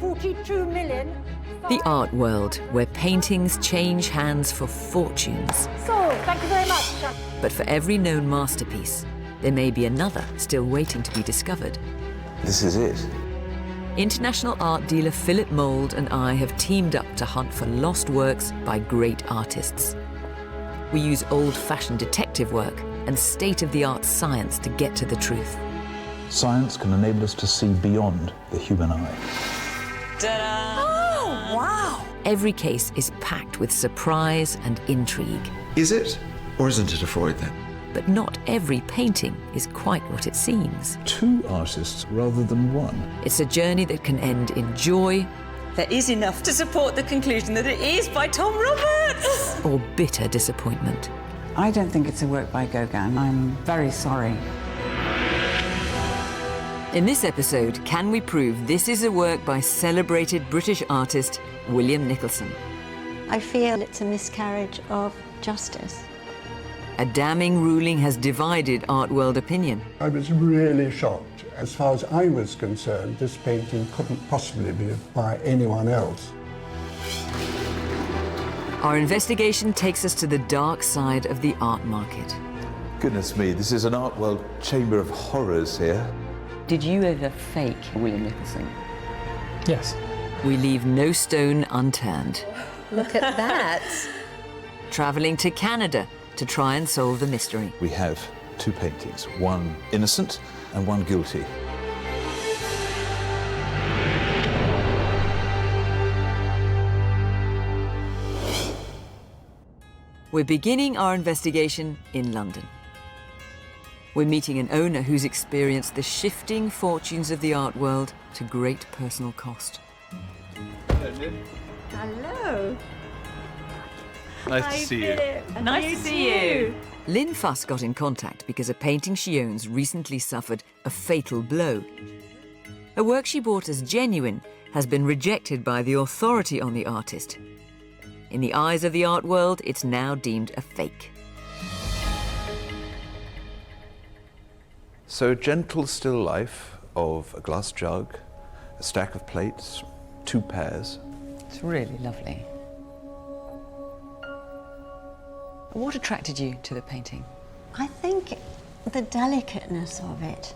42 million. The art world, where paintings change hands for fortunes. So, thank you very much. But for every known masterpiece, there may be another still waiting to be discovered. This is it. International art dealer Philip Mould and I have teamed up to hunt for lost works by great artists. We use old-fashioned detective work and state-of-the-art science to get to the truth. Science can enable us to see beyond the human eye. Ta-da! Oh, wow! Every case is packed with surprise and intrigue. Is it, or isn't it a Freud then? But not every painting is quite what it seems. Two artists rather than one. It's a journey that can end in joy. There is enough to support the conclusion that it is by Tom Roberts! Or bitter disappointment. I don't think it's a work by Gauguin. I'm very sorry. In this episode, can we prove this is a work by celebrated British artist William Nicholson? I feel it's a miscarriage of justice. A damning ruling has divided art world opinion. I was really shocked. As far as I was concerned, this painting couldn't possibly be by anyone else. Our investigation takes us to the dark side of the art market. Goodness me, this is an art world chamber of horrors here. Did you ever fake William Nicholson? Yes. We leave no stone unturned. Look at that. Travelling to Canada to try and solve the mystery. We have two paintings, one innocent and one guilty. We're beginning our investigation in London. We're meeting an owner who's experienced the shifting fortunes of the art world to great personal cost. Hello. Nice to see you. Nice to see you. Lynn Fuss got in contact because a painting she owns recently suffered a fatal blow. A work she bought as genuine has been rejected by the authority on the artist. In the eyes of the art world, it's now deemed a fake. So a gentle still life of a glass jug, a stack of plates, two pairs. It's really lovely. What attracted you to the painting? I think the delicateness of it.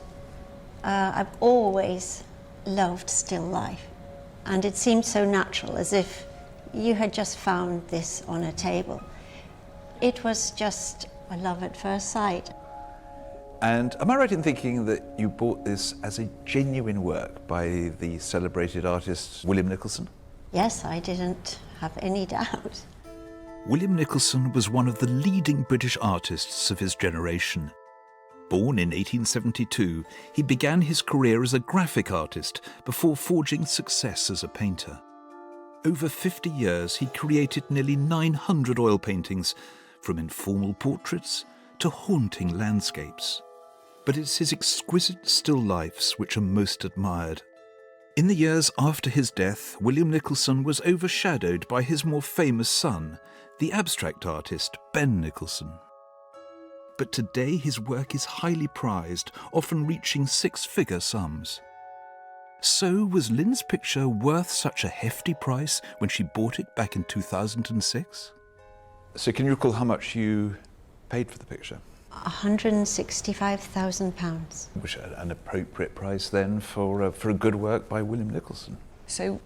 I've always loved still life, and it seemed so natural, as if you had just found this on a table. It was just a love at first sight. And am I right in thinking that you bought this as a genuine work by the celebrated artist William Nicholson? Yes, I didn't have any doubt. William Nicholson was one of the leading British artists of his generation. Born in 1872, he began his career as a graphic artist before forging success as a painter. Over 50 years, he created nearly 900 oil paintings, from informal portraits to haunting landscapes. But it's his exquisite still lifes which are most admired. In the years after his death, William Nicholson was overshadowed by his more famous son, the abstract artist Ben Nicholson. But today his work is highly prized, often reaching six-figure sums. So was Lynn's picture worth such a hefty price when she bought it back in 2006? So can you recall how much you paid for the picture? £165,000. Which is an appropriate price then for a good work by William Nicholson. So,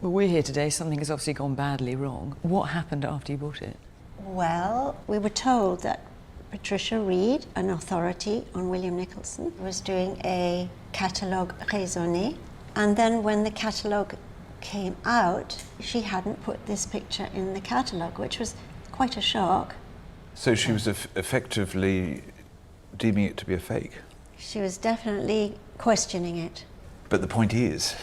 well, we're here today. Something has obviously gone badly wrong. What happened after you bought it? Well, we were told that Patricia Reed, an authority on William Nicholson, was doing a catalogue raisonné. And then when the catalogue came out, she hadn't put this picture in the catalogue, which was quite a shock. So she was effectively deeming it to be a fake? She was definitely questioning it. But the point is,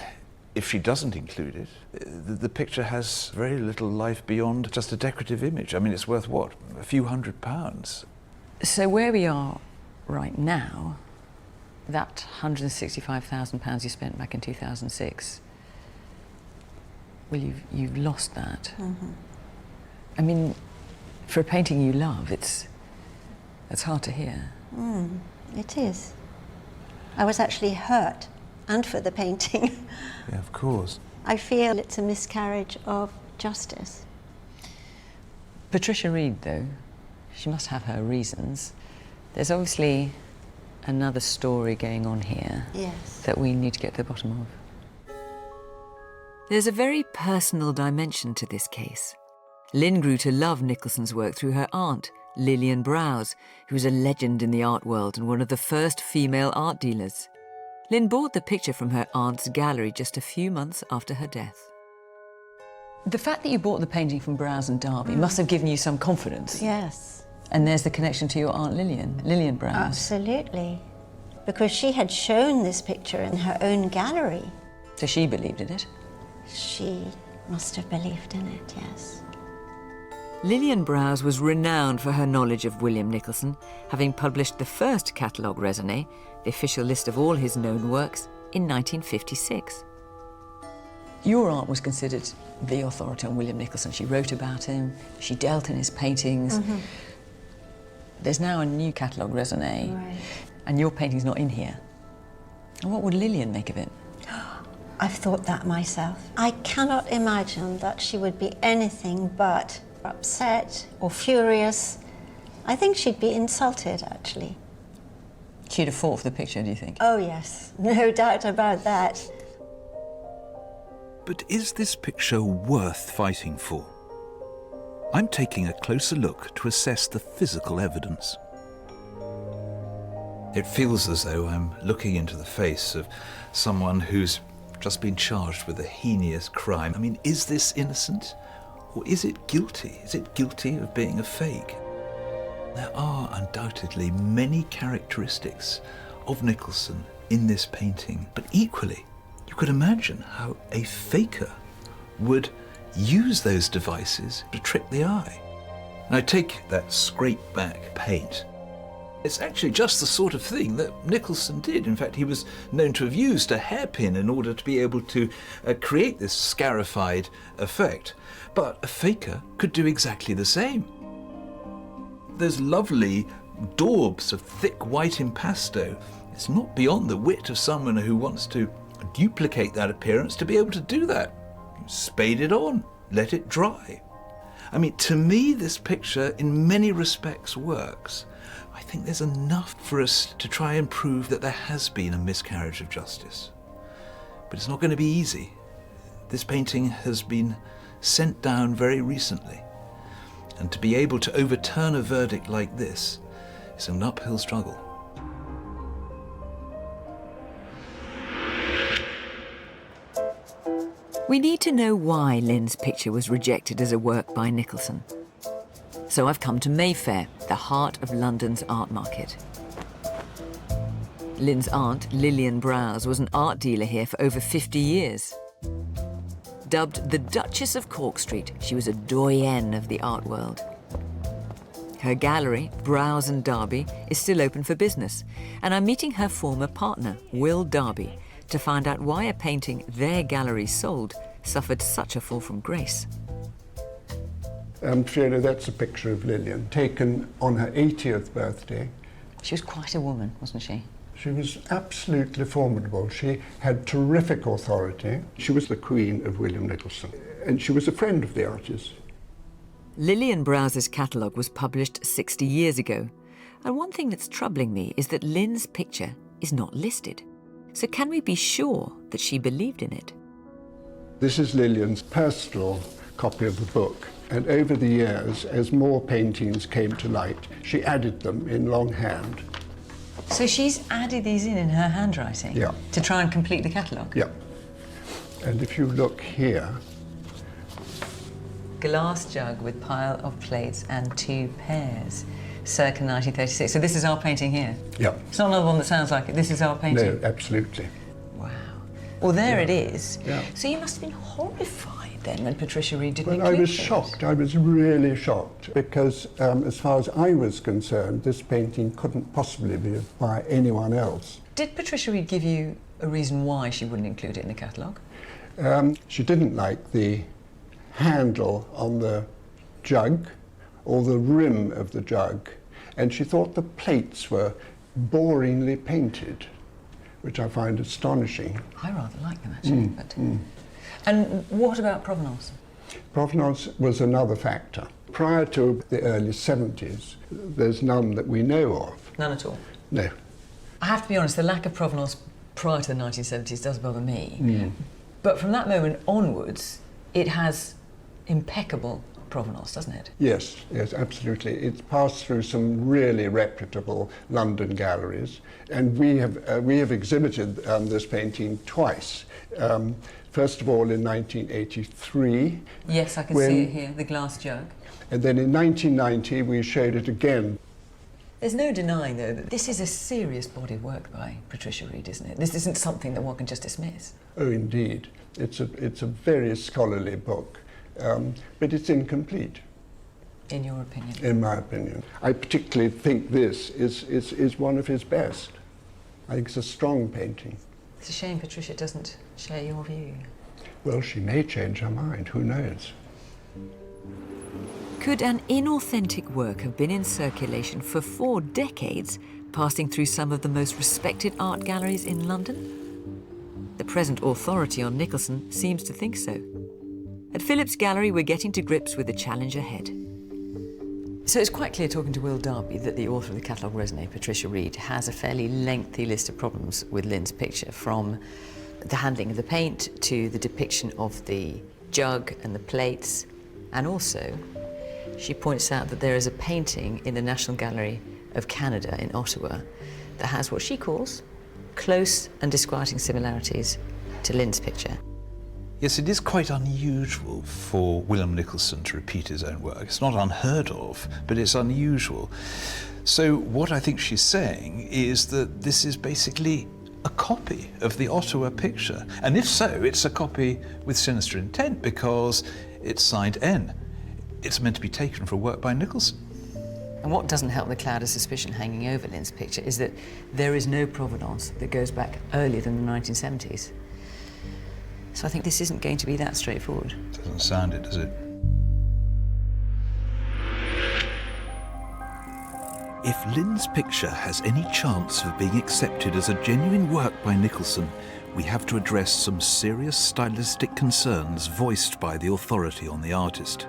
if she doesn't include it, the picture has very little life beyond just a decorative image. I mean, it's worth what? A few £100s. So where we are right now, that £165,000 you spent back in 2006, well, you've lost that. Mm-hmm. I mean, for a painting you love, it's hard to hear. It is. I was actually hurt and for the painting. Yeah, of course. I feel it's a miscarriage of justice. Patricia Reed, though, she must have her reasons. There's obviously another story going on here Yes. that we need to get to the bottom of. There's a very personal dimension to this case. Lynn grew to love Nicholson's work through her aunt, Lillian Browse, who was a legend in the art world and one of the first female art dealers. Lynn bought the picture from her aunt's gallery just a few months after her death. The fact that you bought the painting from Browse and Derby must have given you some confidence. Yes. And there's the connection to your Aunt Lillian Browse. Absolutely. Because she had shown this picture in her own gallery. So she believed in it? She must have believed in it, yes. Lillian Browse was renowned for her knowledge of William Nicholson, having published the first catalogue raisonné, the official list of all his known works, in 1956. Your aunt was considered the authority on William Nicholson. She wrote about him, she dealt in his paintings. Mm-hmm. There's now a new catalogue raisonné, Right. and your painting's not in here. And what would Lillian make of it? I've thought that myself. I cannot imagine that she would be anything but upset or furious. I think she'd be insulted, actually. She'd have fought for the picture, do you think? Oh, yes, no doubt about that. But is this picture worth fighting for? I'm taking a closer look to assess the physical evidence. It feels as though I'm looking into the face of someone who's just been charged with a heinous crime. I mean, is this innocent? Or is it guilty? Is it guilty of being a fake? There are undoubtedly many characteristics of Nicholson in this painting, but equally, you could imagine how a faker would use those devices to trick the eye. Now take that scrape back paint. It's actually just the sort of thing that Nicholson did. In fact, he was known to have used a hairpin in order to be able to create this scarified effect. But a faker could do exactly the same. Those lovely daubs of thick white impasto, it's not beyond the wit of someone who wants to duplicate that appearance to be able to do that. Spade it on, let it dry. I mean, to me, this picture in many respects works. I think there's enough for us to try and prove that there has been a miscarriage of justice. But it's not going to be easy. This painting has been sent down very recently, and to be able to overturn a verdict like this is an uphill struggle. We need to know why Lynn's picture was rejected as a work by Nicholson. So I've come to Mayfair, the heart of London's art market. Lynn's aunt, Lillian Browse, was an art dealer here for over 50 years. Dubbed the Duchess of Cork Street, she was a doyenne of the art world. Her gallery, Browse and Derby, is still open for business, and I'm meeting her former partner, Will Derby, to find out why a painting their gallery sold suffered such a fall from grace. Fiona, that's a picture of Lillian, taken on her 80th birthday. She was quite a woman, wasn't she? She was absolutely formidable. She had terrific authority. She was the queen of William Nicholson, and she was a friend of the artist. Lillian Browse's catalogue was published 60 years ago, and one thing that's troubling me is that Lynn's picture is not listed. So can we be sure that she believed in it? This is Lillian's personal copy of the book, and over the years, as more paintings came to light, she added them in longhand. So she's added these in her handwriting? Yeah. To try and complete the catalogue? Yeah. And if you look here... Glass jug with pile of plates and 2 pairs, circa 1936. So this is our painting here? Yeah. It's not another one that sounds like it, this is our painting? No, absolutely. Wow. Well, there it is. Yeah. So you must have been horrified then when Patricia Reed didn't Well, I include was those. shocked. I was really shocked because, as far as I was concerned, this painting couldn't possibly be by anyone else. Did Patricia Reed give you a reason why she wouldn't include it in the catalogue? She didn't like the handle on the jug or the rim of the jug, and she thought the plates were boringly painted, which I find astonishing. I rather like them, actually. And what about provenance? Provenance was another factor. Prior to the early 70s, there's none that we know of. None at all? No. I have to be honest, the lack of provenance prior to the 1970s does bother me. But from that moment onwards, it has impeccable provenance, doesn't it? Yes, yes, absolutely. It's passed through some really reputable London galleries, and we have exhibited this painting twice. First of all in 1983. Yes, I can see it here, the glass jug. And then in 1990 we showed it again. There's no denying, though, that this is a serious body of work by Patricia Reed, isn't it? This isn't something that one can just dismiss. Oh, indeed. It's a very scholarly book, but it's incomplete. In your opinion? In my opinion. I particularly think this is one of his best. I think it's a strong painting. It's a shame Patricia doesn't share your view. Well, she may change her mind, who knows? Could an inauthentic work have been in circulation for 4 decades, passing through some of the most respected art galleries in London? The present authority on Nicholson seems to think so. At Philip's Gallery, we're getting to grips with the challenge ahead. So it's quite clear, talking to Will Darby, that the author of the catalogue resume, Patricia Reed, has a fairly lengthy list of problems with Lynn's picture, from the handling of the paint to the depiction of the jug and the plates. And also, she points out that there is a painting in the National Gallery of Canada in Ottawa that has what she calls close and disquieting similarities to Lynn's picture. Yes, it is quite unusual for William Nicholson to repeat his own work. It's not unheard of, but it's unusual. So what I think she's saying is that this is basically a copy of the Ottawa picture. And if so, it's a copy with sinister intent because it's signed N. It's meant to be taken for work by Nicholson. And what doesn't help the cloud of suspicion hanging over Lynn's picture is that there is no provenance that goes back earlier than the 1970s. So I think this isn't going to be that straightforward. Doesn't sound it, does it? If Lynn's picture has any chance of being accepted as a genuine work by Nicholson, we have to address some serious stylistic concerns voiced by the authority on the artist.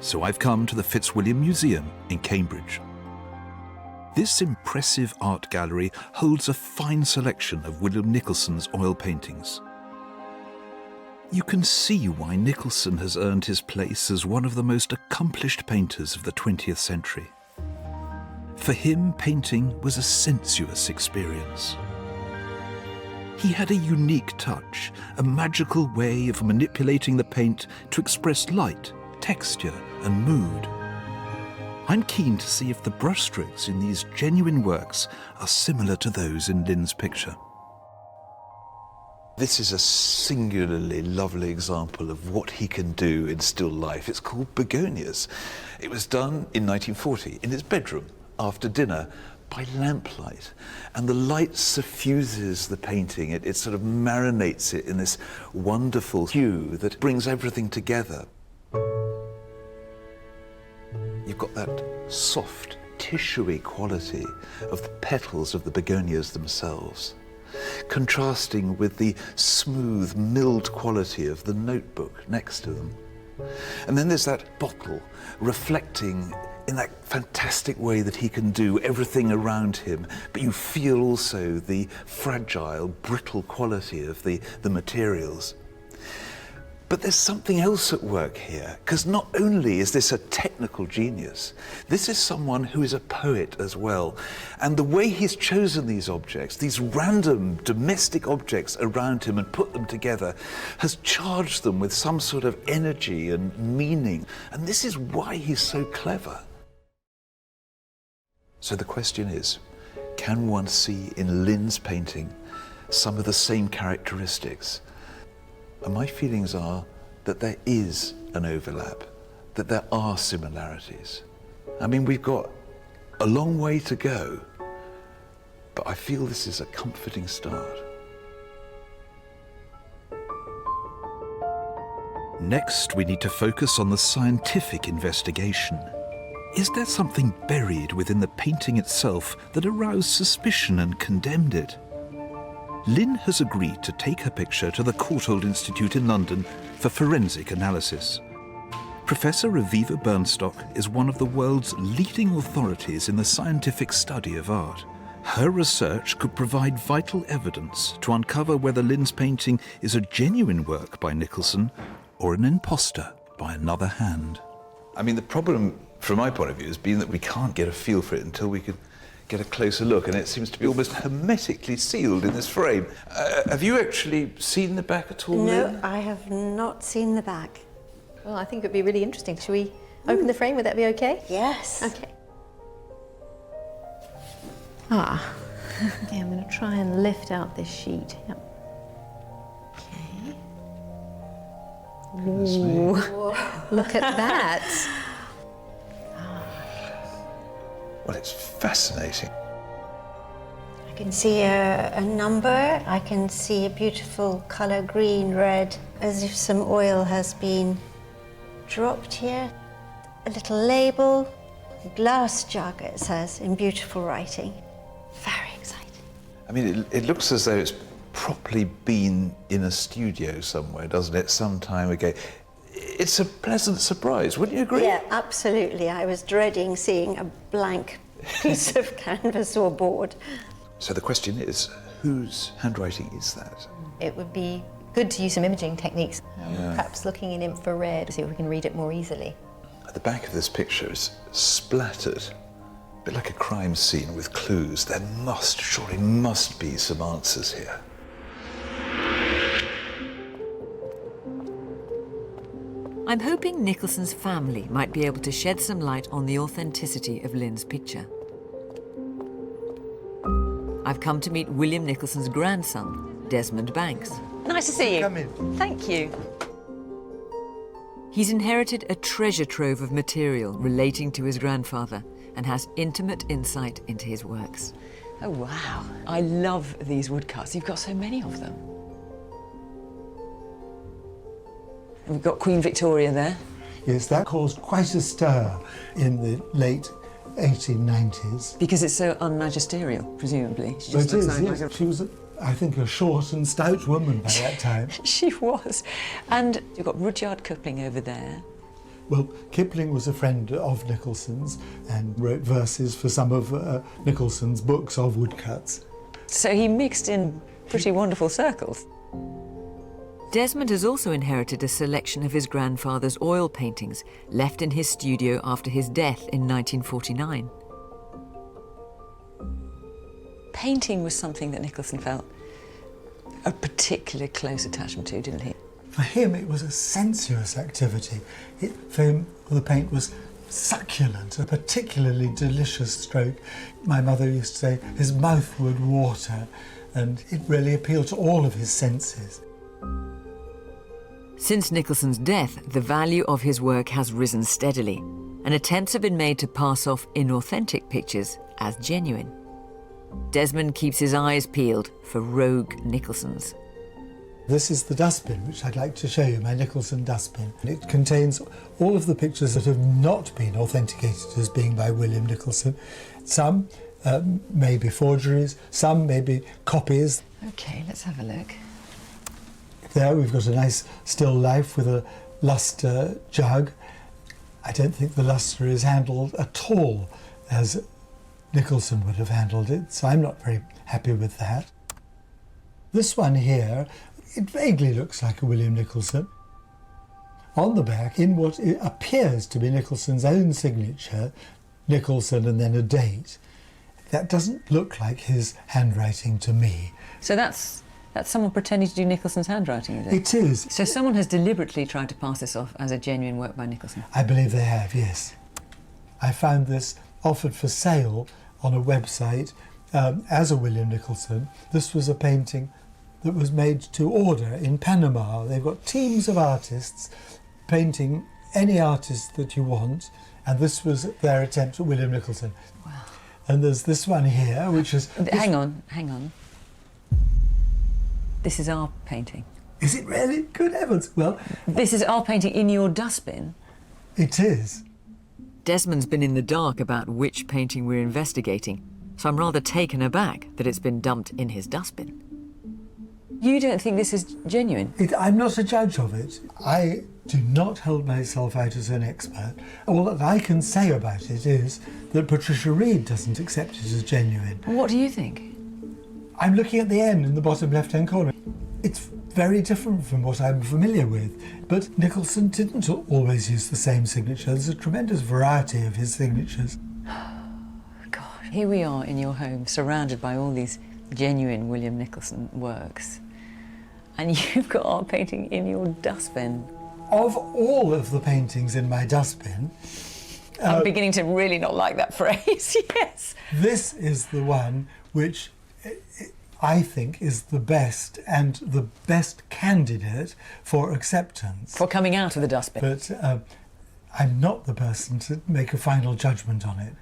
So I've come to the Fitzwilliam Museum in Cambridge. This impressive art gallery holds a fine selection of William Nicholson's oil paintings. You can see why Nicholson has earned his place as one of the most accomplished painters of the 20th century. For him, painting was a sensuous experience. He had a unique touch, a magical way of manipulating the paint to express light, texture, and mood. I'm keen to see if the brushstrokes in these genuine works are similar to those in Lynn's picture. This is a singularly lovely example of what he can do in still life. It's called Begonias. It was done in 1940 in his bedroom after dinner by lamplight. And the light suffuses the painting. It sort of marinates it in this wonderful hue that brings everything together. You've got that soft, tissuey quality of the petals of the begonias themselves, contrasting with the smooth, milled quality of the notebook next to them. And then there's that bottle reflecting in that fantastic way that he can do everything around him, but you feel also the fragile, brittle quality of the materials. But there's something else at work here, because not only is this a technical genius, this is someone who is a poet as well. And the way he's chosen these objects, these random domestic objects around him and put them together, has charged them with some sort of energy and meaning. And this is why he's so clever. So the question is, can one see in Lynn's painting some of the same characteristics? And my feelings are that there is an overlap, that there are similarities. I mean, we've got a long way to go, but I feel this is a comforting start. Next, we need to focus on the scientific investigation. Is there something buried within the painting itself that aroused suspicion and condemned it? Lynn has agreed to take her picture to the Courtauld Institute in London for forensic analysis. Professor Aviva Bernstock is one of the world's leading authorities in the scientific study of art. Her research could provide vital evidence to uncover whether Lynn's painting is a genuine work by Nicholson or an imposter by another hand. I mean, the problem, from my point of view, has been that we can't get a feel for it until we could get a closer look, and it seems to be almost hermetically sealed in this frame. Have you actually seen the back at all? No, Lynn? I have not seen the back. Well, I think it would be really interesting. Shall we open the frame? Would that be okay? Yes. Okay. Okay, I'm going to try and lift out this sheet. Yep. Okay. Ooh, look at that. Well, it's fascinating. I can see a number. I can see a beautiful colour, green, red, as if some oil has been dropped here. A little label, a glass jug, it says, in beautiful writing. Very exciting. I mean, it looks as though it's properly been in a studio somewhere, doesn't it, some time ago. It's a pleasant surprise, wouldn't you agree? Yeah, absolutely. I was dreading seeing a blank piece of canvas or board. So the question is, whose handwriting is that? It would be good to use some imaging techniques, perhaps looking in infrared to see if we can read it more easily. The back of this picture is splattered, a bit like a crime scene with clues. There surely must be some answers here. I'm hoping Nicholson's family might be able to shed some light on the authenticity of Lynn's picture. I've come to meet William Nicholson's grandson, Desmond Banks. Nice to see you. Come in. Thank you. He's inherited a treasure trove of material relating to his grandfather and has intimate insight into his works. Oh, wow. I love these woodcuts. You've got so many of them. We've got Queen Victoria there. Yes, that caused quite a stir in the late 1890s. Because it's so unmagisterial, presumably. She But just it looks is, like yes. She was, I think, a short and stout woman by that time. She was. And you've got Rudyard Kipling over there. Well, Kipling was a friend of Nicholson's and wrote verses for some of Nicholson's books of woodcuts. So he mixed in pretty wonderful circles. Desmond has also inherited a selection of his grandfather's oil paintings left in his studio after his death in 1949. Painting was something that Nicholson felt a particularly close attachment to, didn't he? For him, it was a sensuous activity. For him, the paint was succulent, a particularly delicious stroke. My mother used to say his mouth would water, and it really appealed to all of his senses. Since Nicholson's death, the value of his work has risen steadily, and attempts have been made to pass off inauthentic pictures as genuine. Desmond keeps his eyes peeled for rogue Nicholsons. This is the dustbin, which I'd like to show you, my Nicholson dustbin. It contains all of the pictures that have not been authenticated as being by William Nicholson. Some may be forgeries, some may be copies. OK, let's have a look. There we've got a nice still life with a lustre jug. I don't think the lustre is handled at all as Nicholson would have handled it, so I'm not very happy with that. This one here, it vaguely looks like a William Nicholson. On the back, in what appears to be Nicholson's own signature, Nicholson and then a date, that doesn't look like his handwriting to me. So that's someone pretending to do Nicholson's handwriting, is it? It is. So someone has deliberately tried to pass this off as a genuine work by Nicholson? I believe they have, yes. I found this offered for sale on a website as a William Nicholson. This was a painting that was made to order in Panama. They've got teams of artists painting any artist that you want, and this was their attempt at William Nicholson. Wow. And there's this one here, which is... Hang on. This is our painting. Is it really? Good heavens. Well... This is our painting in your dustbin? It is. Desmond's been in the dark about which painting we're investigating, so I'm rather taken aback that it's been dumped in his dustbin. You don't think this is genuine? I'm not a judge of it. I do not hold myself out as an expert. All that I can say about it is that Patricia Reed doesn't accept it as genuine. What do you think? I'm looking at the N in the bottom left-hand corner. It's very different from what I'm familiar with, but Nicholson didn't always use the same signature. There's a tremendous variety of his signatures. God, here we are in your home, surrounded by all these genuine William Nicholson works, and you've got art painting in your dustbin. Of all of the paintings in my dustbin... I'm beginning to really not like that phrase, yes. This is the one which I think is the best and the best candidate for acceptance. For coming out of the dustbin. But I'm not the person to make a final judgment on it.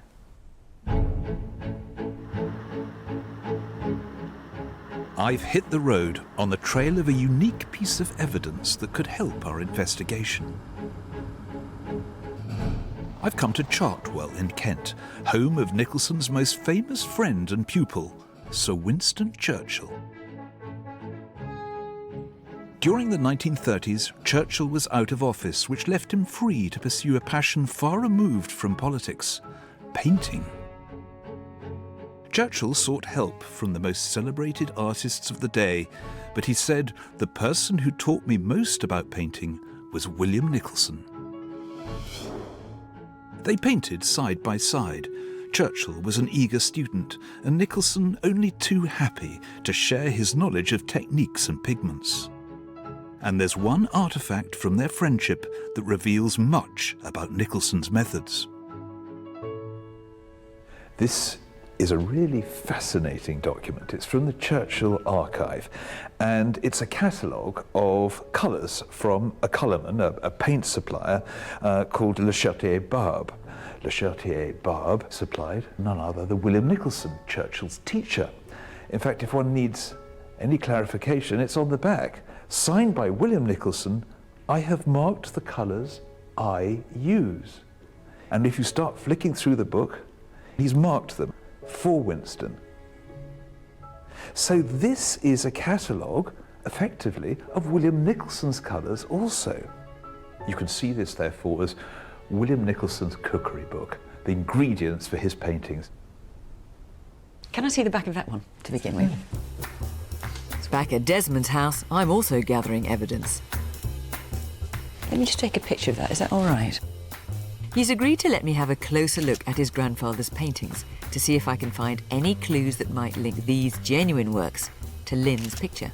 I've hit the road on the trail of a unique piece of evidence that could help our investigation. I've come to Chartwell in Kent, home of Nicholson's most famous friend and pupil, Sir Winston Churchill. During the 1930s, Churchill was out of office, which left him free to pursue a passion far removed from politics: painting. Churchill sought help from the most celebrated artists of the day, but he said, "The person who taught me most about painting was William Nicholson." They painted side by side. Churchill was an eager student, and Nicholson only too happy to share his knowledge of techniques and pigments. And there's one artifact from their friendship that reveals much about Nicholson's methods. This is a really fascinating document. It's from the Churchill archive, and it's a catalogue of colours from a colourman, a paint supplier called Le Chartier Barbe. Le Chartier Barbe supplied none other than William Nicholson, Churchill's teacher. In fact, if one needs any clarification, it's on the back. Signed by William Nicholson, "I have marked the colours I use." And if you start flicking through the book, he's marked them for Winston. So this is a catalogue, effectively, of William Nicholson's colours also. You can see this, therefore, as William Nicholson's cookery book, the ingredients for his paintings. Can I see the back of that one, to begin with? Back at Desmond's house, I'm also gathering evidence. Let me just take a picture of that, is that all right? He's agreed to let me have a closer look at his grandfather's paintings to see if I can find any clues that might link these genuine works to Lynn's picture.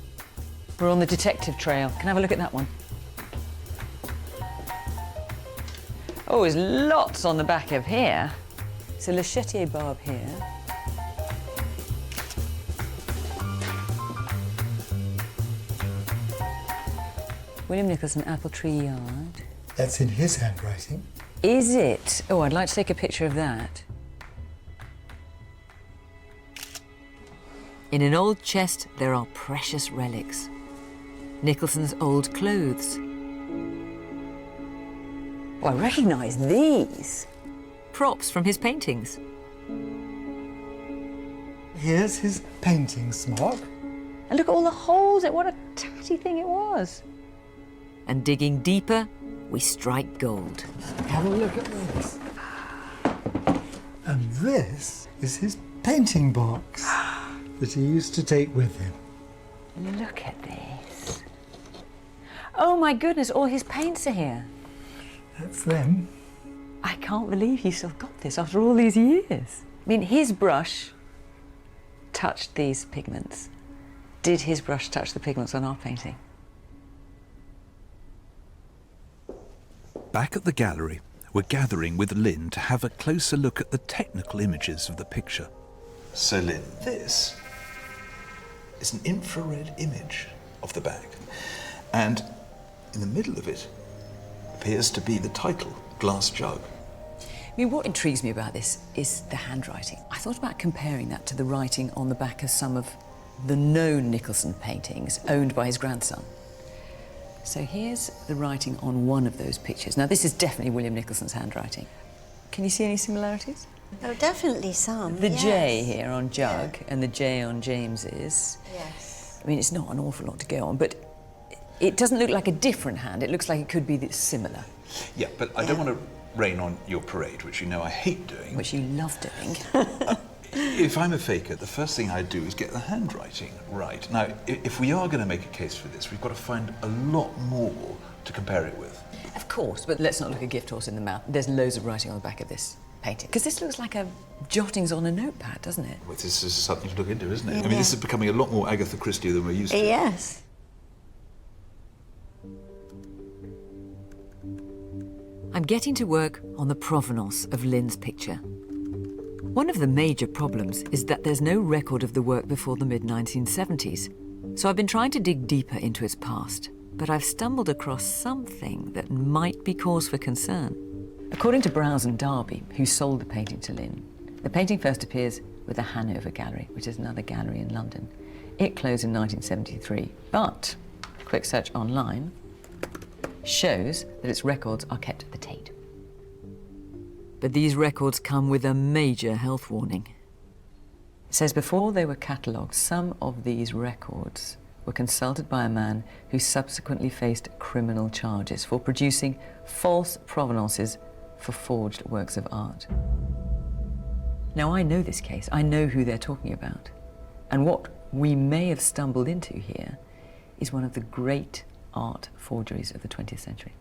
We're on the detective trail. Can I have a look at that one? Oh, there's lots on the back of here. So Le Chartier Barbe here. William Nicholson, Apple Tree Yard. That's in his handwriting. Is it? Oh, I'd like to take a picture of that. In an old chest, there are precious relics. Nicholson's old clothes. Oh, I recognise these. Props from his paintings. Here's his painting smock. And look at all the holes. What a tatty thing it was. And digging deeper, we strike gold. Have a look at this. And this is his painting box that he used to take with him. Look at this. Oh my goodness, all his paints are here. That's them. I can't believe you still got this after all these years. I mean, his brush touched these pigments. Did his brush touch the pigments on our painting? Back at the gallery, we're gathering with Lynn to have a closer look at the technical images of the picture. So Lynn, this is an infrared image of the back, and in the middle of it appears to be the title, Glass Jug. I mean, what intrigues me about this is the handwriting. I thought about comparing that to the writing on the back of some of the known Nicholson paintings owned by his grandson. So here's the writing on one of those pictures. Now, this is definitely William Nicholson's handwriting. Can you see any similarities? Oh, definitely some. The yes. J here on Jug and the J on James's. Yes. I mean, it's not an awful lot to go on, but it doesn't look like a different hand. It looks like it could be similar. Yeah, but I don't want to rain on your parade, which you know I hate doing. Which you love doing. If I'm a faker, the first thing I do is get the handwriting right. Now, if we are going to make a case for this, we've got to find a lot more to compare it with. Of course, but let's not look a gift horse in the mouth. There's loads of writing on the back of this painting. Because this looks like a jottings on a notepad, doesn't it? Well, this is something to look into, isn't it? I mean, this is becoming a lot more Agatha Christie than we're used to. Yes. I'm getting to work on the provenance of Lynn's picture. One of the major problems is that there's no record of the work before the mid-1970s. So I've been trying to dig deeper into its past, but I've stumbled across something that might be cause for concern. According to Browse and Darby, who sold the painting to Lynn, the painting first appears with the Hanover Gallery, which is another gallery in London. It closed in 1973, but a quick search online shows that its records are kept at the Tate. But these records come with a major health warning. It says before they were catalogued, some of these records were consulted by a man who subsequently faced criminal charges for producing false provenances for forged works of art. Now, I know this case. I know who they're talking about. And what we may have stumbled into here is one of the great art forgeries of the 20th century.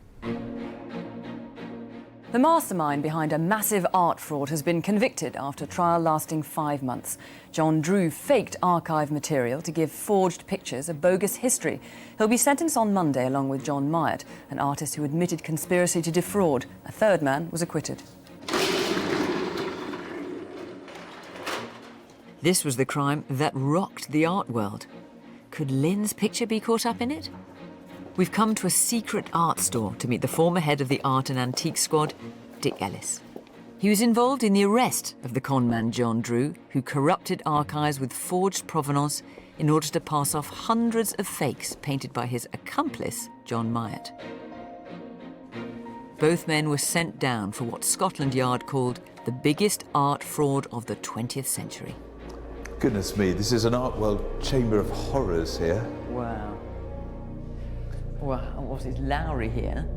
The mastermind behind a massive art fraud has been convicted after a trial lasting 5 months. John Drew faked archive material to give forged pictures a bogus history. He'll be sentenced on Monday along with John Myatt, an artist who admitted conspiracy to defraud. A third man was acquitted. This was the crime that rocked the art world. Could Lynn's picture be caught up in it? We've come to a secret art store to meet the former head of the Art and Antique Squad, Dick Ellis. He was involved in the arrest of the conman John Drew, who corrupted archives with forged provenance in order to pass off hundreds of fakes painted by his accomplice, John Myatt. Both men were sent down for what Scotland Yard called the biggest art fraud of the 20th century. Goodness me, this is an art world chamber of horrors here. Wow. Wow, what is Lowry here?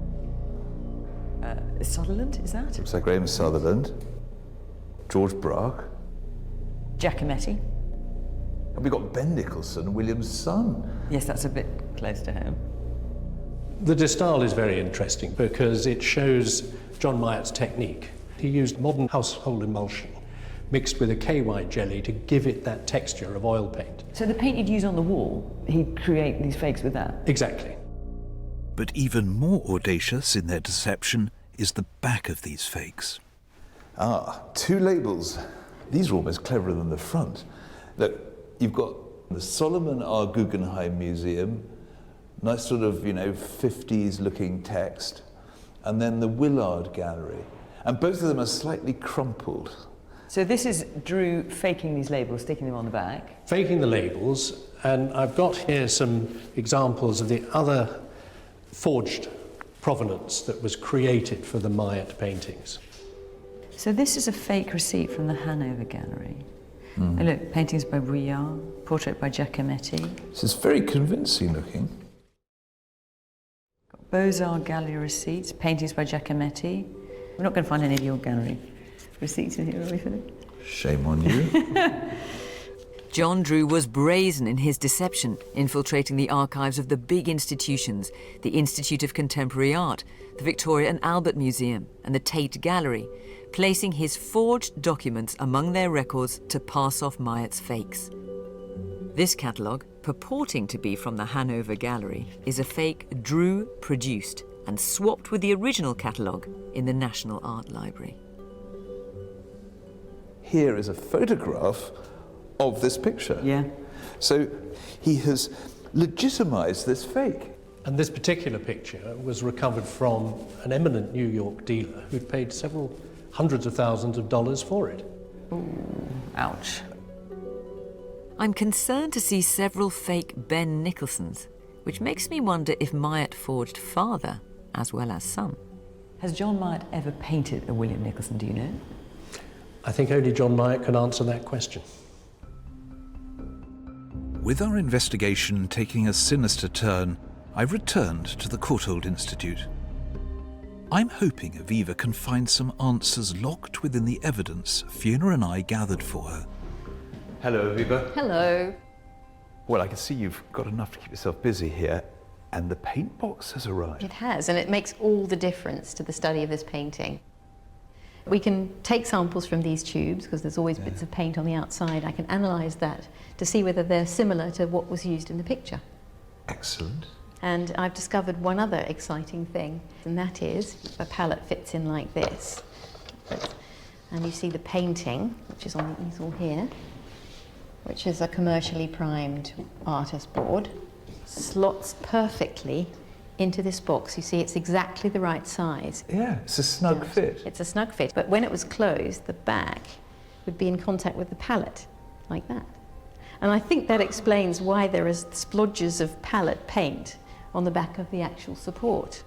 Sutherland, is that? Looks like Graham Sutherland, George Braque. Giacometti. And we've got Ben Nicholson, William's son. Yes, that's a bit close to home. The de Stael is very interesting because it shows John Myatt's technique. He used modern household emulsion mixed with a KY jelly to give it that texture of oil paint. So the paint he'd use on the wall, he'd create these fakes with that? Exactly. But even more audacious in their deception is the back of these fakes. Ah, 2 labels. These are almost cleverer than the front. Look, you've got the Solomon R. Guggenheim Museum, nice sort of, 50s looking text, and then the Willard Gallery. And both of them are slightly crumpled. So this is Drew faking these labels, sticking them on the back? Faking the labels, and I've got here some examples of the other forged provenance that was created for the Myatt paintings. So this is a fake receipt from the Hanover Gallery. And look, paintings by Vuillard, portrait by Giacometti. This is very convincing looking. Got Beaux-Arts Gallery receipts, paintings by Giacometti. We're not going to find any of your gallery receipts in here, are we, Philip? Shame on you. John Drew was brazen in his deception, infiltrating the archives of the big institutions, the Institute of Contemporary Art, the Victoria and Albert Museum, and the Tate Gallery, placing his forged documents among their records to pass off Myatt's fakes. This catalogue, purporting to be from the Hanover Gallery, is a fake Drew produced and swapped with the original catalogue in the National Art Library. Here is a photograph of this picture. Yeah. So he has legitimised this fake. And this particular picture was recovered from an eminent New York dealer who'd paid several hundreds of thousands of dollars for it. Ooh, ouch. I'm concerned to see several fake Ben Nicholsons, which makes me wonder if Myatt forged father as well as son. Has John Myatt ever painted a William Nicholson, do you know? I think only John Myatt can answer that question. With our investigation taking a sinister turn, I've returned to the Courtauld Institute. I'm hoping Aviva can find some answers locked within the evidence Fiona and I gathered for her. Hello, Aviva. Hello. Well, I can see you've got enough to keep yourself busy here, and the paint box has arrived. It has, and it makes all the difference to the study of this painting. We can take samples from these tubes, because there's always bits of paint on the outside. I can analyse that to see whether they're similar to what was used in the picture. Excellent. And I've discovered one other exciting thing, and that is a palette fits in like this. And you see the painting, which is on the easel here, which is a commercially primed artist board, slots perfectly into this box. You see it's exactly the right size. Yeah, it's a snug fit. It's a snug fit, but when it was closed, the back would be in contact with the palette, like that. And I think that explains why there is splodges of palette paint on the back of the actual support.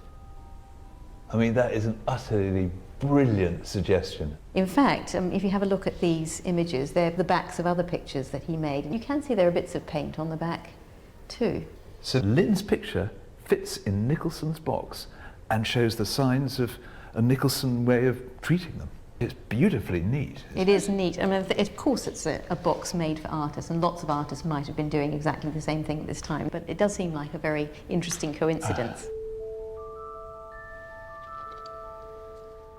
I mean, that is an utterly brilliant suggestion. In fact, if you have a look at these images, they're the backs of other pictures that he made. You can see there are bits of paint on the back too. So Lynn's picture fits in Nicholson's box and shows the signs of a Nicholson way of treating them. It's beautifully neat. It is neat. I mean, of course it's a box made for artists, and lots of artists might have been doing exactly the same thing at this time, but it does seem like a very interesting coincidence.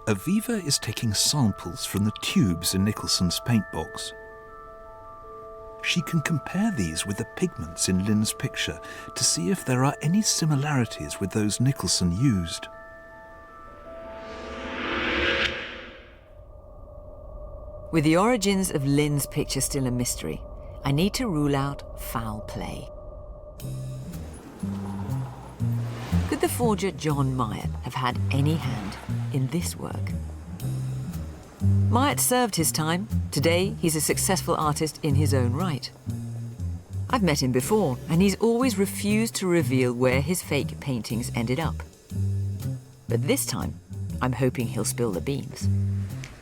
Aviva is taking samples from the tubes in Nicholson's paint box. She can compare these with the pigments in Lynn's picture to see if there are any similarities with those Nicholson used. With the origins of Lynn's picture still a mystery, I need to rule out foul play. Could the forger John Myatt have had any hand in this work? Myatt served his time. Today, he's a successful artist in his own right. I've met him before, and he's always refused to reveal where his fake paintings ended up. But this time, I'm hoping he'll spill the beans.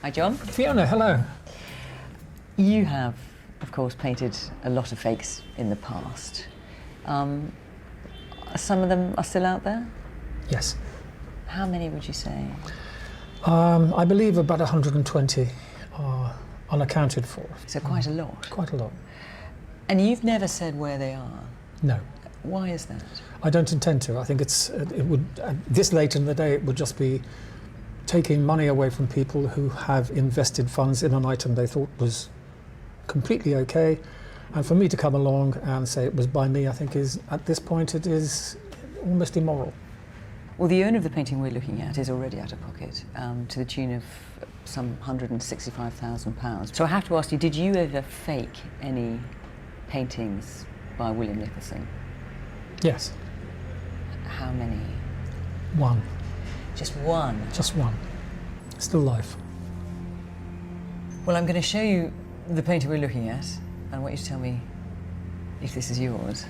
Hi, John. Fiona, hello. You have, of course, painted a lot of fakes in the past. Some of them are still out there? Yes. How many would you say? I believe about 120 are unaccounted for. So quite a lot? Quite a lot. And you've never said where they are? No. Why is that? I don't intend to. I think it would, this late in the day, it would just be taking money away from people who have invested funds in an item they thought was completely okay. And for me to come along and say it was by me, I think is, at this point, it is almost immoral. Well, the owner of the painting we're looking at is already out of pocket, to the tune of some £165,000. So I have to ask you, did you ever fake any paintings by William Nicholson? Yes. How many? One. Just one? Just one. Still life. Well, I'm going to show you the painting we're looking at, and I want you to tell me if this is yours.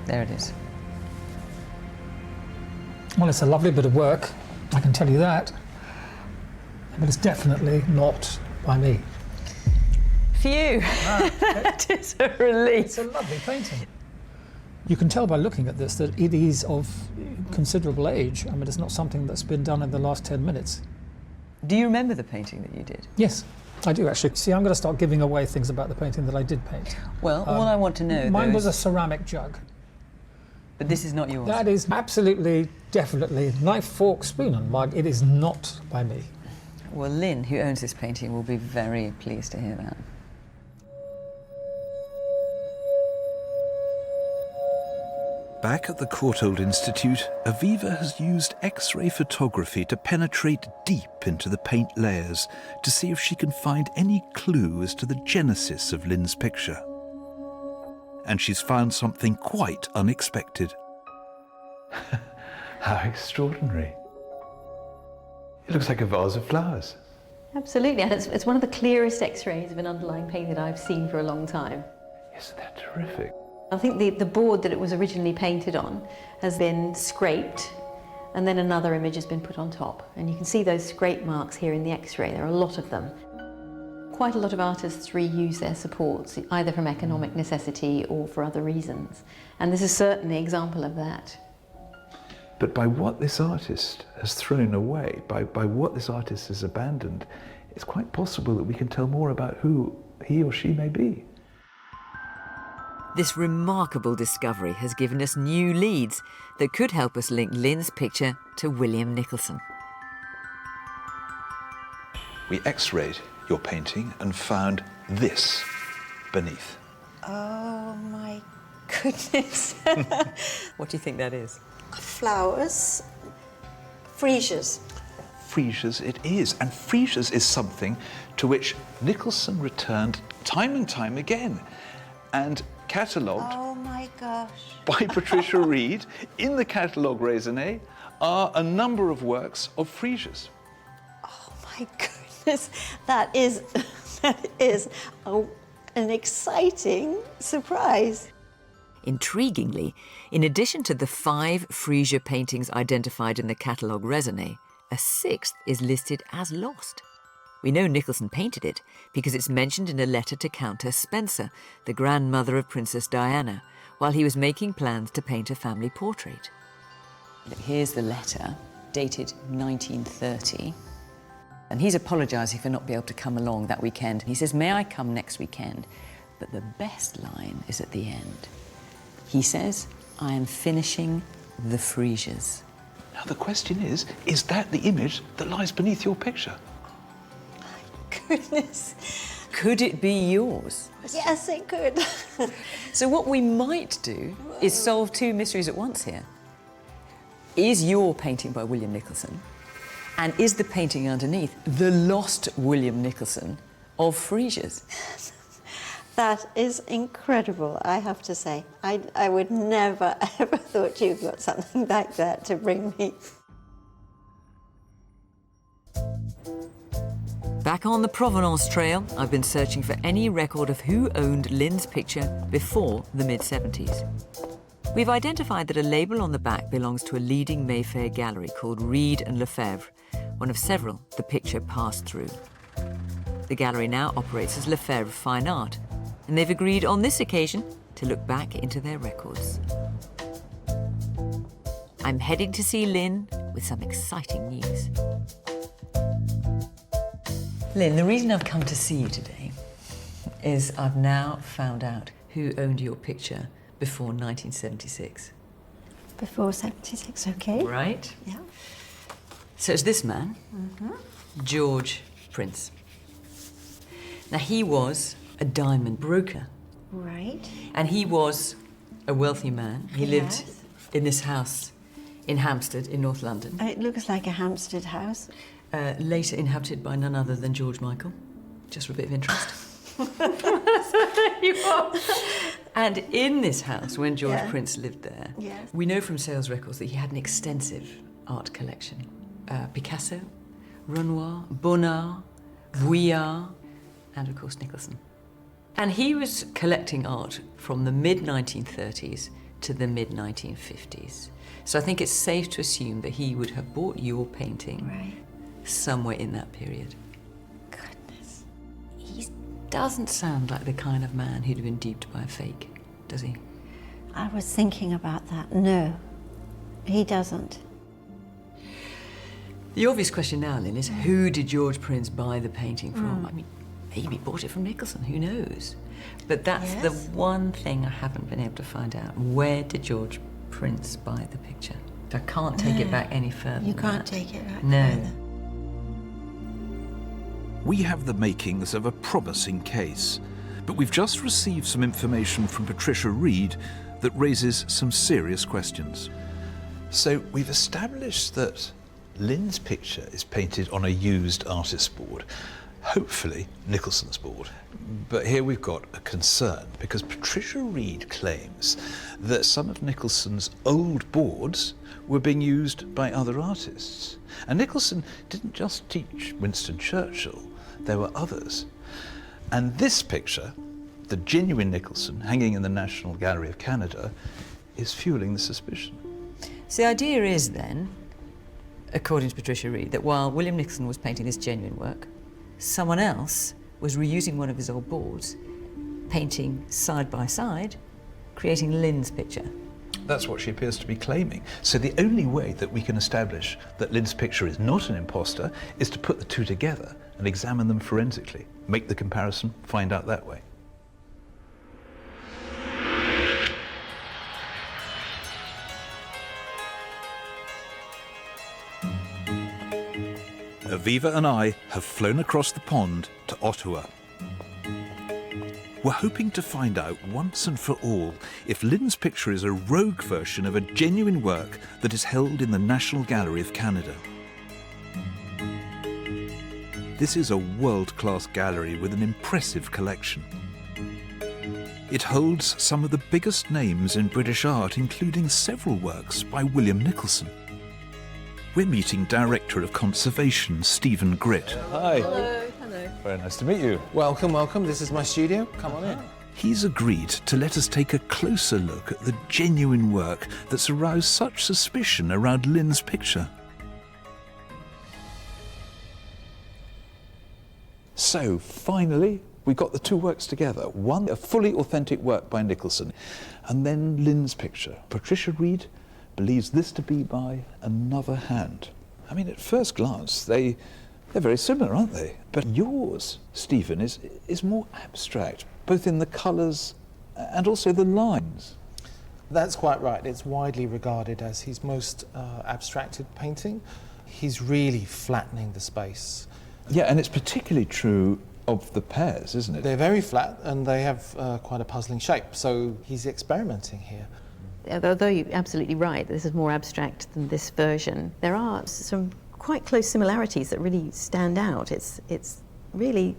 There it is. Well, it's a lovely bit of work, I can tell you that. But it's definitely not by me. Phew! That is a relief. It's a lovely painting. You can tell by looking at this that it is of considerable age. I mean, it's not something that's been done in the last 10 minutes. Do you remember the painting that you did? Yes, I do actually. See, I'm going to start giving away things about the painting that I did paint. Well, all I want to know, mine was a ceramic jug. But this is not yours? That is absolutely, definitely, knife, fork, spoon and mug. It is not by me. Well, Lynn, who owns this painting, will be very pleased to hear that. Back at the Courtauld Institute, Aviva has used X-ray photography to penetrate deep into the paint layers to see if she can find any clue as to the genesis of Lynn's picture. And she's found something quite unexpected. How extraordinary. It looks like a vase of flowers. Absolutely, and it's one of the clearest X-rays of an underlying paint that I've seen for a long time. Isn't that terrific? I think the board that it was originally painted on has been scraped, and then another image has been put on top. And you can see those scrape marks here in the X-ray. There are a lot of them. Quite a lot of artists reuse their supports, either from economic necessity or for other reasons. And this is certainly an example of that. But by what this artist has thrown away, by what this artist has abandoned, it's quite possible that we can tell more about who he or she may be. This remarkable discovery has given us new leads that could help us link Lynn's picture to William Nicholson. We x-rayed your painting and found this beneath. Oh my goodness. What do you think that is? Flowers, freesias. Freesias it is, and freesias is something to which Nicholson returned time and time again, and catalogued Oh my gosh. by Patricia Reed in the catalogue raisonné are a number of works of freesias. Oh my goodness, that is an exciting surprise. Intriguingly, in addition to the 5 freesia paintings identified in the catalogue raisonné, a 6th is listed as lost. We know Nicholson painted it because it's mentioned in a letter to Countess Spencer, the grandmother of Princess Diana, while he was making plans to paint a family portrait. Here's the letter, dated 1930. And he's apologising for not being able to come along that weekend. He says, "May I come next weekend?" But the best line is at the end. He says, "I am finishing the freesias." Now the question is that the image that lies beneath your picture? Goodness. Could it be yours? Yes, it could. So what we might do is solve 2 mysteries at once here. Is your painting by William Nicholson? And is the painting underneath the lost William Nicholson of freesias? That is incredible, I have to say. I would never, ever thought you'd got something like that to bring me. Back on the Provenance Trail, I've been searching for any record of who owned Lynn's picture before the mid-70s. We've identified that a label on the back belongs to a leading Mayfair gallery called Reed and Lefebvre, one of several the picture passed through. The gallery now operates as Lefebvre Fine Art, and they've agreed on this occasion to look back into their records. I'm heading to see Lynn with some exciting news. Lynn, the reason I've come to see you today is I've now found out who owned your picture before 1976. Before 76, okay. Right? Yeah. So it's this man, George Prince. Now, he was a diamond broker. Right. And he was a wealthy man. He lived in this house in Hampstead in North London. It looks like a Hampstead house. Later inhabited by none other than George Michael, just for a bit of interest. You are. And in this house, when George Prince lived there, we know from sales records that he had an extensive art collection. Picasso, Renoir, Bonnard, Vuillard, and of course Nicholson. And he was collecting art from the mid-1930s to the mid-1950s. So I think it's safe to assume that he would have bought your painting somewhere in that period. Goodness. He doesn't sound like the kind of man who'd have been duped by a fake, does he? I was thinking about that. No, he doesn't. The obvious question now, Lynn, is who did George Prince buy the painting from? I mean, maybe he bought it from Nicholson, who knows? But that's the one thing I haven't been able to find out. Where did George Prince buy the picture? I can't take it back any further. You can't take it back further. We have the makings of a promising case, but we've just received some information from Patricia Reed that raises some serious questions. So we've established that Lynn's picture is painted on a used artist's board, hopefully Nicholson's board. But here we've got a concern, because Patricia Reed claims that some of Nicholson's old boards were being used by other artists. And Nicholson didn't just teach Winston Churchill, there were others. And this picture, the genuine Nicholson hanging in the National Gallery of Canada, is fueling the suspicion. So the idea is then, according to Patricia Reed, that while William Nicholson was painting this genuine work, someone else was reusing one of his old boards, painting side by side, creating Lynn's picture. That's what she appears to be claiming. So the only way that we can establish that Lynn's picture is not an imposter is to put the two together and examine them forensically, make the comparison, find out that way. Aviva and I have flown across the pond to Ottawa. We're hoping to find out once and for all if Lynn's picture is a rogue version of a genuine work that is held in the National Gallery of Canada. This is a world-class gallery with an impressive collection. It holds some of the biggest names in British art, including several works by William Nicholson. We're meeting Director of Conservation, Stephen Gritt. Hi. Hello. Very nice to meet you. Welcome, welcome. This is my studio. Come on in. He's agreed to let us take a closer look at the genuine work that's aroused such suspicion around Lynn's picture. So, finally, we got the two works together. One, a fully authentic work by Nicholson, and then Lynn's picture. Patricia Reed believes this to be by another hand. I mean, at first glance, they're very similar, aren't they? But yours, Stephen, is more abstract, both in the colours and also the lines. That's quite right. It's widely regarded as his most abstracted painting. He's really flattening the space. Yeah, and it's particularly true of the pears, isn't it? They're very flat and they have quite a puzzling shape, so he's experimenting here. Although you're absolutely right, this is more abstract than this version, there are some quite close similarities that really stand out. It's really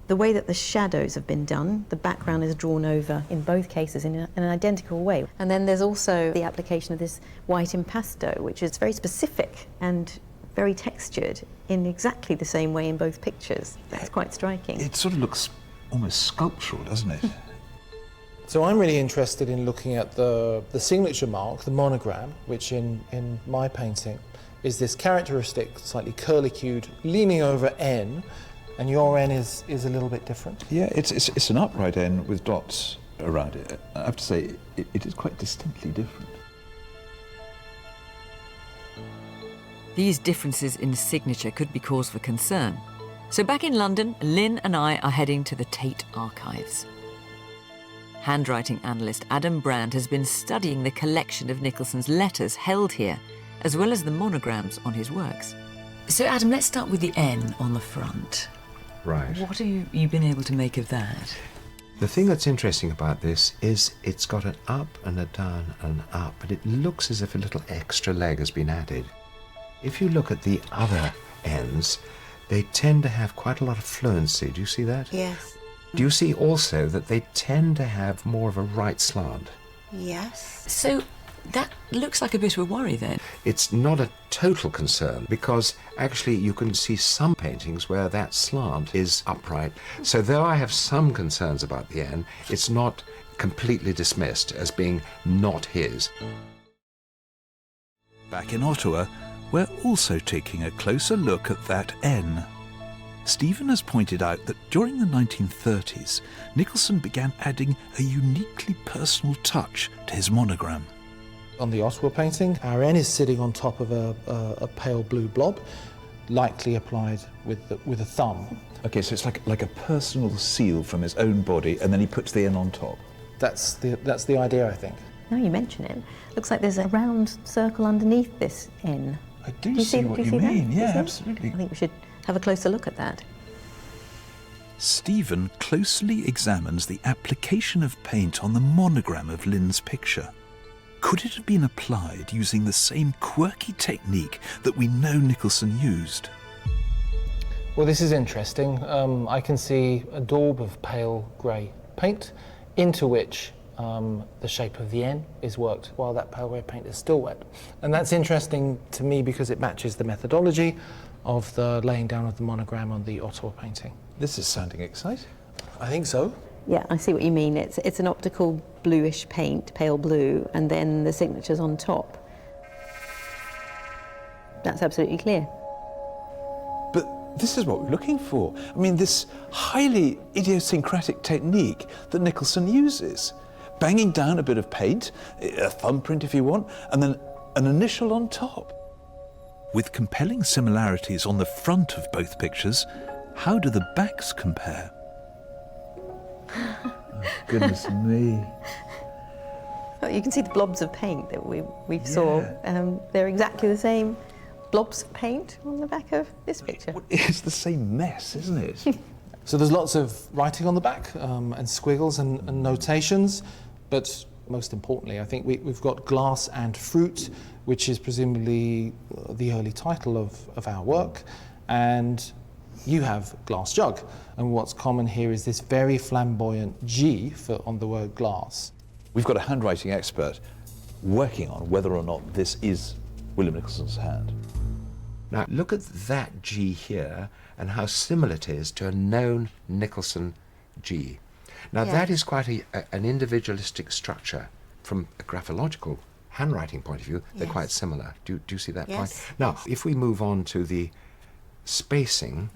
the way that the shadows have been done. The background is drawn over in both cases in an identical way. And then there's also the application of this white impasto, which is very specific and very textured in exactly the same way in both pictures. That's quite striking. It sort of looks almost sculptural, doesn't it? So I'm really interested in looking at the signature mark, the monogram, which in my painting is this characteristic, slightly curlicued, leaning over N, and your N is a little bit different. Yeah, it's an upright N with dots around it. I have to say, it is quite distinctly different. These differences in signature could be cause for concern. So back in London, Lynn and I are heading to the Tate archives. Handwriting analyst Adam Brand has been studying the collection of Nicholson's letters held here, as well as the monograms on his works. So Adam, let's start with the N on the front. Right. What have you been able to make of that? The thing that's interesting about this is it's got an up and a down and an up, but it looks as if a little extra leg has been added. If you look at the other N's, they tend to have quite a lot of fluency. Do you see that? Yes. Do you see also that they tend to have more of a right slant? Yes. So that looks like a bit of a worry then. It's not a total concern because actually you can see some paintings where that slant is upright. So though I have some concerns about the N, it's not completely dismissed as being not his. Back in Ottawa, we're also taking a closer look at that N. Stephen has pointed out that during the 1930s, Nicholson began adding a uniquely personal touch to his monogram. On the Ottawa painting, our N is sitting on top of a pale blue blob, lightly applied with a thumb. Okay, so it's like a personal seal from his own body, and then he puts the N on top. That's the idea, I think. Now you mention it, looks like there's a round circle underneath this N. I do see what you mean, yeah, absolutely. I think we should have a closer look at that. Stephen closely examines the application of paint on the monogram of Lynn's picture. Could it have been applied using the same quirky technique that we know Nicholson used? Well, this is interesting. I can see a daub of pale grey paint into which the shape of the N is worked while that pale grey paint is still wet. And that's interesting to me because it matches the methodology of the laying down of the monogram on the Ottawa painting. This is sounding exciting. I think so. Yeah, I see what you mean. It's an optical bluish paint, pale blue, and then the signature's on top. That's absolutely clear. But This is what we're looking for. I mean, this highly idiosyncratic technique that Nicholson uses. Banging down a bit of paint, a thumbprint if you want, and then an initial on top. With compelling similarities on the front of both pictures, how do the backs compare? Oh, goodness me. Well, you can see the blobs of paint that we saw. They're exactly the same blobs of paint on the back of this picture. It's the same mess, isn't it? So there's lots of writing on the back and squiggles and notations, but most importantly, I think we've got glass and fruit, which is presumably the early title of our work, and you have glass jug. And what's common here is this very flamboyant G on the word glass. We've got a handwriting expert working on whether or not this is William Nicholson's hand. Now, look at that G here and how similar it is to a known Nicholson G. Now, that is quite an individualistic structure. From a graphological handwriting point of view, they're quite similar. Do you see that point? Now, if we move on to the spacing,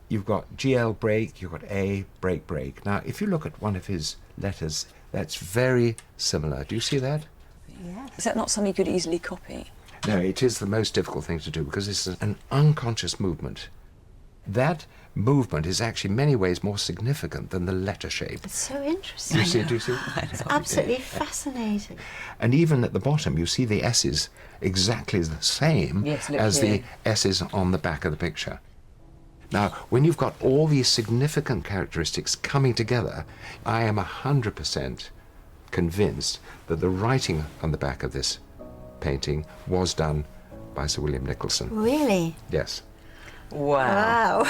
you've got GL break, you've got A, break, break. Now, if you look at one of his letters, that's very similar. Do you see that? Yes. Is that not something you could easily copy? No, it is the most difficult thing to do because it's an unconscious movement. That movement is actually in many ways more significant than the letter shape. It's so interesting. Do you see? It's absolutely fascinating. And even at the bottom, you see the S's exactly the same as the S's on the back of the picture. Now, when you've got all these significant characteristics coming together, I am 100% convinced that the writing on the back of this painting was done by Sir William Nicholson. Really? Yes. Wow.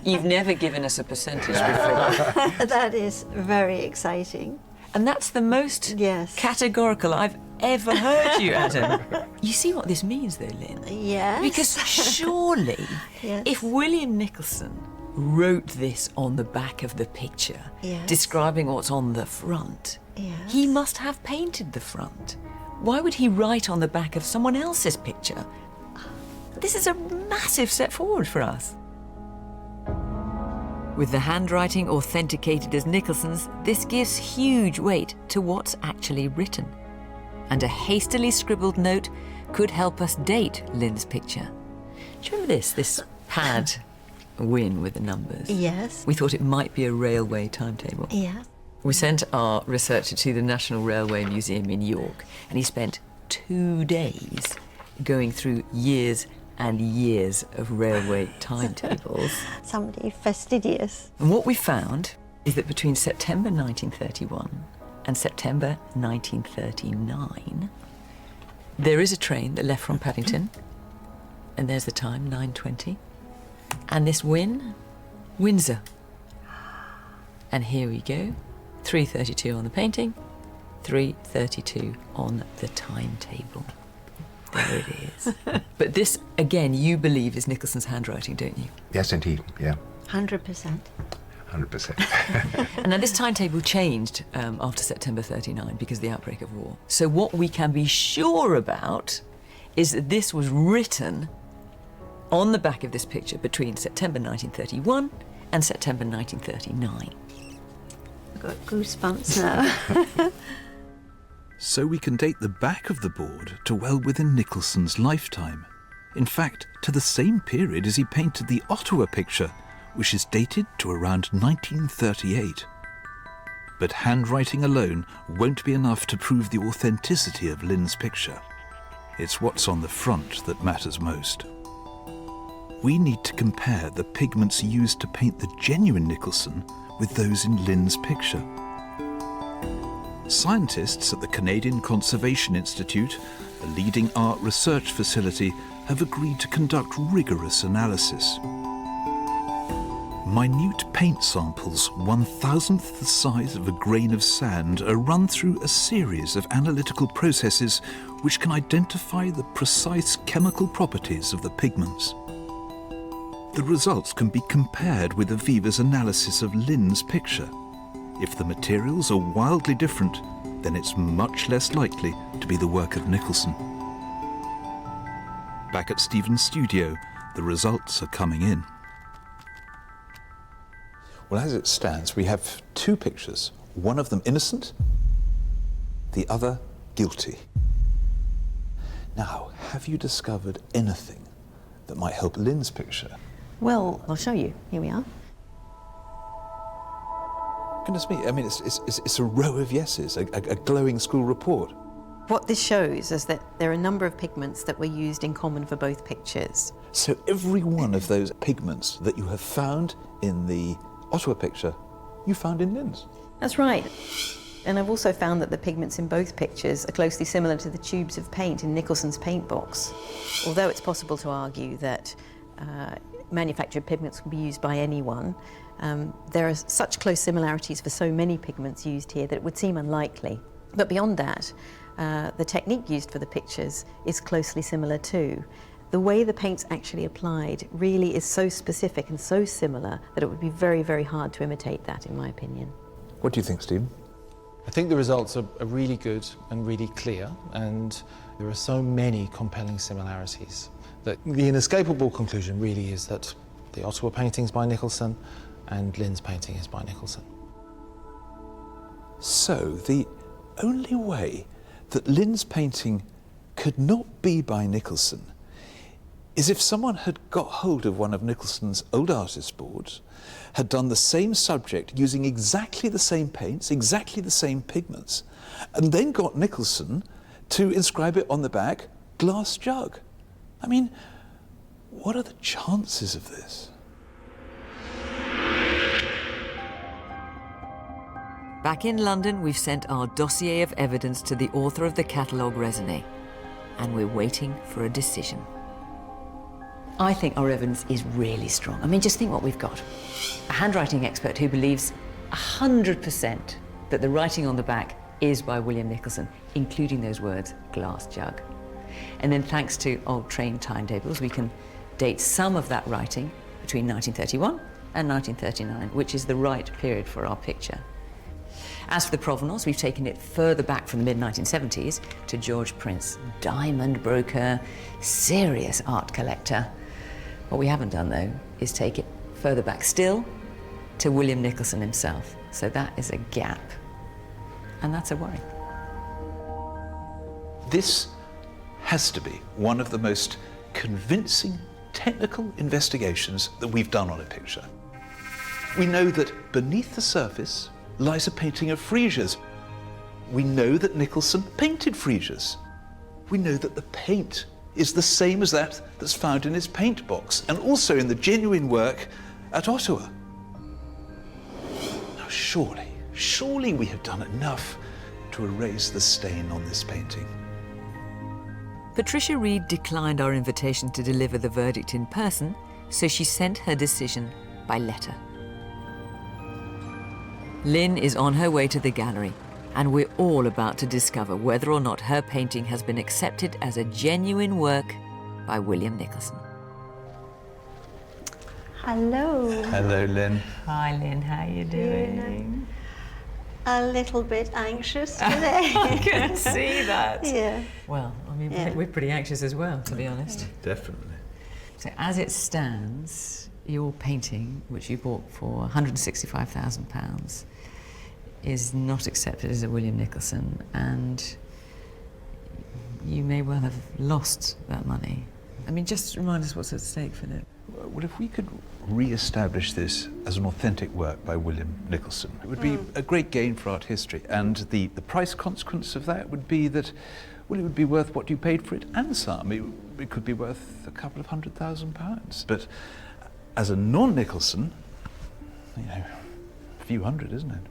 You've never given us a percentage before. That is very exciting. And that's the most categorical I've ever heard you, Adam. You see what this means, though, Lynn? Yes. Because surely, if William Nicholson wrote this on the back of the picture, describing what's on the front, he must have painted the front. Why would he write on the back of someone else's picture? This is a massive step forward for us. With the handwriting authenticated as Nicholson's, this gives huge weight to what's actually written. And a hastily scribbled note could help us date Lynn's picture. Do you remember this pad win with the numbers? Yes. We thought it might be a railway timetable. Yeah. We sent our researcher to the National Railway Museum in York, and he spent 2 days going through years and years of railway timetables. Somebody fastidious. And what we found is that between September 1931 and September 1939, there is a train that left from Paddington, and there's the time, 9:20, and this Windsor. And here we go, 3:32 on the painting, 3:32 on the timetable. There it is. But this, again, you believe is Nicholson's handwriting, don't you? Yes, indeed, yeah. 100%. 100%. And now this timetable changed after September 39 because of the outbreak of war. So what we can be sure about is that this was written on the back of this picture between September 1931 and September 1939. I've got goosebumps now. So we can date the back of the board to well within Nicholson's lifetime. In fact, to the same period as he painted the Ottawa picture, which is dated to around 1938. But handwriting alone won't be enough to prove the authenticity of Lynn's picture. It's what's on the front that matters most. We need to compare the pigments used to paint the genuine Nicholson with those in Lynn's picture. Scientists at the Canadian Conservation Institute, a leading art research facility, have agreed to conduct rigorous analysis. Minute paint samples, 1,000th the size of a grain of sand, are run through a series of analytical processes which can identify the precise chemical properties of the pigments. The results can be compared with Aviva's analysis of Lynn's picture. If the materials are wildly different, then it's much less likely to be the work of Nicholson. Back at Stephen's studio, the results are coming in. Well, as it stands, we have two pictures. One of them innocent, the other guilty. Now, have you discovered anything that might help Lynn's picture? Well, I'll show you. Here we are. Goodness me, I mean, it's a row of yeses, a glowing school report. What this shows is that there are a number of pigments that were used in common for both pictures. So every one of those pigments that you have found in the Ottawa picture, you found in Lynn's. That's right. And I've also found that the pigments in both pictures are closely similar to the tubes of paint in Nicholson's paint box. Although it's possible to argue that manufactured pigments can be used by anyone, there are such close similarities for so many pigments used here that it would seem unlikely. But beyond that, the technique used for the pictures is closely similar too. The way the paint's actually applied really is so specific and so similar that it would be very, very hard to imitate that, in my opinion. What do you think, Stephen? I think the results are really good and really clear, and there are so many compelling similarities that the inescapable conclusion really is that the Ottawa painting is by Nicholson and Lynn's painting is by Nicholson. So the only way that Lynn's painting could not be by Nicholson is if someone had got hold of one of Nicholson's old artist boards, had done the same subject using exactly the same paints, exactly the same pigments, and then got Nicholson to inscribe it on the back, glass jug. I mean, what are the chances of this? Back in London, we've sent our dossier of evidence to the author of the catalogue raisonné, and we're waiting for a decision. I think our evidence is really strong. I mean, just think what we've got. A handwriting expert who believes 100% that the writing on the back is by William Nicholson, including those words, glass jug. And then thanks to old train timetables, we can date some of that writing between 1931 and 1939, which is the right period for our picture. As for the provenance, we've taken it further back from the mid-1970s to George Prince, diamond broker, serious art collector. What we haven't done, though, is take it further back still to William Nicholson himself. So that is a gap, and that's a worry. This has to be one of the most convincing technical investigations that we've done on a picture. We know that beneath the surface lies a painting of Fresia's. We know that Nicholson painted Fresia's. We know that the paint is the same as that that's found in his paint box, and also in the genuine work at Ottawa. Now surely we have done enough to erase the stain on this painting. Patricia Reed declined our invitation to deliver the verdict in person, so she sent her decision by letter. Lynn is on her way to the gallery, and we're all about to discover whether or not her painting has been accepted as a genuine work by William Nicholson. Hello. Hello, Lynn. Hi, Lynn. How are you doing? A little bit anxious today. I can see that. Yeah. Well, I mean, Yeah. we're pretty anxious as well, to be honest. Definitely. So as it stands, your painting, which you bought for £165,000, is not accepted as a William Nicholson, and you may well have lost that money. I mean, just remind us what's at stake, Philip. Well, if we could re-establish this as an authentic work by William Nicholson, it would be a great gain for art history, and the price consequence of that would be that, well, it would be worth what you paid for it and some. It could be worth a couple of £100,000. But as a non-Nicholson, you know, a few hundred, isn't it?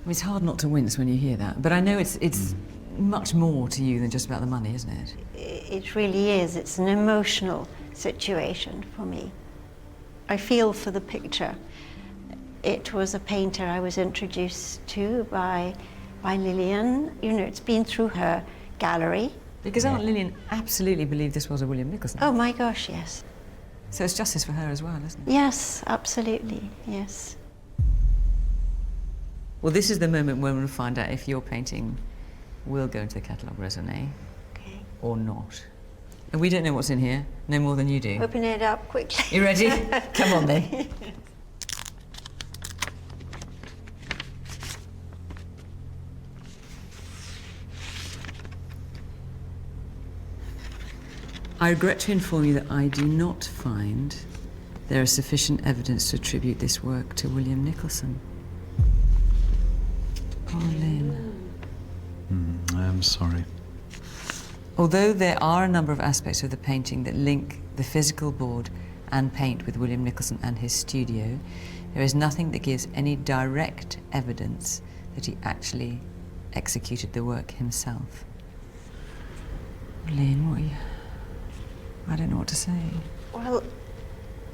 It's hard not to wince when you hear that, but I know it's much more to you than just about the money, isn't it? It really is. It's an emotional situation for me. I feel for the picture. It was a painter I was introduced to by Lillian. You know, it's been through her gallery. Because Aunt Lillian absolutely believed this was a William Nicholson. Oh my gosh, yes. So it's justice for her as well, isn't it? Yes, absolutely, yes. Well, this is the moment when we'll find out if your painting will go into the catalogue raisonné or not. And we don't know what's in here, no more than you do. Open it up quickly. You ready? Come on then. I regret to inform you that I do not find there is sufficient evidence to attribute this work to William Nicholson. Poor Lynn. I am sorry. Although there are a number of aspects of the painting that link the physical board and paint with William Nicholson and his studio, there is nothing that gives any direct evidence that he actually executed the work himself. Lynn, what are you... I don't know what to say. Well,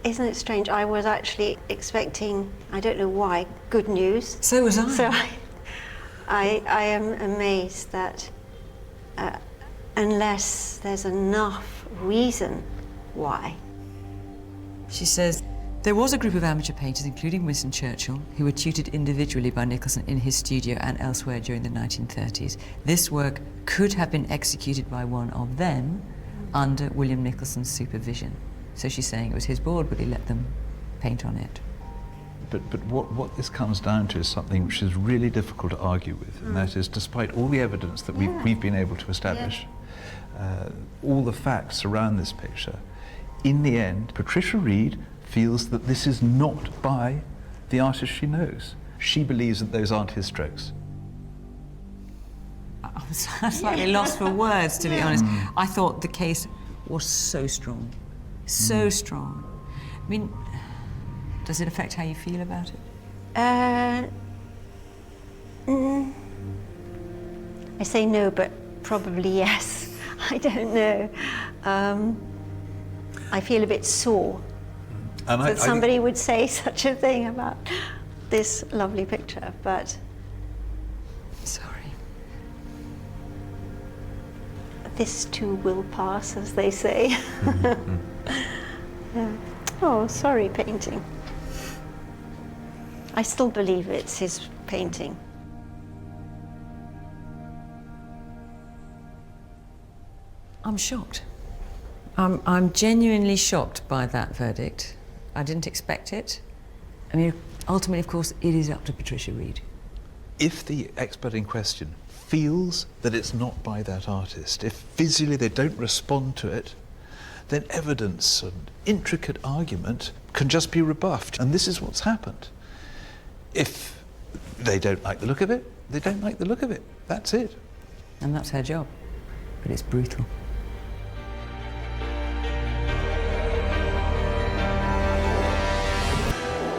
isn't it strange? I was actually expecting, I don't know why, good news. So was I. So I am amazed that unless there's enough reason why. She says, there was a group of amateur painters, including Winston Churchill, who were tutored individually by Nicholson in his studio and elsewhere during the 1930s. This work could have been executed by one of them under William Nicholson's supervision. So she's saying it was his board, but he let them paint on it. But what this comes down to is something which is really difficult to argue with, and that is, despite all the evidence that we've been able to establish, all the facts around this picture, in the end, Patricia Reed feels that this is not by the artist she knows. She believes that those aren't his strokes. I'm slightly lost for words, to be honest. I thought the case was so strong. So strong. I mean, does it affect how you feel about it? I say no, but probably yes. I don't know. I feel a bit sore that somebody would say such a thing about this lovely picture, but... Sorry. This too will pass, as they say. Yeah. Oh, sorry, painting. I still believe it's his painting. I'm shocked. I'm genuinely shocked by that verdict. I didn't expect it. I mean, ultimately, of course, it is up to Patricia Reed. If the expert in question feels that it's not by that artist, if visually they don't respond to it, then evidence and intricate argument can just be rebuffed. And this is what's happened. If they don't like the look of it, they don't like the look of it. That's it. And that's her job. But it's brutal.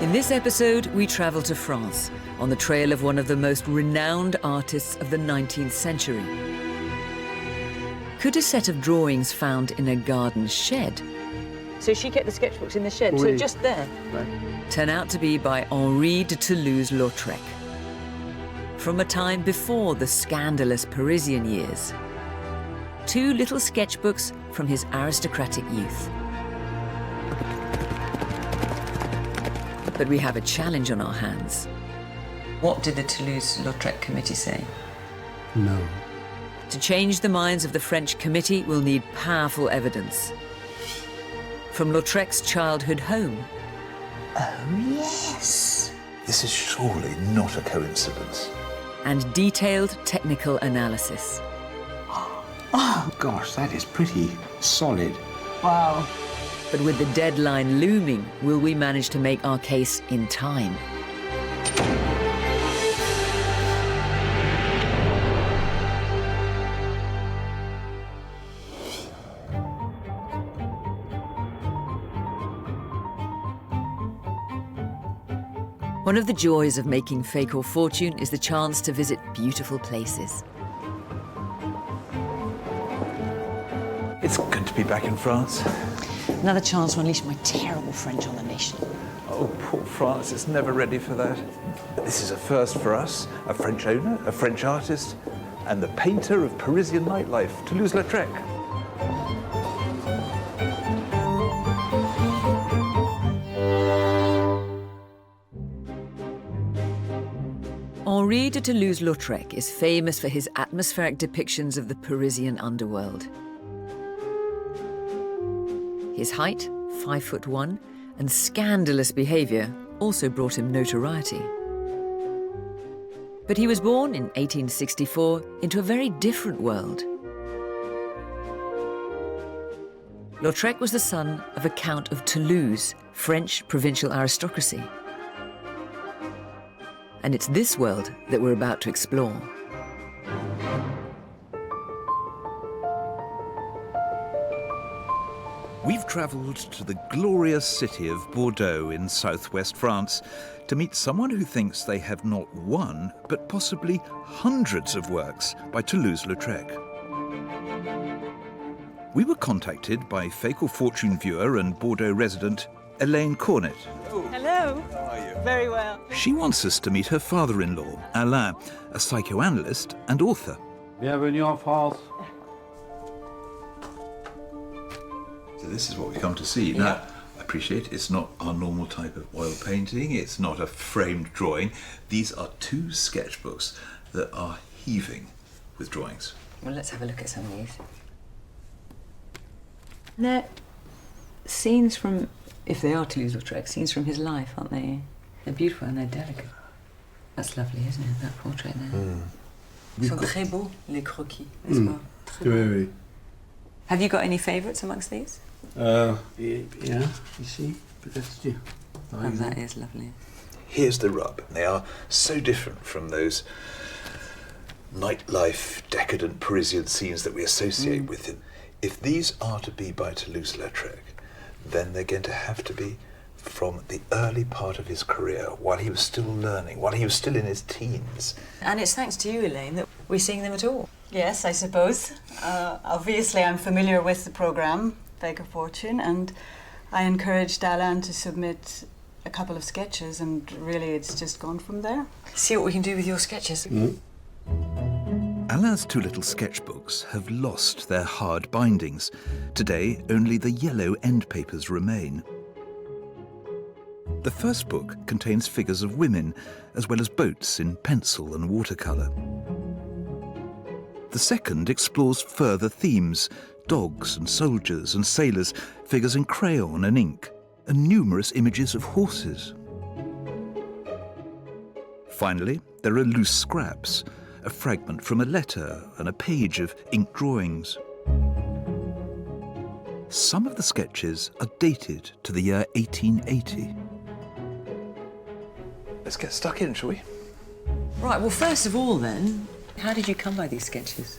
In this episode, we travel to France on the trail of one of the most renowned artists of the 19th century. Could a set of drawings found in a garden shed, so she kept the sketchbooks in the shed, so just there, turn out to be by Henri de Toulouse-Lautrec? From a time before the scandalous Parisian years. 2 little sketchbooks from his aristocratic youth. But we have a challenge on our hands. What did the Toulouse-Lautrec committee say? No. To change the minds of the French committee, we'll need powerful evidence. From Lautrec's childhood home. Oh, yes. This is surely not a coincidence. And detailed technical analysis. Oh, gosh, that is pretty solid. Wow. But with the deadline looming, will we manage to make our case in time? One of the joys of making Fake or Fortune is the chance to visit beautiful places. It's good to be back in France. Another chance to unleash my terrible French on the nation. Oh, poor France, it's never ready for that. This is a first for us, a French owner, a French artist, and the painter of Parisian nightlife, Toulouse-Lautrec. Henri de Toulouse-Lautrec is famous for his atmospheric depictions of the Parisian underworld. His height, 5'1", and scandalous behaviour also brought him notoriety. But he was born in 1864 into a very different world. Lautrec was the son of a Count of Toulouse, French provincial aristocracy. And it's this world that we're about to explore. We've travelled to the glorious city of Bordeaux in southwest France to meet someone who thinks they have not one, but possibly hundreds of works by Toulouse-Lautrec. We were contacted by Fatal Fortune viewer and Bordeaux resident Elaine Cornet. Hello. How are you? Very well. She wants us to meet her father-in-law, Alain, a psychoanalyst and author. Bienvenue en France. So this is what we come to see. Now, I appreciate it's not our normal type of oil painting, it's not a framed drawing. These are two sketchbooks that are heaving with drawings. Well, let's have a look at some of these. They're scenes from, if they are Toulouse-Lautrec, scenes from his life, aren't they? They're beautiful and they're delicate. That's lovely, isn't it, that portrait there? Ils sont très beaux, les croquis, n'est-ce pas? Oui. Have you got any favourites amongst these? Yeah, ici, peut-être. Oh, that is lovely. Here's the rub. They are so different from those nightlife, decadent Parisian scenes that we associate with him. If these are to be by Toulouse-Lautrec, then they're going to have to be from the early part of his career, while he was still learning, while he was still in his teens. And it's thanks to you, Elaine, that we're seeing them at all. Yes, I suppose. Obviously, I'm familiar with the programme, Fake of Fortune, and I encouraged Alain to submit a couple of sketches, and really it's just gone from there. See what we can do with your sketches. Alain's two little sketchbooks have lost their hard bindings. Today, only the yellow end papers remain. The first book contains figures of women, as well as boats in pencil and watercolour. The second explores further themes: dogs and soldiers and sailors, figures in crayon and ink, and numerous images of horses. Finally, there are loose scraps, a fragment from a letter and a page of ink drawings. Some of the sketches are dated to the year 1880. Let's get stuck in, shall we? Right, well, first of all then, how did you come by these sketches?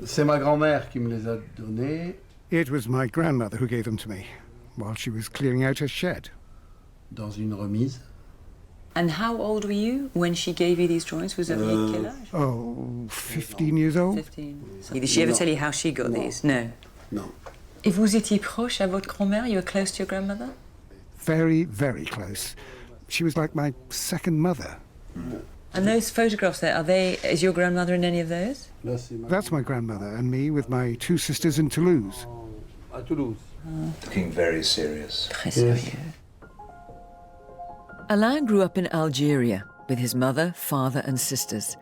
C'est ma grand-mère qui me les a donnés. It was my grandmother who gave them to me while she was clearing out her shed. Dans une remise. And how old were you when she gave you these drawings? Was it quel âge? Oh, 15 years old. 15. Did she ever tell you how she got these? No. No. Et vous étiez proche à votre grand-mère? You were close to your grandmother? Very, very close. She was like my second mother. And those photographs there, is your grandmother in any of those? That's my grandmother and me with my two sisters in Toulouse. À Toulouse. Looking very serious. Très sérieux. Alain grew up in Algeria with his mother, father and sisters,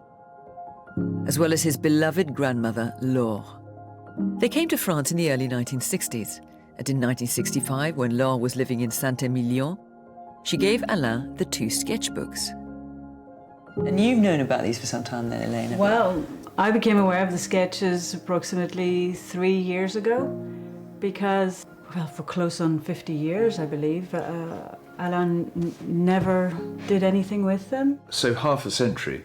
as well as his beloved grandmother, Laure. They came to France in the early 1960s, and in 1965, when Laure was living in Saint-Emilion, she gave Alain the two sketchbooks. And you've known about these for some time then, Elaine? Well, I became aware of the sketches approximately 3 years ago because, well, for close on 50 years, I believe, Alain never did anything with them. So half a century,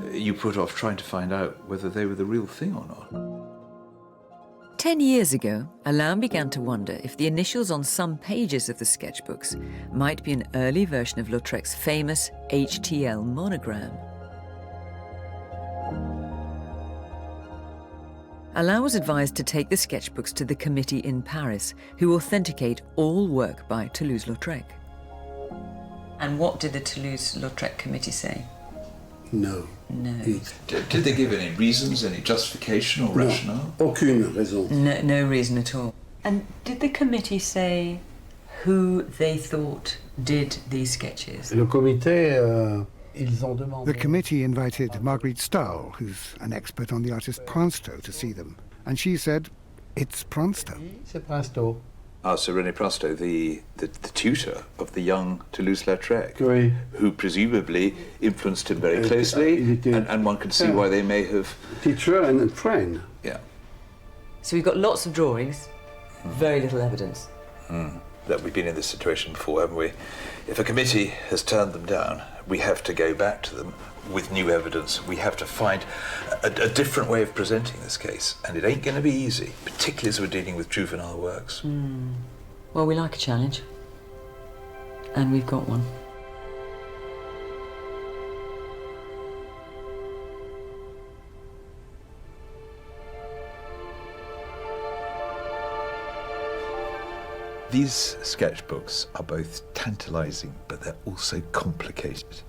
you put off trying to find out whether they were the real thing or not. 10 years ago, Alain began to wonder if the initials on some pages of the sketchbooks might be an early version of Lautrec's famous HTL monogram. Alain was advised to take the sketchbooks to the committee in Paris, who authenticate all work by Toulouse-Lautrec. And what did the Toulouse-Lautrec committee say? No. No. Did they give any reasons, any justification or rationale? Aucune raison. No reason at all. And did the committee say who they thought did these sketches? Le comité, ils ont demandé. The committee invited Marguerite Stahl, who's an expert on the artist Princeau, to see them. And she said, it's Princeau. C'est Princeau. Ah, so René Prasto, the tutor of the young Toulouse-Lautrec, Oui. who presumably influenced him very closely, and one can see why they may have... Teacher and friend. Yeah. So we've got lots of drawings, very little evidence. That we've been in this situation before, haven't we? If a committee has turned them down, we have to go back to them with new evidence. We have to find a different way of presenting this case, and it ain't going to be easy, particularly as we're dealing with juvenile works. Well, we like a challenge, and we've got one. These sketchbooks are both tantalising, but they're also complicated.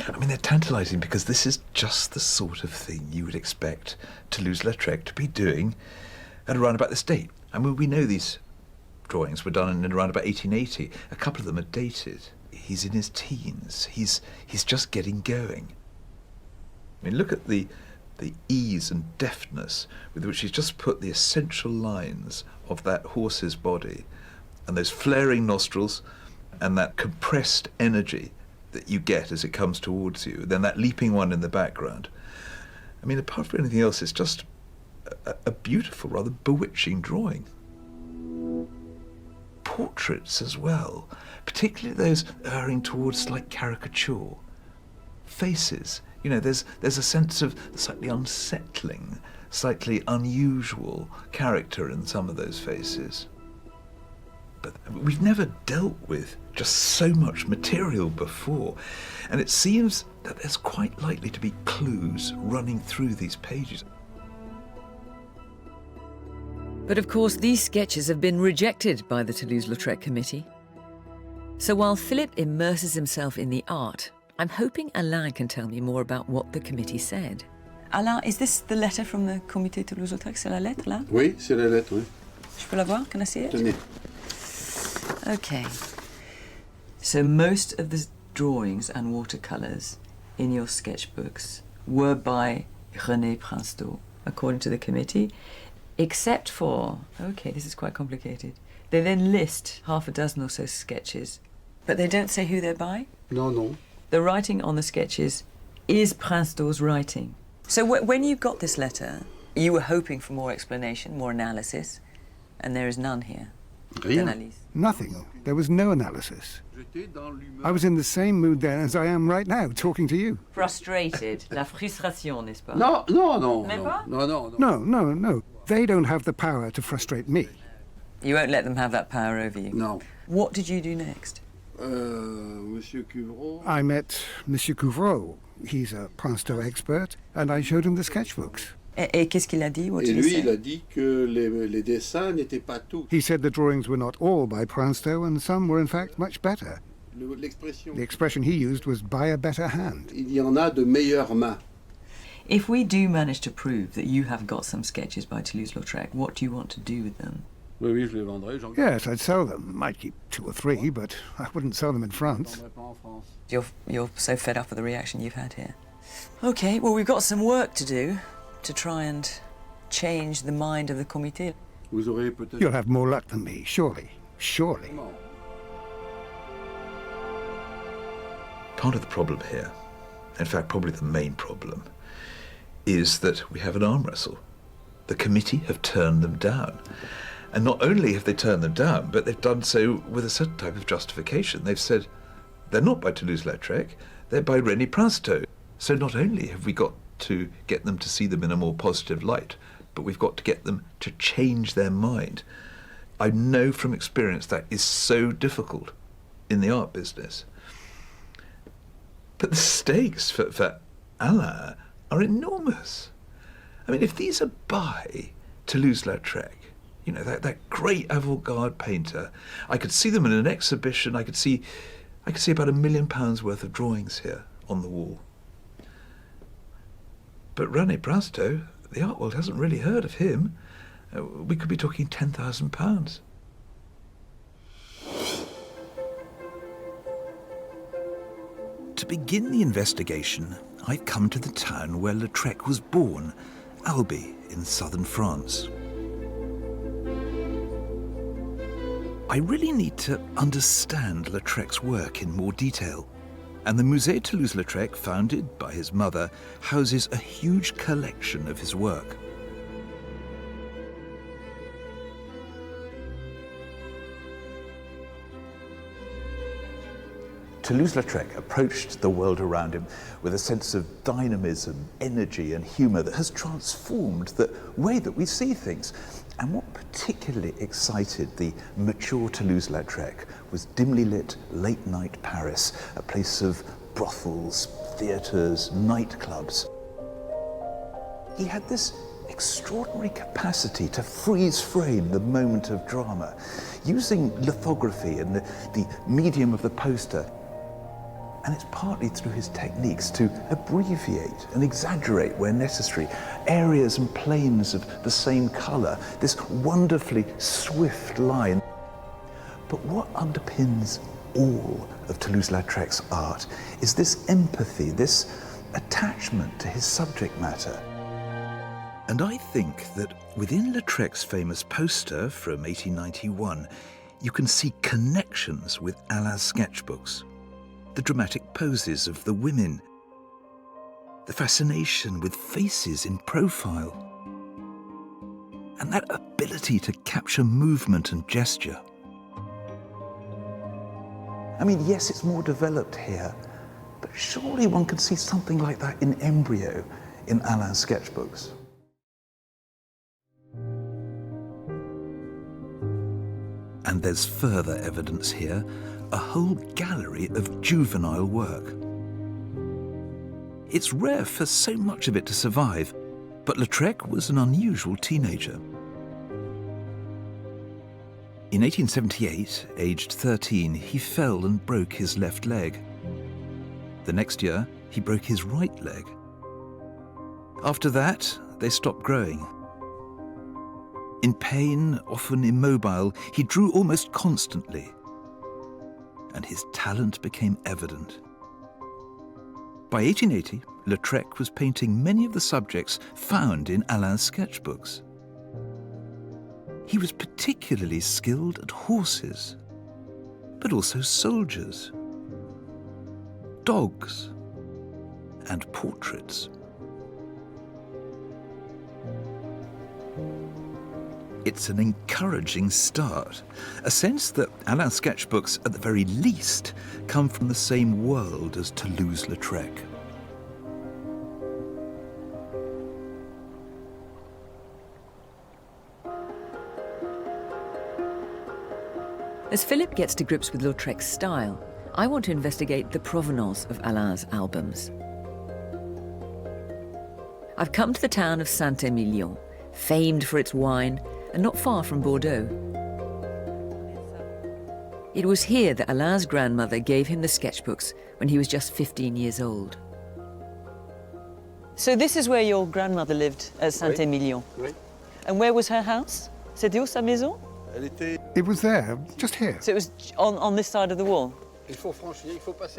I mean, they're tantalising because this is just the sort of thing you would expect Toulouse-Lautrec to be doing at around about this date. I mean, we know these drawings were done in around about 1880. A couple of them are dated. He's in his teens. He's just getting going. I mean, look at the ease and deftness with which he's just put the essential lines of that horse's body, and those flaring nostrils, and that compressed energy that you get as it comes towards you, then that leaping one in the background. I mean, apart from anything else, it's just a beautiful, rather bewitching drawing. Portraits as well, particularly those erring towards slight caricature. Faces, you know, there's a sense of slightly unsettling, slightly unusual character in some of those faces. But we've never dealt with just so much material before, and it seems that there's quite likely to be clues running through these pages. But of course, these sketches have been rejected by the Toulouse-Lautrec committee. So while Philip immerses himself in the art, I'm hoping Alain can tell me more about what the committee said. Alain, is this the letter from the Comité Toulouse-Lautrec? C'est la lettre, là? Oui, c'est la lettre, oui. Je peux la voir? Can I see it? Tenez. Okay. So most of the drawings and watercolours in your sketchbooks were by René Prasto, according to the committee, except for, okay, this is quite complicated. They then list half a dozen or so sketches, but they don't say who they're by? No, no. The writing on the sketches is Prasto's writing. So when you got this letter, you were hoping for more explanation, more analysis, and there is none here. Rien. Nothing. There was no analysis. I was in the same mood then as I am right now, talking to you. Frustrated. La frustration, n'est-ce pas? No, no, no. Même pas? No. They don't have the power to frustrate me. You won't let them have that power over you? No. What did you do next? Monsieur Couvreau. I met Monsieur Couvreau. He's a Prasto expert, and I showed him the sketchbooks. Et qu'est-ce qu'il a dit? What Et did he lui, say? il a dit que les dessins n'étaient pas tous. He said the drawings were not all by Prasto, and some were in fact much better. L'expression. The expression he used was by a better hand. Il y en a de meilleures mains. If we do manage to prove that you have got some sketches by Toulouse-Lautrec, what do you want to do with them? Oui, oui, je les vendrai. Yes, I'd sell them. Might keep 2 or 3, but I wouldn't sell them in France. You're so fed up with the reaction you've had here. Okay, well, we've got some work to do to try and change the mind of the comité. Vous aurez peut-être... You'll have more luck than me, surely. Surely. Part of the problem here, in fact probably the main problem, is that we have an arm wrestle. The committee have turned them down. And not only have they turned them down, but they've done so with a certain type of justification. They've said they're not by Toulouse-Lautrec, they're by René Prasto. So not only have we got to get them to see them in a more positive light, but we've got to get them to change their mind. I know from experience that is so difficult in the art business. But the stakes for Alain are enormous. I mean, if these are by Toulouse-Lautrec, you know, that great avant-garde painter, I could see them in an exhibition, I could see about £1 million worth of drawings here on the wall. But René Prasto, the art world hasn't really heard of him. We could be talking £10,000. To begin the investigation, I've come to the town where Lautrec was born, Albi in southern France. I really need to understand Lautrec's work in more detail. And the Musée Toulouse-Lautrec, founded by his mother, houses a huge collection of his work. Toulouse-Lautrec approached the world around him with a sense of dynamism, energy and humour that has transformed the way that we see things. And what particularly excited the mature Toulouse-Lautrec was dimly lit late-night Paris, a place of brothels, theatres, nightclubs. He had this extraordinary capacity to freeze frame the moment of drama, using lithography and the medium of the poster. And it's partly through his techniques to abbreviate and exaggerate where necessary, areas and planes of the same colour, this wonderfully swift line. But what underpins all of Toulouse-Lautrec's art is this empathy, this attachment to his subject matter. And I think that within Lautrec's famous poster from 1891, you can see connections with Alain's sketchbooks. The dramatic poses of the women, the fascination with faces in profile, and that ability to capture movement and gesture. I mean, yes, it's more developed here, but surely one could see something like that in embryo in Alain's sketchbooks. And there's further evidence here, a whole gallery of juvenile work. It's rare for so much of it to survive, but Lautrec was an unusual teenager. In 1878, aged 13, he fell and broke his left leg. The next year, he broke his right leg. After that, they stopped growing. In pain, often immobile, he drew almost constantly, and his talent became evident. By 1880, Lautrec was painting many of the subjects found in Alain's sketchbooks. He was particularly skilled at horses, but also soldiers, dogs, and portraits. It's an encouraging start, a sense that Alain's sketchbooks, at the very least, come from the same world as Toulouse-Lautrec. As Philip gets to grips with Lautrec's style, I want to investigate the provenance of Alain's albums. I've come to the town of Saint-Émilion, famed for its wine, and not far from Bordeaux. It was here that Alain's grandmother gave him the sketchbooks when he was just 15 years old. So this is where your grandmother lived, at Saint-Émilion? Oui. And where was her house? C'était où sa maison? It was there, just here. So it was on this side of the wall?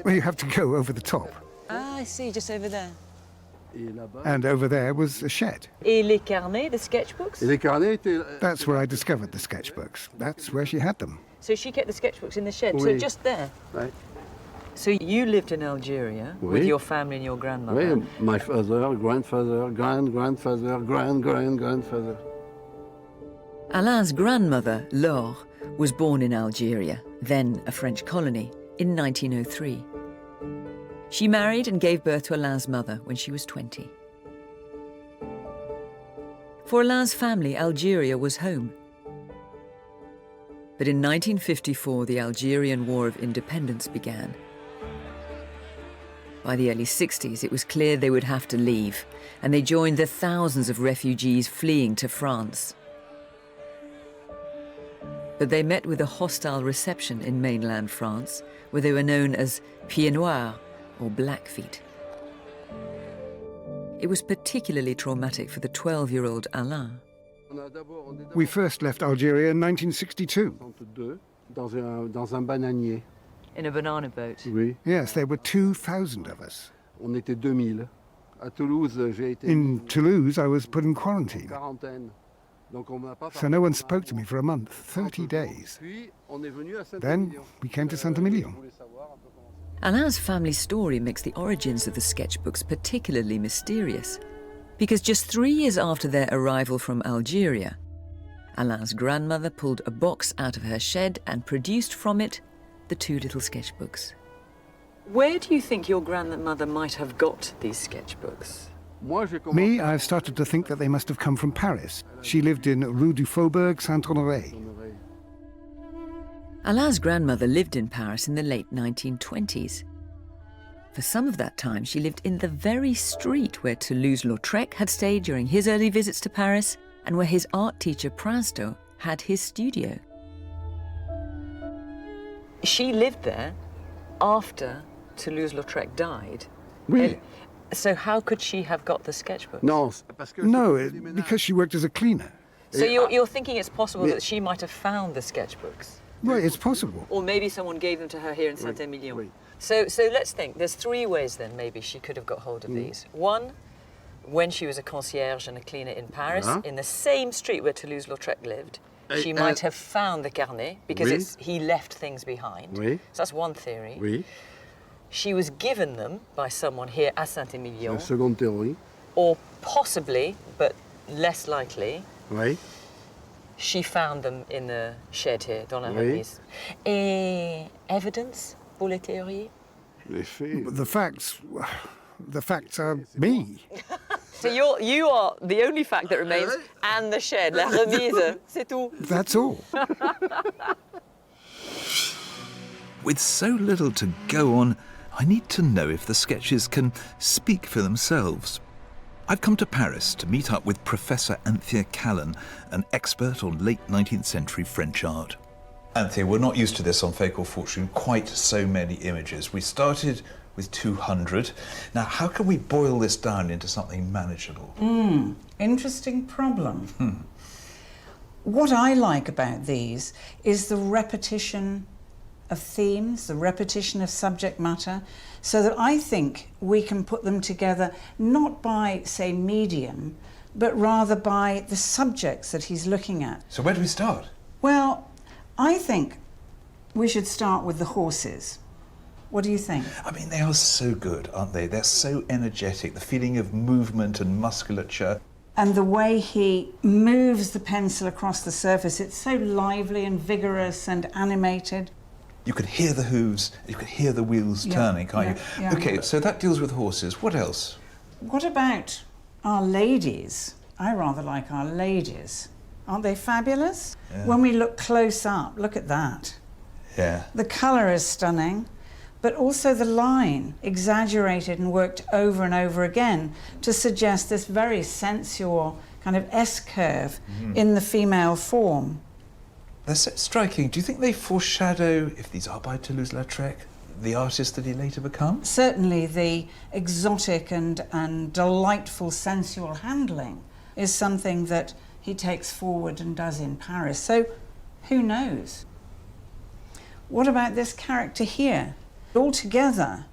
Well, you have to go over the top. Ah, I see, just over there. And over there was a shed. Et les carnets, the sketchbooks? That's where I discovered the sketchbooks. That's where she had them. So she kept the sketchbooks in the shed, so Oui. just there? Right. So you lived in Algeria with your family and your grandmother? Oui, my father, grandfather, grandfather, grandfather. Alain's grandmother, Laure, was born in Algeria, then a French colony, in 1903. She married and gave birth to Alain's mother when she was 20. For Alain's family, Algeria was home. But in 1954, the Algerian War of Independence began. By the early 60s, it was clear they would have to leave, and they joined the thousands of refugees fleeing to France. But they met with a hostile reception in mainland France, where they were known as Pieds Noirs, or Blackfeet. It was particularly traumatic for the 12-year-old Alain. We first left Algeria in 1962. Dans un bananier. In a banana boat? Oui. Yes, there were 2,000 of us. On était 2000. À Toulouse, j'ai été In Toulouse, I was put in quarantine. quarantaine. So no one spoke to me for a month, 30 days. Then we came to Saint-Emilion. Alain's family story makes the origins of the sketchbooks particularly mysterious, because just 3 years after their arrival from Algeria, Alain's grandmother pulled a box out of her shed and produced from it the two little sketchbooks. Where do you think your grandmother might have got these sketchbooks? Me, I've started to think that they must have come from Paris. She lived in Rue du Faubourg Saint-Honoré. Alain's grandmother lived in Paris in the late 1920s. For some of that time, she lived in the very street where Toulouse-Lautrec had stayed during his early visits to Paris and where his art teacher Princeau had his studio. She lived there after Toulouse-Lautrec died. Oui. So how could she have got the sketchbook? No, because she worked as a cleaner. So you're thinking it's possible that she might have found the sketchbooks? Well, it's possible. Or maybe someone gave them to her here in Saint-Emilion. So let's think. There's three ways then maybe she could have got hold of these. One, when she was a concierge and a cleaner in Paris, in the same street where Toulouse-Lautrec lived, she might have found the carnet because he left things behind. So that's one theory. She was given them by someone here at Saint-Emilion. La seconde théorie. Or possibly, but less likely, she found them in the shed here, dans la remise. Et evidence pour les théories? The facts are me. So you are the only fact that remains, and the shed, la remise, c'est tout. That's all. With so little to go on, I need to know if the sketches can speak for themselves. I've come to Paris to meet up with Professor Anthea Callan, an expert on late 19th century French art. Anthea, we're not used to this on Fake or Fortune, quite so many images. We started with 200. Now, how can we boil this down into something manageable? Interesting problem. What I like about these is the repetition of themes, the repetition of subject matter, so that I think we can put them together not by, say, medium, but rather by the subjects that he's looking at. So where do we start? Well, I think we should start with the horses. What do you think? I mean, they are so good, aren't they? They're so energetic, the feeling of movement and musculature. And the way he moves the pencil across the surface, it's so lively and vigorous and animated. You can hear the hooves, you can hear the wheels turning, can't you? Yeah. Okay, so that deals with horses. What else? What about our ladies? I rather like our ladies. Aren't they fabulous? Yeah. When we look close up, look at that. Yeah. The colour is stunning, but also the line, exaggerated and worked over and over again to suggest this very sensual kind of S-curve in the female form. They're so striking. Do you think they foreshadow, if these are by Toulouse-Lautrec, the artist that he later becomes? Certainly the exotic and delightful sensual handling is something that he takes forward and does in Paris. So who knows? What about this character here? Altogether,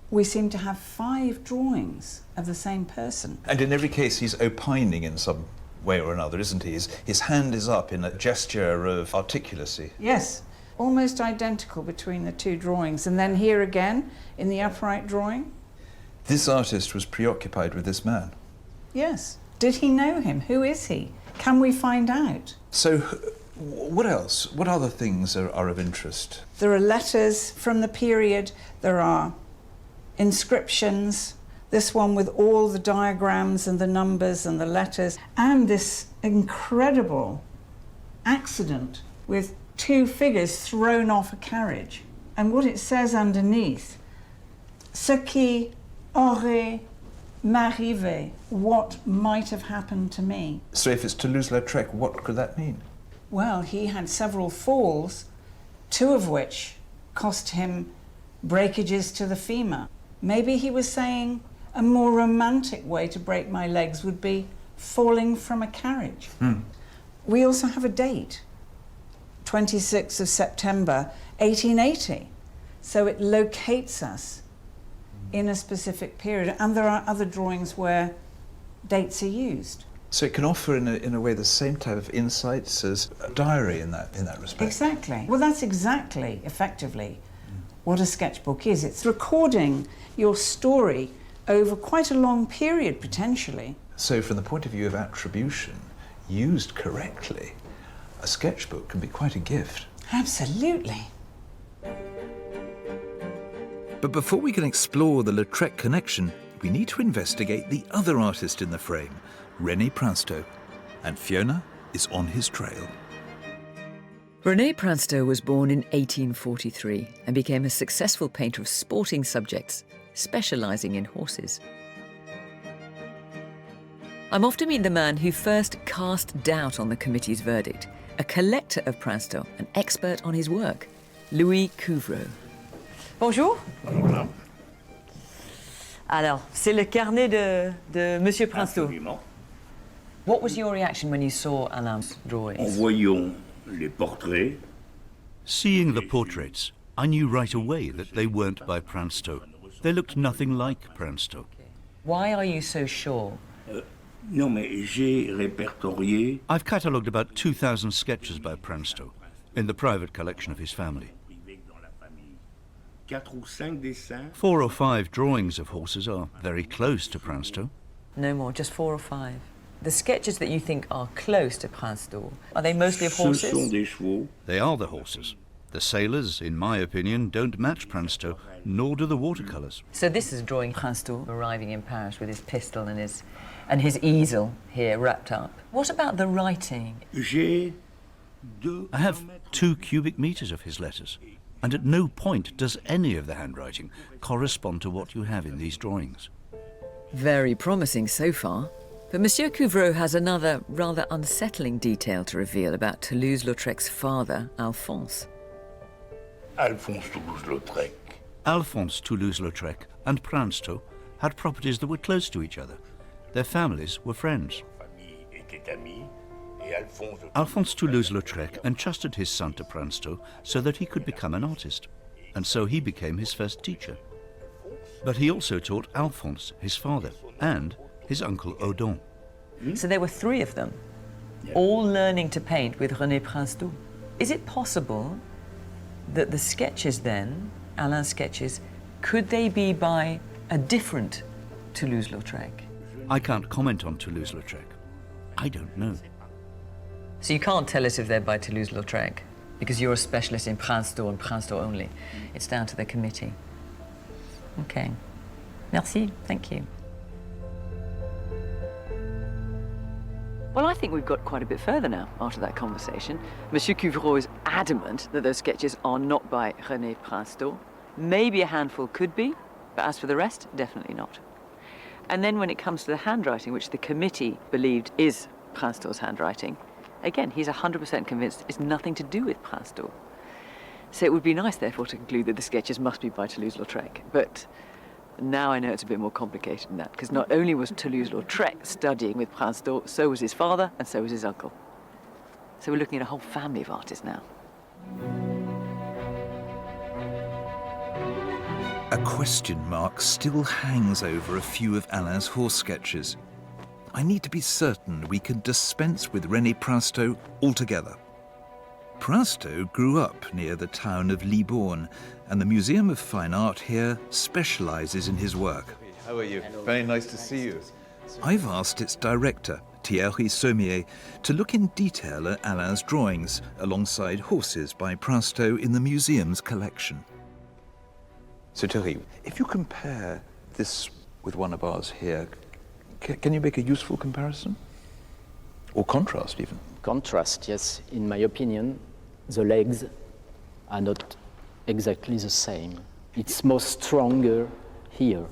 we seem to have 5 drawings of the same person. And in every case, he's opining in some way or another, isn't he? His hand is up in a gesture of articulacy. Yes, almost identical between the 2 drawings. And then here again, in the upright drawing. This artist was preoccupied with this man. Yes. Did he know him? Who is he? Can we find out? So, what else? What other things are of interest? There are letters from the period. There are inscriptions. This one with all the diagrams and the numbers and the letters. And this incredible accident with 2 figures thrown off a carriage. And what it says underneath, ce qui aurait m'arrivé, what might have happened to me. So if it's Toulouse-Lautrec, what could that mean? Well, he had several falls, 2 of which cost him breakages to the femur. Maybe he was saying a more romantic way to break my legs would be falling from a carriage. We also have a date, 26th of September, 1880. So it locates us in a specific period. And there are other drawings where dates are used. So it can offer, in a way, the same type of insights as a diary in that respect. Exactly. Well, that's exactly, effectively, what a sketchbook is. It's recording your story over quite a long period, potentially. So from the point of view of attribution, used correctly, a sketchbook can be quite a gift. Absolutely. But before we can explore the Lautrec connection, we need to investigate the other artist in the frame, René Princeteau, and Fiona is on his trail. René Princeteau was born in 1843 and became a successful painter of sporting subjects, specialising in horses. I'm off to meet the man who first cast doubt on the committee's verdict, a collector of Princeteau, an expert on his work, Louis Couvreau. Bonjour. Alors, c'est le carnet de Monsieur Princeteau. Absolument. What was your reaction when you saw Alain's drawings? En voyant les portraits. Seeing the portraits, I knew right away that they weren't by Princeteau. They looked nothing like Princeteau. Why are you so sure? Non, mais j'ai répertorié. I've catalogued about 2,000 sketches by Princeteau in the private collection of his family. 4 ou 5 dessins. 4 or 5 drawings of horses are very close to Princeteau. No more, just 4 or 5. The sketches that you think are close to Princeteau, are they mostly of horses? Ce sont des chevaux. They are the horses. The sailors, in my opinion, don't match Princeteau, nor do the watercolours. So this is drawing Princeteau arriving in Paris with his pistol and his easel here wrapped up. What about the writing? I have 2 cubic metres of his letters, and at no point does any of the handwriting correspond to what you have in these drawings. Very promising so far. But Monsieur Couvreau has another rather unsettling detail to reveal about Toulouse-Lautrec's father, Alphonse. Alphonse Toulouse-Lautrec. Alphonse Toulouse-Lautrec and Princeteau had properties that were close to each other. Their families were friends. Alphonse Toulouse-Lautrec entrusted his son to Princeteau so that he could become an artist, and so he became his first teacher. But he also taught Alphonse, his father, and his uncle Odon. So there were 3 of them, all learning to paint with René Princeteau. Is it possible that the sketches then, Alain's sketches, could they be by a different Toulouse-Lautrec? I can't comment on Toulouse-Lautrec. I don't know. So you can't tell us if they're by Toulouse-Lautrec, because you're a specialist in Princeteau and Princeteau only. It's down to the committee. Okay. Merci. Thank you. Well, I think we've got quite a bit further now after that conversation. Monsieur Couvreau is adamant that those sketches are not by René Princeteau. Maybe a handful could be, but as for the rest, definitely not. And then when it comes to the handwriting, which the committee believed is Princeteau's handwriting, again, he's 100% convinced it's nothing to do with Princeteau. So it would be nice, therefore, to conclude that the sketches must be by Toulouse-Lautrec. But now I know it's a bit more complicated than that, because not only was Toulouse-Lautrec studying with Princeteau, so was his father and so was his uncle. So we're looking at a whole family of artists now. A question mark still hangs over a few of Alain's horse sketches. I need to be certain we can dispense with René Princeteau altogether. Princeteau grew up near the town of Libourne, and the Museum of Fine Art here specialises in his work. How are you? Very nice to see you. I've asked its director, Thierry Sommier, to look in detail at Alain's drawings alongside horses by Princeteau in the museum's collection. So Thierry, if you compare this with one of ours here, can you make a useful comparison? Or contrast even? Contrast, yes. In my opinion, the legs are not exactly the same. It's more stronger here.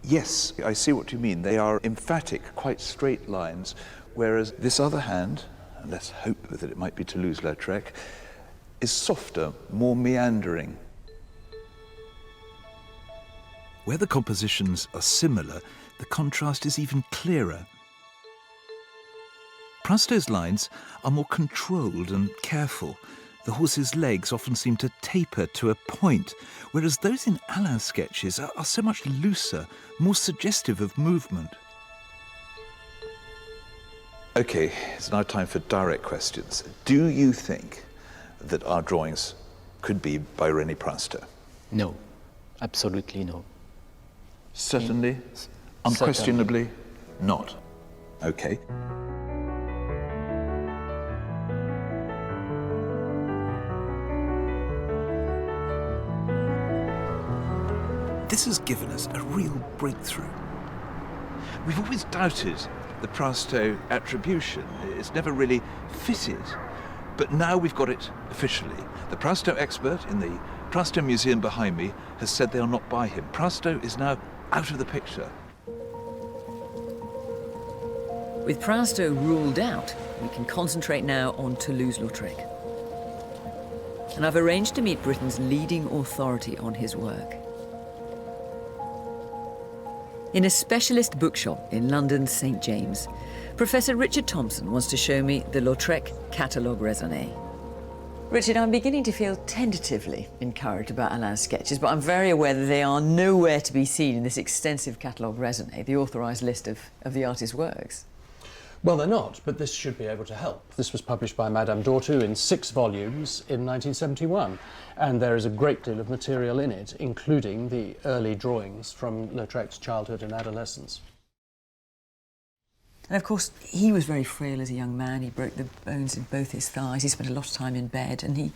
Yes, I see what you mean. They are emphatic, quite straight lines, whereas this other hand, and let's hope that it might be Toulouse-Lautrec, is softer, more meandering. Where the compositions are similar, the contrast is even clearer. Princeteau's lines are more controlled and careful. The horse's legs often seem to taper to a point, whereas those in Alain's sketches are so much looser, more suggestive of movement. OK, it's now time for direct questions. Do you think that our drawings could be by René Prasto? No, absolutely no. Certainly? Unquestionably not. OK. This has given us a real breakthrough. We've always doubted the Prasto attribution. It's never really fitted. But now we've got it officially. The Prasto expert in the Prasto Museum behind me has said they are not by him. Prasto is now out of the picture. With Prasto ruled out, we can concentrate now on Toulouse-Lautrec. And I've arranged to meet Britain's leading authority on his work. In a specialist bookshop in London's St. James, Professor Richard Thompson wants to show me the Lautrec catalogue raisonné. Richard, I'm beginning to feel tentatively encouraged about Alain's sketches, but I'm very aware that they are nowhere to be seen in this extensive catalogue raisonné, the authorised list of the artist's works. Well, they're not, but this should be able to help. This was published by Madame Dortu in 6 volumes in 1971, and there is a great deal of material in it, including the early drawings from Lautrec's childhood and adolescence. And of course, he was very frail as a young man. He broke the bones in both his thighs. He spent a lot of time in bed, and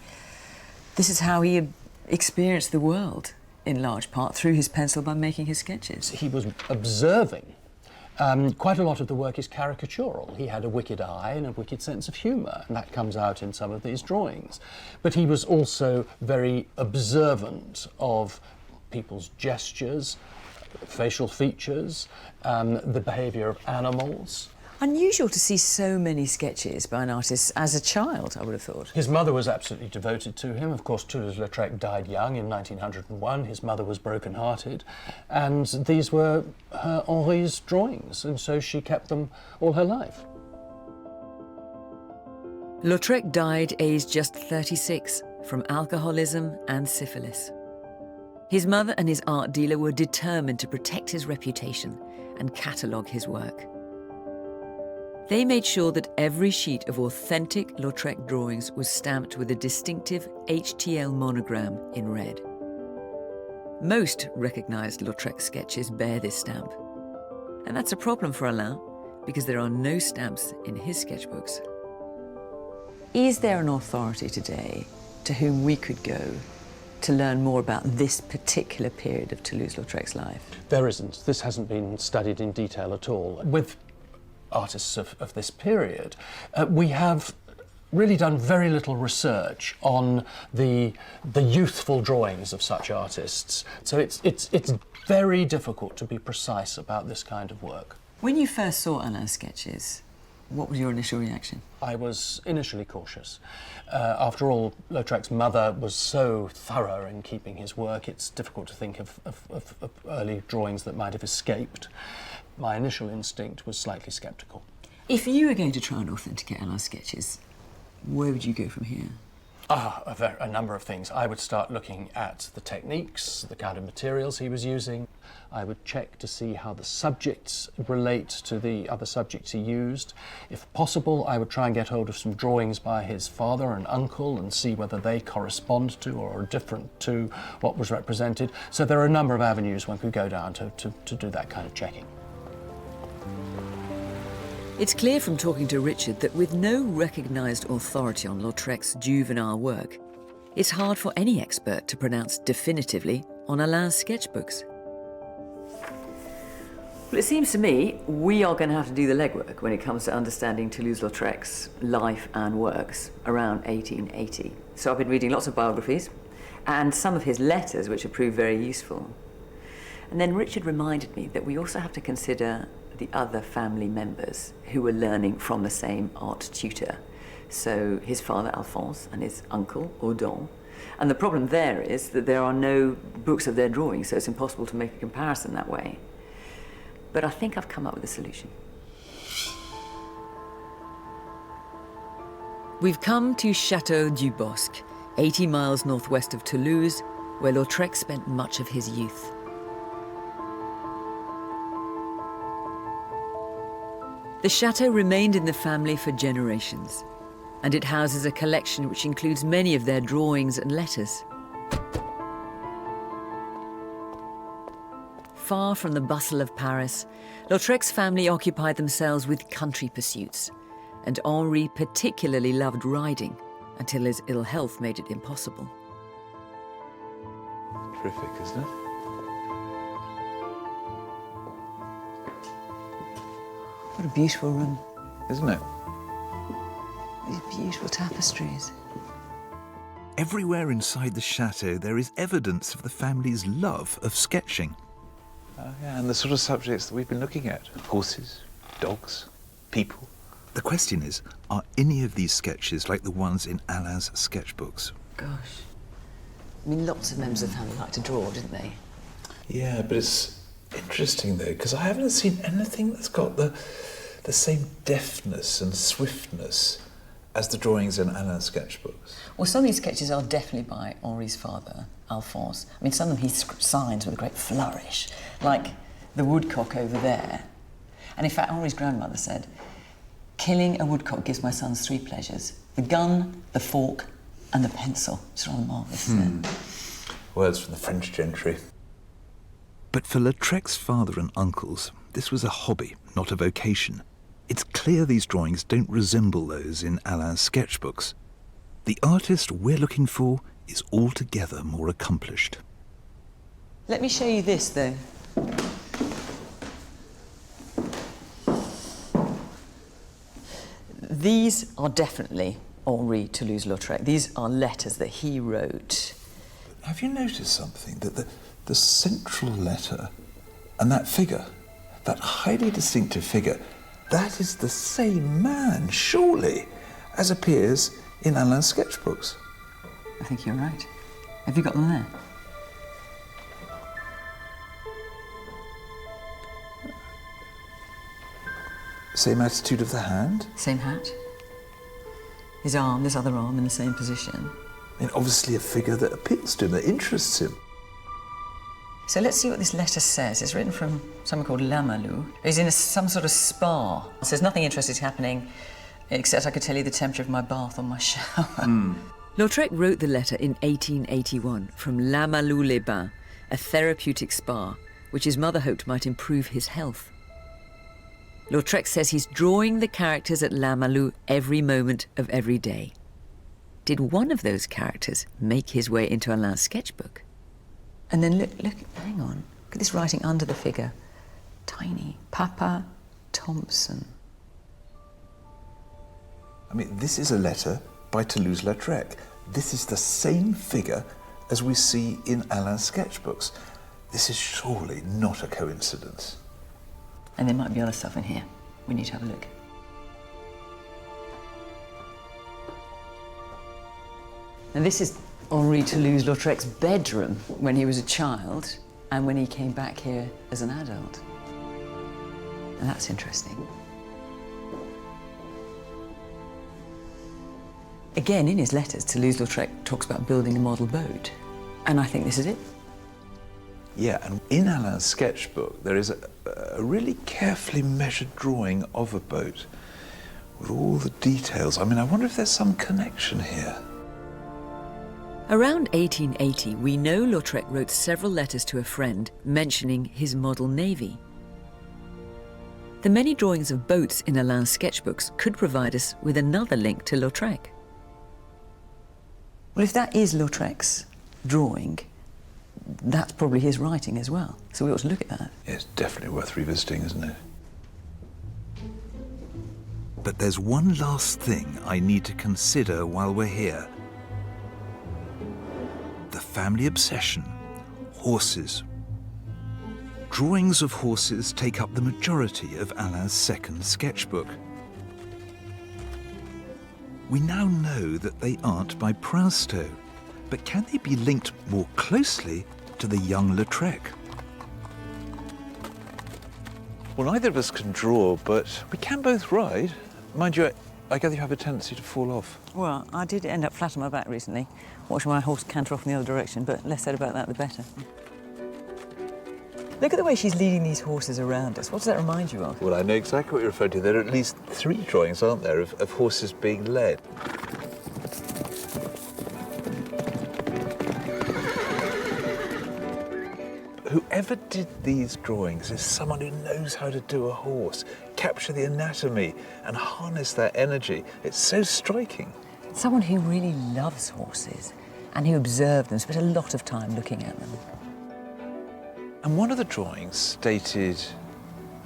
this is how he experienced the world, in large part, through his pencil by making his sketches. He was observing. Quite a lot of the work is caricatural. He had a wicked eye and a wicked sense of humour, and that comes out in some of these drawings. But he was also very observant of people's gestures, facial features, the behaviour of animals. Unusual to see so many sketches by an artist as a child, I would have thought. His mother was absolutely devoted to him. Of course, Toulouse-Lautrec died young in 1901. His mother was broken-hearted. And these were her Henri's drawings, and so she kept them all her life. Lautrec died aged just 36 from alcoholism and syphilis. His mother and his art dealer were determined to protect his reputation and catalogue his work. They made sure that every sheet of authentic Lautrec drawings was stamped with a distinctive HTL monogram in red. Most recognised Lautrec sketches bear this stamp. And that's a problem for Alain, because there are no stamps in his sketchbooks. Is there an authority today to whom we could go to learn more about this particular period of Toulouse-Lautrec's life? There isn't. This hasn't been studied in detail at all. With artists of this period, we have really done very little research on the youthful drawings of such artists. So it's very difficult to be precise about this kind of work. When you first saw Alain's sketches, what was your initial reaction? I was initially cautious. After all, Lautrec's mother was so thorough in keeping his work, it's difficult to think of early drawings that might have escaped. My initial instinct was slightly sceptical. If you were going to try and authenticate Alain's sketches, where would you go from here? A number of things. I would start looking at the techniques, the kind of materials he was using. I would check to see how the subjects relate to the other subjects he used. If possible, I would try and get hold of some drawings by his father and uncle and see whether they correspond to or are different to what was represented. So there are a number of avenues one could go down to do that kind of checking. It's clear from talking to Richard that with no recognised authority on Lautrec's juvenile work, it's hard for any expert to pronounce definitively on Alain's sketchbooks. Well, it seems to me we are going to have to do the legwork when it comes to understanding Toulouse-Lautrec's life and works around 1880. So I've been reading lots of biographies and some of his letters, which have proved very useful. And then Richard reminded me that we also have to consider the other family members who were learning from the same art tutor. So his father, Alphonse, and his uncle, Audon. And the problem there is that there are no books of their drawings, so it's impossible to make a comparison that way. But I think I've come up with a solution. We've come to Château du Bosc, 80 miles northwest of Toulouse, where Lautrec spent much of his youth. The chateau remained in the family for generations, and it houses a collection which includes many of their drawings and letters. Far from the bustle of Paris, Lautrec's family occupied themselves with country pursuits, and Henri particularly loved riding until his ill health made it impossible. Terrific, isn't it? What a beautiful room. Isn't it? These beautiful tapestries. Everywhere inside the chateau there is evidence of the family's love of sketching. Oh, yeah, and the sort of subjects that we've been looking at. Horses, dogs, people. The question is, are any of these sketches like the ones in Alain's sketchbooks? Gosh. I mean, lots of members of the family like to draw, didn't they? Yeah, but it's interesting, though, because I haven't seen anything that's got the same deftness and swiftness as the drawings in Alain's sketchbooks. Well, some of these sketches are definitely by Henri's father, Alphonse. I mean, some of them he signs with a great flourish, like the woodcock over there. And in fact, Henri's grandmother said, "Killing a woodcock gives my sons 3 pleasures: the gun, the fork, and the pencil." It's rather marvellous, isn't it? Words from the French gentry. But for Lautrec's father and uncles, this was a hobby, not a vocation. It's clear these drawings don't resemble those in Alain's sketchbooks. The artist we're looking for is altogether more accomplished. Let me show you this, though. These are definitely Henri Toulouse-Lautrec. These are letters that he wrote. Have you noticed something? That the central letter and that figure, that highly distinctive figure, that is the same man, surely, as appears in Alain's sketchbooks. I think you're right. Have you got them there? Same attitude of the hand? Same hat. His arm, this other arm, in the same position. And obviously a figure that appeals to him, that interests him. So let's see what this letter says. It's written from someone called Lamalou. He's in some sort of spa. It says, "Nothing interesting is happening, except I could tell you the temperature of my bath or my shower." Lautrec wrote the letter in 1881 from Lamalou-les-Bains, a therapeutic spa, which his mother hoped might improve his health. Lautrec says he's drawing the characters at Lamalou every moment of every day. Did one of those characters make his way into Alain's sketchbook? And then look, hang on. Look at this writing under the figure. Tiny. Papa Thompson. I mean, this is a letter by Toulouse-Lautrec. This is the same figure as we see in Alain's sketchbooks. This is surely not a coincidence. And there might be other stuff in here. We need to have a look. And this is Henri Toulouse-Lautrec's bedroom when he was a child and when he came back here as an adult. And that's interesting. Again, in his letters, Toulouse-Lautrec talks about building a model boat. And I think this is it. Yeah, and in Alain's sketchbook, there is a really carefully measured drawing of a boat with all the details. I mean, I wonder if there's some connection here. Around 1880, we know Lautrec wrote several letters to a friend mentioning his model navy. The many drawings of boats in Alain's sketchbooks could provide us with another link to Lautrec. Well, if that is Lautrec's drawing, that's probably his writing as well. So we ought to look at that. Yeah, it's definitely worth revisiting, isn't it? But there's one last thing I need to consider while we're here. The family obsession, horses. Drawings of horses take up the majority of Alain's second sketchbook. We now know that they aren't by Princeau, but can they be linked more closely to the young Lautrec? Well, neither of us can draw, but we can both ride. Mind you, I gather you have a tendency to fall off. Well, I did end up flat on my back recently, watching my horse canter off in the other direction, but less said about that, the better. Look at the way she's leading these horses around us. What does that remind you of? Well, I know exactly what you're referring to. There are at least 3 drawings, aren't there, of horses being led. Whoever did these drawings is someone who knows how to do a horse, capture the anatomy and harness their energy. It's so striking. Someone who really loves horses and who observed them, spent a lot of time looking at them. And one of the drawings, dated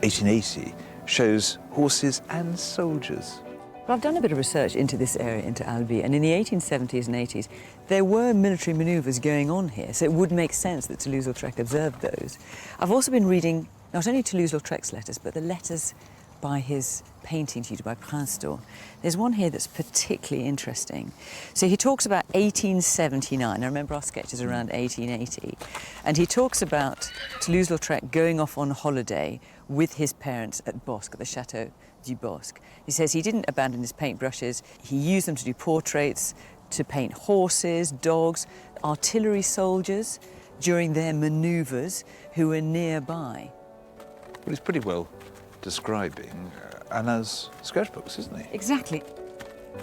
1880, shows horses and soldiers. Well, I've done a bit of research into this area, into Albi, and in the 1870s and 80s, there were military manoeuvres going on here, so it would make sense that Toulouse-Lautrec observed those. I've also been reading not only Toulouse-Lautrec's letters, but the letters by his painting tutor, by Prince-d'Or. There's one here that's particularly interesting. So he talks about 1879. I remember our sketches around 1880. And he talks about Toulouse-Lautrec going off on holiday with his parents at Bosque, at the Chateau du Bosque. He says he didn't abandon his paintbrushes. He used them to do portraits, to paint horses, dogs, artillery soldiers during their manoeuvres who were nearby. Well, he's pretty well describing Alain's sketchbooks, isn't he? Exactly.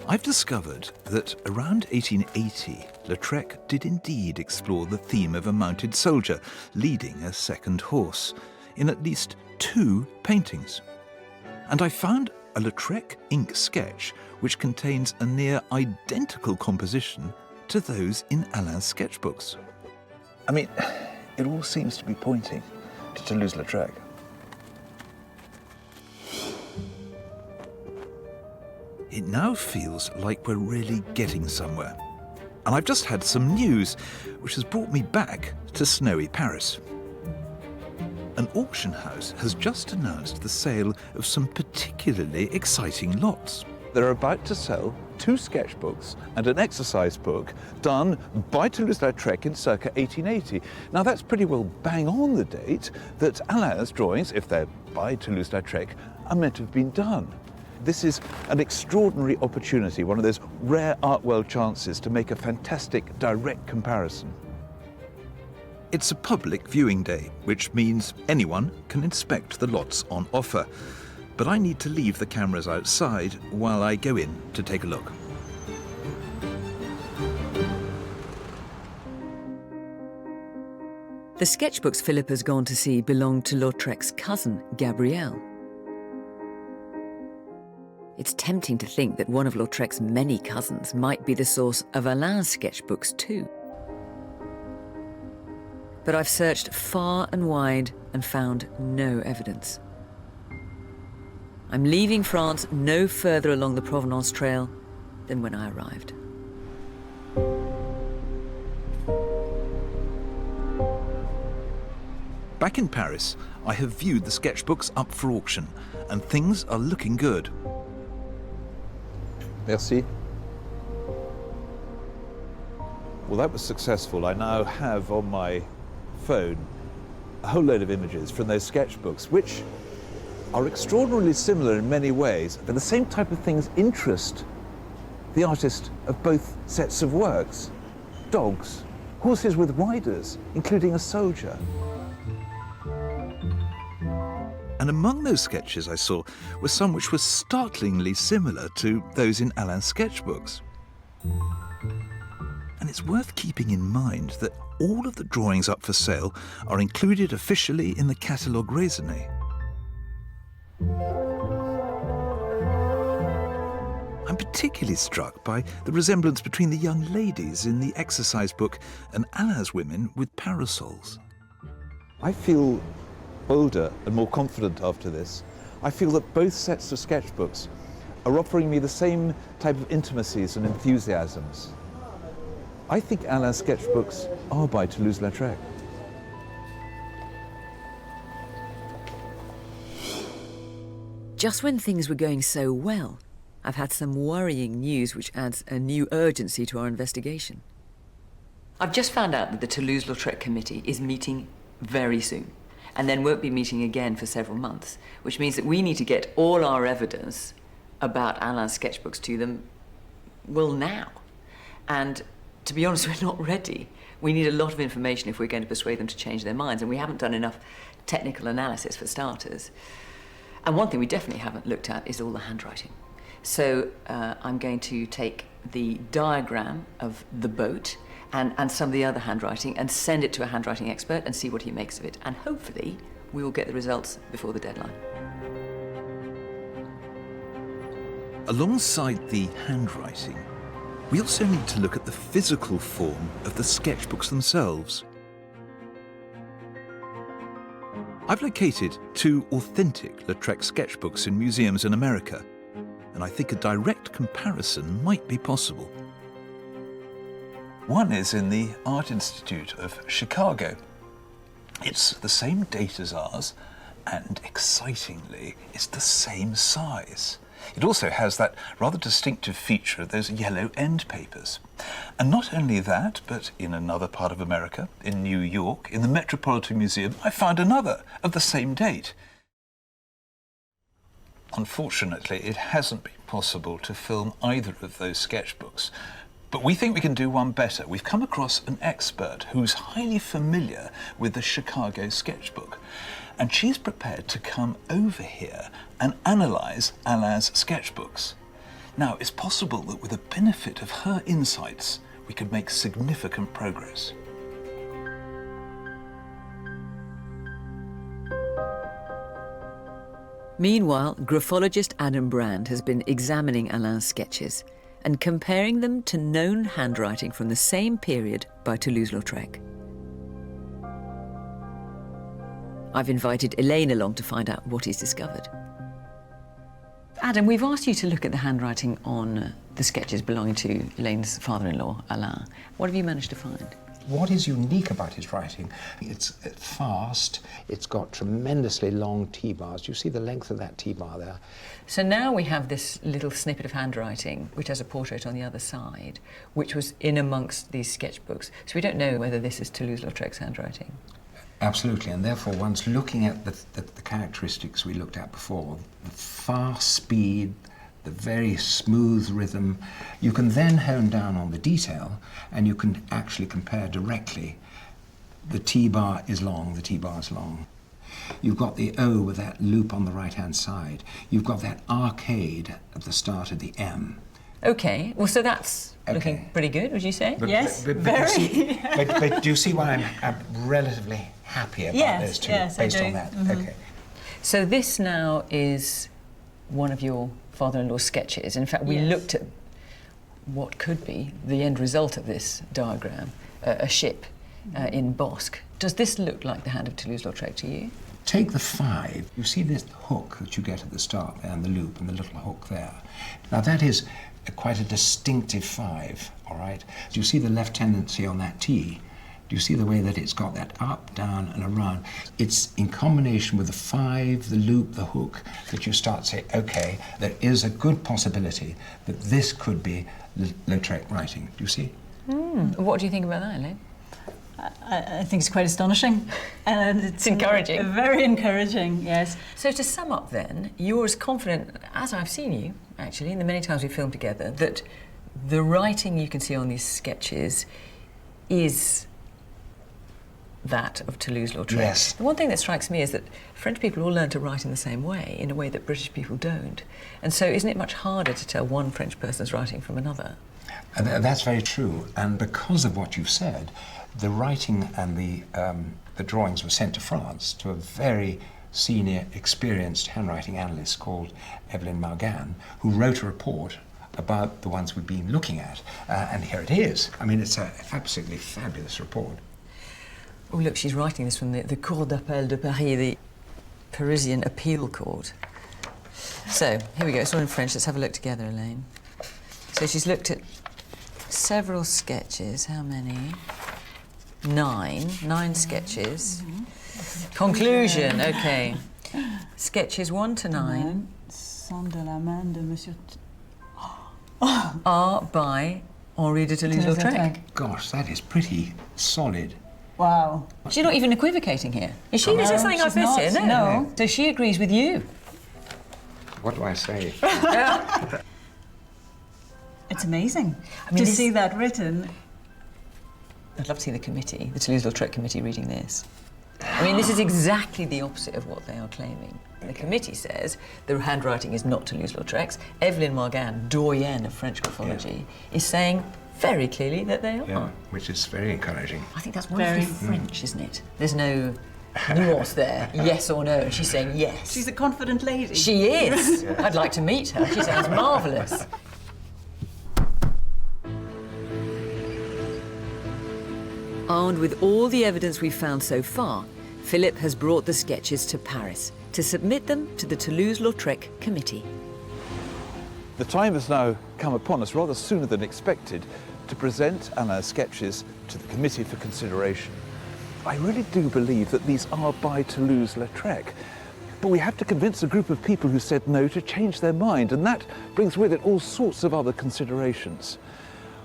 I've discovered that around 1880, Lautrec did indeed explore the theme of a mounted soldier leading a second horse in at least 2 paintings. And I found a Lautrec ink sketch which contains a near identical composition to those in Alain's sketchbooks. I mean, it all seems to be pointing to Toulouse-Lautrec. It now feels like we're really getting somewhere. And I've just had some news which has brought me back to snowy Paris. An auction house has just announced the sale of some particularly exciting lots. They're about to sell 2 sketchbooks and an exercise book done by Toulouse-Lautrec in circa 1880. Now, that's pretty well bang on the date that Alain's drawings, if they're by Toulouse-Lautrec, are meant to have been done. This is an extraordinary opportunity, one of those rare art world chances to make a fantastic direct comparison. It's a public viewing day, which means anyone can inspect the lots on offer. But I need to leave the cameras outside while I go in to take a look. The sketchbooks Philip has gone to see belong to Lautrec's cousin, Gabrielle. It's tempting to think that one of Lautrec's many cousins might be the source of Alain's sketchbooks too. But I've searched far and wide and found no evidence. I'm leaving France no further along the Provenance Trail than when I arrived. Back in Paris, I have viewed the sketchbooks up for auction, and things are looking good. Merci. Well, that was successful. I now have on my phone a whole load of images from those sketchbooks, which are extraordinarily similar in many ways, but the same type of things interest the artist of both sets of works. Dogs, horses with riders, including a soldier. And among those sketches I saw were some which were startlingly similar to those in Alain's sketchbooks. And it's worth keeping in mind that all of the drawings up for sale are included officially in the catalogue raisonné. I'm particularly struck by the resemblance between the young ladies in the exercise book and Alain's women with parasols. I feel bolder and more confident after this. I feel that both sets of sketchbooks are offering me the same type of intimacies and enthusiasms. I think Alain's sketchbooks are by Toulouse-Lautrec. Just when things were going so well, I've had some worrying news which adds a new urgency to our investigation. I've just found out that the Toulouse-Lautrec committee is meeting very soon, and then won't be meeting again for several months, which means that we need to get all our evidence about Alain's sketchbooks to them, well, now. And to be honest, we're not ready. We need a lot of information if we're going to persuade them to change their minds, and we haven't done enough technical analysis for starters. And one thing we definitely haven't looked at is all the handwriting. So I'm going to take the diagram of the boat and some of the other handwriting and send it to a handwriting expert and see what he makes of it. And hopefully we will get the results before the deadline. Alongside the handwriting, we also need to look at the physical form of the sketchbooks themselves. I've located 2 authentic Lautrec sketchbooks in museums in America, and I think a direct comparison might be possible. One is in the Art Institute of Chicago. It's the same date as ours, and excitingly, it's the same size. It also has that rather distinctive feature of those yellow end papers. And not only that, but in another part of America, in New York, in the Metropolitan Museum, I found another of the same date. Unfortunately, it hasn't been possible to film either of those sketchbooks. But we think we can do one better. We've come across an expert who's highly familiar with the Chicago sketchbook. And she's prepared to come over here and analyse Alain's sketchbooks. Now, it's possible that with the benefit of her insights, we could make significant progress. Meanwhile, graphologist Adam Brand has been examining Alain's sketches and comparing them to known handwriting from the same period by Toulouse-Lautrec. I've invited Elaine along to find out what he's discovered. Adam, we've asked you to look at the handwriting on the sketches belonging to Elaine's father-in-law, Alain. What have you managed to find? What is unique about his writing? It's fast, it's got tremendously long T-bars. Do you see the length of that T-bar there? So now we have this little snippet of handwriting, which has a portrait on the other side, which was in amongst these sketchbooks. So we don't know whether this is Toulouse-Lautrec's handwriting. Absolutely, and therefore one's looking at the characteristics we looked at before, the fast speed, the very smooth rhythm. You can then hone down on the detail and you can actually compare directly. The T-bar is long, the T-bar is long. You've got the O with that loop on the right-hand side. You've got that arcade at the start of the M. Okay, well, so that's looking pretty good, would you say? Yes, but very. But do you see why I'm relatively happy about those two, based on that? Mm-hmm. Okay. So this now is one of your father-in-law's sketches. In fact, we looked at what could be the end result of this diagram, a ship in Bosque. Does this look like the hand of Toulouse-Lautrec to you? Take the 5. You see this hook that you get at the start there, and the loop, and the little hook there. Now that is quite a distinctive 5, all right? Do you see the left tendency on that T? Do you see the way that it's got that up, down, and around? It's in combination with the 5, the loop, the hook, that you start to say, okay, there is a good possibility that this could be Lautrec writing. Do you see? What do you think about that, Elaine? I think it's quite astonishing. And it's encouraging. Very encouraging, yes. So to sum up then, you're as confident, as I've seen you, actually, in the many times we've filmed together, that the writing you can see on these sketches is that of Toulouse-Lautrec. Yes. The one thing that strikes me is that French people all learn to write in the same way, in a way that British people don't. And so isn't it much harder to tell one French person's writing from another? That's very true, and because of what you've said, the writing and the drawings were sent to France to a very senior, experienced handwriting analyst called Evelyn Margan, who wrote a report about the ones we've been looking at, and here it is. I mean, it's an absolutely fabulous report. Oh, look, she's writing this from the Cour d'appel de Paris, the Parisian appeal court. So, here we go, it's all in French. Let's have a look together, Elaine. So she's looked at several sketches. How many? 9 sketches. Conclusion, okay. Sketches 1 to 9 Sont de la main de Monsieur are by Henri de Toulouse-Lautrec. Gosh, that is pretty solid. Wow. She's not even equivocating here. Is she? No, Is there something I've she's missed not, here? no. So she agrees with you. What do I say? It's amazing I mean, to see that written. I'd love to see the committee, the Toulouse-Lautrec committee, reading this. I mean, this is exactly the opposite of what they are claiming. The committee says the handwriting is not Toulouse-Lautrec's. Evelyn Margan, doyenne of French graphology, is saying very clearly that they are. Yeah, which is very encouraging. I think that's wonderfully French, isn't it? There's no nuance there, yes or no, and she's saying yes. She's a confident lady. She is. Yeah. I'd like to meet her. She sounds marvellous. Armed with all the evidence we've found so far, Philip has brought the sketches to Paris to submit them to the Toulouse-Lautrec committee. The time has now come upon us, rather sooner than expected, to present Alain's sketches to the committee for consideration. I really do believe that these are by Toulouse-Lautrec, but we have to convince a group of people who said no to change their mind, and that brings with it all sorts of other considerations.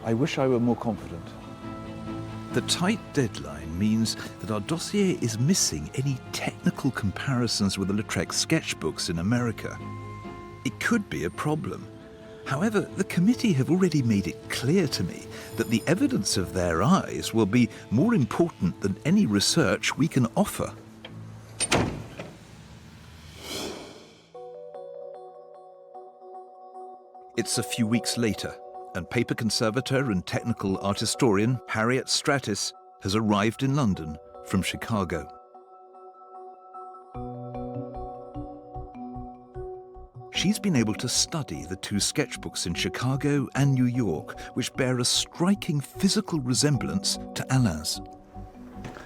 I wish I were more confident. The tight deadline means that our dossier is missing any technical comparisons with the Lautrec sketchbooks in America. It could be a problem. However, the committee have already made it clear to me that the evidence of their eyes will be more important than any research we can offer. It's a few weeks later, and paper conservator and technical art historian Harriet Stratis has arrived in London from Chicago. She's been able to study the two sketchbooks in Chicago and New York, which bear a striking physical resemblance to Alain's.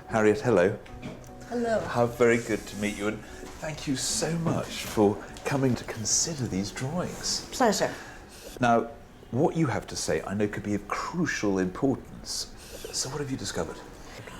Harriet, hello. Hello. How very good to meet you, and thank you so much for coming to consider these drawings. Pleasure. Now, what you have to say I know could be of crucial importance. So what have you discovered?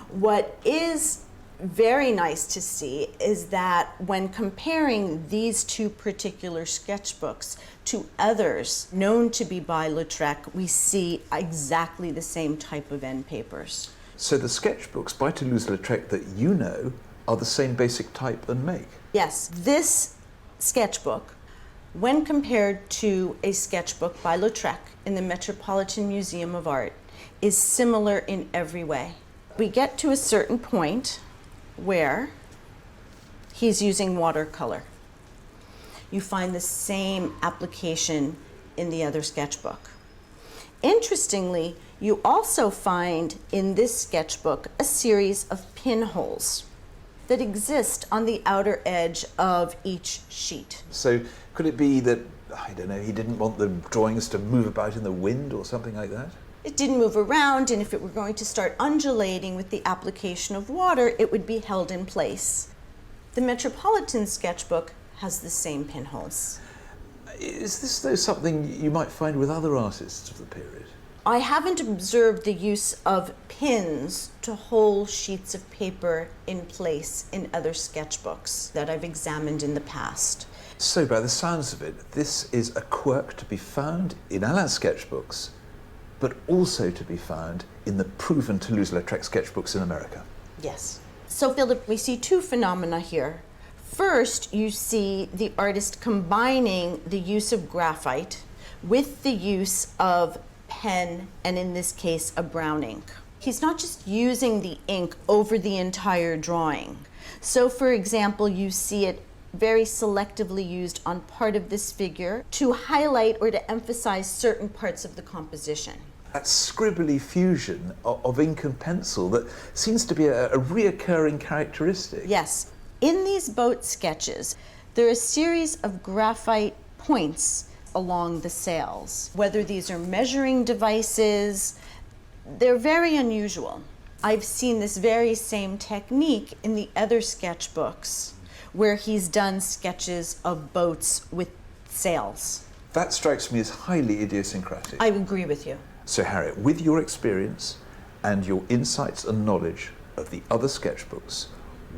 What is very nice to see is that when comparing these two particular sketchbooks to others known to be by Lautrec, we see exactly the same type of end papers. So the sketchbooks by Toulouse-Lautrec that you know are the same basic type and make? Yes, this sketchbook, when compared to a sketchbook by Lautrec in the Metropolitan Museum of Art, is similar in every way. We get to a certain point where he's using watercolor. You find the same application in the other sketchbook. Interestingly, you also find in this sketchbook a series of pinholes that exist on the outer edge of each sheet. So could it be that, I don't know, he didn't want the drawings to move about in the wind or something like that? It didn't move around, and if it were going to start undulating with the application of water, it would be held in place. The Metropolitan sketchbook has the same pinholes. Is this, though, something you might find with other artists of the period? I haven't observed the use of pins to hold sheets of paper in place in other sketchbooks that I've examined in the past. So, by the sounds of it, this is a quirk to be found in Alain's sketchbooks, but also to be found in the proven Toulouse-Lautrec sketchbooks in America. Yes. So, Philip, we see two phenomena here. First, you see the artist combining the use of graphite with the use of pen, and in this case, a brown ink. He's not just using the ink over the entire drawing. So, for example, you see it very selectively used on part of this figure to highlight or to emphasize certain parts of the composition. That scribbly fusion of ink and pencil that seems to be a reoccurring characteristic. Yes. In these boat sketches, there are a series of graphite points along the sails. Whether these are measuring devices, they're very unusual. I've seen this very same technique in the other sketchbooks where he's done sketches of boats with sails. That strikes me as highly idiosyncratic. I agree with you. So, Harriet, with your experience and your insights and knowledge of the other sketchbooks,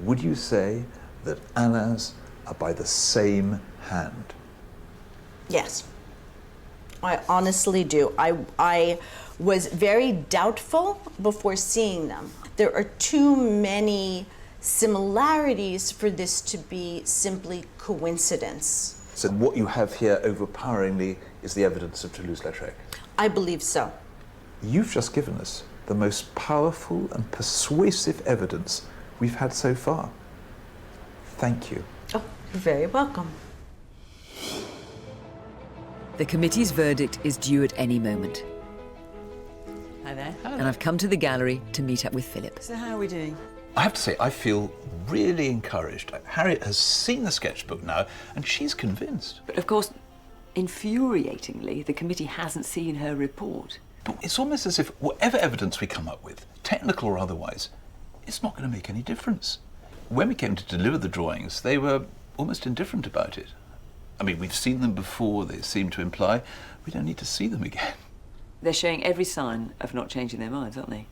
would you say that Alain's are by the same hand? Yes, I honestly do. I was very doubtful before seeing them. There are too many similarities for this to be simply coincidence. So what you have here overpoweringly is the evidence of Toulouse-Lautrec? I believe so. You've just given us the most powerful and persuasive evidence we've had so far. Thank you. Oh, you're very welcome. The committee's verdict is due at any moment. Hi there. And I've come to the gallery to meet up with Philip. So how are we doing? I have to say, I feel really encouraged. Harriet has seen the sketchbook now, and she's convinced. But of course, infuriatingly, the committee hasn't seen her report. But it's almost as if whatever evidence we come up with, technical or otherwise, it's not going to make any difference. When we came to deliver the drawings, they were almost indifferent about it. I mean, we've seen them before, they seem to imply we don't need to see them again. They're showing every sign of not changing their minds, aren't they?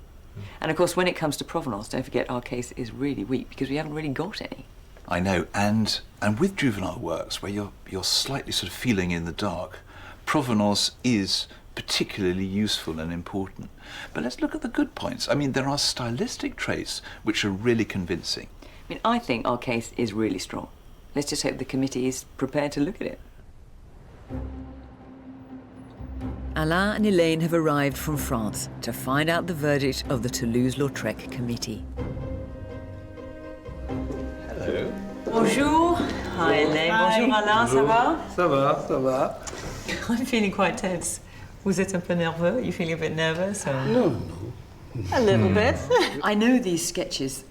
And of course, when it comes to provenance, don't forget our case is really weak because we haven't really got any. I know, and with juvenile works, where you're slightly sort of feeling in the dark, provenance is particularly useful and important. But let's look at the good points. I mean, there are stylistic traits which are really convincing. I mean, I think our case is really strong. Let's just hope the committee is prepared to look at it. Alain and Elaine have arrived from France to find out the verdict of the Toulouse-Lautrec committee. Hello. Bonjour. Hi, Elaine. Bonjour, Alain. Ça va? Ça va. I'm feeling quite tense. Vous êtes un peu nerveux? Are you feeling a bit nervous? Or? No. A little bit. I know these sketches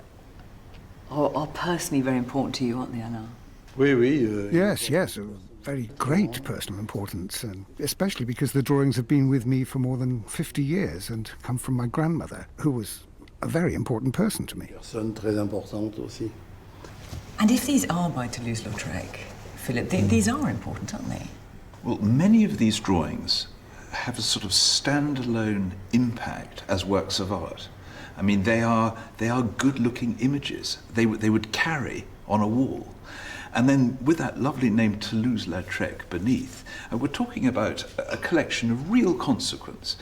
are personally very important to you, aren't they, Alain? Oui. Yes, of very great personal importance, and especially because the drawings have been with me for more than 50 years and come from my grandmother, who was a very important person to me. Personne très importante aussi. And if these are by Toulouse-Lautrec, Philip, these are important, aren't they? Well, many of these drawings have a sort of standalone impact as works of art. I mean, they are good-looking images. They would carry on a wall. And then with that lovely name Toulouse-Lautrec beneath, we're talking about a collection of real consequence.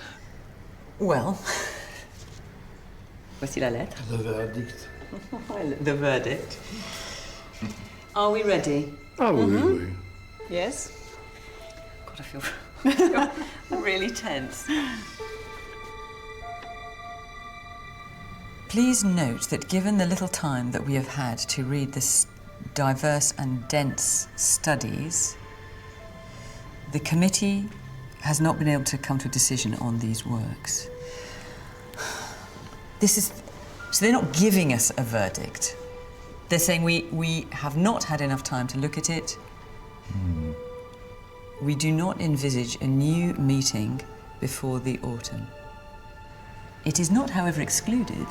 Well, voici la lettre. Le verdict. The verdict. Are we ready? Ah oui. Yes? God, I feel really tense. Please note that given the little time that we have had to read this diverse and dense studies, the committee has not been able to come to a decision on these works. So they're not giving us a verdict. They're saying we have not had enough time to look at it. We do not envisage a new meeting before the autumn. It is not, however, excluded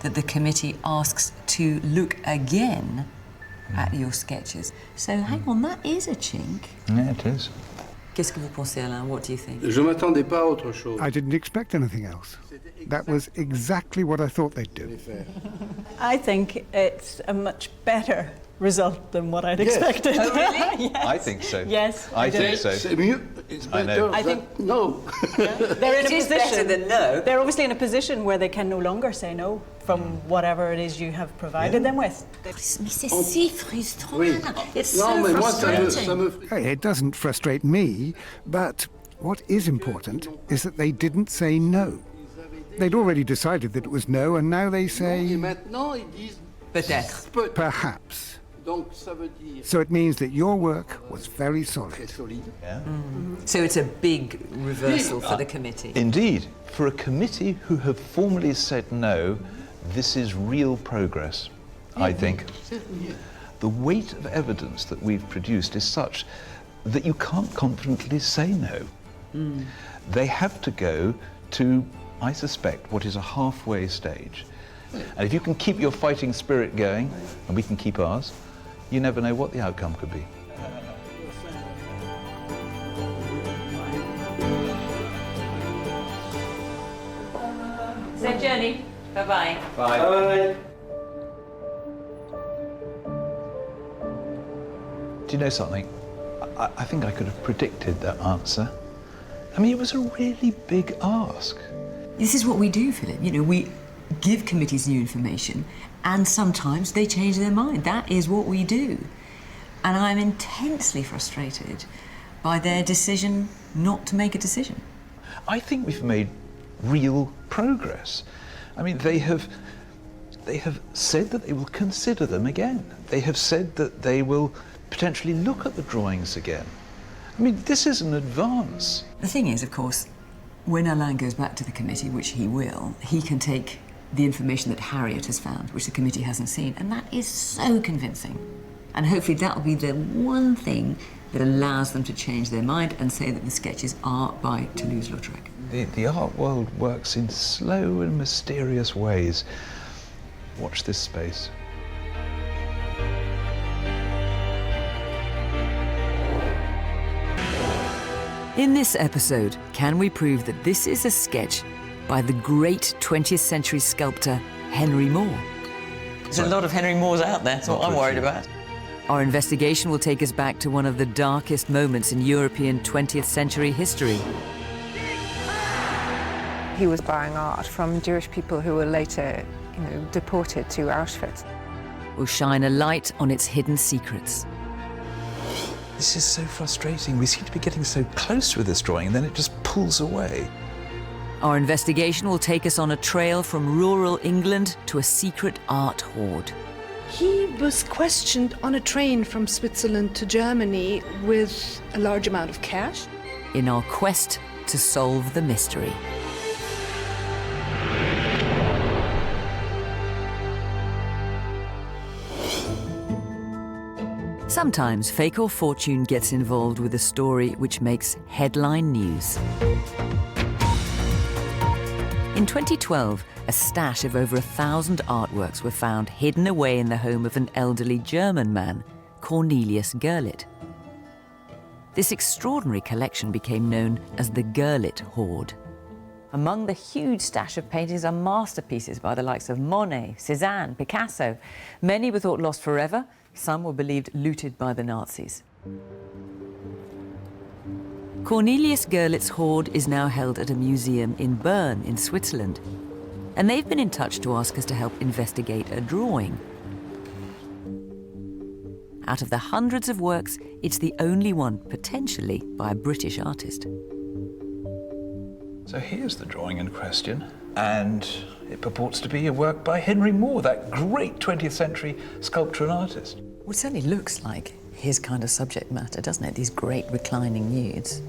that the committee asks to look again at your sketches. So hang on, that is a chink. Yeah, it is. Qu'est-ce que vous pensez, Alain? What do you think? Je m'attendais pas à autre chose. I didn't expect anything else. That was exactly what I thought they'd do. I think it's a much better result than what I'd expected. Oh, really? Yes. I think so. Yes, I think so. C'est mieux. It's I better know. I than think- no. They're in It a is position. better than no. They're obviously in a position where they can no longer say no from whatever it is you have provided them with. Mais c'est si frustrant. Oui. It's Non, so mais moi, frustrating. ça me... Hey, it doesn't frustrate me, but what is important is that they didn't say no. They'd already decided that it was no, and now they Et say maintenant, ils disent... Peut-être. perhaps. Donc, ça veut dire... So it means that your work was very solid. Très solide. Yeah. So it's a big reversal for the committee. Indeed, for a committee who have formally said no, this is real progress, I think. The weight of evidence that we've produced is such that you can't confidently say no. They have to go to, I suspect, what is a halfway stage. And if you can keep your fighting spirit going, and we can keep ours, you never know what the outcome could be. Safe journey. Bye-bye. Bye. Do you know something? I think I could have predicted that answer. I mean, it was a really big ask. This is what we do, Philip. You know, we give committees new information and sometimes they change their mind. That is what we do. And I'm intensely frustrated by their decision not to make a decision. I think we've made real progress. I mean, they have they have said that they will consider them again. They have said that they will potentially look at the drawings again. I mean, this is an advance. The thing is, of course, when Alain goes back to the committee, which he will, he can take the information that Harriet has found, which the committee hasn't seen, and that is so convincing. And hopefully that will be the one thing that allows them to change their mind and say that the sketches are by Toulouse-Lautrec. The art world works in slow and mysterious ways. Watch this space. In this episode, can we prove that this is a sketch by the great 20th century sculptor Henry Moore? There's a lot of Henry Moores out there, that's what I'm worried about. Our investigation will take us back to one of the darkest moments in European 20th century history. He was buying art from Jewish people who were later, deported to Auschwitz. We'll shine a light on its hidden secrets. This is so frustrating. We seem to be getting so close with this drawing and then it just pulls away. Our investigation will take us on a trail from rural England to a secret art hoard. He was questioned on a train from Switzerland to Germany with a large amount of cash. In our quest to solve the mystery. Sometimes fake or fortune gets involved with a story which makes headline news. In 2012, a stash of over 1,000 artworks were found hidden away in the home of an elderly German man, Cornelius Gurlitt. This extraordinary collection became known as the Gurlitt Hoard. Among the huge stash of paintings are masterpieces by the likes of Monet, Cézanne, Picasso. Many were thought lost forever. Some were believed looted by the Nazis. Cornelius Gurlitt's hoard is now held at a museum in Bern, in Switzerland. And they've been in touch to ask us to help investigate a drawing. Out of the hundreds of works, it's the only one, potentially, by a British artist. So here's the drawing in question, and it purports to be a work by Henry Moore, that great 20th century sculptor and artist. Well, it certainly looks like his kind of subject matter, doesn't it? These great reclining nudes.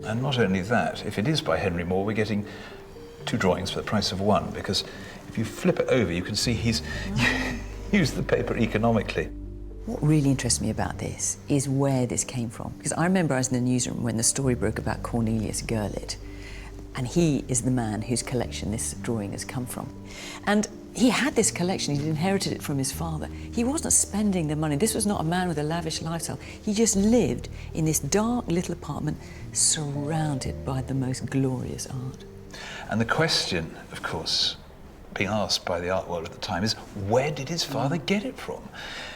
And not only that, if it is by Henry Moore, we're getting 2 drawings for the price of 1, because if you flip it over, you can see he's used the paper economically. What really interests me about this is where this came from. Because I remember I was in the newsroom when the story broke about Cornelius Gurlitt, and he is the man whose collection this drawing has come from. And he had this collection, he'd inherited it from his father. He wasn't spending the money. This was not a man with a lavish lifestyle. He just lived in this dark little apartment surrounded by the most glorious art. And the question, of course, being asked by the art world at the time is, where did his father get it from?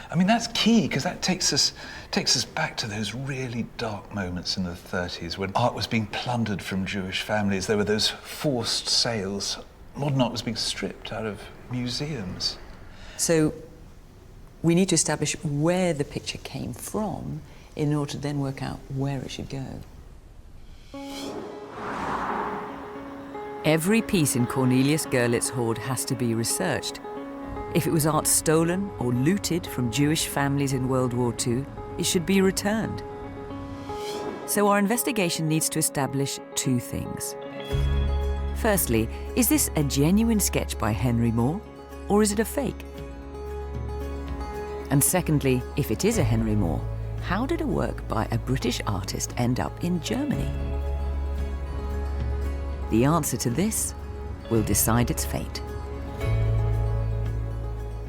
I mean, that's key, because that takes us back to those really dark moments in the 30s when art was being plundered from Jewish families. There were those forced sales. Modern art was being stripped out of museums. So we need to establish where the picture came from in order to then work out where it should go. Every piece in Cornelius Gurlitt's hoard has to be researched. If it was art stolen or looted from Jewish families in World War II, it should be returned. So our investigation needs to establish 2 things. Firstly, is this a genuine sketch by Henry Moore, or is it a fake? And secondly, if it is a Henry Moore, how did a work by a British artist end up in Germany? The answer to this will decide its fate.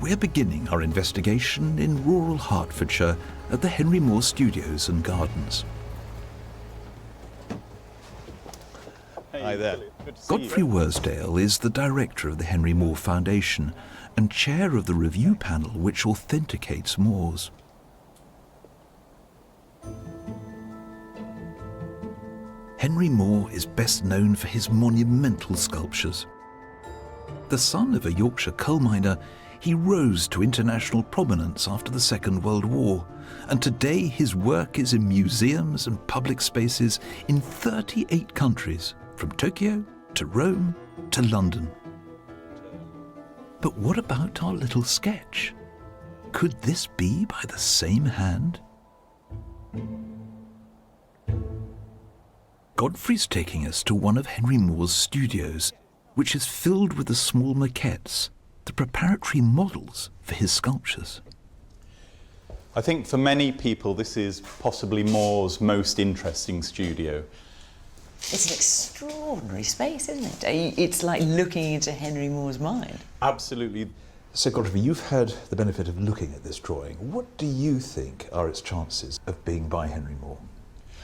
We're beginning our investigation in rural Hertfordshire at the Henry Moore Studios and Gardens. Hi there. Godfrey Worsdale is the director of the Henry Moore Foundation and chair of the review panel which authenticates Moores. Henry Moore is best known for his monumental sculptures. The son of a Yorkshire coal miner, he rose to international prominence after the Second World War, and today his work is in museums and public spaces in 38 countries, from Tokyo to Rome to London. But what about our little sketch? Could this be by the same hand? Godfrey's taking us to one of Henry Moore's studios, which is filled with the small maquettes, the preparatory models for his sculptures. I think for many people this is possibly Moore's most interesting studio. It's an extraordinary space, isn't it? It's like looking into Henry Moore's mind. Absolutely. So Godfrey, you've had the benefit of looking at this drawing. What do you think are its chances of being by Henry Moore?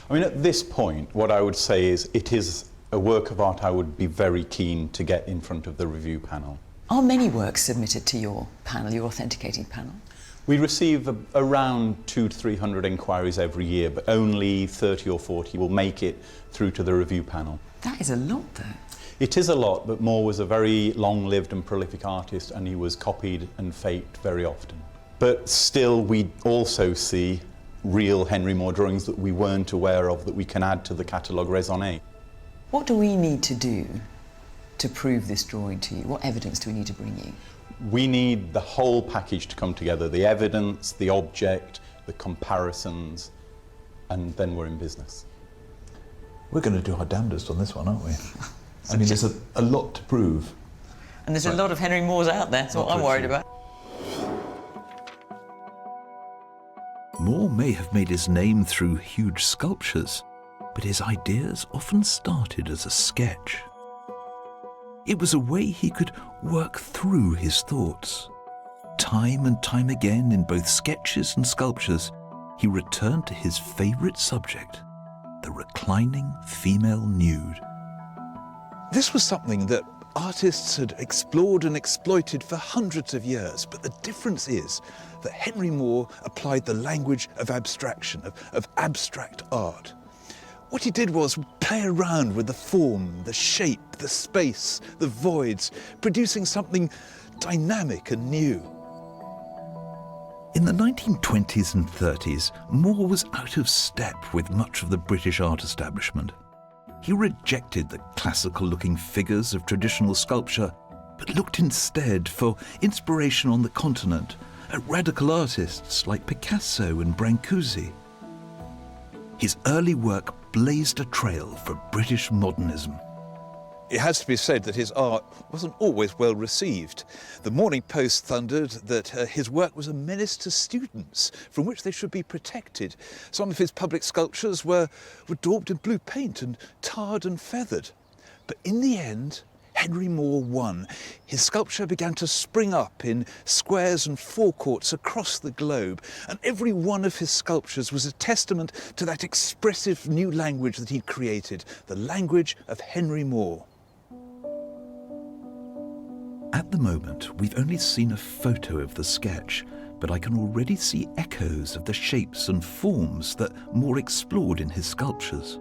I mean, at this point, what I would say is it is a work of art I would be very keen to get in front of the review panel. Are many works submitted to your panel, your authenticating panel? We receive around 200 to 300 inquiries every year, but only 30 or 40 will make it through to the review panel. That is a lot, though. It is a lot, but Moore was a very long-lived and prolific artist, and he was copied and faked very often. But still, we also see real Henry Moore drawings that we weren't aware of that we can add to the catalogue raisonné. What do we need to do to prove this drawing to you? What evidence do we need to bring you? We need the whole package to come together, the evidence, the object, the comparisons, and then we're in business. We're going to do our damnedest on this one, aren't we? I mean, there's a lot to prove. And there's a lot of Henry Moores out there, that's what I'm worried about. Moore may have made his name through huge sculptures, but his ideas often started as a sketch. It was a way he could work through his thoughts. Time and time again, in both sketches and sculptures, he returned to his favourite subject, the reclining female nude. This was something that artists had explored and exploited for hundreds of years, but the difference is that Henry Moore applied the language of abstraction, of abstract art. What he did was play around with the form, the shape, the space, the voids, producing something dynamic and new. In the 1920s and 30s, Moore was out of step with much of the British art establishment. He rejected the classical-looking figures of traditional sculpture, but looked instead for inspiration on the continent at radical artists like Picasso and Brancusi. His early work blazed a trail for British modernism. It has to be said that his art wasn't always well received. The Morning Post thundered that his work was a menace to students, from which they should be protected. Some of his public sculptures were daubed in blue paint and tarred and feathered. But in the end, Henry Moore won. His sculpture began to spring up in squares and forecourts across the globe, and every one of his sculptures was a testament to that expressive new language that he'd created, the language of Henry Moore. At the moment, we've only seen a photo of the sketch, but I can already see echoes of the shapes and forms that Moore explored in his sculptures.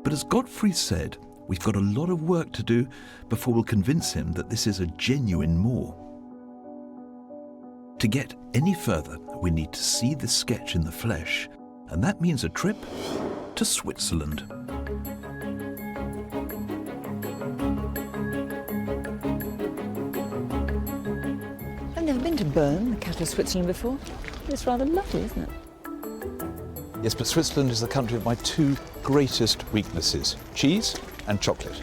But as Godfrey said, we've got a lot of work to do before we'll convince him that this is a genuine Moore. To get any further, we need to see this sketch in the flesh, and that means a trip to Switzerland. I've never been to Bern, the capital of Switzerland, before. It's rather lovely, isn't it? Yes, but Switzerland is the country of my two greatest weaknesses, cheese and chocolate.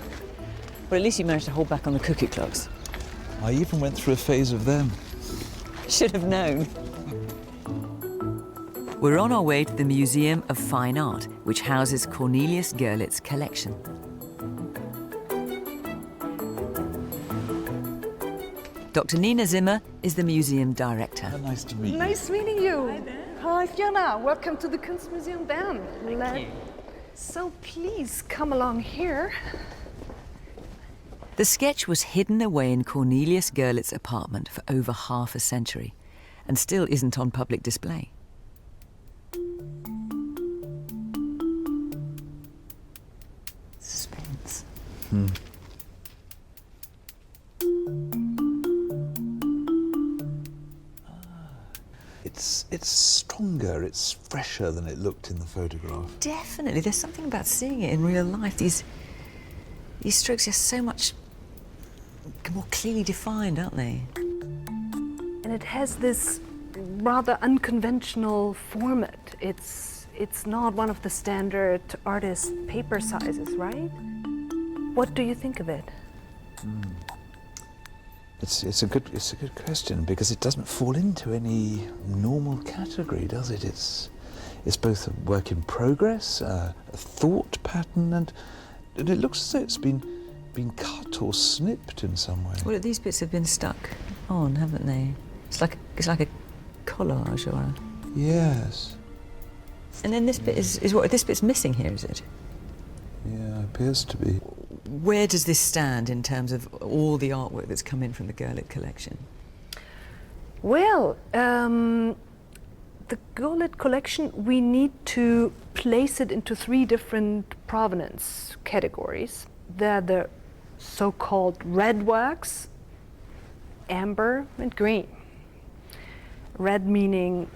Well, at least you managed to hold back on the cookie clogs. I even went through a phase of them. Should have known. We're on our way to the Museum of Fine Art, which houses Cornelius Görlitz's collection. Dr. Nina Zimmer is the museum director. Nice to meet you. Nice meeting you. Hi, Fiona. Welcome to the Kunstmuseum Bern. Thank you. So please come along here. The sketch was hidden away in Cornelius Görlitz's apartment for over half a century and still isn't on public display. Suspense. It's stronger, it's fresher than it looked in the photograph. Definitely. There's something about seeing it in real life. These strokes are so much more clearly defined, aren't they? And it has this rather unconventional format. It's not one of the standard artist paper sizes, right? What do you think of it? It's a good question, because it doesn't fall into any normal category, does it? It's both a work in progress, a thought pattern, and it looks as though it's been cut or snipped in some way. Well, these bits have been stuck on, haven't they? It's like a collage or a... Yes. And then this bit is what this bit's missing here, is it? Yeah, appears to be. Where does this stand in terms of all the artwork that's come in from the Gurlitt collection? Well, the Gurlitt collection, we need to place it into 3 different provenance categories. They're the so-called red works, amber and green. Red meaning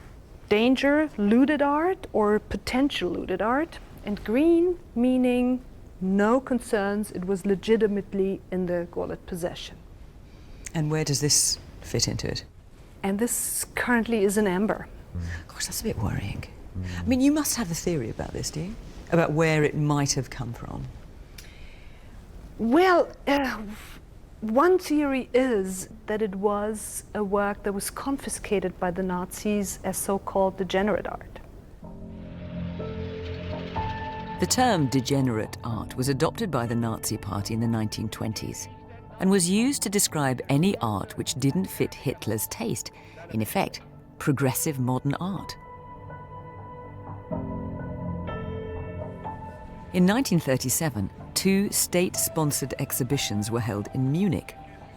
danger, looted art or potential looted art, and green meaning no concerns, it was legitimately in the Gurlitt possession. And where does this fit into it? And this currently is an amber. Gosh, that's a bit worrying. I mean, you must have a theory about this, do you? About where it might have come from. Well, one theory is that it was a work that was confiscated by the Nazis as so-called degenerate art. The term degenerate art was adopted by the Nazi Party in the 1920s and was used to describe any art which didn't fit Hitler's taste, in effect, progressive modern art. In 1937, 2 state-sponsored exhibitions were held in Munich.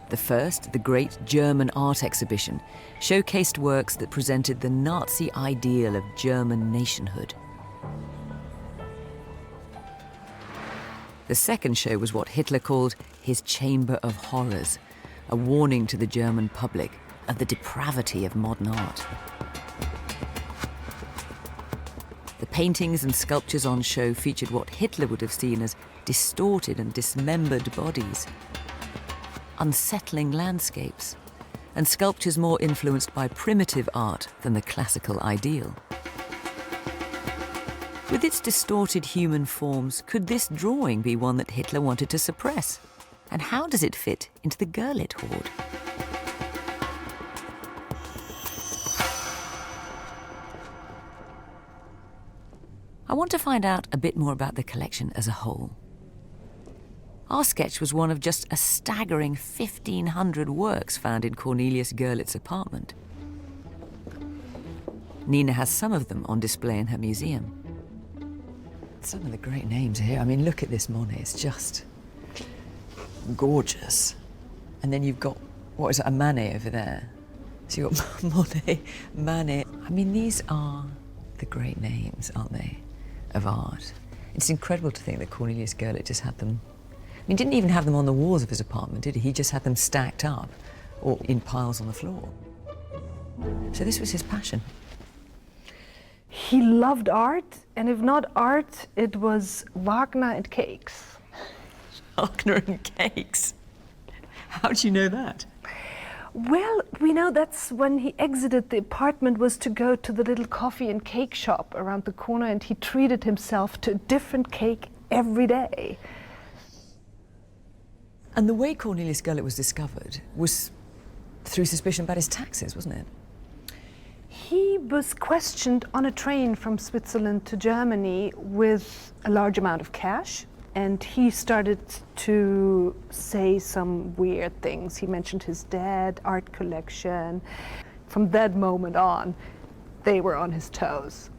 The first, the Great German Art Exhibition, showcased works that presented the Nazi ideal of German nationhood. The second show was what Hitler called his Chamber of Horrors, a warning to the German public of the depravity of modern art. The paintings and sculptures on show featured what Hitler would have seen as distorted and dismembered bodies, unsettling landscapes, and sculptures more influenced by primitive art than the classical ideal. With its distorted human forms, could this drawing be one that Hitler wanted to suppress? And how does it fit into the Gurlitt hoard? I want to find out a bit more about the collection as a whole. Our sketch was one of just a staggering 1,500 works found in Cornelius Gurlitt's apartment. Nina has some of them on display in her museum. Some of the great names here. I mean, look at this Monet. It's just gorgeous. And then you've got, what is it, a Manet over there. So you've got Monet, Manet. I mean, these are the great names, aren't they, of art. It's incredible to think that Cornelius Gurlitt just had them. I mean, he didn't even have them on the walls of his apartment, did he? He just had them stacked up or in piles on the floor. So this was his passion. He loved art, and if not art, it was Wagner and cakes. Wagner and cakes? How do you know that? Well, we know that's when he exited the apartment, was to go to the little coffee and cake shop around the corner, and he treated himself to a different cake every day. And the way Cornelius Gurlitt was discovered was through suspicion about his taxes, wasn't it? He was questioned on a train from Switzerland to Germany with a large amount of cash, and he started to say some weird things. He mentioned his dad, art collection. From that moment on, they were on his toes.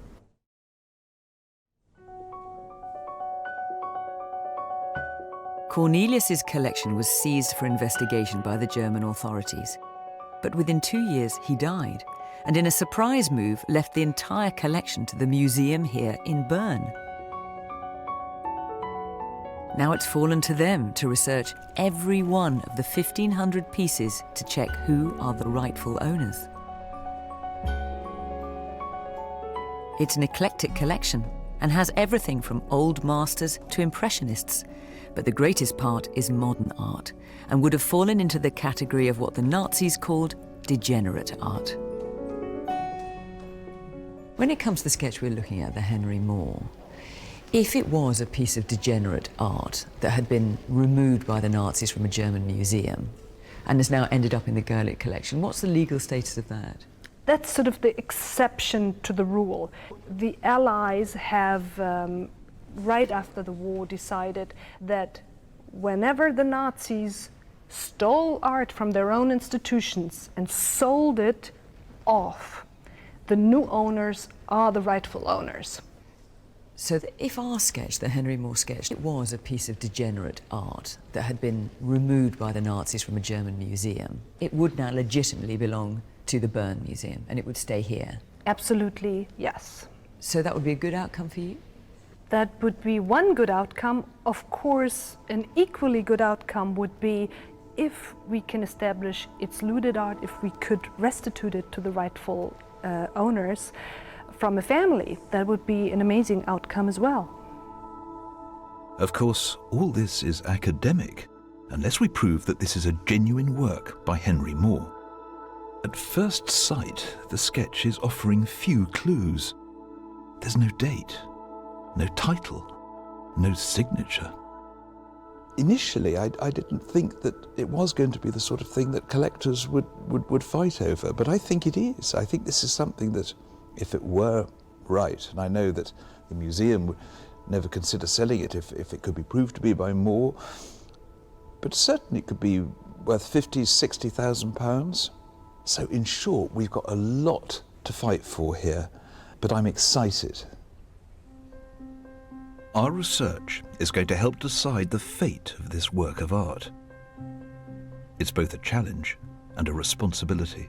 Cornelius's collection was seized for investigation by the German authorities. But within 2 years, he died, and in a surprise move, left the entire collection to the museum here in Bern. Now it's fallen to them to research every one of the 1,500 pieces to check who are the rightful owners. It's an eclectic collection, and has everything from old masters to impressionists. But the greatest part is modern art, and would have fallen into the category of what the Nazis called degenerate art. When it comes to the sketch we're looking at, the Henry Moore, if it was a piece of degenerate art that had been removed by the Nazis from a German museum and has now ended up in the Gurlitt collection, what's the legal status of that? That's sort of the exception to the rule. The Allies have, right after the war, decided that whenever the Nazis stole art from their own institutions and sold it off, the new owners are the rightful owners. So that if our sketch, the Henry Moore sketch, it was a piece of degenerate art that had been removed by the Nazis from a German museum, it would now legitimately belong to the Bern Museum and it would stay here? Absolutely, yes. So that would be a good outcome for you? That would be one good outcome. Of course, an equally good outcome would be if we can establish it's looted art, if we could restitute it to the rightful owners from a family. That would be an amazing outcome as well. Of course, all this is academic, unless we prove that this is a genuine work by Henry Moore. At first sight, the sketch is offering few clues. There's no date, no title, no signature. Initially, I didn't think that it was going to be the sort of thing that collectors would fight over, but I think it is. I think this is something that, if it were right, and I know that the museum would never consider selling it if it could be proved to be by Moore, but certainly it could be worth £50,000, £60,000. So in short, we've got a lot to fight for here, but I'm excited. Our research is going to help decide the fate of this work of art. It's both a challenge and a responsibility.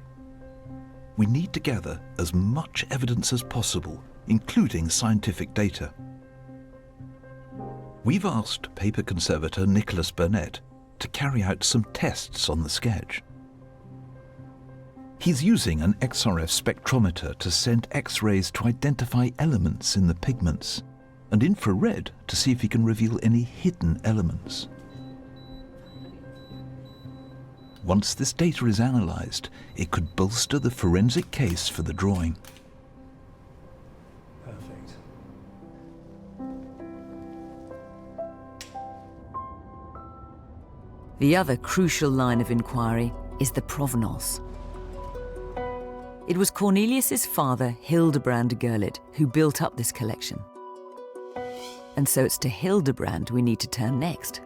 We need to gather as much evidence as possible, including scientific data. We've asked paper conservator Nicholas Burnett to carry out some tests on the sketch. He's using an XRF spectrometer to send X-rays to identify elements in the pigments, and infrared to see if he can reveal any hidden elements. Once this data is analysed, it could bolster the forensic case for the drawing. Perfect. The other crucial line of inquiry is the provenance. It was Cornelius's father, Hildebrand Gurlitt, who built up this collection. And so it's to Hildebrand we need to turn next.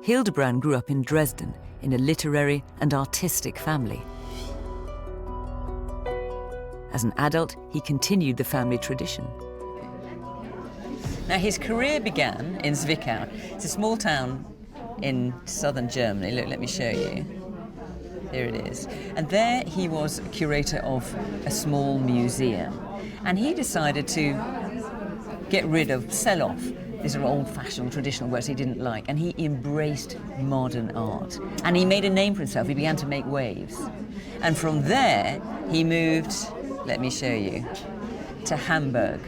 Hildebrand grew up in Dresden in a literary and artistic family. As an adult, he continued the family tradition. Now, his career began in Zwickau. It's a small town in southern Germany. Look, let me show you. Here it is. And there he was curator of a small museum. And he decided to sell off these are old-fashioned traditional works he didn't like, and he embraced modern art. And he made a name for himself. He began to make waves. And from there, he moved, let me show you, to Hamburg.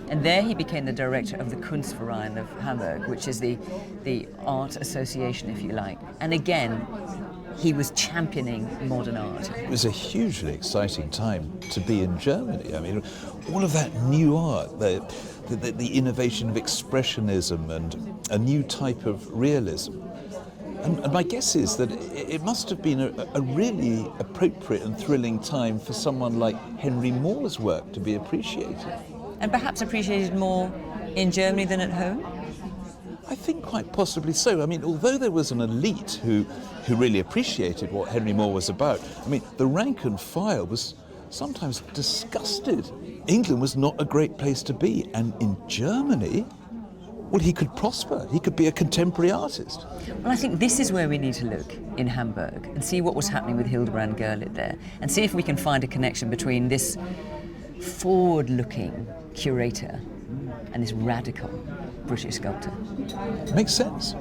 And there he became the director of the Kunstverein of Hamburg, which is the art association, if you like. And again, he was championing modern art. It was a hugely exciting time to be in Germany. I mean, all of that new art, the innovation of expressionism and a new type of realism. And my guess is that it must have been a really appropriate and thrilling time for someone like Henry Moore's work to be appreciated. And perhaps appreciated more in Germany than at home? I think quite possibly so. I mean, although there was an elite who really appreciated what Henry Moore was about, I mean, the rank and file was sometimes disgusted. England was not a great place to be, and in Germany, well, he could prosper. He could be a contemporary artist. Well, I think this is where we need to look, in Hamburg, and see what was happening with Hildebrand Gurlitt there, and see if we can find a connection between this forward-looking curator and this radical British sculptor. Makes sense.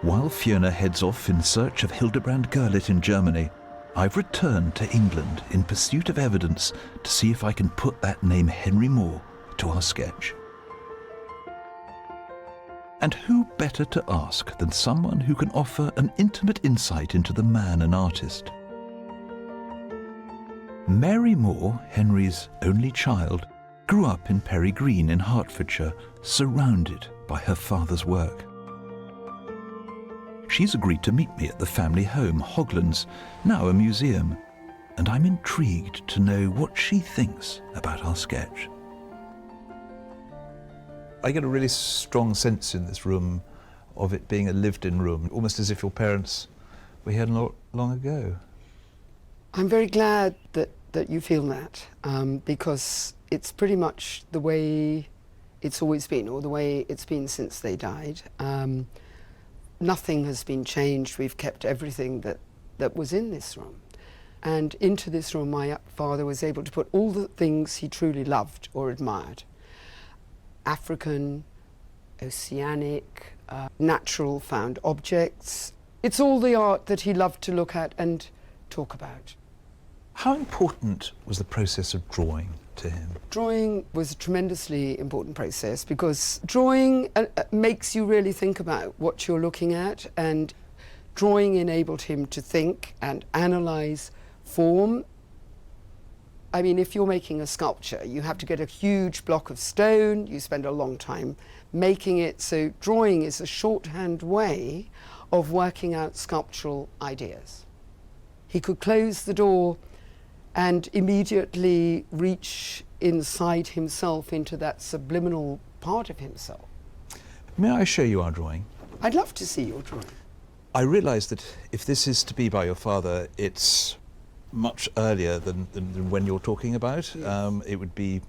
While Fiona heads off in search of Hildebrand Gurlitt in Germany, I've returned to England in pursuit of evidence to see if I can put that name Henry Moore to our sketch. And who better to ask than someone who can offer an intimate insight into the man and artist? Mary Moore, Henry's only child, grew up in Perry Green in Hertfordshire, surrounded by her father's work. She's agreed to meet me at the family home, Hoglands, now a museum, and I'm intrigued to know what she thinks about our sketch. I get a really strong sense in this room of it being a lived-in room, almost as if your parents were here not long ago. I'm very glad that you feel that, because it's pretty much the way it's always been, or the way it's been since they died. Nothing has been changed. We've kept everything that was in this room. And into this room, my father was able to put all the things he truly loved or admired. African, oceanic, natural found objects. It's all the art that he loved to look at and talk about. How important was the process of drawing to him? Drawing was a tremendously important process because drawing makes you really think about what you're looking at, and drawing enabled him to think and analyse form. I mean, if you're making a sculpture, you have to get a huge block of stone, you spend a long time making it, so drawing is a shorthand way of working out sculptural ideas. He could close the door and immediately reach inside himself into that subliminal part of himself. May I show you our drawing? I'd love to see your drawing. I realise that if this is to be by your father, it's much earlier than when you're talking about. Yes. It would be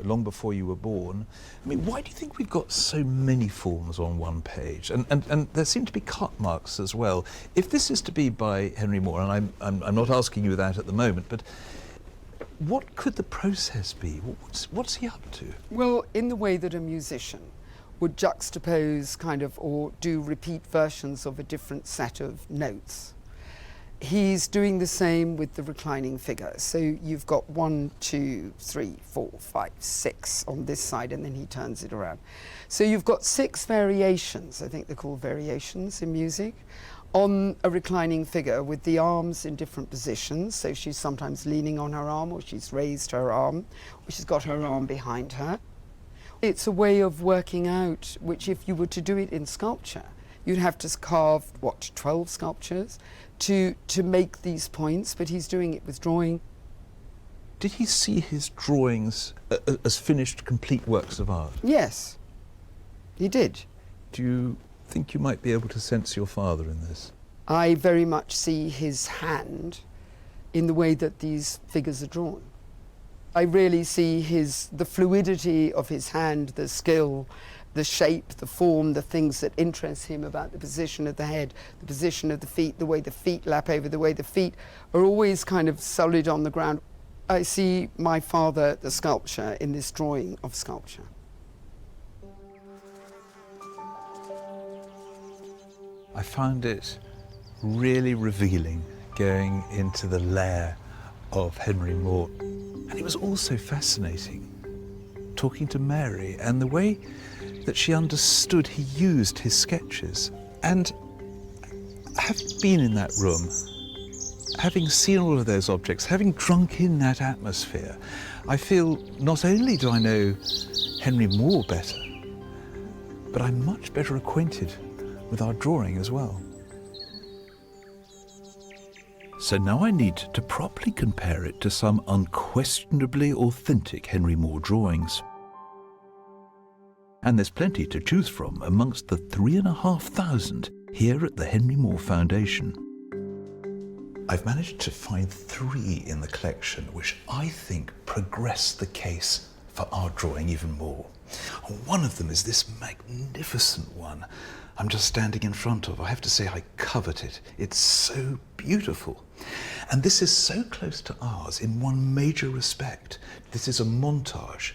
long before you were born. I mean, why do you think we've got so many forms on one page? And there seem to be cut marks as well. If this is to be by Henry Moore, and I'm not asking you that at the moment, but what could the process be? What's he up to? Well, in the way that a musician would juxtapose kind of, or do repeat versions of a different set of notes. He's doing the same with the reclining figure. So you've got 1, 2, 3, 4, 5, 6 on this side, and then he turns it around. So you've got 6 variations, I think they're called variations in music, on a reclining figure with the arms in different positions. So she's sometimes leaning on her arm, or she's raised her arm, or she's got her arm behind her. It's a way of working out, which if you were to do it in sculpture, you'd have to carve, 12 sculptures to make these points, but he's doing it with drawing. Did he see his drawings as finished, complete works of art? Yes, he did. Do you think you might be able to sense your father in this? I very much see his hand in the way that these figures are drawn. I really see the fluidity of his hand, the skill, the shape, the form, the things that interest him about the position of the head, the position of the feet, the way the feet lap over, the way the feet are always kind of solid on the ground. I see my father, the sculptor, in this drawing of sculpture. I found it really revealing going into the lair of Henry Moore. And it was also fascinating talking to Mary and the way that she understood he used his sketches. And having been in that room, having seen all of those objects, having drunk in that atmosphere, I feel not only do I know Henry Moore better, but I'm much better acquainted with our drawing as well. So now I need to properly compare it to some unquestionably authentic Henry Moore drawings. And there's plenty to choose from amongst the 3,500 here at the Henry Moore Foundation. I've managed to find 3 in the collection which I think progress the case for our drawing even more. One of them is this magnificent one I'm just standing in front of. I have to say I covet it. It's so beautiful. And this is so close to ours in one major respect. This is a montage.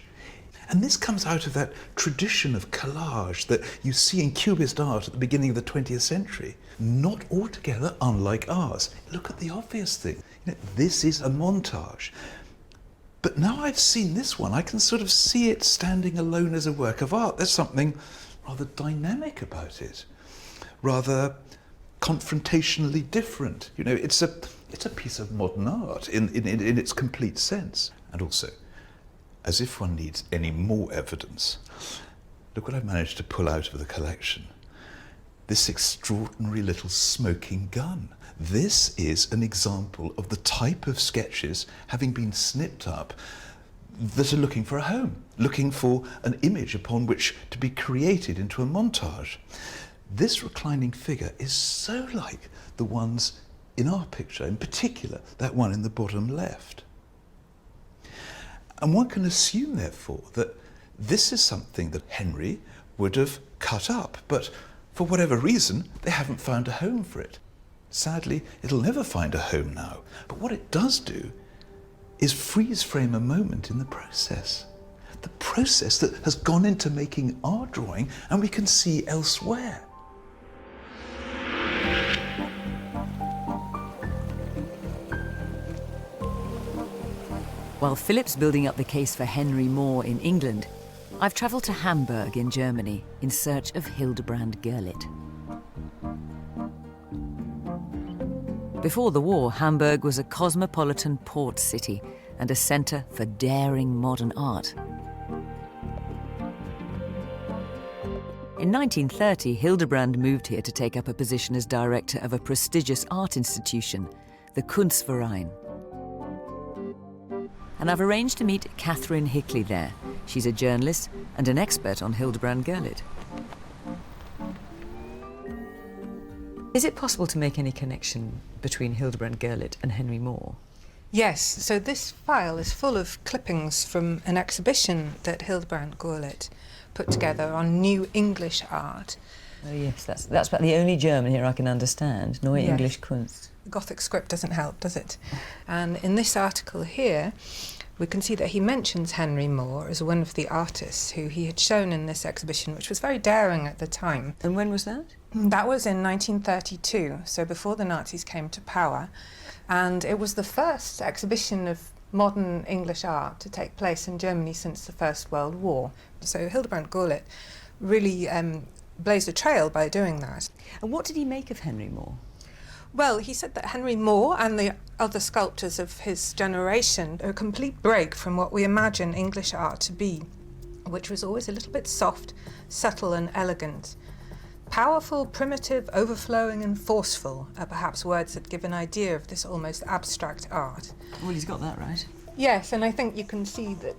And this comes out of that tradition of collage that you see in Cubist art at the beginning of the 20th century. Not altogether unlike ours. Look at the obvious thing. This is a montage. But now I've seen this one, I can sort of see it standing alone as a work of art. There's something rather dynamic about it, rather confrontationally different. You know, it's a piece of modern art in its complete sense. And also, as if one needs any more evidence, look what I've managed to pull out of the collection. This extraordinary little smoking gun. This is an example of the type of sketches, having been snipped up, that are looking for a home, looking for an image upon which to be created into a montage. This reclining figure is so like the ones in our picture, in particular, that one in the bottom left. And one can assume, therefore, that this is something that Henry would have cut up, but for whatever reason, they haven't found a home for it. Sadly, it'll never find a home now. But what it does do is freeze frame a moment in the process. The process that has gone into making our drawing and we can see elsewhere. While Philip's building up the case for Henry Moore in England, I've travelled to Hamburg in Germany in search of Hildebrand Gurlitt. Before the war, Hamburg was a cosmopolitan port city and a centre for daring modern art. In 1930, Hildebrand moved here to take up a position as director of a prestigious art institution, the Kunstverein. And I've arranged to meet Catherine Hickley there. She's a journalist and an expert on Hildebrand Gurlitt. Is it possible to make any connection between Hildebrand Gurlitt and Henry Moore? Yes, so this file is full of clippings from an exhibition that Hildebrand Gurlitt put together on New English art. Oh yes, that's about the only German here I can understand. Neue Yes. English Kunst. The Gothic script doesn't help, does it? And in this article here, we can see that he mentions Henry Moore as one of the artists who he had shown in this exhibition, which was very daring at the time. And when was that? That was in 1932, so before the Nazis came to power. And it was the first exhibition of modern English art to take place in Germany since the First World War. So Hildebrand Gurlitt really blazed a trail by doing that. And what did he make of Henry Moore? Well, he said that Henry Moore and the other sculptors of his generation are a complete break from what we imagine English art to be, which was always a little bit soft, subtle and elegant. Powerful, primitive, overflowing and forceful are perhaps words that give an idea of this almost abstract art. Well, he's got that right. Yes, and I think you can see that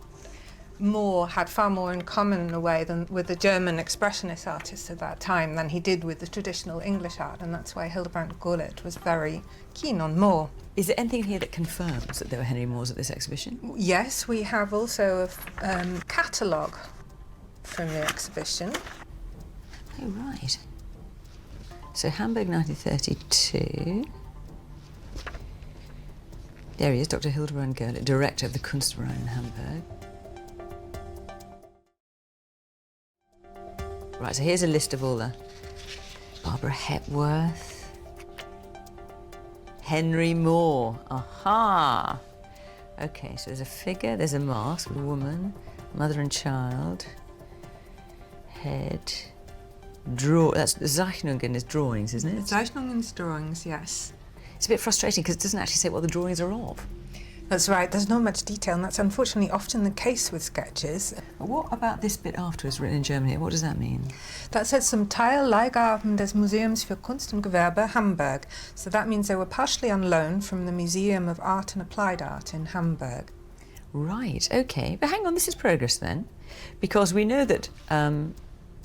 Moore had far more in common in a way than with the German expressionist artists of that time than he did with the traditional English art, and that's why Hildebrand Gurlitt was very keen on Moore. Is there anything here that confirms that there were Henry Moores at this exhibition? Yes, we have also a catalogue from the exhibition. Oh, right. So Hamburg 1932. There he is, Dr. Hildebrand Gurlitt, director of the Kunstverein in Hamburg. Right, so here's a list of all the Barbara Hepworth, Henry Moore. Aha! Okay, so there's a figure, there's a mask, a woman, mother and child, head, that's Zeichnungen is drawings, isn't it? Zeichnungen's drawings, yes. It's a bit frustrating because it doesn't actually say what the drawings are of. That's right, there's not much detail, and that's unfortunately often the case with sketches. What about this bit afterwards written in German here? What does that mean? That says some Teil Leihgaben des Museums für Kunst und Gewerbe, Hamburg. So that means they were partially on loan from the Museum of Art and Applied Art in Hamburg. Right, okay. But hang on, this is progress then. Because we know that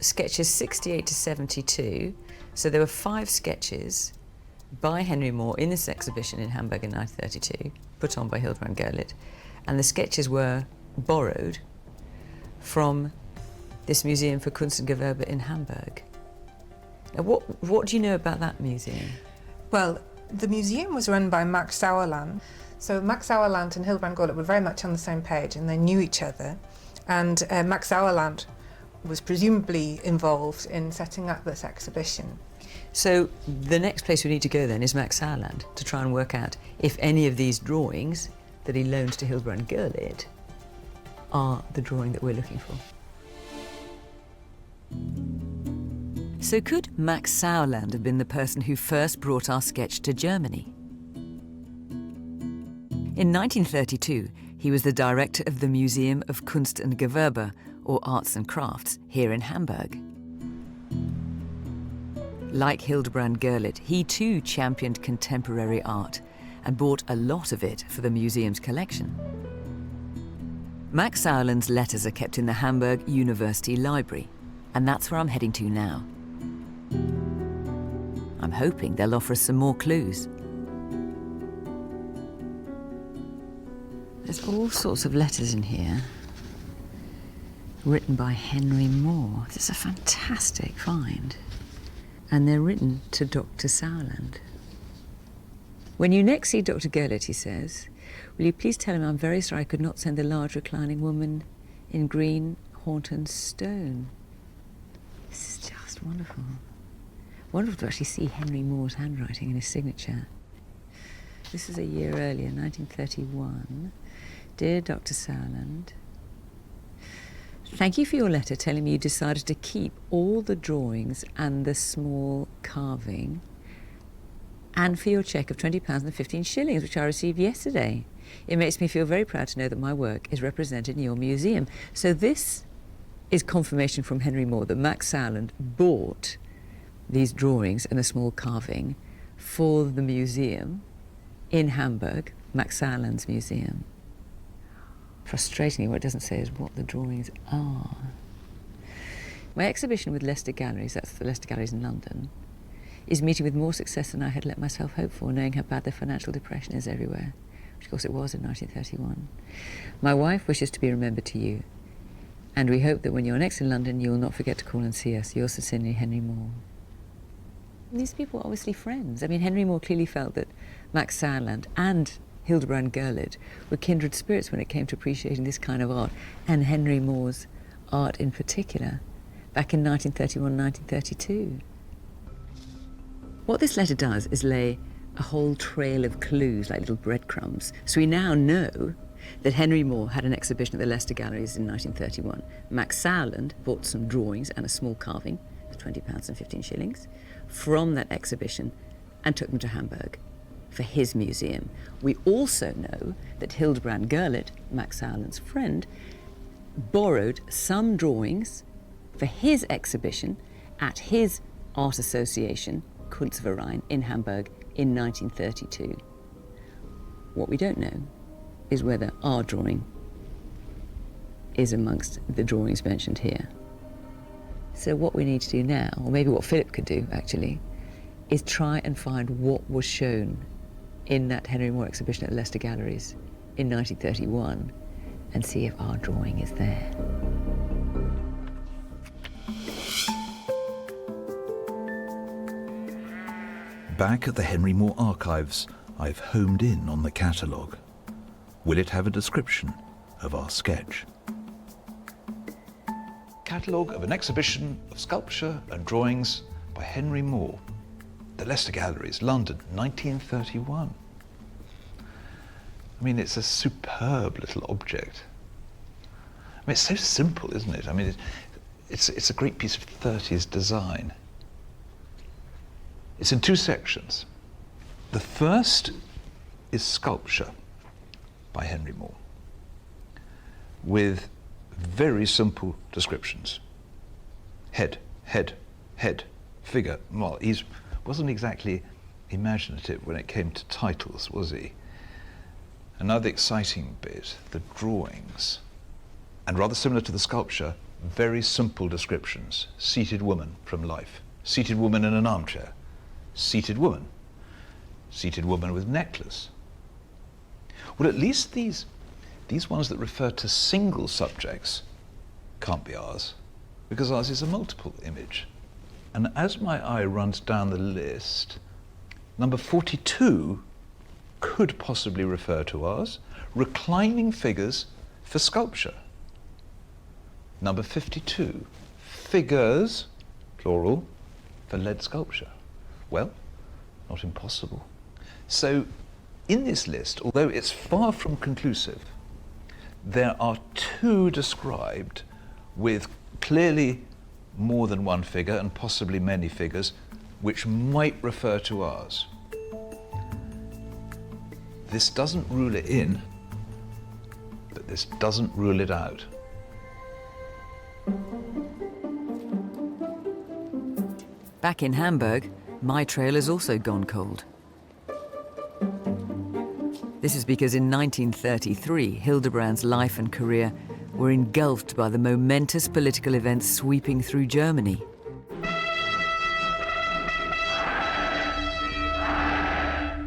sketches 68 to 72, so there were 5 sketches by Henry Moore in this exhibition in Hamburg in 1932, put on by Hildebrand Gurlitt, and the sketches were borrowed from this Museum for Kunst und Gewerbe in Hamburg. Now, what do you know about that museum? Well, the museum was run by Max Sauerland. So Max Sauerland and Hildebrand Gurlitt were very much on the same page, and they knew each other. And Max Sauerland was presumably involved in setting up this exhibition. So the next place we need to go then is Max Sauerland to try and work out if any of these drawings that he loaned to Hildebrand Gerlitz are the drawing that we're looking for. So could Max Sauerland have been the person who first brought our sketch to Germany? In 1932, he was the director of the Museum of Kunst und Gewerbe, or Arts and Crafts, here in Hamburg. Like Hildebrand Gerlitz, he too championed contemporary art and bought a lot of it for the museum's collection. Max Sauerland's letters are kept in the Hamburg University Library, and that's where I'm heading to now. I'm hoping they'll offer us some more clues. There's all sorts of letters in here, written by Henry Moore. This is a fantastic find. And they're written to Dr. Sauerland. When you next see Dr. Gerlitz, he says, will you please tell him I'm very sorry I could not send the large reclining woman in green Horton stone. This is just wonderful. Wonderful to actually see Henry Moore's handwriting in his signature. This is a year earlier, 1931. Dear Dr. Sauerland, thank you for your letter telling me you decided to keep all the drawings and the small carving, and for your cheque of £20 and 15 shillings, which I received yesterday. It makes me feel very proud to know that my work is represented in your museum. So this is confirmation from Henry Moore that Max Sauerland bought these drawings and a small carving for the museum in Hamburg, Max Sauerland's museum. Frustratingly, what it doesn't say is what the drawings are. My exhibition with Leicester Galleries, that's the Leicester Galleries in London, is meeting with more success than I had let myself hope for, knowing how bad the financial depression is everywhere, which of course it was in 1931. My wife wishes to be remembered to you, and we hope that when you're next in London, you will not forget to call and see us. Yours sincerely, Henry Moore. These people were obviously friends. I mean, Henry Moore clearly felt that Max Sauerland and Hildebrand Gerlitz were kindred spirits when it came to appreciating this kind of art, and Henry Moore's art in particular, back in 1931, 1932. What this letter does is lay a whole trail of clues, like little breadcrumbs. So we now know that Henry Moore had an exhibition at the Leicester Galleries in 1931. Max Sauerland bought some drawings and a small carving, for £20 and 15 shillings, from that exhibition and took them to Hamburg for his museum. We also know that Hildebrand Gerlitz, Max Sauerland's friend, borrowed some drawings for his exhibition at his art association, Kunstverein, in Hamburg in 1932. What we don't know is whether our drawing is amongst the drawings mentioned here. So what we need to do now, or maybe what Philip could do actually, is try and find what was shown in that Henry Moore exhibition at the Leicester Galleries in 1931 and see if our drawing is there. Back at the Henry Moore archives, I've homed in on the catalogue. Will it have a description of our sketch? Catalogue of an exhibition of sculpture and drawings by Henry Moore. The Leicester Galleries, London, 1931. I mean, it's a superb little object. I mean, it's so simple, isn't it? I mean, it's a great piece of 30s design. It's in two sections. The first is sculpture by Henry Moore, with very simple descriptions. Head, head, head, figure. Well, he wasn't exactly imaginative when it came to titles, was he? Another exciting bit, the drawings. And rather similar to the sculpture, very simple descriptions. Seated woman from life. Seated woman in an armchair. Seated woman. Seated woman with necklace. Well, at least these ones that refer to single subjects can't be ours, because ours is a multiple image. And as my eye runs down the list, number 42 could possibly refer to ours, reclining figures for sculpture. Number 52, figures, plural, for lead sculpture. Well, not impossible. So, in this list, although it's far from conclusive, there are 2 described with clearly more than one figure and possibly many figures which might refer to ours. This doesn't rule it in, but this doesn't rule it out. Back in Hamburg, my trail has also gone cold. This is because in 1933, Hildebrand's life and career were engulfed by the momentous political events sweeping through Germany.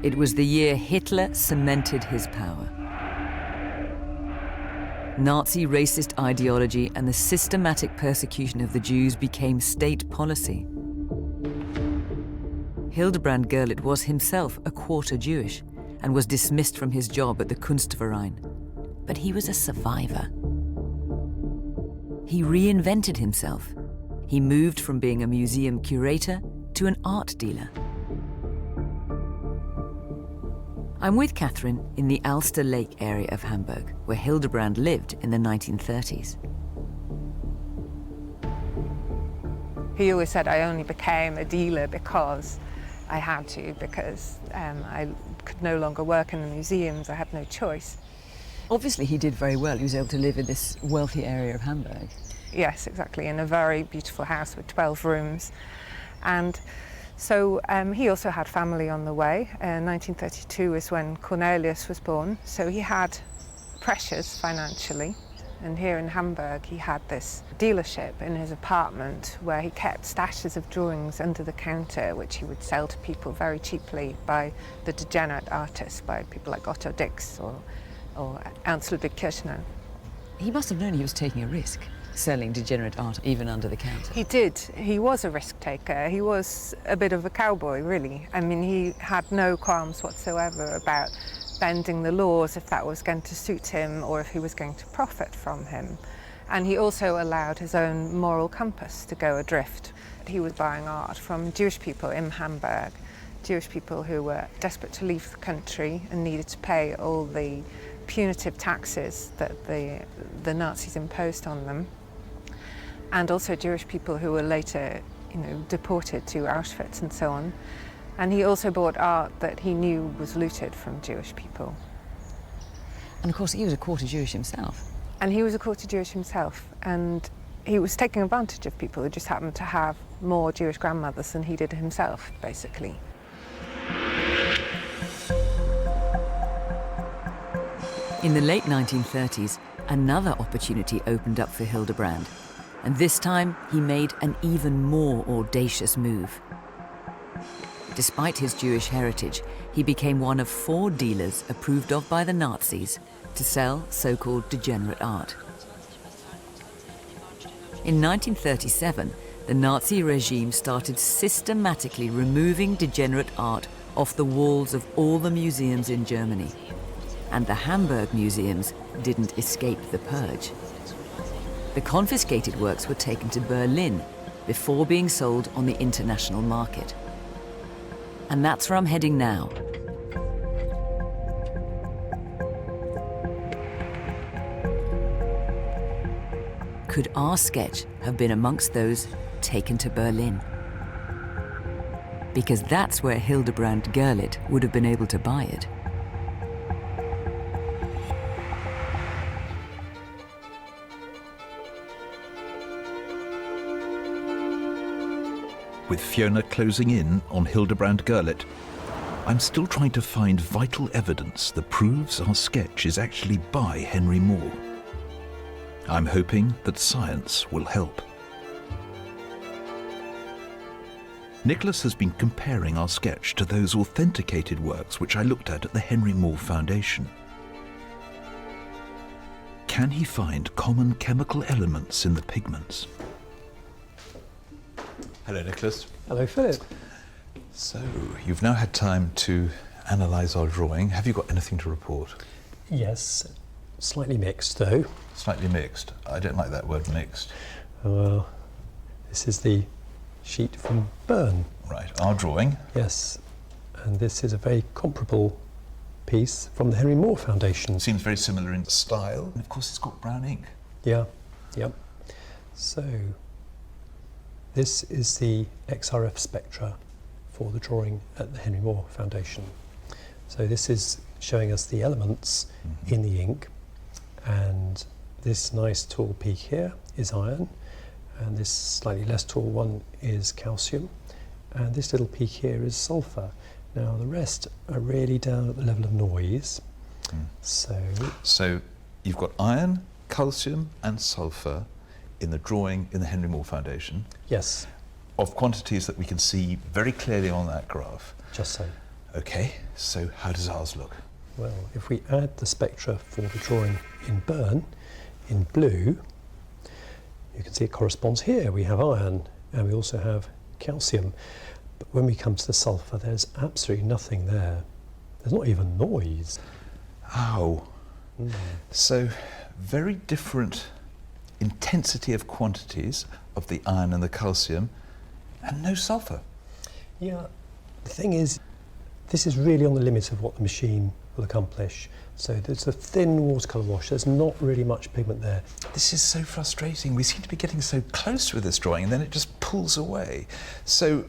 It was the year Hitler cemented his power. Nazi racist ideology and the systematic persecution of the Jews became state policy. Hildebrand Gerlit was himself a quarter Jewish and was dismissed from his job at the Kunstverein. But he was a survivor. He reinvented himself. He moved from being a museum curator to an art dealer. I'm with Catherine in the Alster Lake area of Hamburg, where Hildebrand lived in the 1930s. He always said I only became a dealer because I had to, because I could no longer work in the museums. I had no choice. Obviously, he did very well. He was able to live in this wealthy area of Hamburg. Yes, exactly, in a very beautiful house with 12 rooms. And so he also had family on the way. 1932 is when Cornelius was born, so he had pressures financially. And here in Hamburg, he had this dealership in his apartment where he kept stashes of drawings under the counter, which he would sell to people very cheaply by the degenerate artists, by people like Otto Dix or Ernst Ludwig Kirchner. He must have known he was taking a risk, selling degenerate art even under the counter. He did. He was a risk taker. He was a bit of a cowboy, really. I mean, he had no qualms whatsoever about bending the laws if that was going to suit him or if he was going to profit from him. And he also allowed his own moral compass to go adrift. He was buying art from Jewish people in Hamburg, Jewish people who were desperate to leave the country and needed to pay all the punitive taxes that the Nazis imposed on them, and also Jewish people who were later, deported to Auschwitz and so on. And he also bought art that he knew was looted from Jewish people. And of course, he was a quarter Jewish himself. And he was a quarter Jewish himself, and he was taking advantage of people who just happened to have more Jewish grandmothers than he did himself, basically. In the late 1930s, another opportunity opened up for Hildebrand, and this time he made an even more audacious move. Despite his Jewish heritage, he became one of 4 dealers approved of by the Nazis to sell so-called degenerate art. In 1937, the Nazi regime started systematically removing degenerate art off the walls of all the museums in Germany. And the Hamburg museums didn't escape the purge. The confiscated works were taken to Berlin before being sold on the international market. And that's where I'm heading now. Could our sketch have been amongst those taken to Berlin? Because that's where Hildebrand Gerlit would have been able to buy it. With Fiona closing in on Hildebrand Gerlit, I'm still trying to find vital evidence that proves our sketch is actually by Henry Moore. I'm hoping that science will help. Nicholas has been comparing our sketch to those authenticated works which I looked at the Henry Moore Foundation. Can he find common chemical elements in the pigments? Hello, Nicholas. Hello, Philip. So, you've now had time to analyse our drawing. Have you got anything to report? Yes, slightly mixed though. Slightly mixed? I don't like that word, mixed. Well, this is the sheet from Bern. Right, our drawing. Yes, and this is a very comparable piece from the Henry Moore Foundation. Seems very similar in style, and of course it's got brown ink. Yeah, yep. So, this is the XRF spectra for the drawing at the Henry Moore Foundation. So this is showing us the elements in the ink, and this nice tall peak here is iron, and this slightly less tall one is calcium, and this little peak here is sulfur. Now the rest are really down at the level of noise. So you've got iron, calcium and sulfur in the drawing in the Henry Moore Foundation. Yes. Of quantities that we can see very clearly on that graph. Just so. Okay, so how does ours look? Well, if we add the spectra for the drawing in Bern, in blue, you can see it corresponds here. We have iron and we also have calcium. But when we come to the sulfur, there's absolutely nothing there. There's not even noise. Oh. So, very different intensity of quantities of the iron and the calcium, and no sulfur. Yeah, the thing is, this is really on the limit of what the machine will accomplish. So there's a thin watercolour wash, there's not really much pigment there. This is so frustrating. We seem to be getting so close with this drawing and then it just pulls away. So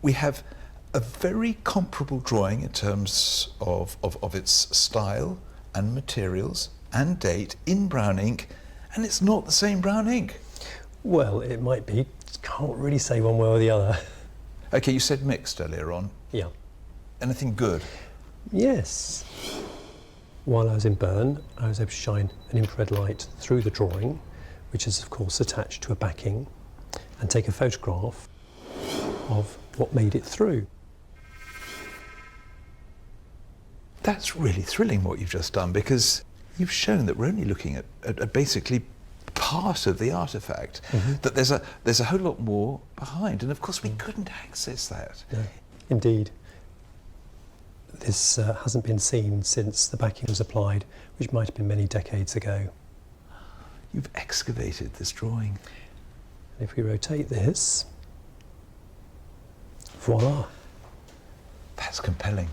we have a very comparable drawing in terms of its style and materials and date in brown ink, and it's not the same brown ink. Well, it might be. Can't really say one way or the other. Okay, you said mixed earlier on. Yeah. Anything good? Yes. While I was in Bern, I was able to shine an infrared light through the drawing, which is of course attached to a backing, and take a photograph of what made it through. That's really thrilling what you've just done, because you've shown that we're only looking at basically part of the artefact, that there's a whole lot more behind, and of course we couldn't access that. No, indeed. This hasn't been seen since the backing was applied, which might have been many decades ago. You've excavated this drawing. And if we rotate this, voila. That's compelling.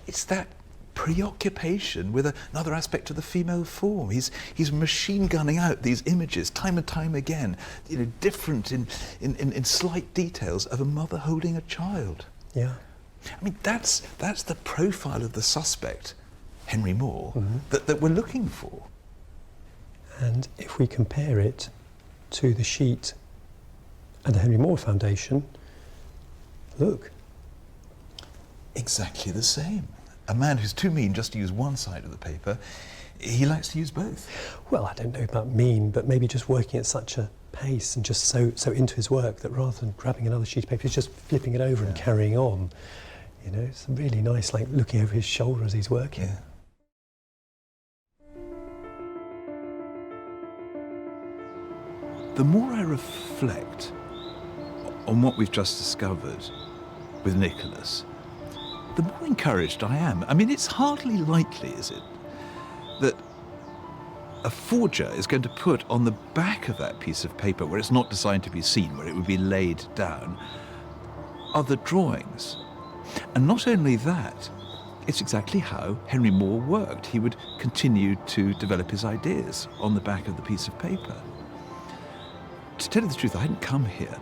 It's that preoccupation with another aspect of the female form. He's machine gunning out these images time and time again, you know, different in slight details of a mother holding a child. Yeah. I mean, that's the profile of the suspect, Henry Moore, that we're looking for. And if we compare it to the sheet at the Henry Moore Foundation, look. Exactly the same. A man who's too mean just to use one side of the paper, he likes to use both. Well, I don't know about mean, but maybe just working at such a pace and just so into his work that rather than grabbing another sheet of paper, he's just flipping it over and carrying on. You know, it's really nice, like looking over his shoulder as he's working. Yeah. The more I reflect on what we've just discovered with Nicholas, the more encouraged I am. I mean, it's hardly likely, is it, that a forger is going to put on the back of that piece of paper, where it's not designed to be seen, where it would be laid down, other drawings. And not only that, it's exactly how Henry Moore worked. He would continue to develop his ideas on the back of the piece of paper. To tell you the truth, I hadn't come here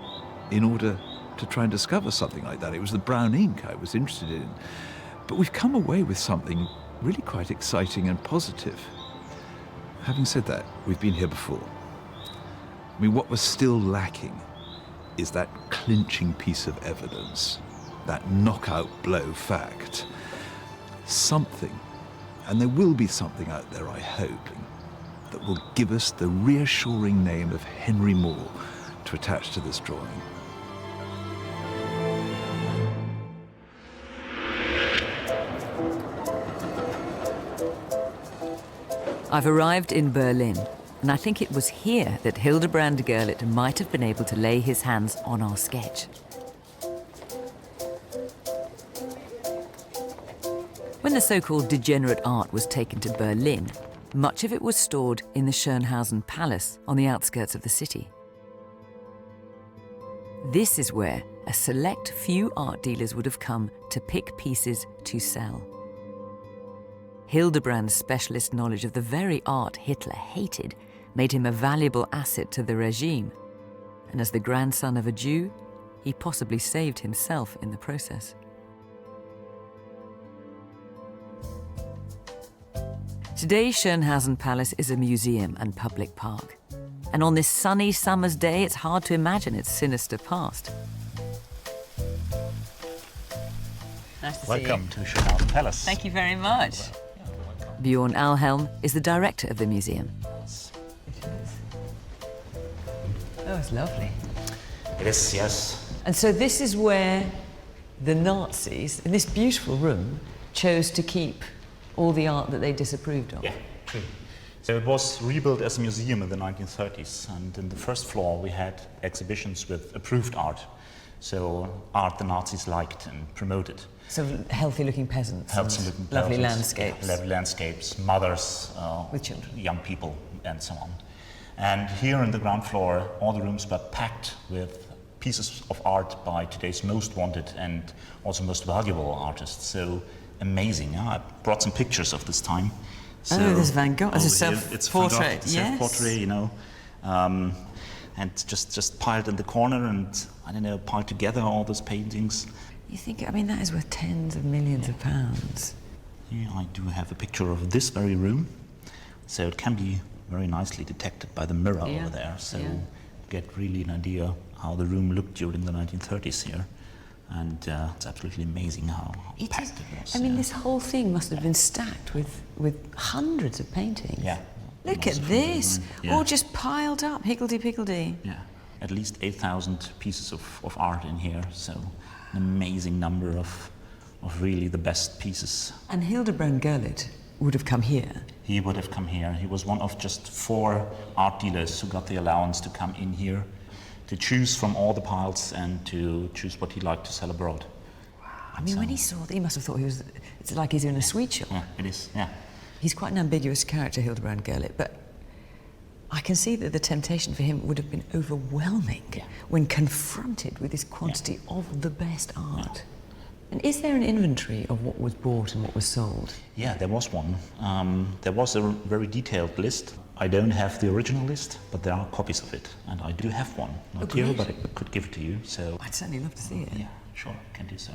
in order to try and discover something like that. It was the brown ink I was interested in. But we've come away with something really quite exciting and positive. Having said that, we've been here before. I mean, what was still lacking is that clinching piece of evidence, that knockout blow fact. Something, and there will be something out there, I hope, that will give us the reassuring name of Henry Moore to attach to this drawing. I've arrived in Berlin, and I think it was here that Hildebrand Gerlit might have been able to lay his hands on our sketch. When the so-called degenerate art was taken to Berlin, much of it was stored in the Schönhausen Palace on the outskirts of the city. This is where a select few art dealers would have come to pick pieces to sell. Hildebrand's specialist knowledge of the very art Hitler hated made him a valuable asset to the regime. And as the grandson of a Jew, he possibly saved himself in the process. Today's Schönhausen Palace is a museum and public park. And on this sunny summer's day, it's hard to imagine its sinister past. Nice to Welcome see you. to Schönhausen Palace. Thank you very much. Bjorn Alhelm is the director of the museum. Oh, it's lovely. It is, yes. And so this is where the Nazis, in this beautiful room, chose to keep all the art that they disapproved of. Yeah, true. So it was rebuilt as a museum in the 1930s, and in the first floor we had exhibitions with approved art. So art the Nazis liked and promoted. So healthy-looking peasants. Healthy-looking lovely peasants, landscapes. Lovely landscapes, mothers, with children, young people, and so on. And here on the ground floor, all the rooms were packed with pieces of art by today's most wanted and also most valuable artists. So amazing. I brought some pictures of this time. So there's Van Gogh. It's a over here, self-portrait, it's a self-portrait, you know. And just piled in the corner and, I don't know, piled together all those paintings. You think, I mean, that is worth tens of millions of pounds. Here I do have a picture of this very room. So it can be very nicely detected by the mirror over there. So you get really an idea how the room looked during the 1930s here. And it's absolutely amazing how packed it was. I mean, this whole thing must have been stacked with hundreds of paintings. Yeah. Look at this, all just piled up, higgledy-piggledy. Yeah, at least 8,000 pieces of art in here, so an amazing number of really the best pieces. And Hildebrand Gerlit would have come here. He would have come here. He was one of just 4 art dealers who got the allowance to come in here, to choose from all the piles and to choose what he liked to sell abroad. Wow. I mean, when he saw that, he must have thought it's like he's in a sweet shop. Yeah, it is, yeah. He's quite an ambiguous character, Hildebrand Gerlit, but I can see that the temptation for him would have been overwhelming when confronted with this quantity of the best art. And is there an inventory of what was bought and what was sold? Yeah, there was one. There was a very detailed list. I don't have the original list, but there are copies of it, and I do have one. Not here, but I could give it to you. So I'd certainly love to see it. Yeah, sure, can do so.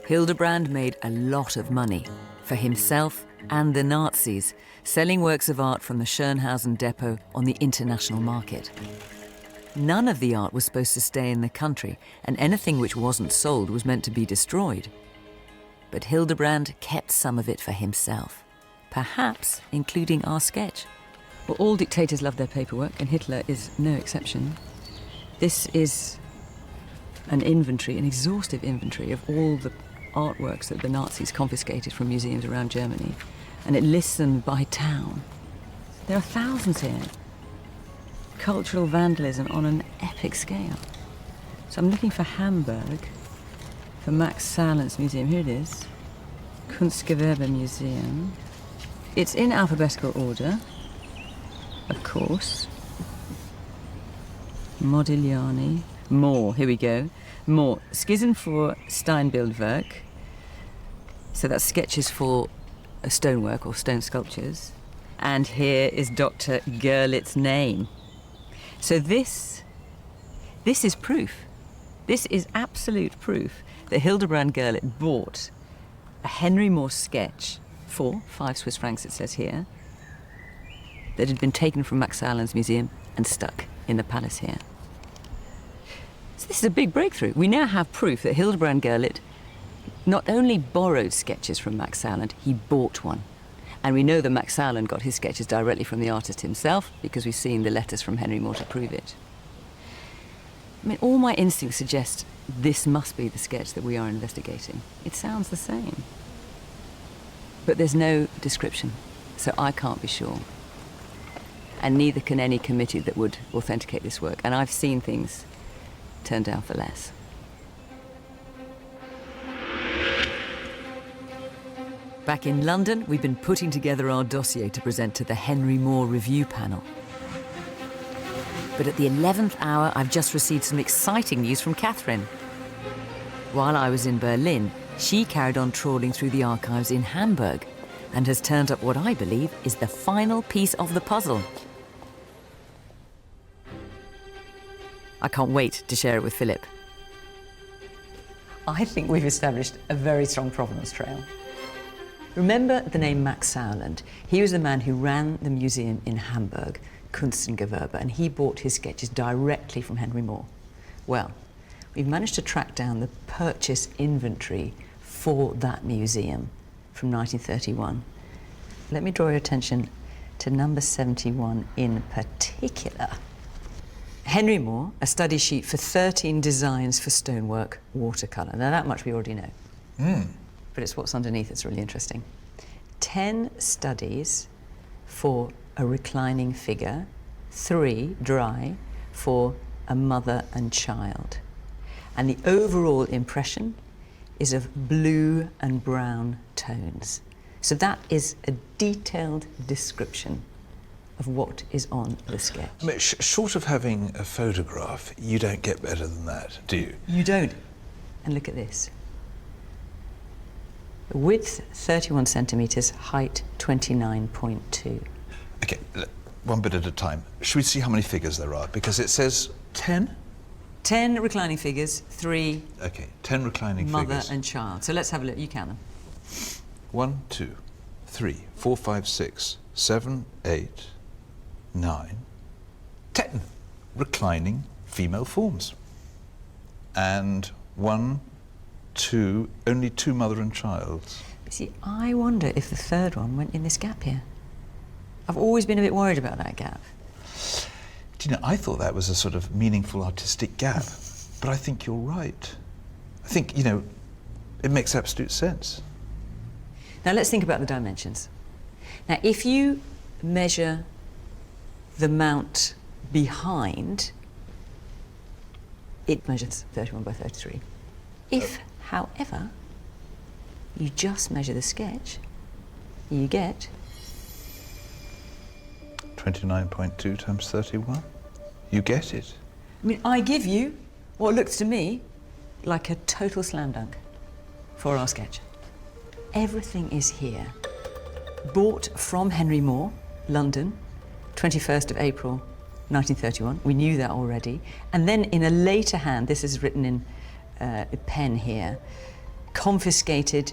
Hildebrand made a lot of money for himself and the Nazis, selling works of art from the Schönhausen depot on the international market. None of the art was supposed to stay in the country, and anything which wasn't sold was meant to be destroyed. But Hildebrand kept some of it for himself, perhaps including our sketch. Well, all dictators love their paperwork, and Hitler is no exception. This is an inventory, an exhaustive inventory of all the artworks that the Nazis confiscated from museums around Germany, and it lists them by town. There are thousands here. Cultural vandalism on an epic scale. So I'm looking for Hamburg, for Max Salent's museum. Here it is, Kunstgewerbe Museum. It's in alphabetical order, of course. Modigliani. More, here we go. More. Skizzen for Steinbildwerk. So that's sketches for stonework or stone sculptures. And here is Dr. Gerlit's name. So this is proof. This is absolute proof that Hildebrand Gerlit bought a Henry Moore sketch for 5 Swiss francs, it says here, that had been taken from Max Allen's museum and stuck in the palace here. So this is a big breakthrough. We now have proof that Hildebrand Gerlit not only borrowed sketches from Max Allen, he bought one. And we know that Max Allen got his sketches directly from the artist himself because we've seen the letters from Henry Moore to prove it. I mean, all my instincts suggest this must be the sketch that we are investigating. It sounds the same. But there's no description, so I can't be sure. And neither can any committee that would authenticate this work. And I've seen things turned down for less. Back in London, we've been putting together our dossier to present to the Henry Moore review panel. But at the 11th hour, I've just received some exciting news from Catherine. While I was in Berlin, she carried on trawling through the archives in Hamburg and has turned up what I believe is the final piece of the puzzle. I can't wait to share it with Philip. I think we've established a very strong provenance trail. Remember the name Max Sauerland? He was the man who ran the museum in Hamburg, Kunst und Gewerbe, and he bought his sketches directly from Henry Moore. Well, we've managed to track down the purchase inventory for that museum from 1931. Let me draw your attention to number 71 in particular. Henry Moore, a study sheet for 13 designs for stonework watercolour. Now that much we already know. But it's what's underneath that's really interesting. 10 studies for a reclining figure, 3 dry for a mother and child. And the overall impression is of blue and brown tones. So that is a detailed description of what is on the sketch. I mean, short of having a photograph, you don't get better than that, do you? You don't. And look at this. Width 31 centimetres, height 29.2. Okay, one bit at a time. Should we see how many figures there are? Because it says 10? 10 reclining figures, 3 Okay, 10 reclining mother figures. and child. So let's have a look. You count them. 1, 2, 3, 4, 5, 6, 7, 8, 9, 10 reclining female forms. And 1, 2, only 2 mother and child. See, I wonder if the third one went in this gap here. I've always been a bit worried about that gap. Do you know, I thought that was a sort of meaningful artistic gap, but I think you're right. I think, you know, it makes absolute sense. Now let's think about the dimensions. Now if you measure the mount behind, it measures 31 by 33. If, however, you just measure the sketch, you get 29.2 times 31. You get it. I mean, I give you what looks to me like a total slam dunk for our sketch. Everything is here. Bought from Henry Moore, London, 21st of April, 1931. We knew that already. And then in a later hand, this is written in a pen here, confiscated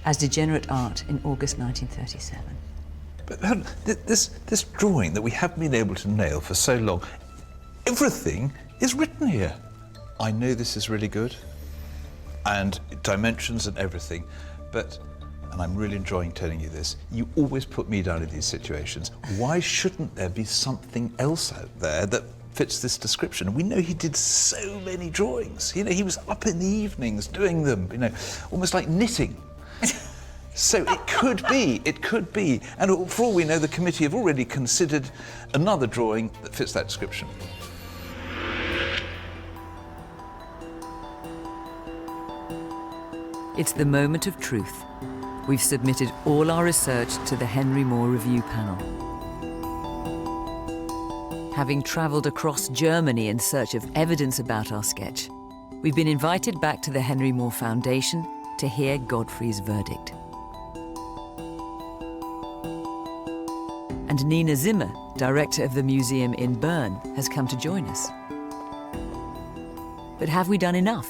as degenerate art in August 1937. But this drawing that we haven't been able to nail for so long, everything is written here. I know this is really good, and dimensions and everything, but, and I'm really enjoying telling you this, you always put me down in these situations. Why shouldn't there be something else out there that fits this description? We know he did so many drawings. You know, he was up in the evenings doing them, you know, almost like knitting. So it could be. And for all we know, the committee have already considered another drawing that fits that description. It's the moment of truth. We've submitted all our research to the Henry Moore Review Panel. Having travelled across Germany in search of evidence about our sketch, we've been invited back to the Henry Moore Foundation to hear Godfrey's verdict. And Nina Zimmer, director of the museum in Bern, has come to join us. But have we done enough?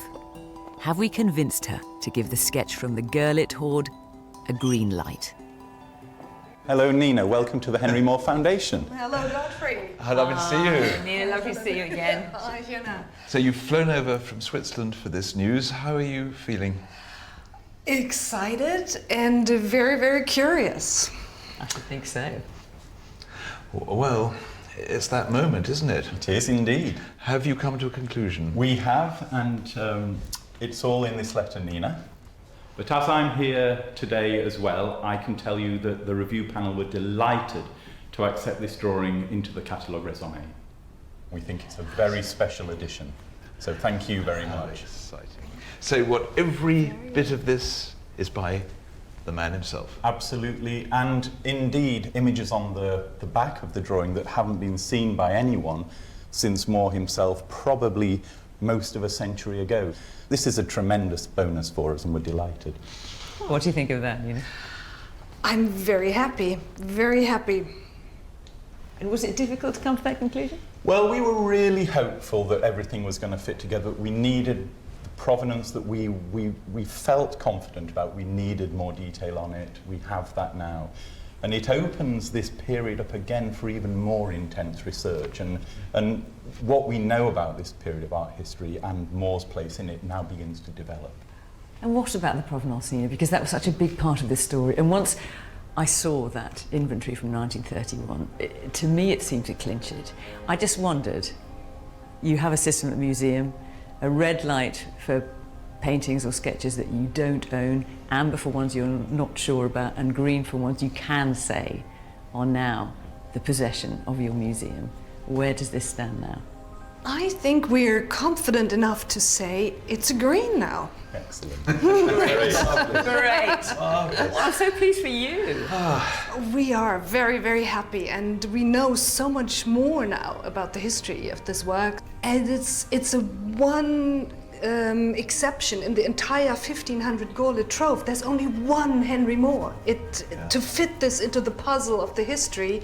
Have we convinced her to give the sketch from the Gurlitt hoard a green light? Hello, Nina. Welcome to the Henry Moore Foundation. Hello, Godfrey. How lovely to see you. Nina, lovely to see you again. Hi, Fiona. So you've flown over from Switzerland for this news. How are you feeling? Excited and very, very curious. I should think so. Well, it's that moment, isn't it? It is indeed. Have you come to a conclusion? We have, and it's all in this letter, Nina. But as I'm here today as well, I can tell you that the review panel were delighted to accept this drawing into the catalogue raisonné. We think it's a very special edition. So thank you very much. Exciting. So what, every bit of this is by the man himself? Absolutely, and indeed images on the back of the drawing that haven't been seen by anyone since Moore himself probably most of a century ago. This is a tremendous bonus for us and we're delighted. What do you think of that, Nina? I'm very happy, very happy. And was it difficult to come to that conclusion? Well, we were really hopeful that everything was going to fit together. We needed the provenance that we felt confident about. We needed more detail on it. We have that now. And it opens this period up again for even more intense research. And what we know about this period of art history and Moore's place in it now begins to develop. And what about the provenance, Nina? Because that was such a big part of this story. And once I saw that inventory from 1931, to me it seemed to clinch it. I just wondered, you have a system at the museum, a red light for paintings or sketches that you don't own, amber for ones you're not sure about, and green for ones you can say are now the possession of your museum. Where does this stand now? I think we're confident enough to say it's a green now. Excellent. Great. I'm so pleased for you. We are very, very happy, and we know so much more now about the history of this work. And it's a one exception in the entire 1500 Gaulle trove. There's only one Henry Moore. To fit this into the puzzle of the history,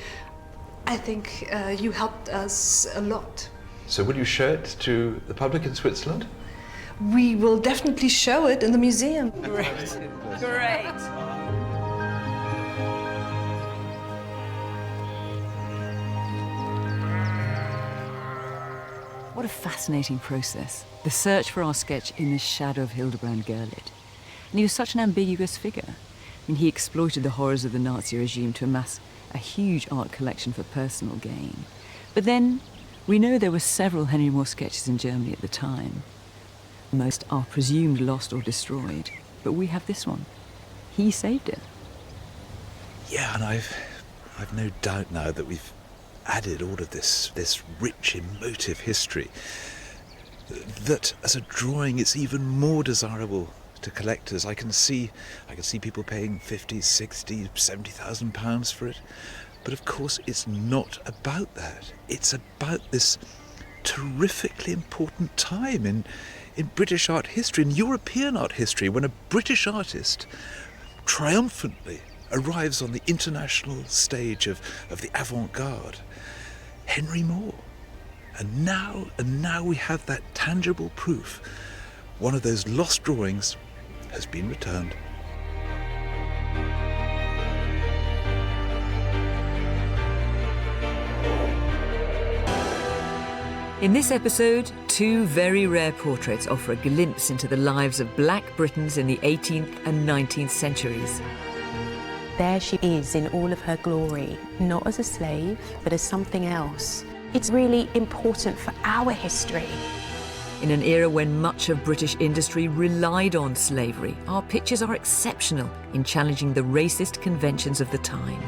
I think you helped us a lot. So will you show it to the public in Switzerland? We will definitely show it in the museum. Great. Great. What a fascinating process. The search for our sketch in the shadow of Hildebrand Gerlit. And he was such an ambiguous figure. I mean, he exploited the horrors of the Nazi regime to amass a huge art collection for personal gain. But then, we know there were several Henry Moore sketches in Germany at the time. Most are presumed lost or destroyed, but we have this one. He saved it. Yeah, and I've no doubt now that we've added all of this rich, emotive history, that as a drawing it's even more desirable to collectors. I can see people paying 50, 60, 70,000 pounds for it. But of course it's not about that. It's about this terrifically important time in British art history, in European art history, when a British artist triumphantly arrives on the international stage of the avant-garde. Henry Moore. And now we have that tangible proof. One of those lost drawings has been returned. In this episode, two very rare portraits offer a glimpse into the lives of Black Britons in the 18th and 19th centuries. There she is in all of her glory, not as a slave, but as something else. It's really important for our history. In an era when much of British industry relied on slavery, our pictures are exceptional in challenging the racist conventions of the time.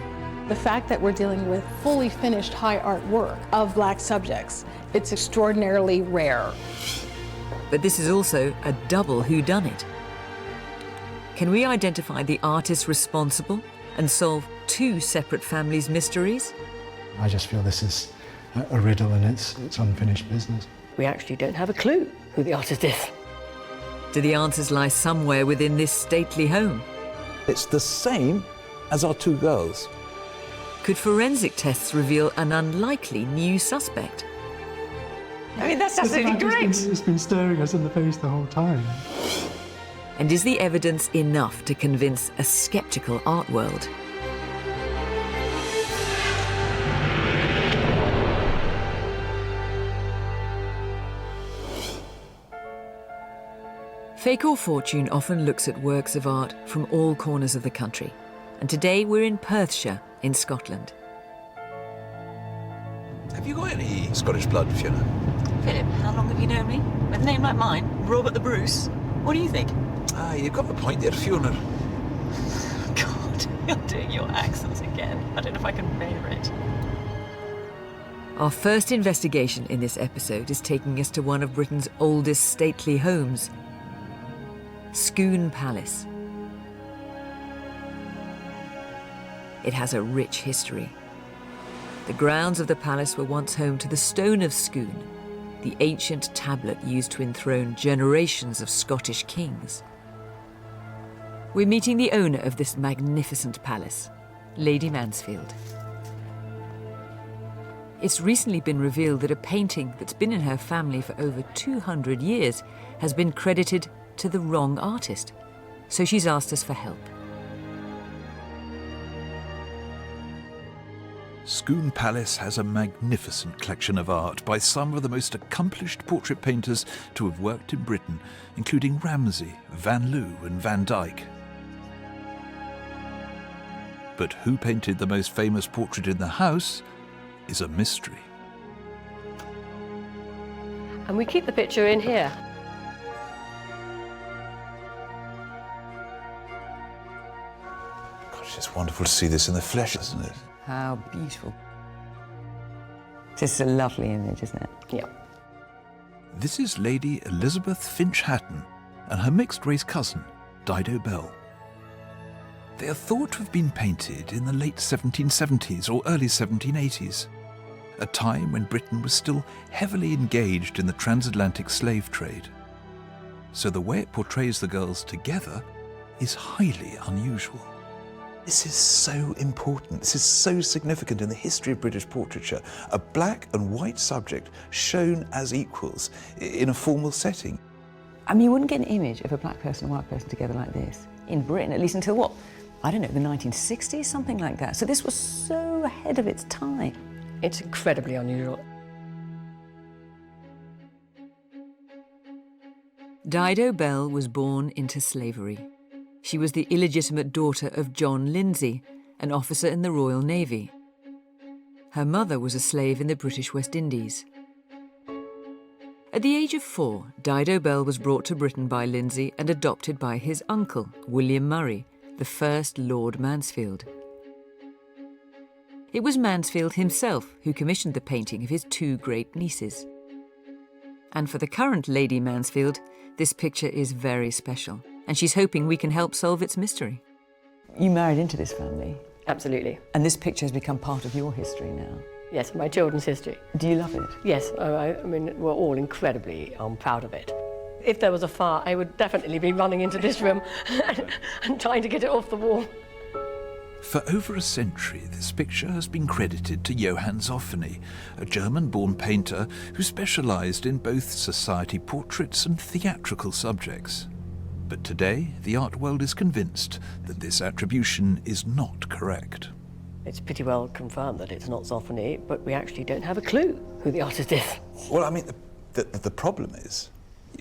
The fact that we're dealing with fully finished high art work of Black subjects, it's extraordinarily rare. But this is also a double whodunit. Can we identify the artists responsible and solve two separate families' mysteries? I just feel this is a riddle and it's unfinished business. We actually don't have a clue who the artist is. Do the answers lie somewhere within this stately home? It's the same as our two girls. Could forensic tests reveal an unlikely new suspect? I mean, that's absolutely great. It's been staring us in the face the whole time. And is the evidence enough to convince a skeptical art world? Fake or Fortune often looks at works of art from all corners of the country. And today we're in Perthshire in Scotland. Have you got any Scottish blood, Fiona? Philip, how long have you known me? With a name like mine, Robert the Bruce. What do you think? Ah, you've got the point there, Fiona. God, you're doing your accents again. I don't know if I can bear it. Our first investigation in this episode is taking us to one of Britain's oldest stately homes, Scone Palace. It has a rich history. The grounds of the palace were once home to the Stone of Scone, the ancient tablet used to enthrone generations of Scottish kings. We're meeting the owner of this magnificent palace, Lady Mansfield. It's recently been revealed that a painting that's been in her family for over 200 years has been credited to the wrong artist, so she's asked us for help. Scone Palace has a magnificent collection of art by some of the most accomplished portrait painters to have worked in Britain, including Ramsay, Van Loo and Van Dyck. But who painted the most famous portrait in the house is a mystery. And we keep the picture in here. Gosh, it's wonderful to see this in the flesh, isn't it? How beautiful. This is a lovely image, isn't it? Yeah. This is Lady Elizabeth Finch Hatton and her mixed-race cousin, Dido Bell. They are thought to have been painted in the late 1770s or early 1780s, a time when Britain was still heavily engaged in the transatlantic slave trade. So the way it portrays the girls together is highly unusual. This is so important. This is so significant in the history of British portraiture. A black and white subject shown as equals in a formal setting. I mean, you wouldn't get an image of a black person and a white person together like this in Britain, at least until what? I don't know, the 1960s, something like that. So this was so ahead of its time. It's incredibly unusual. Dido Bell was born into slavery. She was the illegitimate daughter of John Lindsay, an officer in the Royal Navy. Her mother was a slave in the British West Indies. At the age of 4, Dido Bell was brought to Britain by Lindsay and adopted by his uncle, William Murray, the first Lord Mansfield. It was Mansfield himself who commissioned the painting of his 2 great nieces. And for the current Lady Mansfield, this picture is very special, and she's hoping we can help solve its mystery. You married into this family? Absolutely. And this picture has become part of your history now? Yes, my children's history. Do you love it? Yes, I mean, we're all incredibly proud of it. If there was a fire, I would definitely be running into this room and trying to get it off the wall. For over a century, this picture has been credited to Johann Zoffany, a German-born painter who specialised in both society portraits and theatrical subjects. But today, the art world is convinced that this attribution is not correct. It's pretty well confirmed that it's not Zoffany, but we actually don't have a clue who the artist is. Well, I mean, the problem is,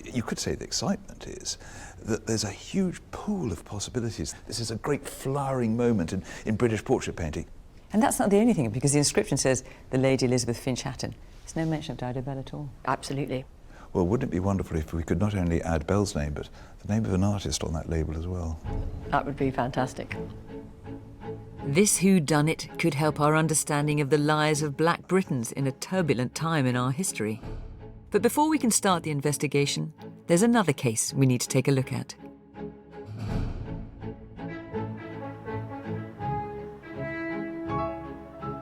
you could say the excitement is, that there's a huge pool of possibilities. This is a great flowering moment in British portrait painting. And that's not the only thing, because the inscription says the Lady Elizabeth Finch Hatton. There's no mention of Dido Bell at all. Absolutely. Well, wouldn't it be wonderful if we could not only add Bell's name, but the name of an artist on that label as well? That would be fantastic. This whodunit could help our understanding of the lives of Black Britons in a turbulent time in our history. But before we can start the investigation, there's another case we need to take a look at.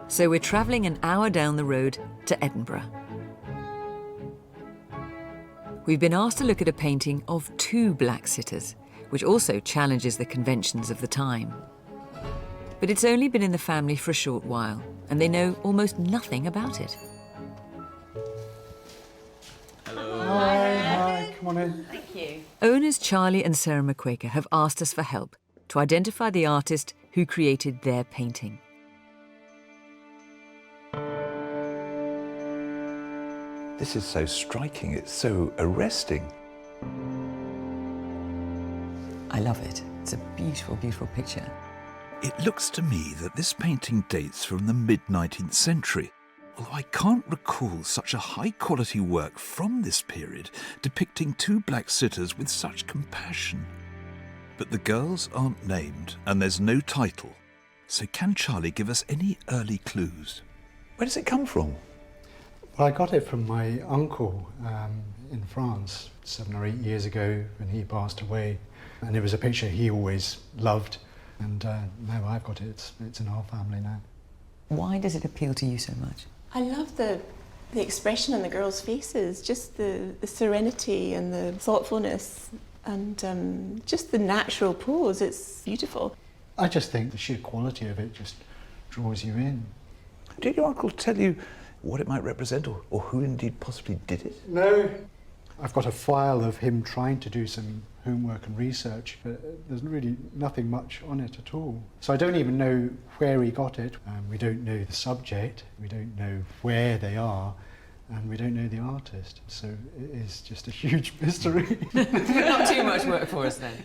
So we're travelling an hour down the road to Edinburgh. We've been asked to look at a painting of 2 black sitters, which also challenges the conventions of the time. But it's only been in the family for a short while, and they know almost nothing about it. Hi, come on in. Thank you. Owners Charlie and Sarah McQuaker have asked us for help to identify the artist who created their painting. This is so striking, it's so arresting. I love it. It's a beautiful, beautiful picture. It looks to me that this painting dates from the mid-19th century, although I can't recall such a high-quality work from this period depicting 2 black sitters with such compassion. But the girls aren't named, and there's no title. So can Charlie give us any early clues? Where does it come from? Well, I got it from my uncle in France 7 or 8 years ago when he passed away. And it was a picture he always loved. And now I've got it. It's in our family now. Why does it appeal to you so much? I love the expression on the girls' faces, just the serenity and the thoughtfulness and just the natural pose. It's beautiful. I just think the sheer quality of it just draws you in. Did your uncle tell you what it might represent or who indeed possibly did it? No. I've got a file of him trying to do some homework and research, but there's really nothing much on it at all. So I don't even know where he got it. We don't know the subject, we don't know where they are, and we don't know the artist. So it is just a huge mystery. Not too much work for us then.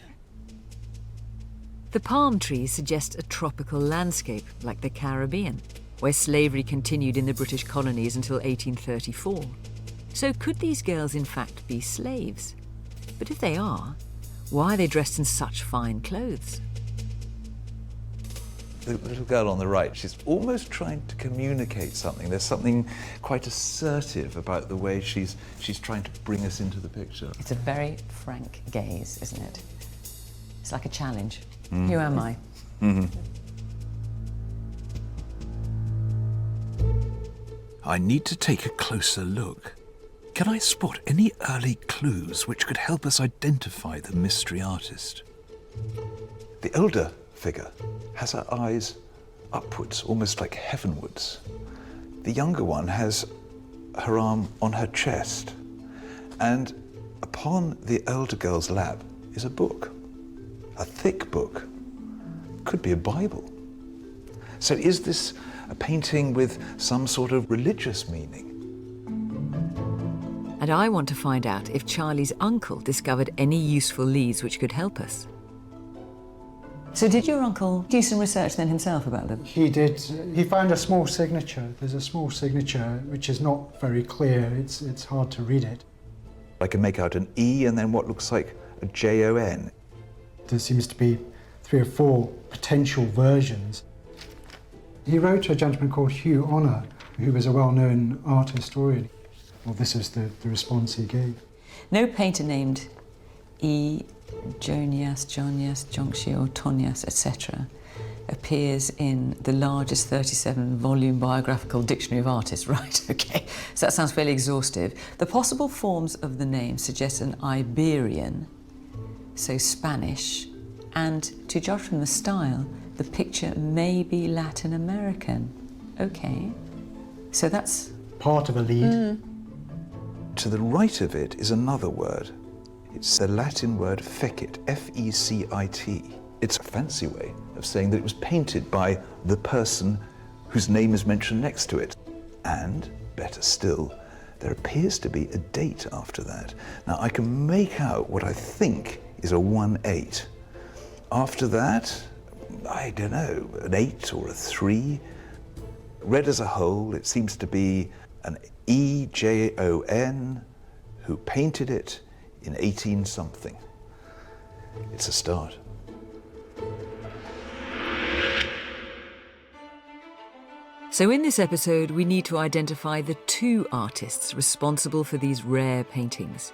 The palm trees suggest a tropical landscape like the Caribbean, where slavery continued in the British colonies until 1834. So could these girls in fact be slaves? But if they are, why are they dressed in such fine clothes? The little girl on the right, she's almost trying to communicate something. There's something quite assertive about the way she's trying to bring us into the picture. It's a very frank gaze, isn't it? It's like a challenge. Who am I? I need to take a closer look. Can I spot any early clues which could help us identify the mystery artist? The older figure has her eyes upwards, almost like heavenwards. The younger one has her arm on her chest, and upon the elder girl's lap is a book, a thick book. Could be a Bible. So is this a painting with some sort of religious meaning? And I want to find out if Charlie's uncle discovered any useful leads which could help us. So did your uncle do some research then himself about them? He did. He found a small signature. There's a small signature which is not very clear. It's hard to read it. I can make out an E and then what looks like a J-O-N. There seems to be 3 or 4 potential versions. He wrote to a gentleman called Hugh Honor, who was a well-known art historian. Well, this is the response he gave. No painter named E. Jonias, Jonxi or Tonias, etc. appears in the largest 37-volume biographical dictionary of artists. Right, okay. So that sounds fairly exhaustive. The possible forms of the name suggest an Iberian, so Spanish, and to judge from the style, the picture may be Latin American. Okay. So that's part of a lead. To the right of it is another word. It's the Latin word fecit, F-E-C-I-T. It's a fancy way of saying that it was painted by the person whose name is mentioned next to it. And, better still, there appears to be a date after that. Now, I can make out what I think is a 1-8. After that, I don't know, an 8 or a 3. Read as a whole, it seems to be an E-J-O-N who painted it in 18-something. It's a start. So in this episode, we need to identify the 2 artists responsible for these rare paintings.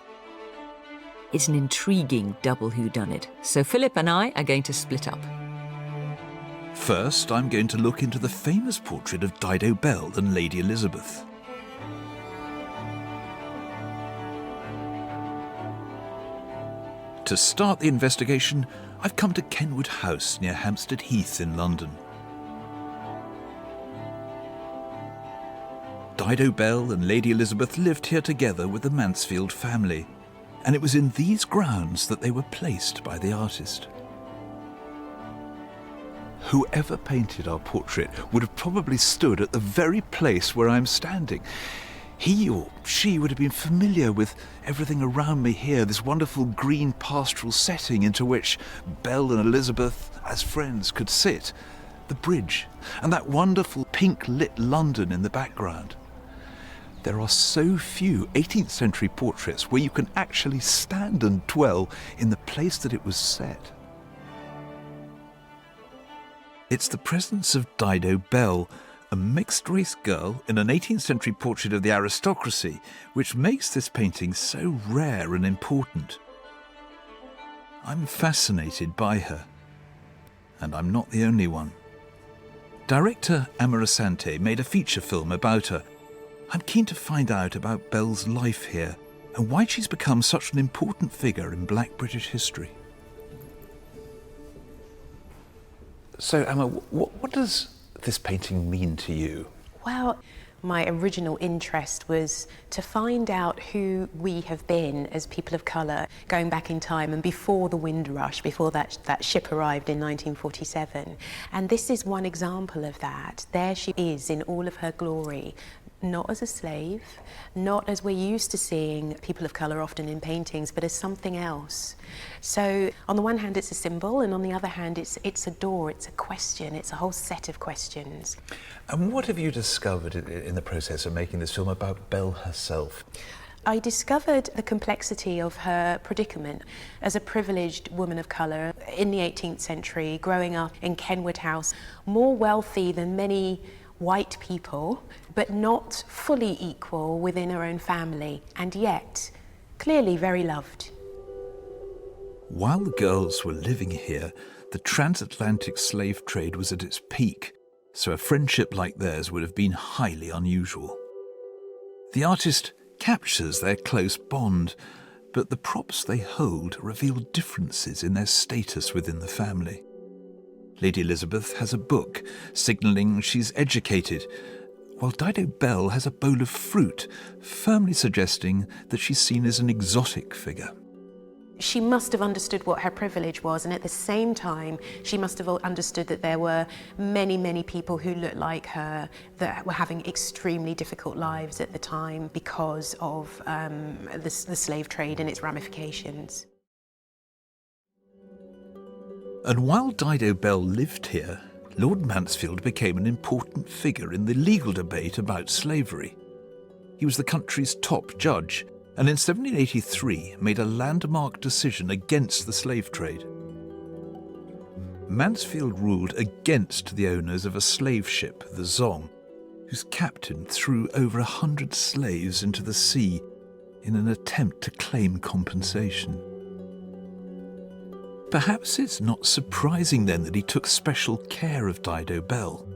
It's an intriguing double whodunit, so Philip and I are going to split up. First, I'm going to look into the famous portrait of Dido Bell and Lady Elizabeth. To start the investigation, I've come to Kenwood House near Hampstead Heath in London. Dido Bell and Lady Elizabeth lived here together with the Mansfield family, and it was in these grounds that they were placed by the artist. Whoever painted our portrait would have probably stood at the very place where I'm standing. He or she would have been familiar with everything around me here, this wonderful green pastoral setting into which Belle and Elizabeth, as friends, could sit, the bridge, and that wonderful pink-lit London in the background. There are so few 18th century portraits where you can actually stand and dwell in the place that it was set. It's the presence of Dido Bell, a mixed-race girl in an 18th century portrait of the aristocracy, which makes this painting so rare and important. I'm fascinated by her, and I'm not the only one. Director Amarasante made a feature film about her. I'm keen to find out about Bell's life here and why she's become such an important figure in Black British history. So, Emma, what does this painting mean to you? Well, my original interest was to find out who we have been as people of colour going back in time and before the Windrush, before that ship arrived in 1947. And this is one example of that. There she is in all of her glory, not as a slave, not as we're used to seeing people of colour often in paintings, but as something else. So on the one hand it's a symbol, and on the other hand it's a door, it's a question, it's a whole set of questions. And what have you discovered in the process of making this film about Belle herself? I discovered the complexity of her predicament as a privileged woman of colour in the 18th century, growing up in Kenwood House, more wealthy than many white people, but not fully equal within her own family, and yet clearly very loved. While the girls were living here, the transatlantic slave trade was at its peak, so a friendship like theirs would have been highly unusual. The artist captures their close bond, but the props they hold reveal differences in their status within the family. Lady Elizabeth has a book, signalling she's educated, while Dido Bell has a bowl of fruit, firmly suggesting that she's seen as an exotic figure. She must have understood what her privilege was, and at the same time she must have understood that there were many, many people who looked like her that were having extremely difficult lives at the time because of the slave trade and its ramifications. And while Dido Bell lived here, Lord Mansfield became an important figure in the legal debate about slavery. He was the country's top judge, and in 1783 made a landmark decision against the slave trade. Mansfield ruled against the owners of a slave ship, the Zong, whose captain threw over 100 slaves into the sea in an attempt to claim compensation. Perhaps it's not surprising then that he took special care of Dido Bell,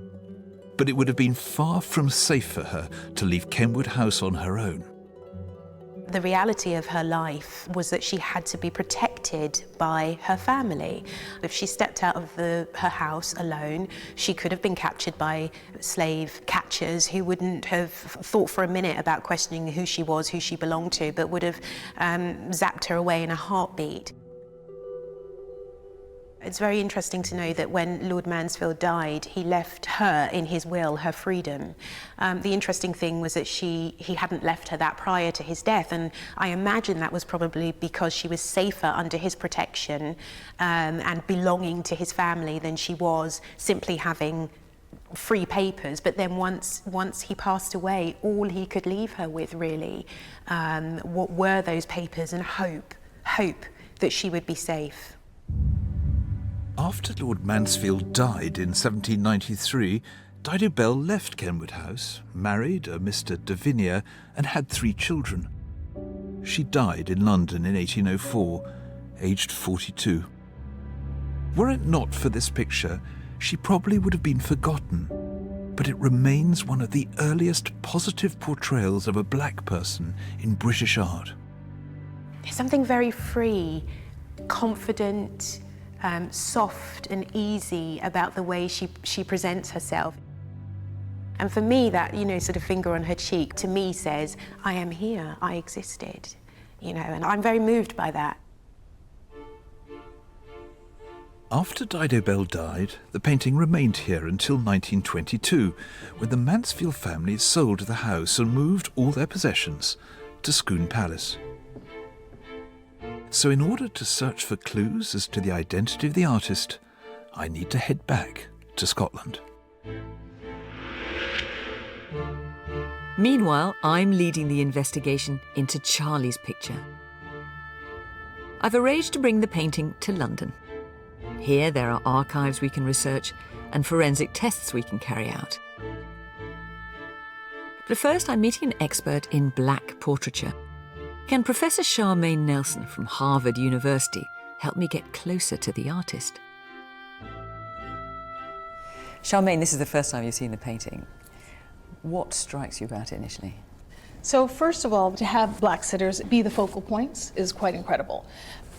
but it would have been far from safe for her to leave Kenwood House on her own. The reality of her life was that she had to be protected by her family. If she stepped out of her house alone, she could have been captured by slave catchers who wouldn't have thought for a minute about questioning who she was, who she belonged to, but would have zapped her away in a heartbeat. It's very interesting to know that when Lord Mansfield died, he left her in his will her freedom. The interesting thing was that he hadn't left her that prior to his death, and I imagine that was probably because she was safer under his protection and belonging to his family than she was simply having free papers. But then once he passed away, all he could leave her with really what were those papers, and hope that she would be safe. After Lord Mansfield died in 1793, Dido Bell left Kenwood House, married a Mr. Davinia, and had 3 children. She died in London in 1804, aged 42. Were it not for this picture, she probably would have been forgotten, but it remains one of the earliest positive portrayals of a black person in British art. There's something very free, confident, soft and easy about the way she presents herself. And for me, that, sort of finger on her cheek, to me says, I am here, I existed, and I'm very moved by that. After Dido Bell died, the painting remained here until 1922, when the Mansfield family sold the house and moved all their possessions to Scone Palace. So in order to search for clues as to the identity of the artist, I need to head back to Scotland. Meanwhile, I'm leading the investigation into Charlie's picture. I've arranged to bring the painting to London. Here there are archives we can research and forensic tests we can carry out. But first I'm meeting an expert in black portraiture. Can Professor Charmaine Nelson from Harvard University help me get closer to the artist? Charmaine, this is the first time you've seen the painting. What strikes you about it initially? So first of all, to have black sitters be the focal points is quite incredible.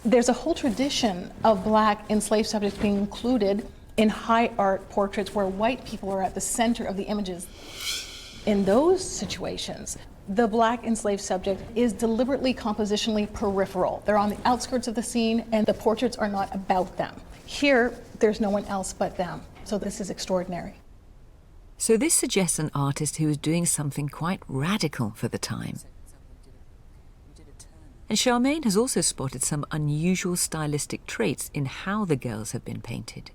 There's a whole tradition of black enslaved subjects being included in high art portraits where white people are at the center of the images. In those situations, the black enslaved subject is deliberately compositionally peripheral. They're on the outskirts of the scene and the portraits are not about them. Here, there's no one else but them. So this is extraordinary. So this suggests an artist who was doing something quite radical for the time. And Charmaine has also spotted some unusual stylistic traits in how the girls have been painted.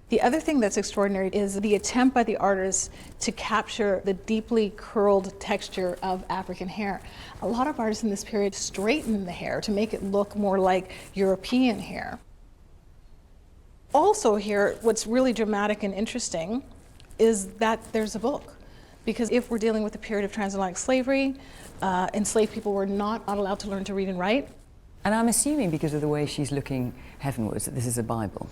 The other thing that's extraordinary is the attempt by the artist to capture the deeply curled texture of African hair. A lot of artists in this period straighten the hair to make it look more like European hair. Also here, what's really dramatic and interesting is that there's a book. Because if we're dealing with a period of transatlantic slavery, enslaved people were not allowed to learn to read and write. And I'm assuming because of the way she's looking heavenwards that this is a Bible.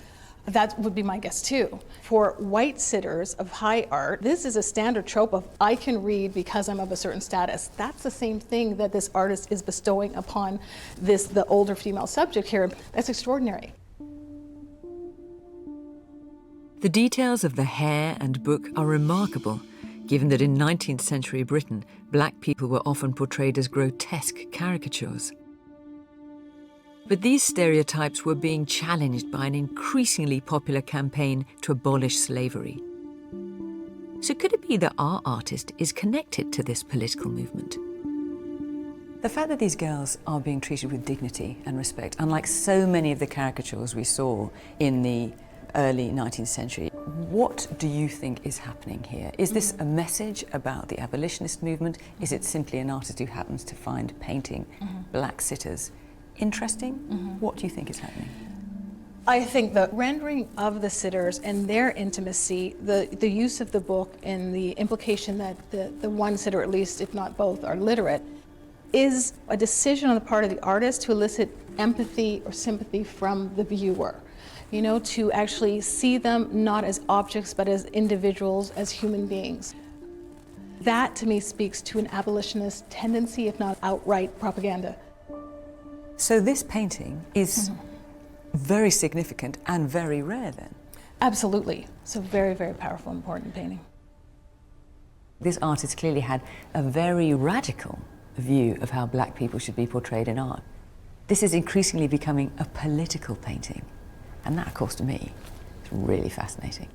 That would be my guess too. For white sitters of high art, this is a standard trope of I can read because I'm of a certain status. That's the same thing that this artist is bestowing upon the older female subject here. That's extraordinary. The details of the hair and book are remarkable, given that in 19th century Britain, black people were often portrayed as grotesque caricatures. But these stereotypes were being challenged by an increasingly popular campaign to abolish slavery. So could it be that our artist is connected to this political movement? The fact that these girls are being treated with dignity and respect, unlike so many of the caricatures we saw in the early 19th century, what do you think is happening here? Is this a message about the abolitionist movement? Is it simply an artist who happens to find painting black sitters interesting? What do you think is happening? I think the rendering of the sitters and their intimacy, the use of the book and the implication that the one sitter, at least if not both, are literate, is a decision on the part of the artist to elicit empathy or sympathy from the viewer. You know, to actually see them not as objects but as individuals, as human beings. That to me speaks to an abolitionist tendency, if not outright propaganda. So this painting is very significant and very rare then? Absolutely. It's a very, very powerful, important painting. This artist clearly had a very radical view of how black people should be portrayed in art. This is increasingly becoming a political painting. And that, of course, to me, is really fascinating.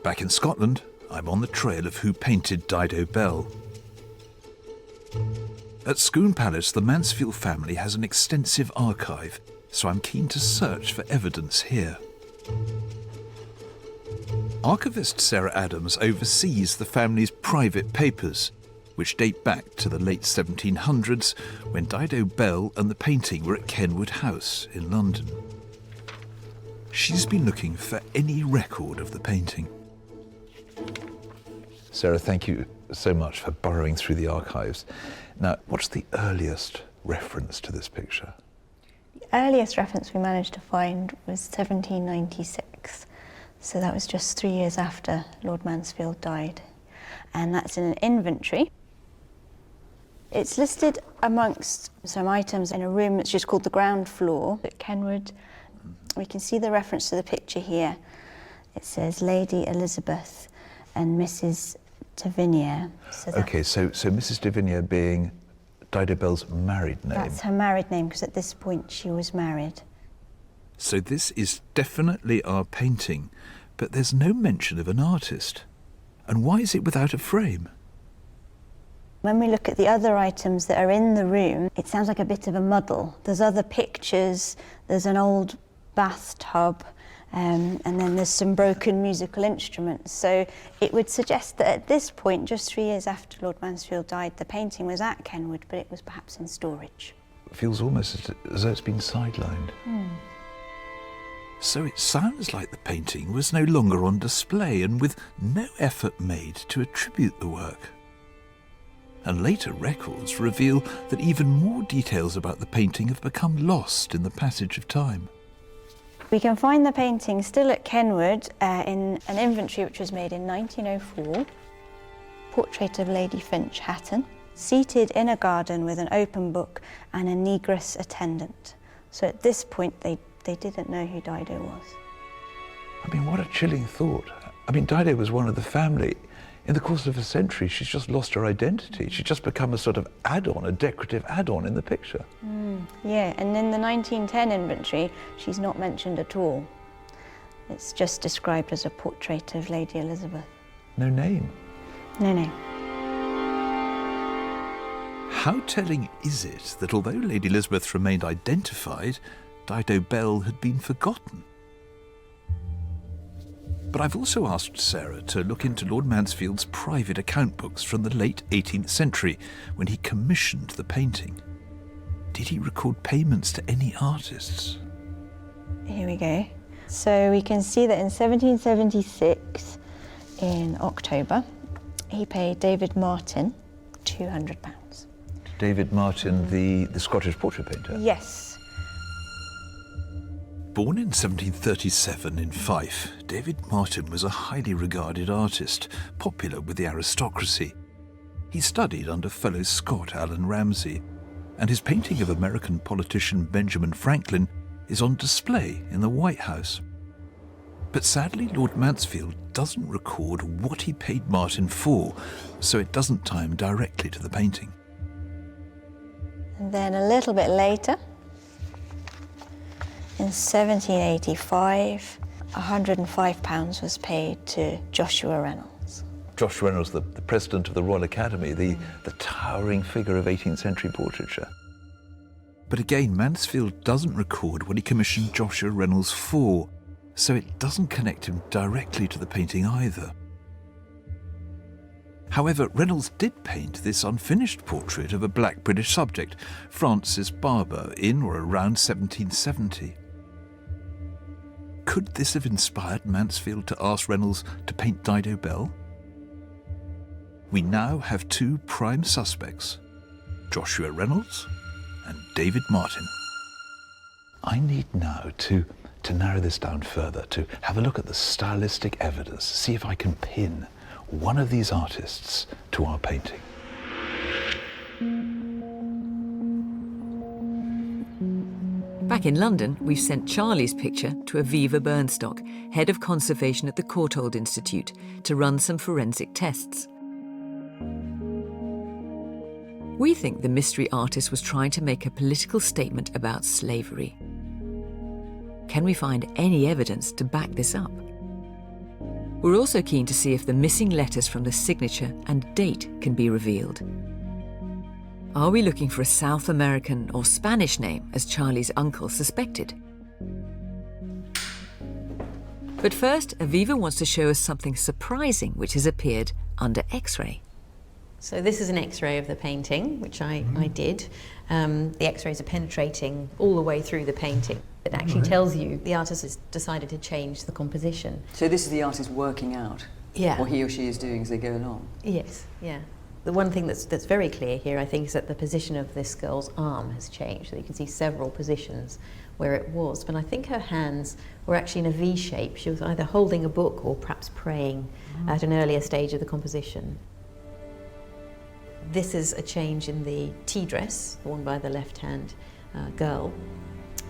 Back in Scotland, I'm on the trail of who painted Dido Bell. At Scone Palace, the Mansfield family has an extensive archive, so I'm keen to search for evidence here. Archivist Sarah Adams oversees the family's private papers, which date back to the late 1700s, when Dido Bell and the painting were at Kenwood House in London. She's been looking for any record of the painting. Sarah, thank you so much for burrowing through the archives. Now, what's the earliest reference to this picture? The earliest reference we managed to find was 1796. So that was just 3 years after Lord Mansfield died. And that's in an inventory. It's listed amongst some items in a room that's just called the ground floor at Kenwood. We can see the reference to the picture here. It says Lady Elizabeth and Mrs. Tavernier. Okay, so Mrs. Tavernier being Dido Bell's married name. That's her married name, because at this point she was married. So this is definitely our painting, but there's no mention of an artist. And why is it without a frame? When we look at the other items that are in the room, it sounds like a bit of a muddle. There's other pictures, there's an old bathtub, and then there's some broken musical instruments. So it would suggest that at this point, just 3 years after Lord Mansfield died, the painting was at Kenwood, but it was perhaps in storage. It feels almost as though it's been sidelined. So it sounds like the painting was no longer on display and with no effort made to attribute the work. And later records reveal that even more details about the painting have become lost in the passage of time. We can find the painting still at Kenwood in an inventory which was made in 1904. Portrait of Lady Finch Hatton, seated in a garden with an open book and a negress attendant. So at this point they didn't know who Dido was. I mean, what a chilling thought. I mean, Dido was one of the family. In the course of a century, she's just lost her identity. She's just become a sort of add-on, a decorative add-on in the picture. Yeah, and in the 1910 inventory, she's not mentioned at all. It's just described as a portrait of Lady Elizabeth. No name. No name. How telling is it that although Lady Elizabeth remained identified, Dido Bell had been forgotten? But I've also asked Sarah to look into Lord Mansfield's private account books from the late 18th century when he commissioned the painting. Did he record payments to any artists? Here we go. So we can see that in 1776, in October, he paid David Martin £200. David Martin, the Scottish portrait painter? Yes. Born in 1737 in Fife, David Martin was a highly regarded artist, popular with the aristocracy. He studied under fellow Scot Allan Ramsay, and his painting of American politician Benjamin Franklin is on display in the White House. But sadly, Lord Mansfield doesn't record what he paid Martin for, so it doesn't tie him directly to the painting. And then a little bit later, in 1785, £105 was paid to Joshua Reynolds. Joshua Reynolds, the president of the Royal Academy, the towering figure of 18th century portraiture. But again, Mansfield doesn't record what he commissioned Joshua Reynolds for, so it doesn't connect him directly to the painting either. However, Reynolds did paint this unfinished portrait of a black British subject, Francis Barber, in or around 1770. Could this have inspired Mansfield to ask Reynolds to paint Dido Bell? We now have two prime suspects, Joshua Reynolds and David Martin. I need now to narrow this down further, to have a look at the stylistic evidence, see if I can pin one of these artists to our painting. Back in London, we've sent Charlie's picture to Aviva Burnstock, head of conservation at the Courtauld Institute, to run some forensic tests. We think the mystery artist was trying to make a political statement about slavery. Can we find any evidence to back this up? We're also keen to see if the missing letters from the signature and date can be revealed. Are we looking for a South American or Spanish name, as Charlie's uncle suspected? But first, Aviva wants to show us something surprising which has appeared under X-ray. So this is an X-ray of the painting, which I did. The X-rays are penetrating all the way through the painting. It actually tells you the artist has decided to change the composition. So this is the artist working out what he or she is doing as they go along? Yes, yeah. The one thing that's very clear here, I think, is that the position of this girl's arm has changed. So you can see several positions where it was. But I think her hands were actually in a V shape. She was either holding a book or perhaps praying at an earlier stage of the composition. This is a change in the tea dress worn by the left-hand girl.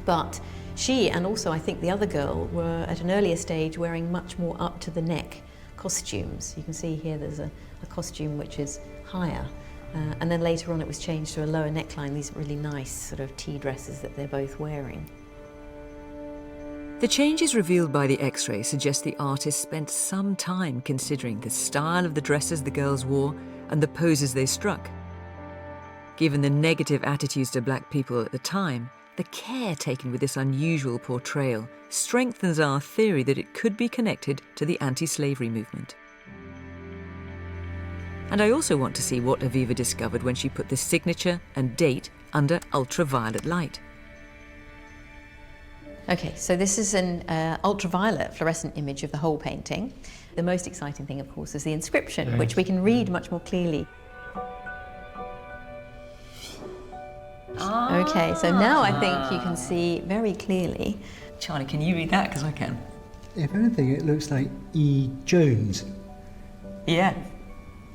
But she, and also I think the other girl, were at an earlier stage wearing much more up-to-the-neck costumes. You can see here there's a costume which is higher. And then later on it was changed to a lower neckline, these really nice sort of tea dresses that they're both wearing. The changes revealed by the X-ray suggest the artist spent some time considering the style of the dresses the girls wore and the poses they struck. Given the negative attitudes to black people at the time, the care taken with this unusual portrayal strengthens our theory that it could be connected to the anti-slavery movement. And I also want to see what Aviva discovered when she put the signature and date under ultraviolet light. Okay, so this is an ultraviolet fluorescent image of the whole painting. The most exciting thing, of course, is the inscription, which we can read much more clearly. Okay, so now I think you can see very clearly. Charlie, can you read that? Because I can. If anything, it looks like E. Jones. Yeah.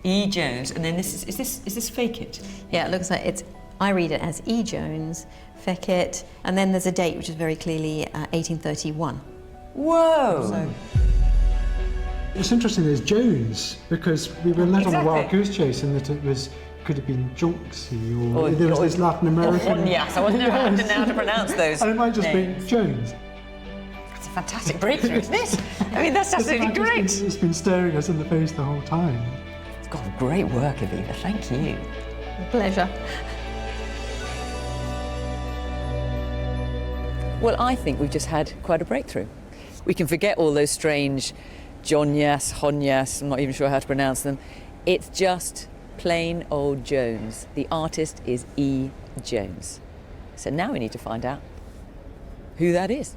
E. Jones, and then is this fake it? Yeah, it looks like it's. I read it as E. Jones, fake it, and then there's a date which is very clearly 1831. Whoa! So, it's interesting there's Jones, because we were led on a wild goose chase and that it could have been Jonksy or there was this Latin American. Yes, I wasn't know how to pronounce those. And it might just be Jones. It's a fantastic breakthrough, isn't it? I mean, that's absolutely great. It's been staring us in the face the whole time. It's got great work, Aviva. Thank you. Pleasure. Well, I think we've just had quite a breakthrough. We can forget all those strange Jonyas, Honyas, I'm not even sure how to pronounce them. It's just plain old Jones. The artist is E. Jones. So now we need to find out who that is.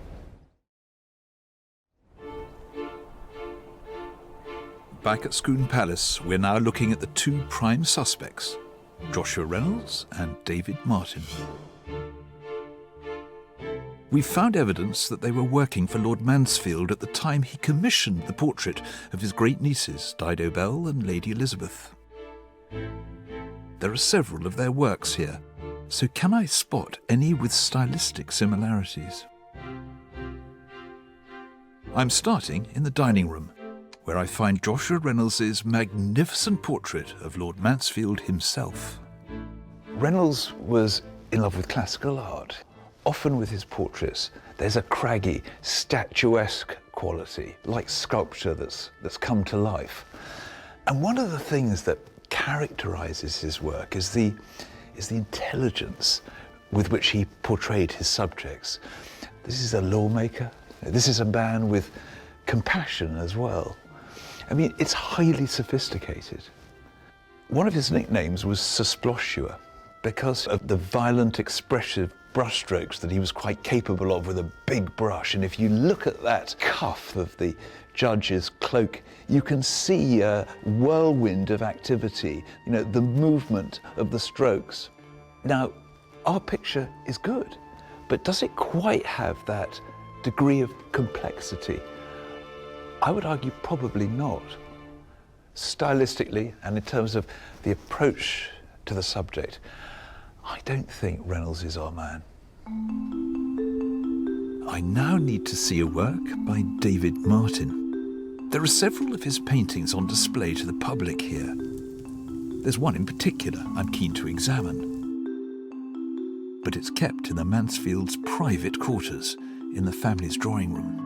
Back at Scone Palace, we're now looking at the two prime suspects, Joshua Reynolds and David Martin. We've found evidence that they were working for Lord Mansfield at the time he commissioned the portrait of his great nieces, Dido Bell and Lady Elizabeth. There are several of their works here, so can I spot any with stylistic similarities? I'm starting in the dining room, where I find Joshua Reynolds' magnificent portrait of Lord Mansfield himself. Reynolds was in love with classical art. Often with his portraits, there's a craggy, statuesque quality, like sculpture that's come to life. And one of the things that characterizes his work is the intelligence with which he portrayed his subjects. This is a lawmaker. This is a man with compassion as well. I mean, it's highly sophisticated. One of his nicknames was Susploshua, because of the violent, expressive brushstrokes that he was quite capable of with a big brush. And if you look at that cuff of the judge's cloak, you can see a whirlwind of activity, you know, the movement of the strokes. Now, our picture is good, but does it quite have that degree of complexity? I would argue probably not. Stylistically, and in terms of the approach to the subject, I don't think Reynolds is our man. I now need to see a work by David Martin. There are several of his paintings on display to the public here. There's one in particular I'm keen to examine. But it's kept in the Mansfields' private quarters in the family's drawing room.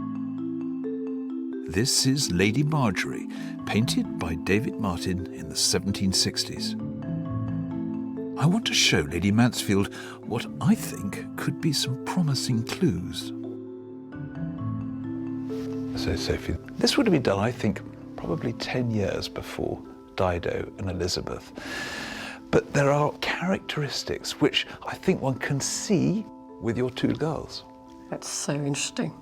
This is Lady Marjorie, painted by David Martin in the 1760s. I want to show Lady Mansfield what I think could be some promising clues. So, Sophie, this would have been done, I think, probably 10 years before Dido and Elizabeth. But there are characteristics which I think one can see with your two girls. That's so interesting.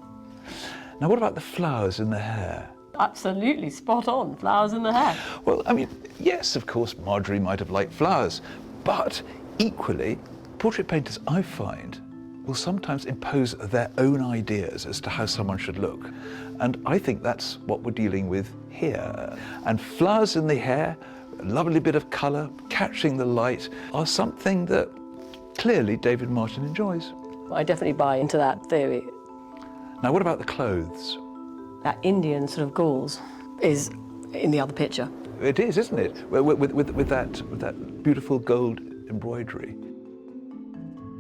Now, what about the flowers in the hair? Absolutely spot on, flowers in the hair. Well, I mean, yes, of course, Marjorie might have liked flowers, but equally, portrait painters, I find, will sometimes impose their own ideas as to how someone should look. And I think that's what we're dealing with here. And flowers in the hair, a lovely bit of colour, catching the light, are something that clearly David Martin enjoys. I definitely buy into that theory. Now, what about the clothes? That Indian sort of gauze is in the other picture. It is, isn't it? With that beautiful gold embroidery.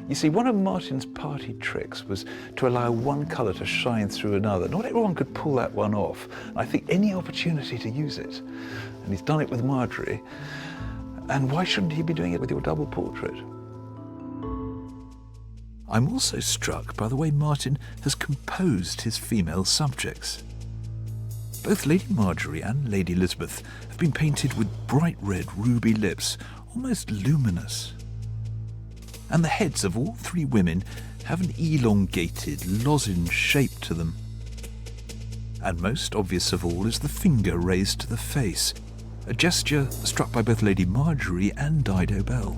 You see, one of Martin's party tricks was to allow one colour to shine through another. Not everyone could pull that one off. I think any opportunity to use it, and he's done it with Marjorie, and why shouldn't he be doing it with your double portrait? I'm also struck by the way Martin has composed his female subjects. Both Lady Marjorie and Lady Elizabeth have been painted with bright red ruby lips, almost luminous. And the heads of all three women have an elongated, lozenge shape to them. And most obvious of all is the finger raised to the face, a gesture struck by both Lady Marjorie and Dido Bell.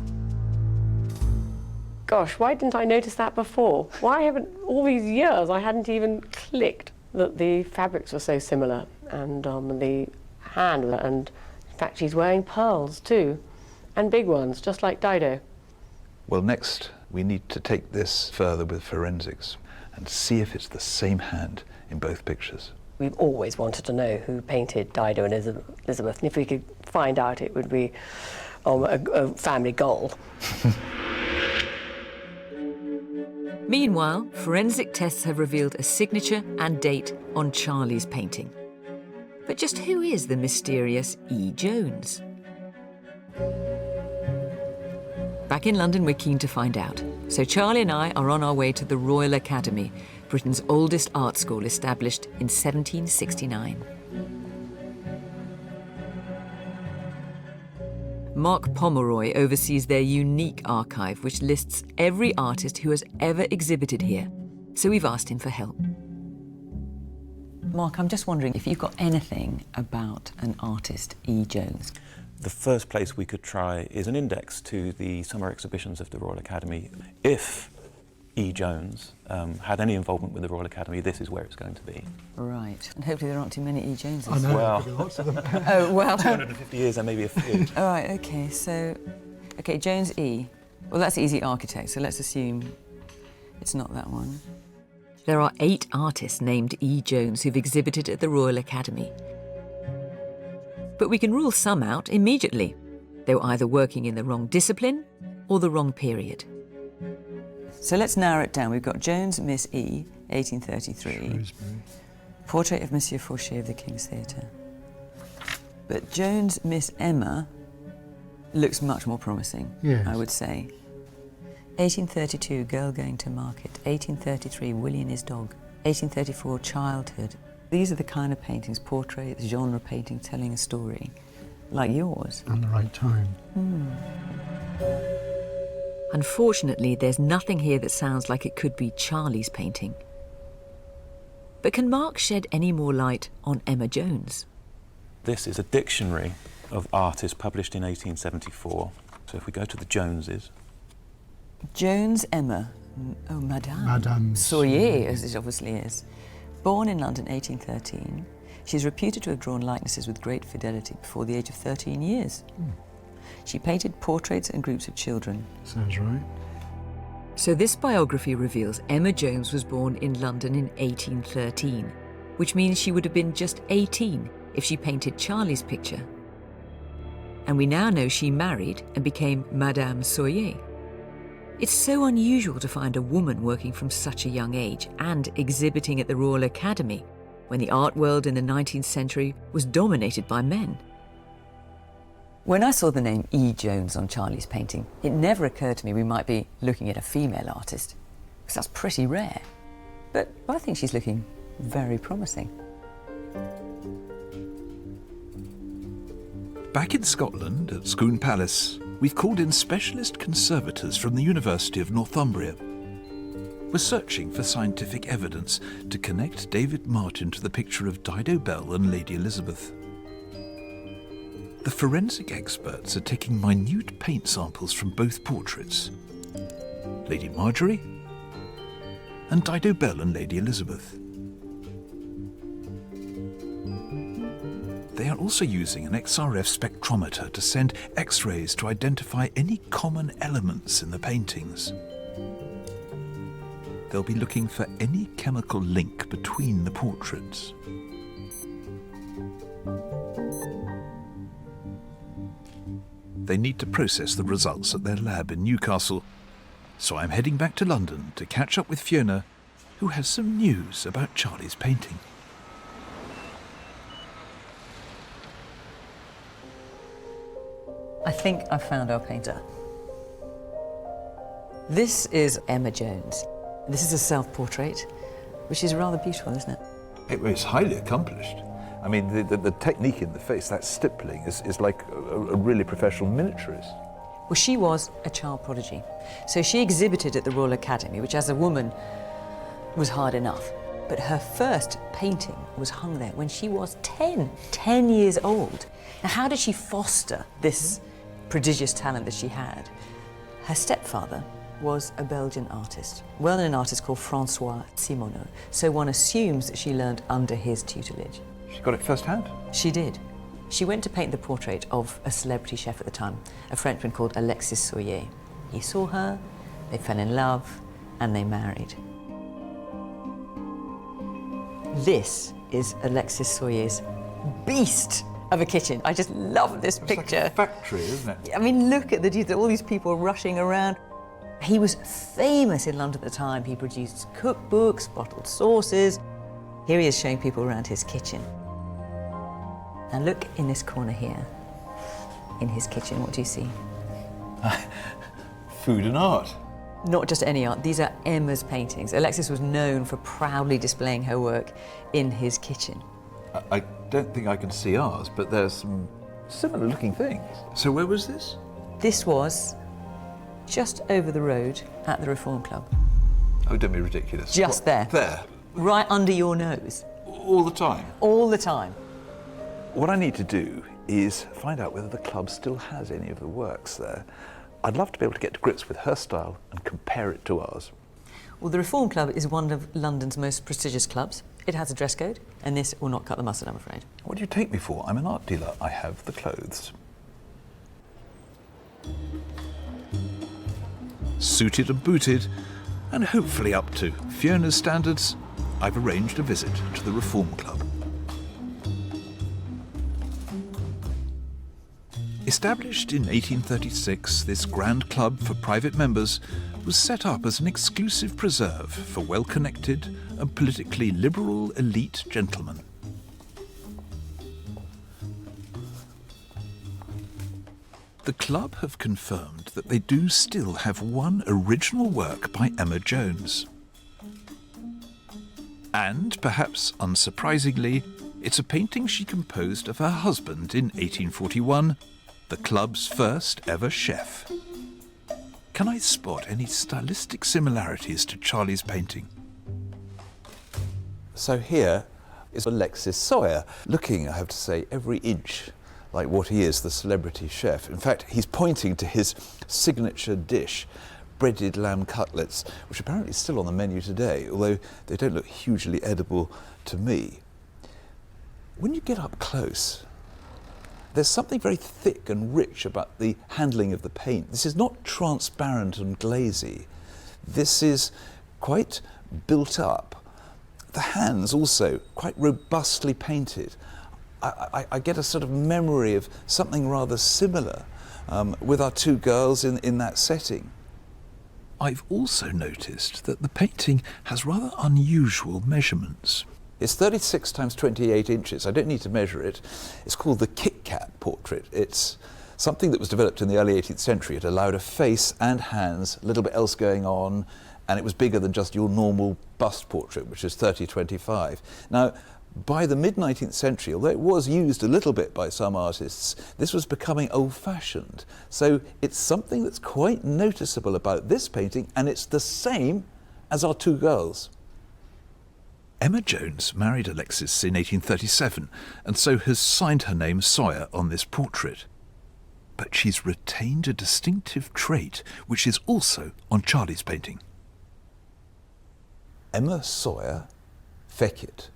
gosh, why didn't I notice that before? Why haven't, all these years, I hadn't even clicked that the fabrics were so similar, and the hand, and in fact she's wearing pearls too, and big ones, just like Dido. Well, next we need to take this further with forensics and see if it's the same hand in both pictures. We've always wanted to know who painted Dido and Elizabeth, and if we could find out, it would be a family goal. Meanwhile, forensic tests have revealed a signature and date on Charlie's painting. But just who is the mysterious E. Jones? Back in London, we're keen to find out. So Charlie and I are on our way to the Royal Academy, Britain's oldest art school, established in 1769. Mark Pomeroy oversees their unique archive, which lists every artist who has ever exhibited here. So we've asked him for help. Mark, I'm just wondering if you've got anything about an artist, E. Jones. The first place we could try is an index to the summer exhibitions of the Royal Academy. If E. Jones had any involvement with the Royal Academy, this is where it's going to be. Right, and hopefully there aren't too many E. Joneses. I know, well, there'll be lots of them. Oh, well. 250 years, there may be a few. All right, okay, so, Jones E. Well, that's Easy Architect, so let's assume it's not that one. There are 8 artists named E. Jones who've exhibited at the Royal Academy. But we can rule some out immediately. They were either working in the wrong discipline or the wrong period. So let's narrow it down. We've got Jones, Miss E, 1833. Shrewsbury. Portrait of Monsieur Fauché of the King's Theatre. But Jones, Miss Emma looks much more promising, yes. I would say. 1832, Girl Going to Market. 1833, Willie and His Dog. 1834, Childhood. These are the kind of paintings, portraits, genre painting, telling a story, like yours. On the right time. Unfortunately, there's nothing here that sounds like it could be Charlie's painting. But can Mark shed any more light on Emma Jones? This is a dictionary of artists published in 1874. So if we go to the Joneses. Jones Emma, Madame. Madame Soyer, as it obviously is. Born in London 1813, she's reputed to have drawn likenesses with great fidelity before the age of 13 years. She painted portraits and groups of children. Sounds right. So this biography reveals Emma Jones was born in London in 1813, which means she would have been just 18 if she painted Charlie's picture. And we now know she married and became Madame Soyer. It's so unusual to find a woman working from such a young age and exhibiting at the Royal Academy, when the art world in the 19th century was dominated by men. When I saw the name E. Jones on Charlie's painting, it never occurred to me we might be looking at a female artist, because that's pretty rare. But I think she's looking very promising. Back in Scotland, at Scone Palace, we've called in specialist conservators from the University of Northumbria. We're searching for scientific evidence to connect David Martin to the picture of Dido Bell and Lady Elizabeth. The forensic experts are taking minute paint samples from both portraits, Lady Marjorie and Dido Bell and Lady Elizabeth. They are also using an XRF spectrometer to send X-rays to identify any common elements in the paintings. They'll be looking for any chemical link between the portraits. They need to process the results at their lab in Newcastle, so I'm heading back to London to catch up with Fiona, who has some news about Charlie's painting. I think I've found our painter. This is Emma Jones. This is a self-portrait, which is rather beautiful, isn't it? It's highly accomplished. I mean, the technique in the face, that stippling, is like a really professional miniaturist. Well, she was a child prodigy. So she exhibited at the Royal Academy, which as a woman was hard enough. But her first painting was hung there when she was 10 years old. Now, how did she foster this prodigious talent that she had? Her stepfather was a Belgian artist, well-known artist called François Simoneau, so one assumes that she learned under his tutelage. She got it firsthand? She did. She went to paint the portrait of a celebrity chef at the time, a Frenchman called Alexis Soyer. He saw her, they fell in love, and they married. This is Alexis Soyer's beast of a kitchen. I just love this picture. It's like a factory, isn't it? I mean, look at the detail, all these people rushing around. He was famous in London at the time. He produced cookbooks, bottled sauces. Here he is showing people around his kitchen. And look in this corner here, in his kitchen, what do you see? Food and art. Not just any art, these are Emma's paintings. Alexis was known for proudly displaying her work in his kitchen. I don't think I can see ours, but there's some similar looking things. So where was this? This was just over the road at the Reform Club. Oh, don't be ridiculous. Just there. There? Right under your nose. All the time? All the time. What I need to do is find out whether the club still has any of the works there. I'd love to be able to get to grips with her style and compare it to ours. Well, the Reform Club is one of London's most prestigious clubs. It has a dress code, and this will not cut the mustard, I'm afraid. What do you take me for? I'm an art dealer. I have the clothes. Suited and booted, and hopefully up to Fiona's standards, I've arranged a visit to the Reform Club. Established in 1836, this grand club for private members was set up as an exclusive preserve for well-connected and politically liberal elite gentlemen. The club have confirmed that they do still have one original work by Emma Jones. And, perhaps unsurprisingly, it's a painting she composed of her husband in 1841, the club's first ever chef. Can I spot any stylistic similarities to Charlie's painting? So here is Alexis Soyer, looking, I have to say, every inch like what he is, the celebrity chef. In fact, he's pointing to his signature dish, breaded lamb cutlets, which apparently is still on the menu today, although they don't look hugely edible to me. When you get up close, there's something very thick and rich about the handling of the paint. This is not transparent and glazy. This is quite built up. The hands also quite robustly painted. I get a sort of memory of something rather similar with our two girls in that setting. I've also noticed that the painting has rather unusual measurements. It's 36 times 28 inches. I don't need to measure it. It's called the Kit Kat portrait. It's something that was developed in the early 18th century. It allowed a face and hands, a little bit else going on, and it was bigger than just your normal bust portrait, which is 30-25. Now, by the mid-19th century, although it was used a little bit by some artists, this was becoming old-fashioned. So it's something that's quite noticeable about this painting, and it's the same as our two girls. Emma Jones married Alexis in 1837 and so has signed her name Soyer on this portrait. But she's retained a distinctive trait which is also on Charlie's painting. Emma Soyer, Fekit,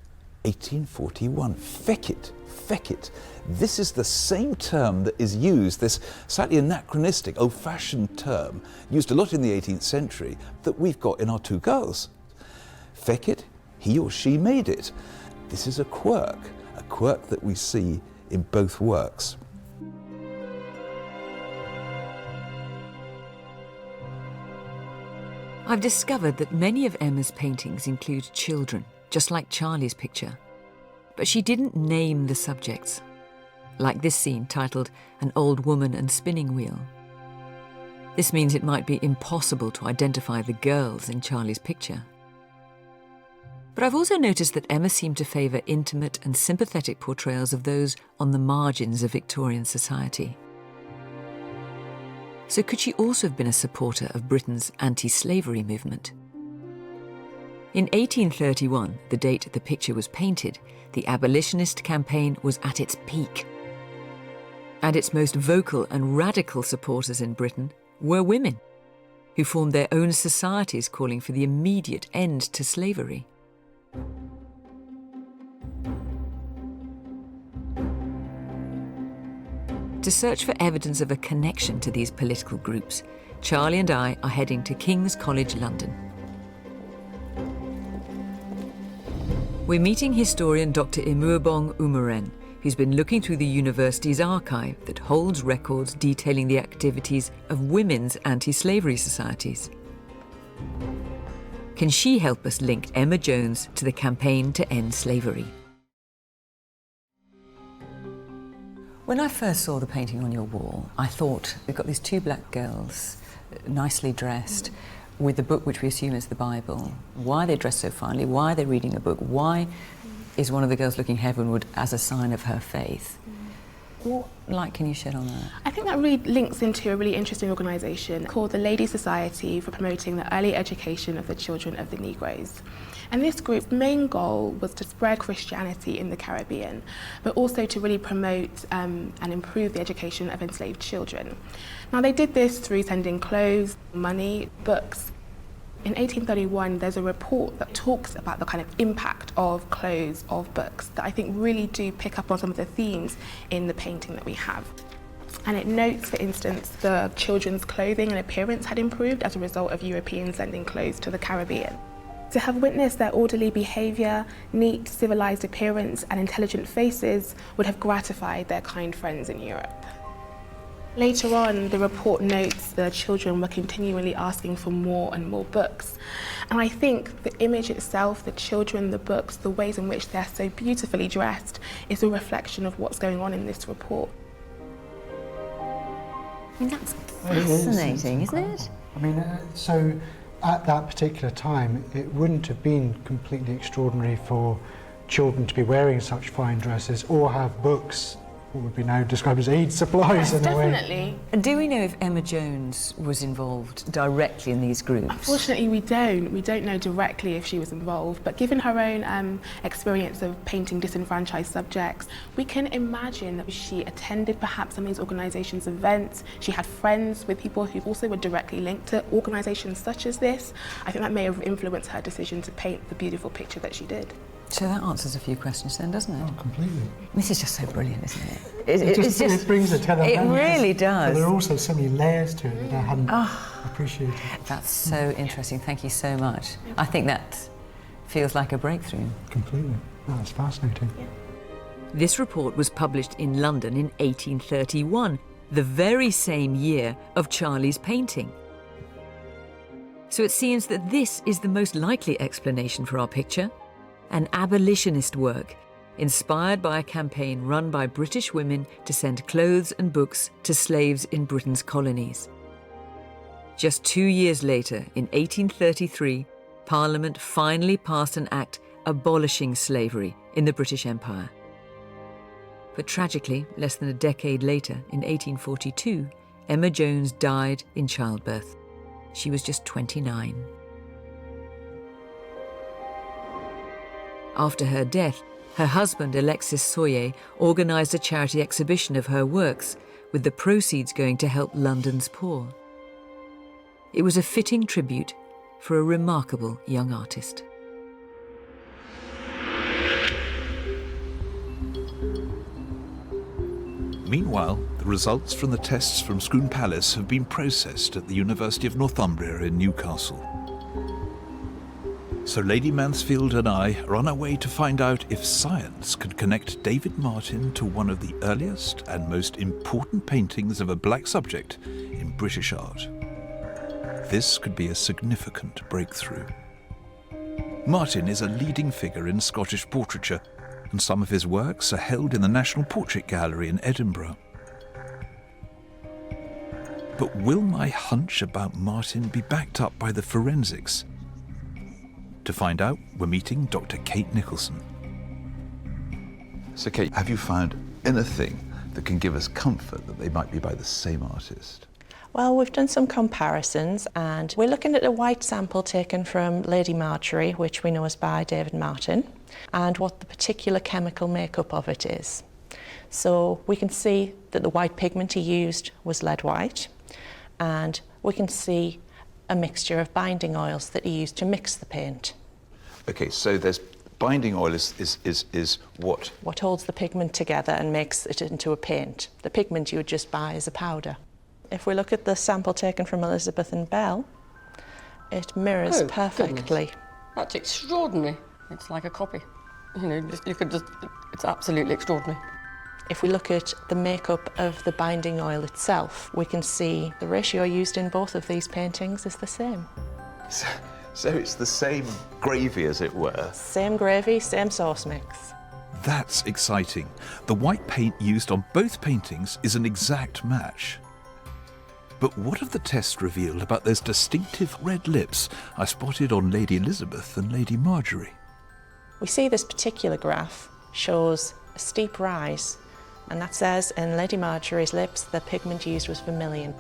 1841. Fekit. This is the same term that is used, this slightly anachronistic, old-fashioned term, used a lot in the 18th century, that we've got in our two girls. Fekit, he or she made it. This is a quirk that we see in both works. I've discovered that many of Emma's paintings include children, just like Charlie's picture. But she didn't name the subjects, like this scene titled An Old Woman and Spinning Wheel. This means it might be impossible to identify the girls in Charlie's picture. But I've also noticed that Emma seemed to favour intimate and sympathetic portrayals of those on the margins of Victorian society. So could she also have been a supporter of Britain's anti-slavery movement? In 1831, the date the picture was painted, the abolitionist campaign was at its peak. And its most vocal and radical supporters in Britain were women. who formed their own societies calling for the immediate end to slavery. To search for evidence of a connection to these political groups, Charlie and I are heading to King's College London. We're meeting historian Dr. Imuobong Umaren, who's been looking through the university's archive that holds records detailing the activities of women's anti-slavery societies. Can she help us link Emma Jones to the campaign to end slavery? When I first saw the painting on your wall, I thought we've got these two black girls, nicely dressed, with the book which we assume is the Bible. Why are they dressed so finely? Why are they reading a book? Why is one of the girls looking heavenward as a sign of her faith? What light can you shed on that? I think that really links into a really interesting organisation called the Lady Society for Promoting the Early Education of the Children of the Negroes. And this group's main goal was to spread Christianity in the Caribbean, but also to really promote and improve the education of enslaved children. Now, they did this through sending clothes, money, books. In 1831, there's a report that talks about the kind of impact of clothes, of books, that I think really do pick up on some of the themes in the painting that we have. And it notes, for instance, the children's clothing and appearance had improved as a result of Europeans sending clothes to the Caribbean. To have witnessed their orderly behaviour, neat, civilised appearance and intelligent faces would have gratified their kind friends in Europe. Later on, the report notes the children were continually asking for more and more books. And I think the image itself, the children, the books, the ways in which they're so beautifully dressed is a reflection of what's going on in this report. I mean, that's fascinating, isn't it? I mean, so at that particular time, it wouldn't have been completely extraordinary for children to be wearing such fine dresses or have books, what would be now described as aid supplies in a way. Definitely. And do we know if Emma Jones was involved directly in these groups? Unfortunately, we don't. We don't know directly if she was involved, but given her own experience of painting disenfranchised subjects, we can imagine that she attended perhaps some of these organisations' events. She had friends with people who also were directly linked to organisations such as this. I think that may have influenced her decision to paint the beautiful picture that she did. So that answers a few questions then, doesn't it? Oh, completely. This is just so brilliant, isn't it? It brings a tenor. It really does. But there are also so many layers to it that I hadn't appreciated. That's so interesting. Thank you so much. I think that feels like a breakthrough. Completely. Oh, that's fascinating. Yeah. This report was published in London in 1831, the very same year of Charlie's painting. So it seems that this is the most likely explanation for our picture. An abolitionist work, inspired by a campaign run by British women to send clothes and books to slaves in Britain's colonies. Just 2 years later, in 1833, Parliament finally passed an act abolishing slavery in the British Empire. But tragically, less than a decade later, in 1842, Emma Jones died in childbirth. She was just 29. After her death, her husband, Alexis Soyer, organised a charity exhibition of her works, with the proceeds going to help London's poor. It was a fitting tribute for a remarkable young artist. Meanwhile, the results from the tests from Scroon Palace have been processed at the University of Northumbria in Newcastle. So Lady Mansfield and I are on our way to find out if science could connect David Martin to one of the earliest and most important paintings of a black subject in British art. This could be a significant breakthrough. Martin is a leading figure in Scottish portraiture, and some of his works are held in the National Portrait Gallery in Edinburgh. But will my hunch about Martin be backed up by the forensics? To find out, we're meeting Dr. Kate Nicholson. So Kate, have you found anything that can give us comfort that they might be by the same artist? Well, we've done some comparisons and we're looking at a white sample taken from Lady Marjorie, which we know is by David Martin, and what the particular chemical makeup of it is. So we can see that the white pigment he used was lead white, and we can see a mixture of binding oils that are used to mix the paint. Okay, so there's binding oil is what? What holds the pigment together and makes it into a paint. The pigment you would just buy as a powder. If we look at the sample taken from Elizabeth and Belle, it mirrors perfectly. Goodness. That's extraordinary. It's like a copy. You know, it's absolutely extraordinary. If we look at the makeup of the binding oil itself, we can see the ratio used in both of these paintings is the same. So it's the same gravy, as it were? Same gravy, same sauce mix. That's exciting. The white paint used on both paintings is an exact match. But what have the tests revealed about those distinctive red lips I spotted on Lady Elizabeth and Lady Marjorie? We see this particular graph shows a steep rise, and that says in Lady Marjorie's lips the pigment used was vermilion.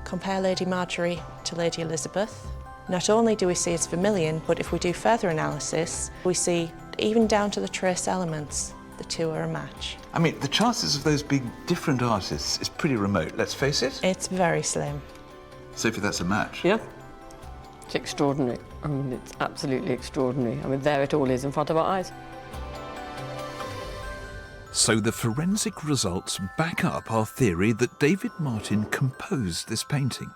Compare Lady Marjorie to Lady Elizabeth. Not only do we see it's vermilion, but if we do further analysis, we see even down to the trace elements, the two are a match. I mean, the chances of those being different artists is pretty remote, let's face it. It's very slim. Sophie, that's a match. Yeah. It's extraordinary. I mean, it's absolutely extraordinary. I mean, there it all is in front of our eyes. So the forensic results back up our theory that David Martin composed this painting.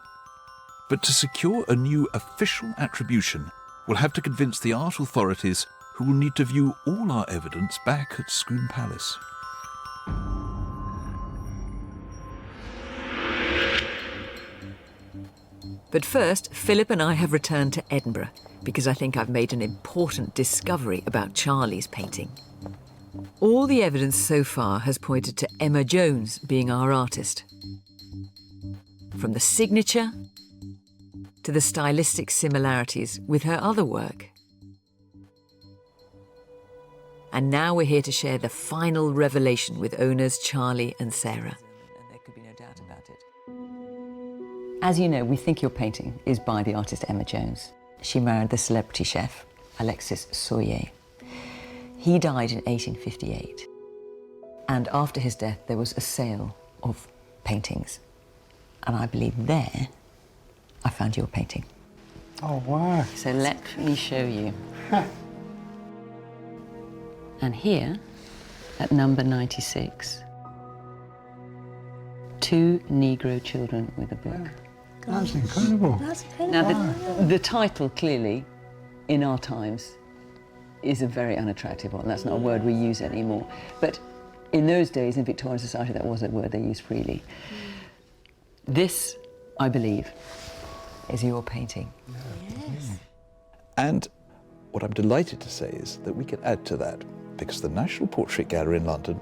But to secure a new official attribution, we'll have to convince the art authorities, who will need to view all our evidence back at Scone Palace. But first, Philip and I have returned to Edinburgh because I think I've made an important discovery about Charlie's painting. All the evidence so far has pointed to Emma Jones being our artist. From the signature to the stylistic similarities with her other work. And now we're here to share the final revelation with owners Charlie and Sarah. There could be no doubt about it. As you know, we think your painting is by the artist Emma Jones. She married the celebrity chef, Alexis Soyer. He died in 1858. And after his death, there was a sale of paintings. And I believe there, I found your painting. Oh, wow. So let me show you. And here, at number 96, 2 Negro children with a book. That's incredible. That's incredible. Now, the title, clearly, in our times, is a very unattractive one. That's not a word we use anymore. But in those days, in Victorian society, that was a word they used freely. This, I believe, is your painting. Yes. And what I'm delighted to say is that we can add to that, because the National Portrait Gallery in London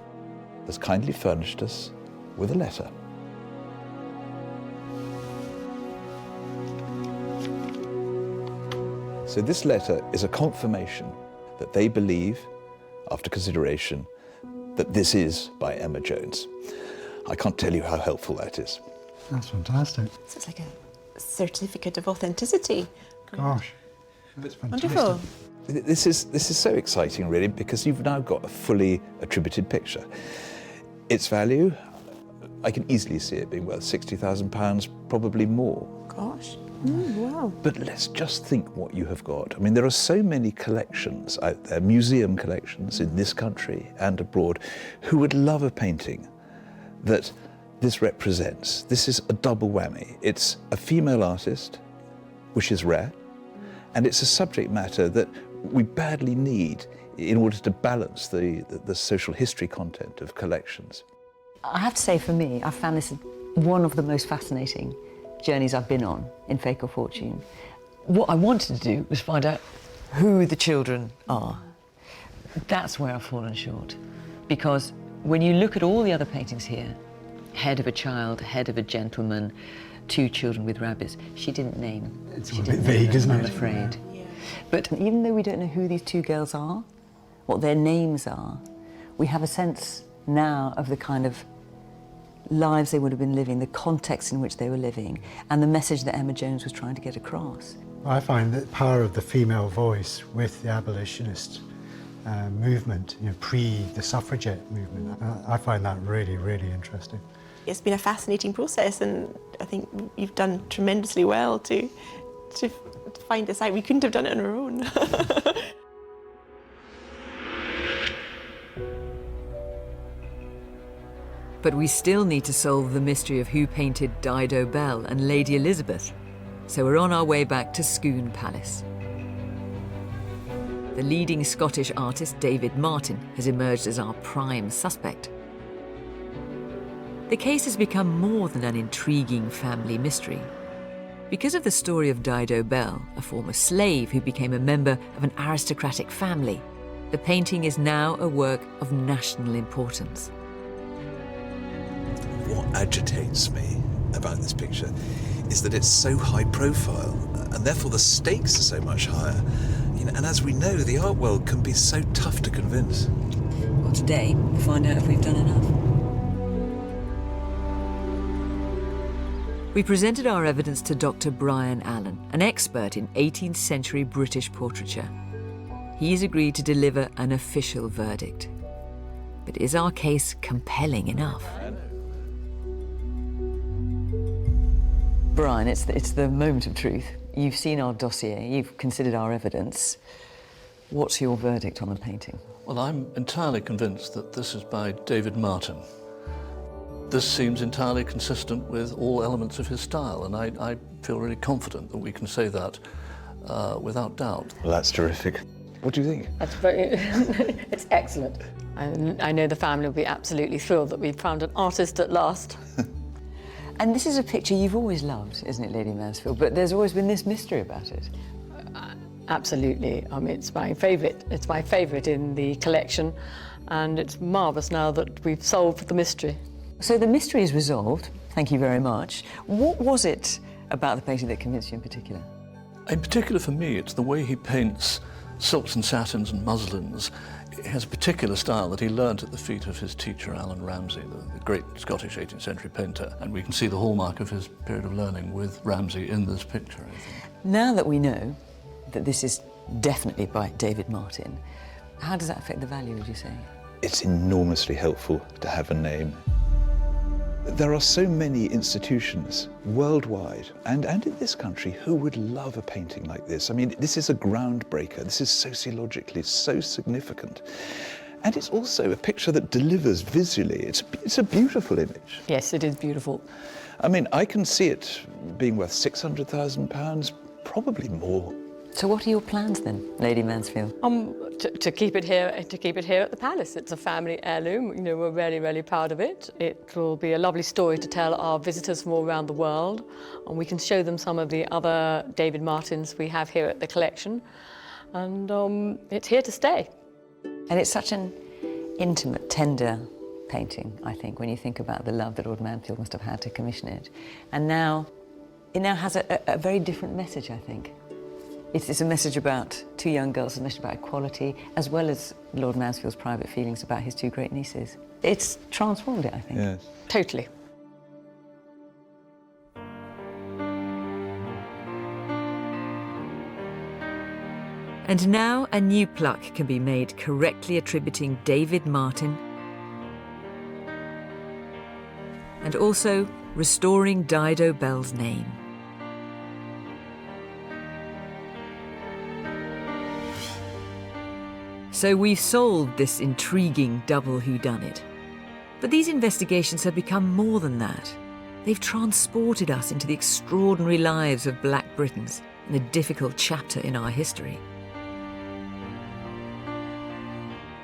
has kindly furnished us with a letter. So this letter is a confirmation that they believe, after consideration, that this is by Emma Jones. I can't tell you how helpful that is. That's fantastic. So it's like a certificate of authenticity. Gosh, that's fantastic. Wonderful. This is so exciting, really, because you've now got a fully attributed picture. Its value, I can easily see it being worth £60,000, probably more. Gosh. Wow. But let's just think what you have got. I mean, there are so many collections out there, museum collections in this country and abroad, who would love a painting that this represents. This is a double whammy. It's a female artist, which is rare, and it's a subject matter that we badly need in order to balance the social history content of collections. I have to say, for me, I found this one of the most fascinating journeys I've been on in Fake or Fortune. What I wanted to do was find out who the children are. That's where I've fallen short. Because when you look at all the other paintings here, head of a child, head of a gentleman, 2 children with rabbits, she didn't name. It's a bit vague, isn't it? I'm afraid. But even though we don't know who these 2 girls are, what their names are, we have a sense now of the kind of lives they would have been living, the context in which they were living, and the message that Emma Jones was trying to get across. I find the power of the female voice with the abolitionist movement, pre the suffragette movement, I find that really, really interesting. It's been a fascinating process, and I think you've done tremendously well to find this out. We couldn't have done it on our own. But we still need to solve the mystery of who painted Dido Bell and Lady Elizabeth. So we're on our way back to Scone Palace. The leading Scottish artist David Martin has emerged as our prime suspect. The case has become more than an intriguing family mystery. Because of the story of Dido Bell, a former slave who became a member of an aristocratic family, the painting is now a work of national importance. What agitates me about this picture is that it's so high profile, and therefore the stakes are so much higher. And as we know, the art world can be so tough to convince. Well, today, we'll find out if we've done enough. We presented our evidence to Dr. Brian Allen, an expert in 18th century British portraiture. He's agreed to deliver an official verdict. But is our case compelling enough? Brian, it's the moment of truth. You've seen our dossier, you've considered our evidence. What's your verdict on the painting? Well, I'm entirely convinced that this is by David Martin. This seems entirely consistent with all elements of his style, and I feel really confident that we can say that without doubt. Well, that's terrific. What do you think? That's very, it's excellent. I know the family will be absolutely thrilled that we've found an artist at last. And this is a picture you've always loved, isn't it, Lady Mansfield? But there's always been this mystery about it. Absolutely. I mean, it's my favourite. It's my favourite in the collection, and it's marvellous now that we've solved the mystery. So the mystery is resolved. Thank you very much. What was it about the painting that convinced you in particular? In particular for me, it's the way he paints silks and satins and muslins. He has a particular style that he learnt at the feet of his teacher, Alan Ramsay, the great Scottish 18th century painter. And we can see the hallmark of his period of learning with Ramsay in this picture, I think. Now that we know that this is definitely by David Martin, how does that affect the value, would you say? It's enormously helpful to have a name. There are so many institutions worldwide and in this country who would love a painting like this. I mean, this is a groundbreaker. This is sociologically so significant. And it's also a picture that delivers visually. It's a beautiful image. Yes, it is beautiful. I mean, I can see it being worth £600,000, probably more. So what are your plans then, Lady Mansfield? To keep it here at the palace. It's a family heirloom. You know, we're really, really proud of it. It will be a lovely story to tell our visitors from all around the world, and we can show them some of the other David Martins we have here at the collection. And it's here to stay. And it's such an intimate, tender painting, I think, when you think about the love that Lord Mansfield must have had to commission it. And now, it now has a very different message, I think. It's a message about two young girls, a message about equality, as well as Lord Mansfield's private feelings about his two great nieces. It's transformed it, I think. Yes. Totally. And now a new plaque can be made correctly attributing David Martin and also restoring Dido Bell's name. So we've solved this intriguing double whodunit. But these investigations have become more than that. They've transported us into the extraordinary lives of Black Britons in a difficult chapter in our history.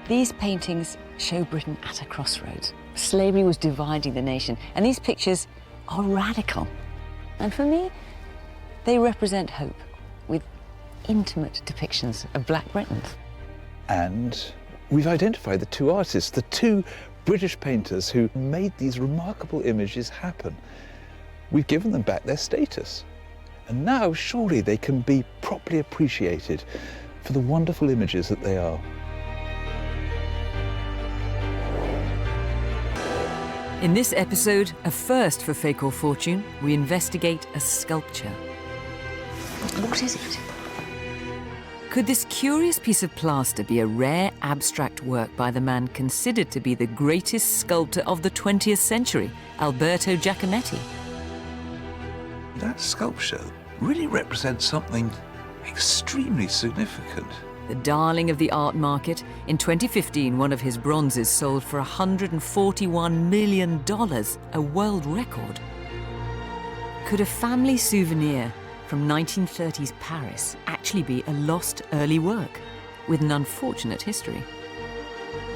These paintings show Britain at a crossroads. Slavery was dividing the nation, and these pictures are radical. And for me, they represent hope with intimate depictions of Black Britons. And we've identified the two artists, the two British painters who made these remarkable images happen. We've given them back their status. And now, surely, they can be properly appreciated for the wonderful images that they are. In this episode, a first for Fake or Fortune, we investigate a sculpture. What is it? Could this curious piece of plaster be a rare abstract work by the man considered to be the greatest sculptor of the 20th century, Alberto Giacometti? That sculpture really represents something extremely significant. The darling of the art market, in 2015, one of his bronzes sold for $141 million, a world record. Could a family souvenir from 1930s Paris actually be a lost early work with an unfortunate history?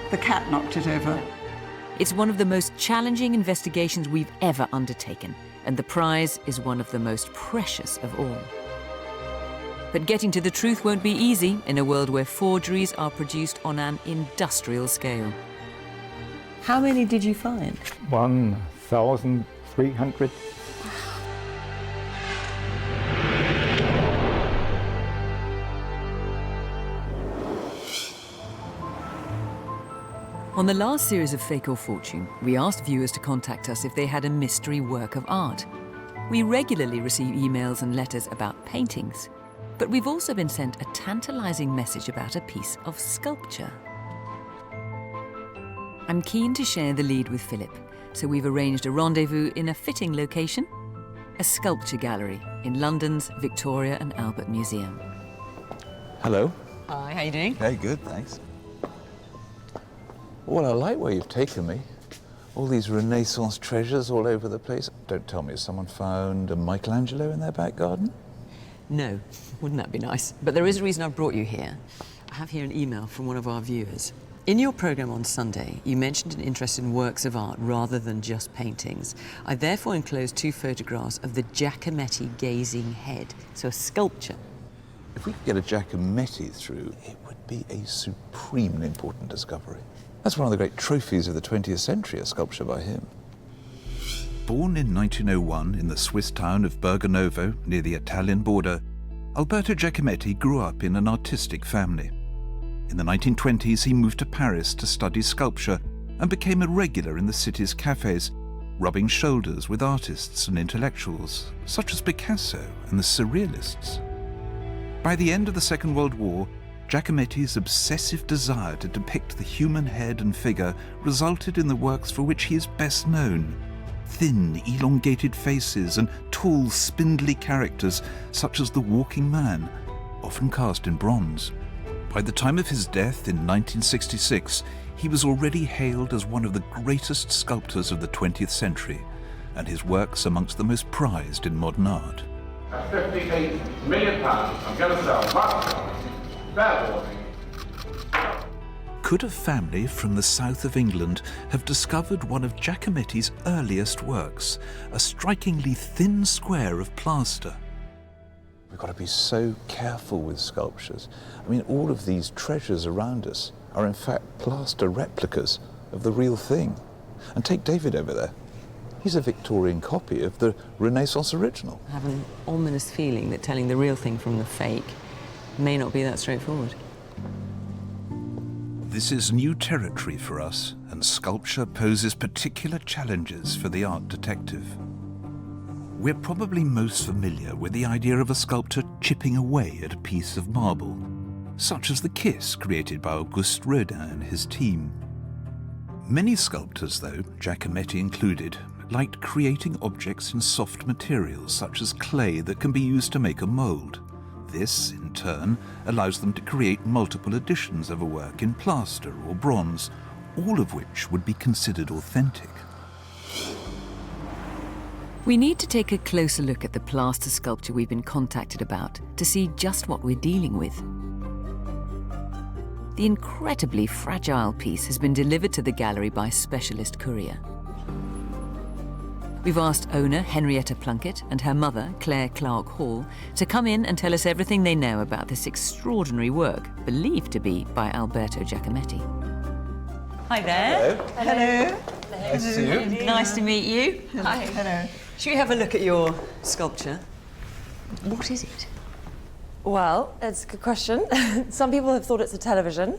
The cat knocked it over. It's one of the most challenging investigations we've ever undertaken, and the prize is one of the most precious of all. But getting to the truth won't be easy in a world where forgeries are produced on an industrial scale. How many did you find? 1,300. On the last series of Fake or Fortune, we asked viewers to contact us if they had a mystery work of art. We regularly receive emails and letters about paintings, but we've also been sent a tantalizing message about a piece of sculpture. I'm keen to share the lead with Philip, so we've arranged a rendezvous in a fitting location, a sculpture gallery in London's Victoria and Albert Museum. Hello. Hi, how you doing? Hey, good, thanks. Well, I like where you've taken me. All these Renaissance treasures all over the place. Don't tell me has someone found a Michelangelo in their back garden? No, wouldn't that be nice? But there is a reason I've brought you here. I have here an email from one of our viewers. In your programme on Sunday, you mentioned an interest in works of art rather than just paintings. I therefore enclosed 2 photographs of the Giacometti gazing head, so a sculpture. If we could get a Giacometti through, it would be a supremely important discovery. That's one of the great trophies of the 20th century, a sculpture by him. Born in 1901 in the Swiss town of Berganovo, near the Italian border, Alberto Giacometti grew up in an artistic family. In the 1920s, he moved to Paris to study sculpture and became a regular in the city's cafes, rubbing shoulders with artists and intellectuals, such as Picasso and the Surrealists. By the end of the Second World War, Giacometti's obsessive desire to depict the human head and figure resulted in the works for which he is best known. Thin, elongated faces and tall, spindly characters such as the walking man, often cast in bronze. By the time of his death in 1966, he was already hailed as one of the greatest sculptors of the 20th century, and his works amongst the most prized in modern art. At £58 million, I'm going to sell lots of Could a family from the south of England have discovered one of Giacometti's earliest works, a strikingly thin square of plaster? We've got to be so careful with sculptures. I mean, all of these treasures around us are in fact plaster replicas of the real thing. And take David over there. He's a Victorian copy of the Renaissance original. I have an ominous feeling that telling the real thing from the fake may not be that straightforward. This is new territory for us, and sculpture poses particular challenges for the art detective. We're probably most familiar with the idea of a sculptor chipping away at a piece of marble, such as the Kiss created by Auguste Rodin and his team. Many sculptors, though, Giacometti included, liked creating objects in soft materials such as clay that can be used to make a mould. This, in turn, allows them to create multiple editions of a work in plaster or bronze, all of which would be considered authentic. We need to take a closer look at the plaster sculpture we've been contacted about to see just what we're dealing with. The incredibly fragile piece has been delivered to the gallery by specialist courier. We've asked owner Henrietta Plunkett and her mother, Claire Clark Hall, to come in and tell us everything they know about this extraordinary work, believed to be by Alberto Giacometti. Hi there. Hello. Nice to see you. Nice to meet you. Hi. Hello. Should we have a look at your sculpture? What is it? Well, it's a good question. Some people have thought it's a television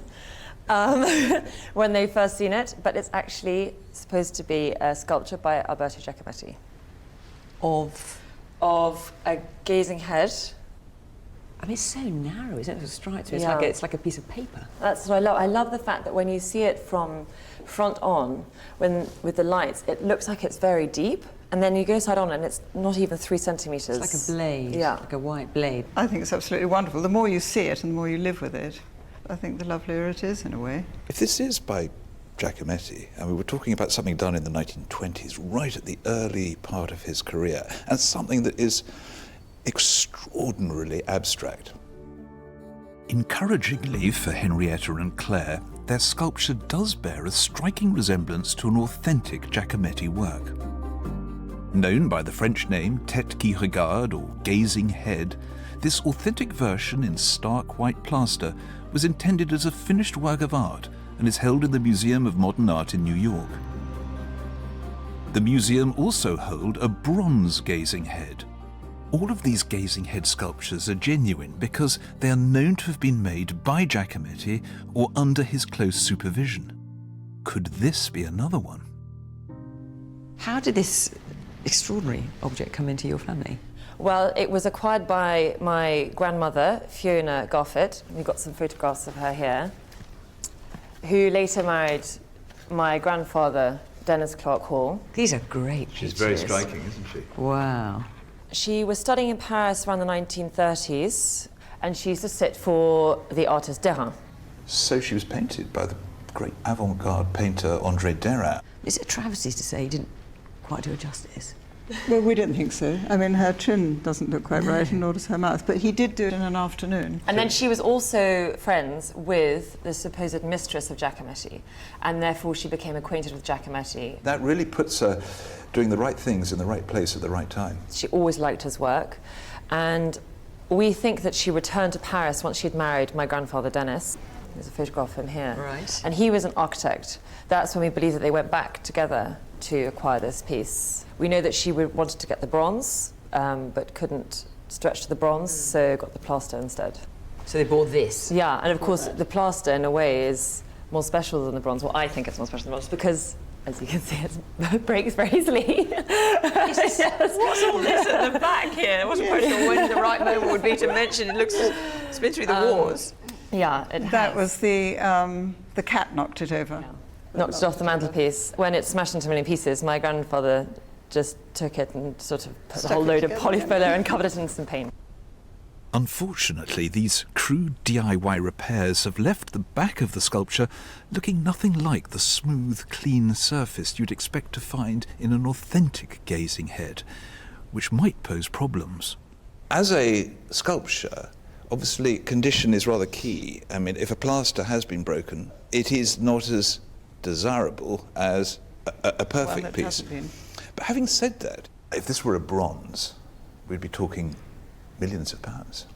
when they've first seen it, but it's actually supposed to be a sculpture by Alberto Giacometti. Of a gazing head I mean, it's so narrow, isn't it? It's striped. It's, Yeah. it's like a piece of paper. That's what I love. I love the fact that when you see it from front on, with the lights, it looks like it's very deep, and then you go side on and it's not even 3 centimetres. It's like a blade, yeah. like a white blade. I think it's absolutely wonderful. The more you see it and the more you live with it, I think the lovelier it is in a way. If this is by Giacometti, and we were talking about something done in the 1920s, right at the early part of his career, and something that is extraordinarily abstract. Encouragingly for Henrietta and Claire, their sculpture does bear a striking resemblance to an authentic Giacometti work. Known by the French name Tête qui regarde, or gazing head, this authentic version in stark white plaster was intended as a finished work of art and is held in the Museum of Modern Art in New York. The museum also holds a bronze gazing head. All of these gazing head sculptures are genuine because they are known to have been made by Giacometti or under his close supervision. Could this be another one? How did this extraordinary object come into your family? Well, it was acquired by my grandmother, Fiona Bruce. We've got some photographs of her here, who later married my grandfather, Dennis Clark Hall. These are great She's pictures. very striking, isn't she? Wow. She was studying in Paris around the 1930s, and she used to sit for the artist Derain. So she was painted by the great avant-garde painter André Derain. Is it a travesty to say he didn't quite do her justice? Well, we don't think so. I mean, her chin doesn't look quite right, and nor does her mouth, but he did do it in an afternoon. And then she was also friends with the supposed mistress of Giacometti, and therefore she became acquainted with Giacometti. That really puts her doing the right things in the right place at the right time. She always liked his work, and we think that she returned to Paris once she'd married my grandfather Dennis. There's a photograph of him here. Right. And he was an architect. That's when we believe that they went back together to acquire this piece. We know that she wanted to get the bronze, but couldn't stretch to the bronze, so got the plaster instead. So they bought this? Yeah, and of course the plaster in a way is more special than the bronze. Well, I think it's more special than the bronze because, as you can see, it breaks very easily. Yes. What's all this at the back here? I wasn't quite sure when the right moment would be to mention. It looks, it's been through the wars. Yeah, it has. That was the cat knocked it over. Yeah. Knocked it off the mantelpiece. When it smashed into a million pieces, my grandfather just took it and sort of put a whole load of polyfiller and covered it in some paint. Unfortunately, these crude DIY repairs have left the back of the sculpture looking nothing like the smooth, clean surface you'd expect to find in an authentic gazing head, which might pose problems. As a sculpture, obviously condition is rather key. I mean, if a plaster has been broken, it is not as desirable as a perfect piece. But having said that, if this were a bronze, we'd be talking millions of pounds.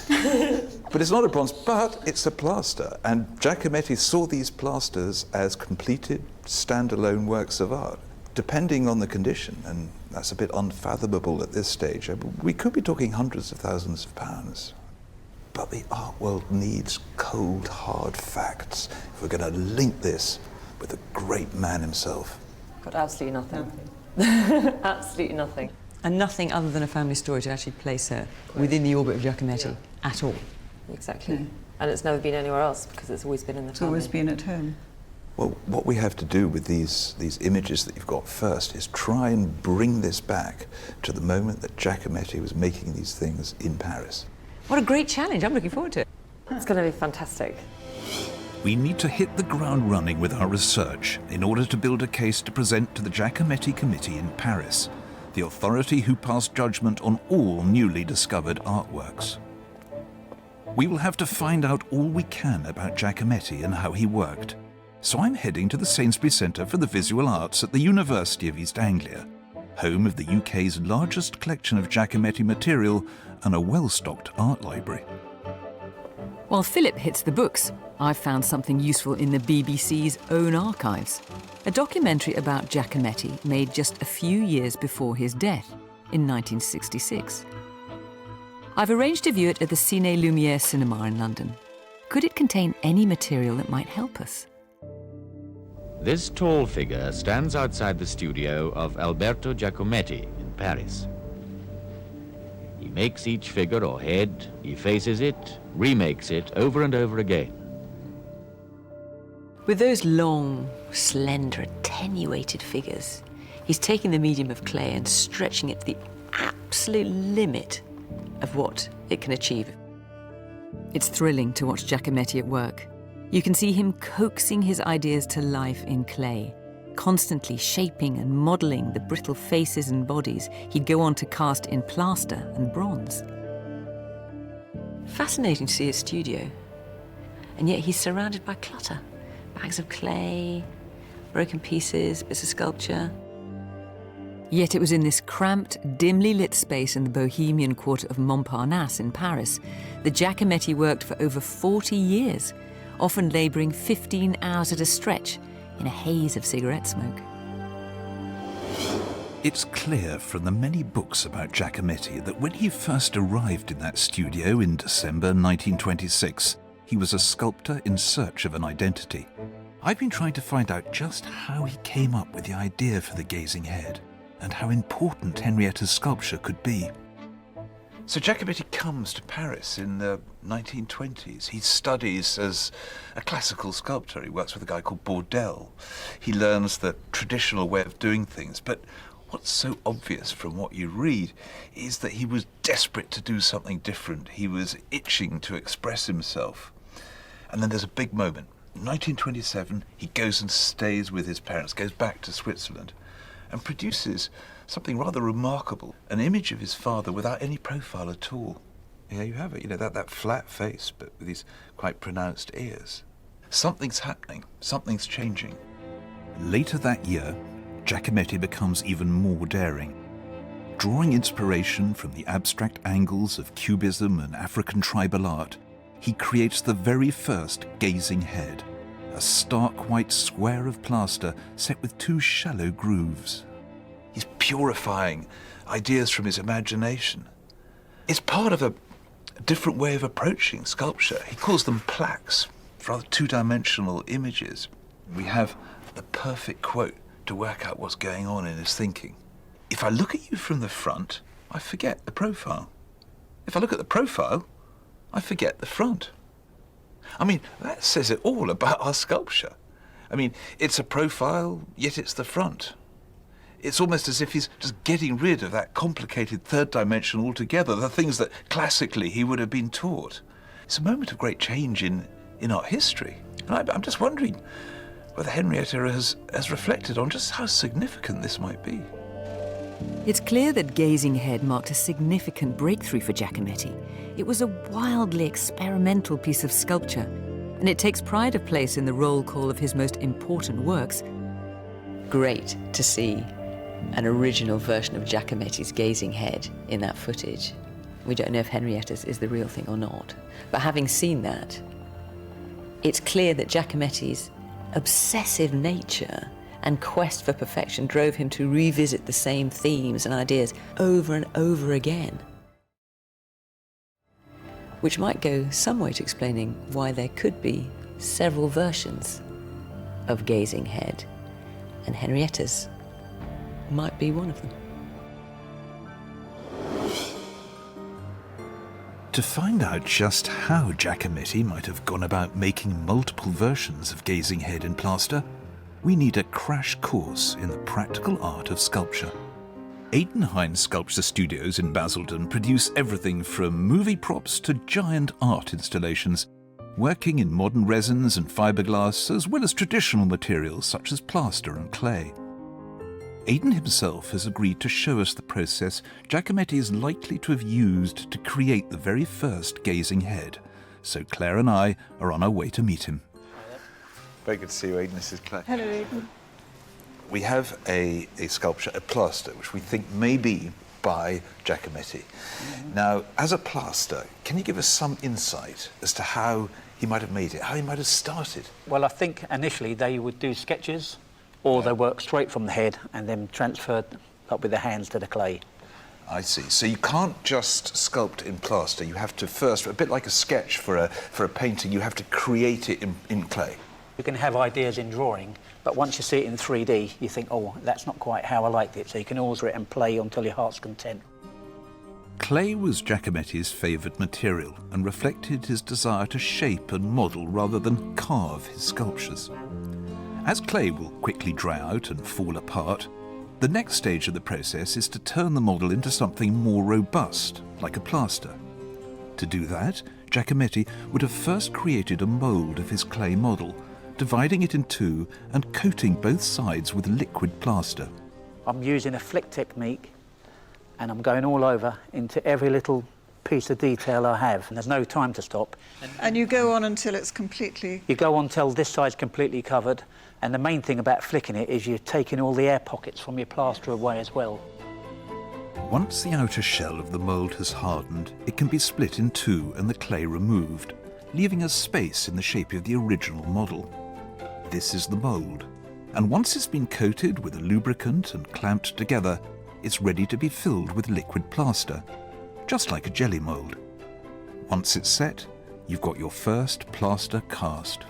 But it's not a bronze, but it's a plaster. And Giacometti saw these plasters as completed, standalone works of art, depending on the condition, and that's a bit unfathomable at this stage. We could be talking hundreds of thousands of pounds. But the art world needs cold, hard facts if we're going to link this with the great man himself. Got absolutely nothing. Absolutely nothing. And nothing other than a family story to actually place her within the orbit of Giacometti at all. Exactly. And it's never been anywhere else because it's always been in the family. It's always been at home. Well, what we have to do with these images that you've got first is try and bring this back to the moment that Giacometti was making these things in Paris. What a great challenge. I'm looking forward to it. It's going to be fantastic. We need to hit the ground running with our research in order to build a case to present to the Giacometti Committee in Paris, the authority who passed judgment on all newly discovered artworks. We will have to find out all we can about Giacometti and how he worked. So I'm heading to the Sainsbury Centre for the Visual Arts at the University of East Anglia, home of the UK's largest collection of Giacometti material and a well-stocked art library. While Philip hits the books, I've found something useful in the BBC's own archives. A documentary about Giacometti made just a few years before his death, in 1966. I've arranged to view it at the Cine Lumière cinema in London. Could it contain any material that might help us? This tall figure stands outside the studio of Alberto Giacometti in Paris. He makes each figure or head, effaces it, remakes it over and over again. With those long, slender, attenuated figures, he's taking the medium of clay and stretching it to the absolute limit of what it can achieve. It's thrilling to watch Giacometti at work. You can see him coaxing his ideas to life in clay, constantly shaping and modelling the brittle faces and bodies he'd go on to cast in plaster and bronze. Fascinating to see his studio, and yet he's surrounded by clutter. Bags of clay, broken pieces, bits of sculpture. Yet it was in this cramped, dimly lit space in the bohemian quarter of Montparnasse in Paris that Giacometti worked for over 40 years, often labouring 15 hours at a stretch in a haze of cigarette smoke. It's clear from the many books about Giacometti that when he first arrived in that studio in December 1926, he was a sculptor in search of an identity. I've been trying to find out just how he came up with the idea for the gazing head and how important Henrietta's sculpture could be. So Giacometti comes to Paris in the 1920s. He studies as a classical sculptor. He works with a guy called Bourdelle. He learns the traditional way of doing things. But what's so obvious from what you read is that he was desperate to do something different. He was itching to express himself. And then there's a big moment. In 1927, he goes and stays with his parents, goes back to Switzerland, and produces something rather remarkable, an image of his father without any profile at all. Yeah, you have it, you know, that flat face, but with these quite pronounced ears. Something's happening, something's changing. Later that year, Giacometti becomes even more daring. Drawing inspiration from the abstract angles of Cubism and African tribal art, he creates the very first gazing head, a stark white square of plaster set with two shallow grooves. He's purifying ideas from his imagination. It's part of a different way of approaching sculpture. He calls them plaques, rather two-dimensional images. We have the perfect quote to work out what's going on in his thinking. If I look at you from the front, I forget the profile. If I look at the profile, I forget the front. I mean, that says it all about our sculpture. I mean, it's a profile, yet it's the front. It's almost as if he's just getting rid of that complicated third dimension altogether, the things that classically he would have been taught. It's a moment of great change in art history. And I'm just wondering whether Henrietta has reflected on just how significant this might be. It's clear that Gazing Head marked a significant breakthrough for Giacometti. It was a wildly experimental piece of sculpture, and it takes pride of place in the roll call of his most important works. Great to see an original version of Giacometti's Gazing Head in that footage. We don't know if Henrietta's is the real thing or not, but having seen that, it's clear that Giacometti's obsessive nature and quest for perfection drove him to revisit the same themes and ideas over and over again, which might go some way to explaining why there could be several versions of Gazing Head, and Henrietta's might be one of them. To find out just how Giacometti might have gone about making multiple versions of Gazing Head in plaster, we need a crash course in the practical art of sculpture. Eidenhain Sculpture Studios in Basildon produce everything from movie props to giant art installations, working in modern resins and fiberglass as well as traditional materials such as plaster and clay. Aiden himself has agreed to show us the process Giacometti is likely to have used to create the very first Gazing Head, so Claire and I are on our way to meet him. Very good to see you, Aiden. This is Claire. Hello, Aiden. We have a sculpture, a plaster, which we think may be by Giacometti. Now, as a plaster, can you give us some insight as to how he might have made it, how he might have started? Well, I think initially they would do sketches, or they work straight from the head and then transferred up with their hands to the clay. I see. So you can't just sculpt in plaster. You have to first, a bit like a sketch for a painting, you have to create it in clay. You can have ideas in drawing, but once you see it in 3D, you think, oh, that's not quite how I liked it. So you can alter it and play until your heart's content. Clay was Giacometti's favoured material and reflected his desire to shape and model rather than carve his sculptures. As clay will quickly dry out and fall apart, the next stage of the process is to turn the model into something more robust, like a plaster. To do that, Giacometti would have first created a mould of his clay model, dividing it in two and coating both sides with liquid plaster. I'm using a flick technique, and I'm going all over into every little piece of detail I have, and there's no time to stop. And you go on until it's completely... You go on until this side's completely covered, and the main thing about flicking it is you're taking all the air pockets from your plaster away as well. Once the outer shell of the mould has hardened, it can be split in two and the clay removed, leaving a space in the shape of the original model. This is the mould, and once it's been coated with a lubricant and clamped together, it's ready to be filled with liquid plaster, just like a jelly mould. Once it's set, you've got your first plaster cast.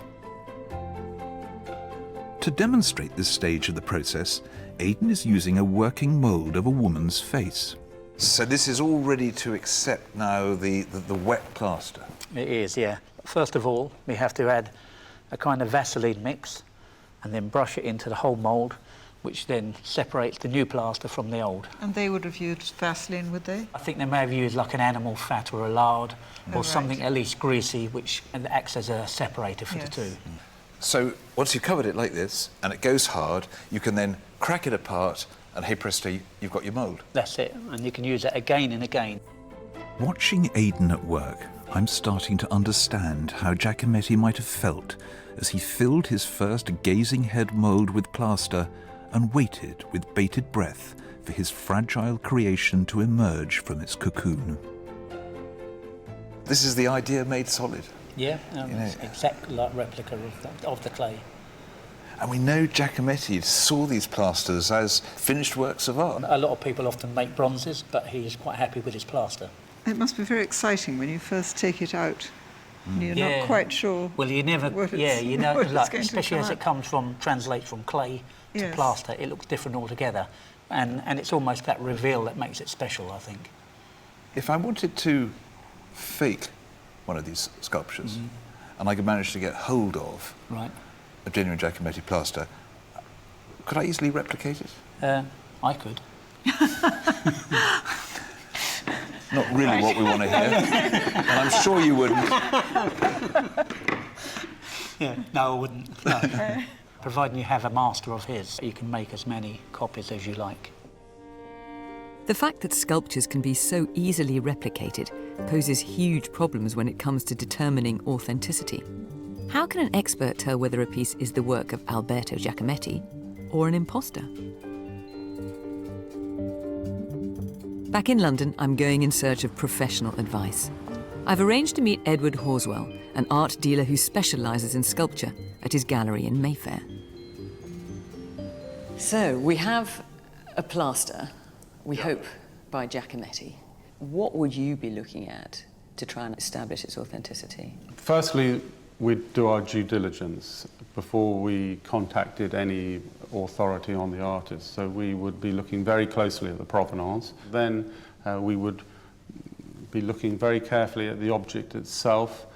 To demonstrate this stage of the process, Aidan is using a working mould of a woman's face. So this is all ready to accept now the wet plaster? It is, yeah. First of all, we have to add a kind of Vaseline mix and then brush it into the whole mould, which then separates the new plaster from the old. And they would have used Vaseline, would they? I think they may have used like an animal fat or a lard, or something at least greasy, which acts as a separator for the two. So once you've covered it like this, and it goes hard, you can then crack it apart, and hey presto, you've got your mould. That's it, and you can use it again and again. Watching Aidan at work, I'm starting to understand how Giacometti might have felt as he filled his first gazing head mould with plaster and waited with bated breath for his fragile creation to emerge from its cocoon. This is the idea made solid. Yeah, it's exactly like replica of the clay. And we know Giacometti saw these plasters as finished works of art. A lot of people often make bronzes, but he is quite happy with his plaster. It must be very exciting when you first take it out. And you're not quite sure. Well, you never, you know, like, especially as it translates from clay to plaster, it looks different altogether. And it's almost that reveal that makes it special, I think. If I wanted to fake one of these sculptures, and I could manage to get hold of a genuine Giacometti plaster, could I easily replicate it? I could. Not really what we want to hear, and I'm sure you wouldn't. No, I wouldn't. No. Providing you have a master of his, you can make as many copies as you like. The fact that sculptures can be so easily replicated poses huge problems when it comes to determining authenticity. How can an expert tell whether a piece is the work of Alberto Giacometti or an imposter? Back in London, I'm going in search of professional advice. I've arranged to meet Edward Horswell, an art dealer who specialises in sculpture, at his gallery in Mayfair. So, we have a plaster, we hope, by Giacometti. What would you be looking at to try and establish its authenticity? Firstly, we'd do our due diligence before we contacted any authority on the artist. So we would be looking very closely at the provenance. Then we would be looking very carefully at the object itself.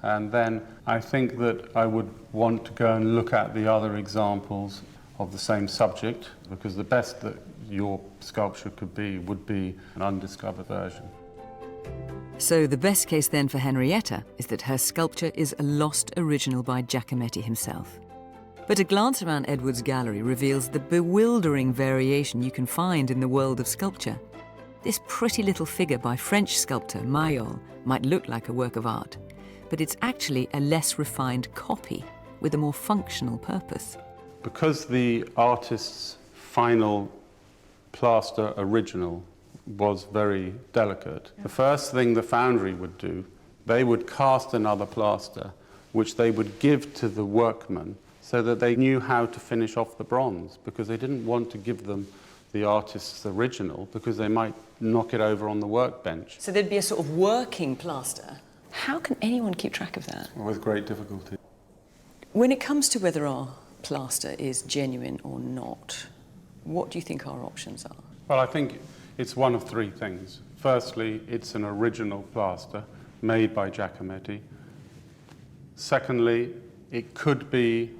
And then I think that I would want to go and look at the other examples of the same subject, because the best that your sculpture could be would be an undiscovered version. So the best case then for Henrietta is that her sculpture is a lost original by Giacometti himself. But a glance around Edward's gallery reveals the bewildering variation you can find in the world of sculpture. This pretty little figure by French sculptor Mayol might look like a work of art, but it's actually a less refined copy with a more functional purpose. Because the artist's final plaster original was very delicate, the first thing the foundry would do, they would cast another plaster, which they would give to the workman so that they knew how to finish off the bronze, because they didn't want to give them the artist's original because they might knock it over on the workbench. So there'd be a sort of working plaster. How can anyone keep track of that? With great difficulty. When it comes to whether our plaster is genuine or not, what do you think our options are? Well, I think it's one of three things. Firstly, it's an original plaster made by Giacometti. Secondly, it could be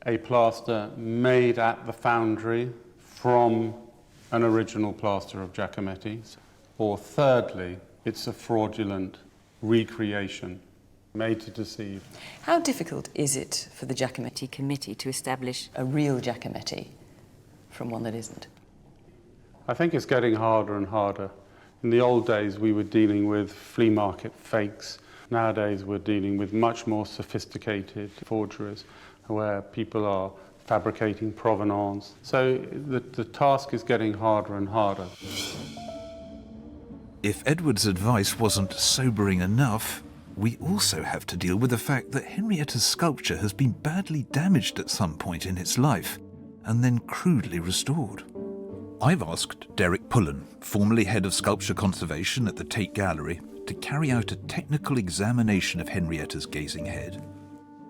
a plaster made at the foundry from an original plaster of Giacometti's. Or thirdly, it's a fraudulent recreation made to deceive. How difficult is it for the Giacometti committee to establish a real Giacometti from one that isn't? I think it's getting harder and harder. In the old days, we were dealing with flea market fakes. Nowadays, we're dealing with much more sophisticated forgeries where people are fabricating provenance. So the task is getting harder and harder. If Edward's advice wasn't sobering enough, we also have to deal with the fact that Henrietta's sculpture has been badly damaged at some point in its life and then crudely restored. I've asked Derek Pullen, formerly head of sculpture conservation at the Tate Gallery, to carry out a technical examination of Henrietta's gazing head.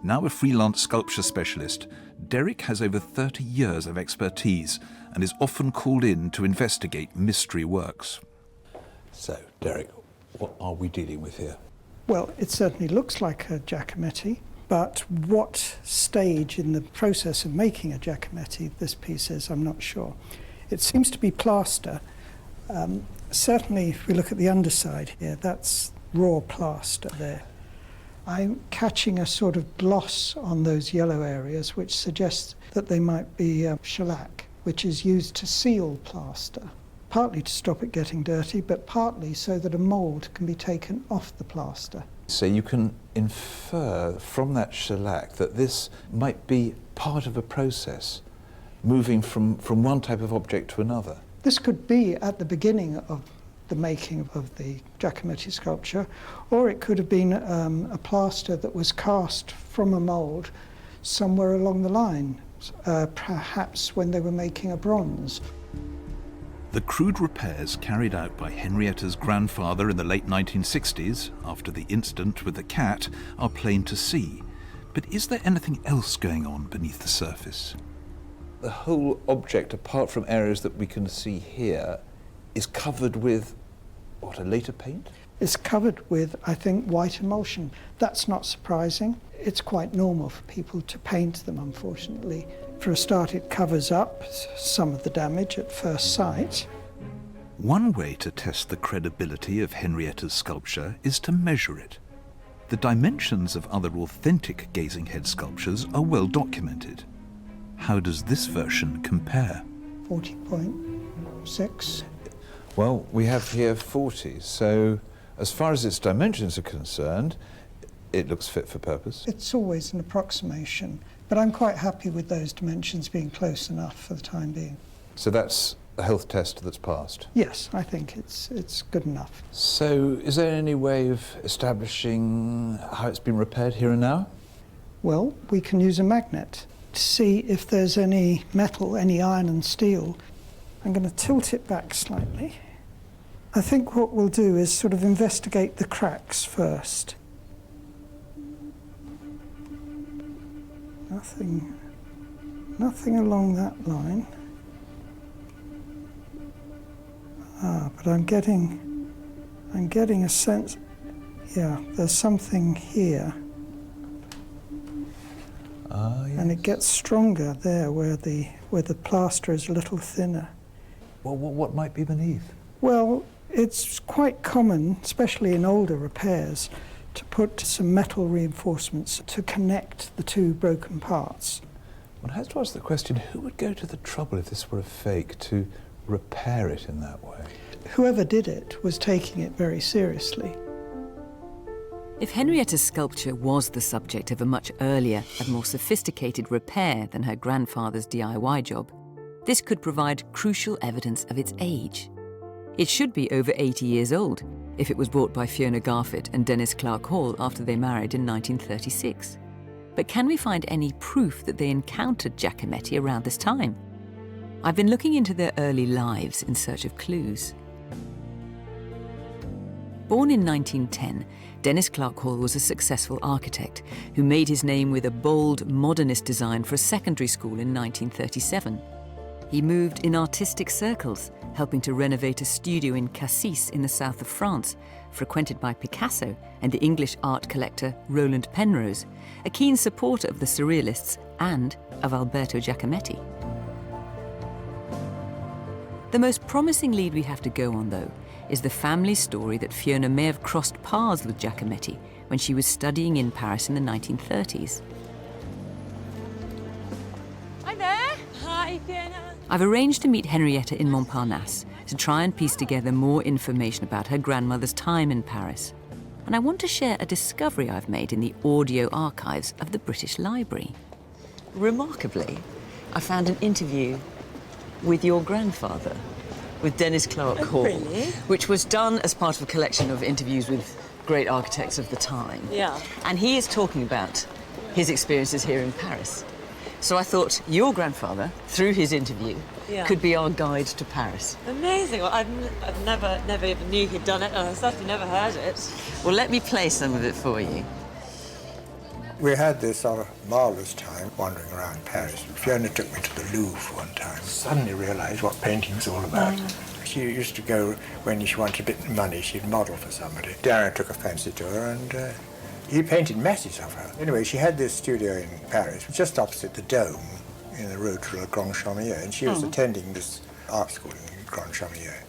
Now a freelance sculpture specialist, Derek has over 30 years of expertise and is often called in to investigate mystery works. So, Derek, what are we dealing with here? Well, it certainly looks like a Giacometti, but what stage in the process of making a Giacometti this piece is, I'm not sure. It seems to be plaster. Certainly, if we look at the underside here, that's raw plaster there. I'm catching a sort of gloss on those yellow areas, which suggests that they might be shellac, which is used to seal plaster, partly to stop it getting dirty, but partly so that a mould can be taken off the plaster. So you can infer from that shellac that this might be part of a process, moving from one type of object to another. This could be at the beginning of the making of the Giacometti sculpture, or it could have been a plaster that was cast from a mould somewhere along the line, perhaps when they were making a bronze. The crude repairs carried out by Henrietta's grandfather in the late 1960s, after the incident with the cat, are plain to see. But is there anything else going on beneath the surface? The whole object, apart from areas that we can see here, is covered with, what, a later paint? It's covered with, I think, white emulsion. That's not surprising. It's quite normal for people to paint them, unfortunately. For a start, it covers up some of the damage at first sight. One way to test the credibility of Henrietta's sculpture is to measure it. The dimensions of other authentic gazing head sculptures are well documented. How does this version compare? 40.6. Well, we have here 40, so as far as its dimensions are concerned, it looks fit for purpose. It's always an approximation, but I'm quite happy with those dimensions being close enough for the time being. So that's a health test that's passed? Yes, I think it's good enough. So is there any way of establishing how it's been repaired here and now? Well, we can use a magnet to see if there's any metal, any iron and steel. I'm going to tilt it back slightly. I think what we'll do is sort of investigate the cracks first. Nothing along that line. But I'm getting a sense, yeah, there's something here. Yes. And it gets stronger there where the plaster is a little thinner. Well, what might be beneath? Well, it's quite common, especially in older repairs, to put some metal reinforcements to connect the two broken parts. One has to ask the question, who would go to the trouble if this were a fake to repair it in that way? Whoever did it was taking it very seriously. If Henrietta's sculpture was the subject of a much earlier and more sophisticated repair than her grandfather's DIY job, this could provide crucial evidence of its age. It should be over 80 years old if it was bought by Fiona Garfit and Dennis Clark Hall after they married in 1936. But can we find any proof that they encountered Giacometti around this time? I've been looking into their early lives in search of clues. Born in 1910, Dennis Clark Hall was a successful architect who made his name with a bold, modernist design for a secondary school in 1937. He moved in artistic circles helping to renovate a studio in Cassis in the south of France, frequented by Picasso and the English art collector Roland Penrose, a keen supporter of the Surrealists and of Alberto Giacometti. The most promising lead we have to go on, though, is the family story that Fiona may have crossed paths with Giacometti when she was studying in Paris in the 1930s. Hi there. Hi, Fiona. I've arranged to meet Henrietta in Montparnasse to try and piece together more information about her grandmother's time in Paris. And I want to share a discovery I've made in the audio archives of the British Library. Remarkably, I found an interview with your grandfather, with Dennis Clark Hall, really? which was done as part of a collection of interviews with great architects of the time. Yeah. And he is talking about his experiences here in Paris. So I thought your grandfather, through his interview, could be our guide to Paris. Amazing. Well, I've never even knew he'd done it, and I've certainly never heard it. Well, let me play some of it for you. We had this sort of marvellous time wandering around Paris. Fiona took me to the Louvre one time. Suddenly realised what painting's all about. She used to go, when she wanted a bit of money, she'd model for somebody. Darren took a fancy to her, and he painted masses of her. Anyway, she had this studio in Paris, just opposite the Dome, in the Rue de la Grande Chaumière, and she was attending this art school in Grande Chaumière.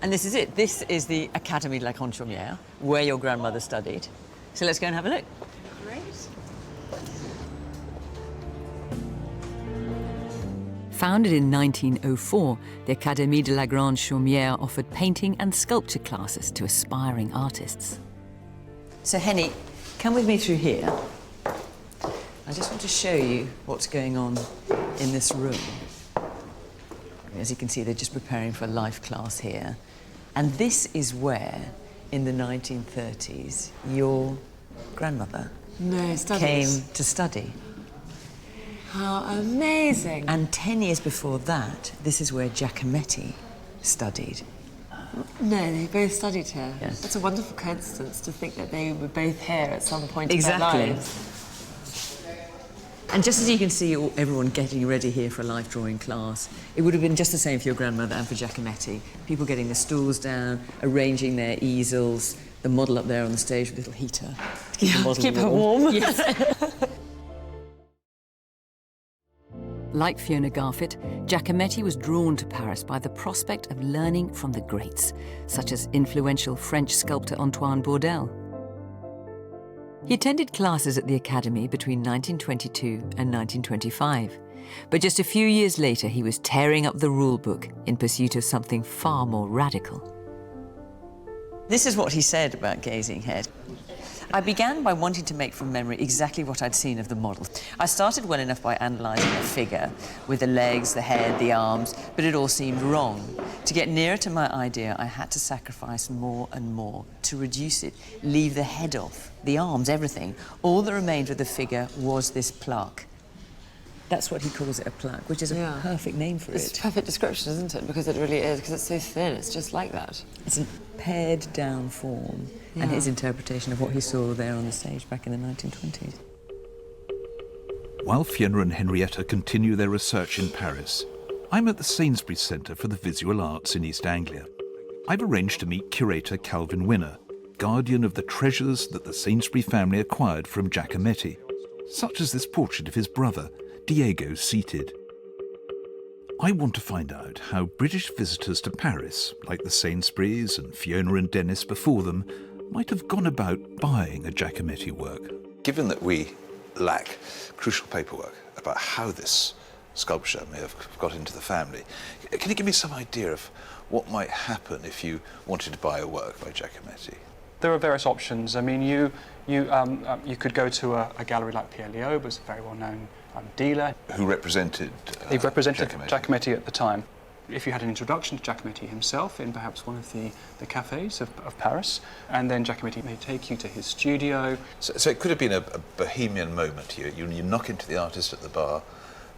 And this is it. This is the Académie de la Grande Chaumière, where your grandmother studied. So let's go and have a look. Great. Founded in 1904, the Académie de la Grande Chaumière offered painting and sculpture classes to aspiring artists. So, Henny, come with me through here. I just want to show you what's going on in this room. As you can see, they're just preparing for a life class here. And this is where, in the 1930s, your grandmother came to study. How amazing. And 10 years before that, this is where Giacometti studied. No, they both studied here. Yes. It's a wonderful coincidence to think that they were both here at some point in Exactly. their lives. And just as you can see everyone getting ready here for a life drawing class, it would have been just the same for your grandmother and for Giacometti. People getting their stools down, arranging their easels, the model up there on the stage with a little heater to keep the model keep her warm. Yes. Like Fiona Garfit, Giacometti was drawn to Paris by the prospect of learning from the greats, such as influential French sculptor Antoine Bourdelle. He attended classes at the Academy between 1922 and 1925, but just a few years later he was tearing up the rule book in pursuit of something far more radical. This is what he said about gazing head. I began by wanting to make from memory exactly what I'd seen of the model. I started well enough by analysing the figure, with the legs, the head, the arms, but it all seemed wrong. To get nearer to my idea, I had to sacrifice more and more, to reduce it, leave the head off, the arms, everything. All that remained of the figure was this plaque. That's what he calls it, a plaque, which is a perfect name for It's it. a perfect description, isn't it? Because it really is, because it's so thin, it's just like that. It's a pared down form, and his interpretation of what he saw there on the stage back in the 1920s. While Fiona and Henrietta continue their research in Paris, I'm at the Sainsbury's Centre for the Visual Arts in East Anglia. I've arranged to meet curator Calvin Winner, guardian of the treasures that the Sainsbury family acquired from Giacometti, such as this portrait of his brother, Diego, seated. I want to find out how British visitors to Paris, like the Sainsburys and Fiona and Dennis before them, might have gone about buying a Giacometti work. Given that we lack crucial paperwork about how this sculpture may have got into the family, can you give me some idea of what might happen if you wanted to buy a work by Giacometti? There are various options. I mean, you could go to a gallery like Pierre Léaube, was a very well-known dealer. Who represented He represented Giacometti at the time. If you had an introduction to Giacometti himself in perhaps one of the cafes of Paris, and then Giacometti may take you to his studio. So it could have been a bohemian moment here. You knock into the artist at the bar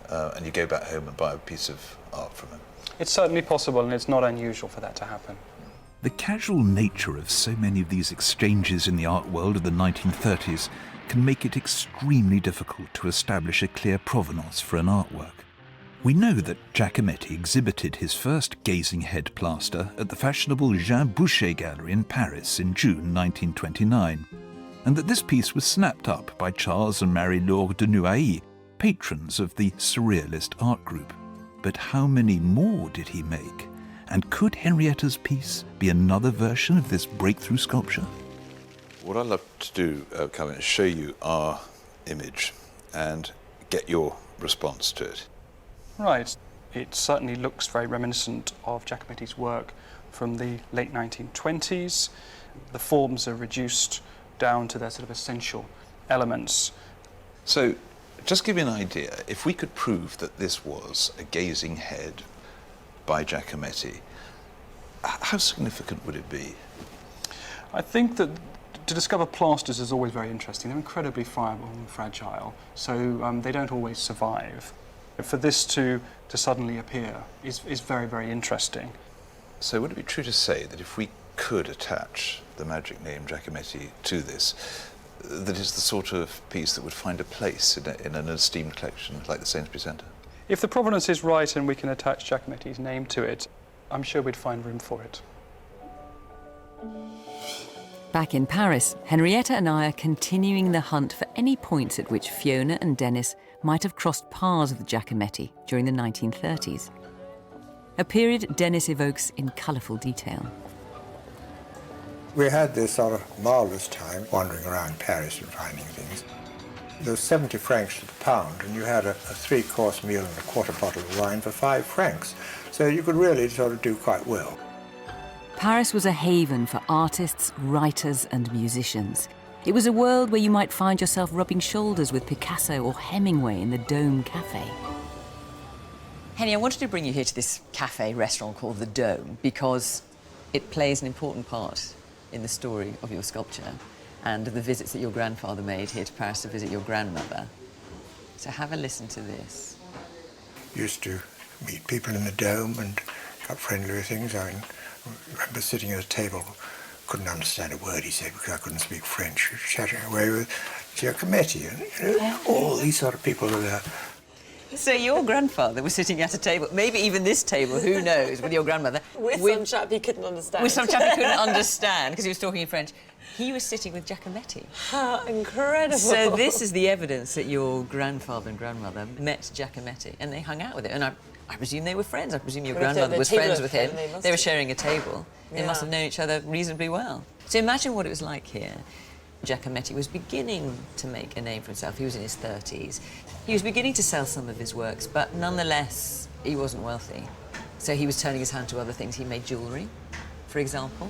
and you go back home and buy a piece of art from him. It's certainly possible, and it's not unusual for that to happen. The casual nature of so many of these exchanges in the art world of the 1930s can make it extremely difficult to establish a clear provenance for an artwork. We know that Giacometti exhibited his first gazing head plaster at the fashionable Jean Boucher Gallery in Paris in June 1929, and that this piece was snapped up by Charles and Marie-Laure de Nouailles, patrons of the Surrealist art group. But how many more did he make? And could Henrietta's piece be another version of this breakthrough sculpture? What I'd love to do, Calvin, is show you our image and get your response to it. Right. It certainly looks very reminiscent of Giacometti's work from the late 1920s. The forms are reduced down to their sort of essential elements. So, just give you an idea, if we could prove that this was a gazing head by Giacometti, how significant would it be? I think that to discover plasters is always very interesting. They're incredibly friable and fragile, so they don't always survive. For this to suddenly appear is very, very interesting. So would it be true to say that if we could attach the magic name Giacometti to this, that it's the sort of piece that would find a place in an esteemed collection like the Sainsbury Centre? If the provenance is right and we can attach Giacometti's name to it, I'm sure we'd find room for it. Back in Paris, Henrietta and I are continuing the hunt for any points at which Fiona and Dennis might have crossed paths with Giacometti during the 1930s. A period Dennis evokes in colourful detail. We had this sort of marvellous time wandering around Paris and finding things. There was 70 francs to the pound, and you had a three-course meal and a quarter bottle of wine for 5 francs. So you could really sort of do quite well. Paris was a haven for artists, writers and musicians. It was a world where you might find yourself rubbing shoulders with Picasso or Hemingway in the Dome Cafe. Henny, I wanted to bring you here to this cafe restaurant called the Dome because it plays an important part in the story of your sculpture and the visits that your grandfather made here to Paris to visit your grandmother. So have a listen to this. Used to meet people in the Dome and got friendly with things. I remember sitting at a table, couldn't understand a word he said because I couldn't speak French, chatting away with Giacometti and all these sort of people were there. So your grandfather was sitting at a table, maybe even this table, who knows, with your grandmother. With some chap he couldn't understand. With some chap he couldn't understand because he was talking in French. He was sitting with Giacometti. How incredible. So this is the evidence that your grandfather and grandmother met Giacometti and they hung out with it. And I presume they were friends. I presume your grandmother was friends with him. They were sharing a table. They must have known each other reasonably well. So imagine what it was like here. Giacometti was beginning to make a name for himself. He was in his 30s. He was beginning to sell some of his works, but nonetheless, he wasn't wealthy. So he was turning his hand to other things. He made jewellery, for example.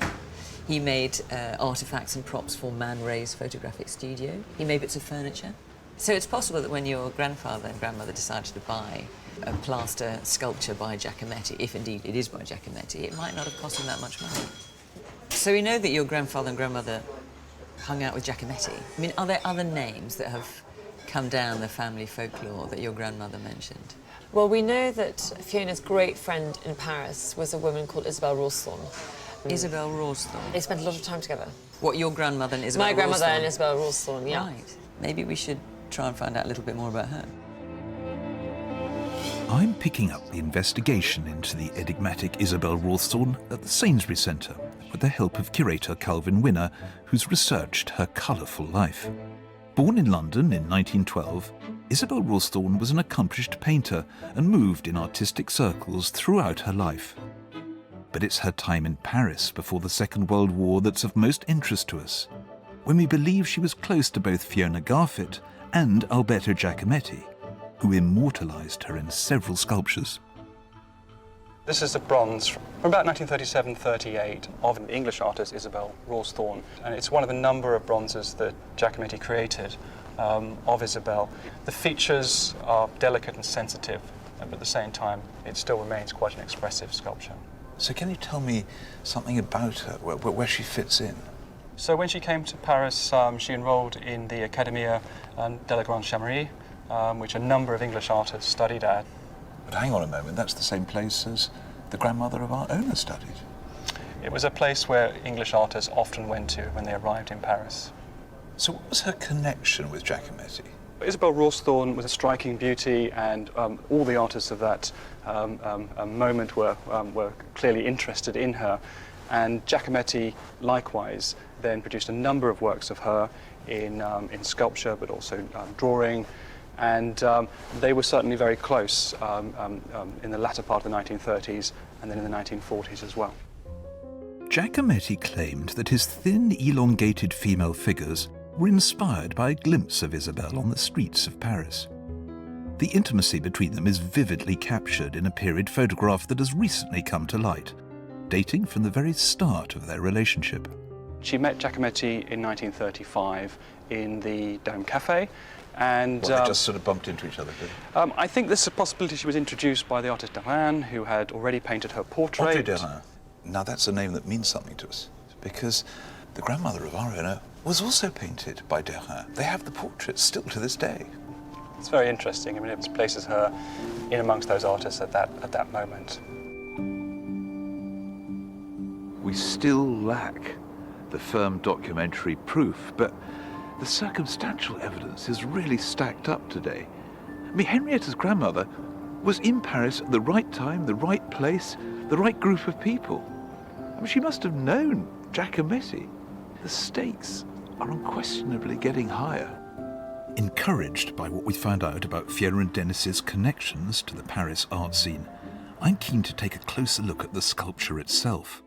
He made artefacts and props for Man Ray's photographic studio. He made bits of furniture. So it's possible that when your grandfather and grandmother decided to buy a plaster sculpture by Giacometti, if indeed it is by Giacometti, it might not have cost him that much money. So we know that your grandfather and grandmother hung out with Giacometti. I mean, are there other names that have come down the family folklore that your grandmother mentioned? Well, we know that Fiona's great friend in Paris was a woman called Isabelle Rawsthorne. Isabelle Rawsthorne? They spent a lot of time together. What, your grandmother and Isabelle Rawsthorne? My grandmother and Isabelle Rawsthorne, yeah. Right. Maybe we should try and find out a little bit more about her. I'm picking up the investigation into the enigmatic Isabelle Rawsthorne at the Sainsbury Centre with the help of curator Calvin Winner, who's researched her colourful life. Born in London in 1912, Isabelle Rawsthorne was an accomplished painter and moved in artistic circles throughout her life. But it's her time in Paris before the Second World War that's of most interest to us, when we believe she was close to both Fiona Garfit and Alberto Giacometti, who immortalised her in several sculptures. This is a bronze from about 1937-38 of the English artist Isabelle Rawsthorne, and it's one of a number of bronzes that Giacometti created of Isabelle. The features are delicate and sensitive, but at the same time it still remains quite an expressive sculpture. So can you tell me something about her, where she fits in? So when she came to Paris, she enrolled in the Académie de la Grande Chamerie, which a number of English artists studied at. But hang on a moment, that's the same place as the grandmother of our owner studied. It was a place where English artists often went to when they arrived in Paris. So what was her connection with Giacometti? Isabel Rawsthorne was a striking beauty, and all the artists of that moment were clearly interested in her. And Giacometti, likewise, then produced a number of works of her in sculpture, but also drawing. And they were certainly very close in the latter part of the 1930s and then in the 1940s as well. Giacometti claimed that his thin, elongated female figures were inspired by a glimpse of Isabel on the streets of Paris. The intimacy between them is vividly captured in a period photograph that has recently come to light, dating from the very start of their relationship. She met Giacometti in 1935 in the Dome Cafe, and they just sort of bumped into each other, did they? I think this is a possibility. She was introduced by the artist Derain, who had already painted her portrait. Derain. Now that's a name that means something to us, because the grandmother of our owner was also painted by Derain. They have the portraits still to this day. It's very interesting. I mean, it places her in amongst those artists at that moment. We still lack the firm documentary proof, but the circumstantial evidence is really stacked up today. I mean, Henrietta's grandmother was in Paris at the right time, the right place, the right group of people. I mean, she must have known Giacometti. The stakes are unquestionably getting higher. Encouraged by what we found out about Fiona and Dennis's connections to the Paris art scene, I'm keen to take a closer look at the sculpture itself.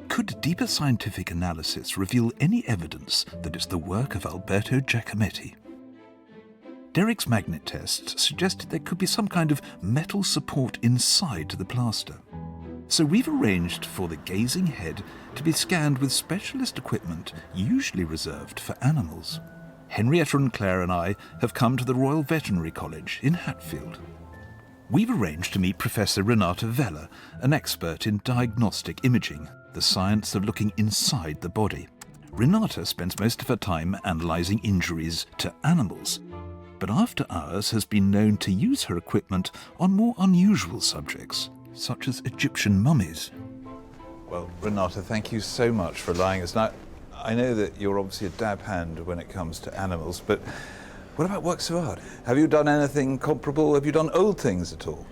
Could deeper scientific analysis reveal any evidence that it's the work of Alberto Giacometti? Derek's magnet tests suggested there could be some kind of metal support inside the plaster. So we've arranged for the gazing head to be scanned with specialist equipment usually reserved for animals. Henrietta and Claire and I have come to the Royal Veterinary College in Hatfield. We've arranged to meet Professor Renata Vella, an expert in diagnostic imaging, the science of looking inside the body. Renata spends most of her time analysing injuries to animals, but after hours has been known to use her equipment on more unusual subjects, such as Egyptian mummies. Well, Renata, thank you so much for allowing us. Now, I know that you're obviously a dab hand when it comes to animals, but what about works of art? Have you done anything comparable? Have you done old things at all?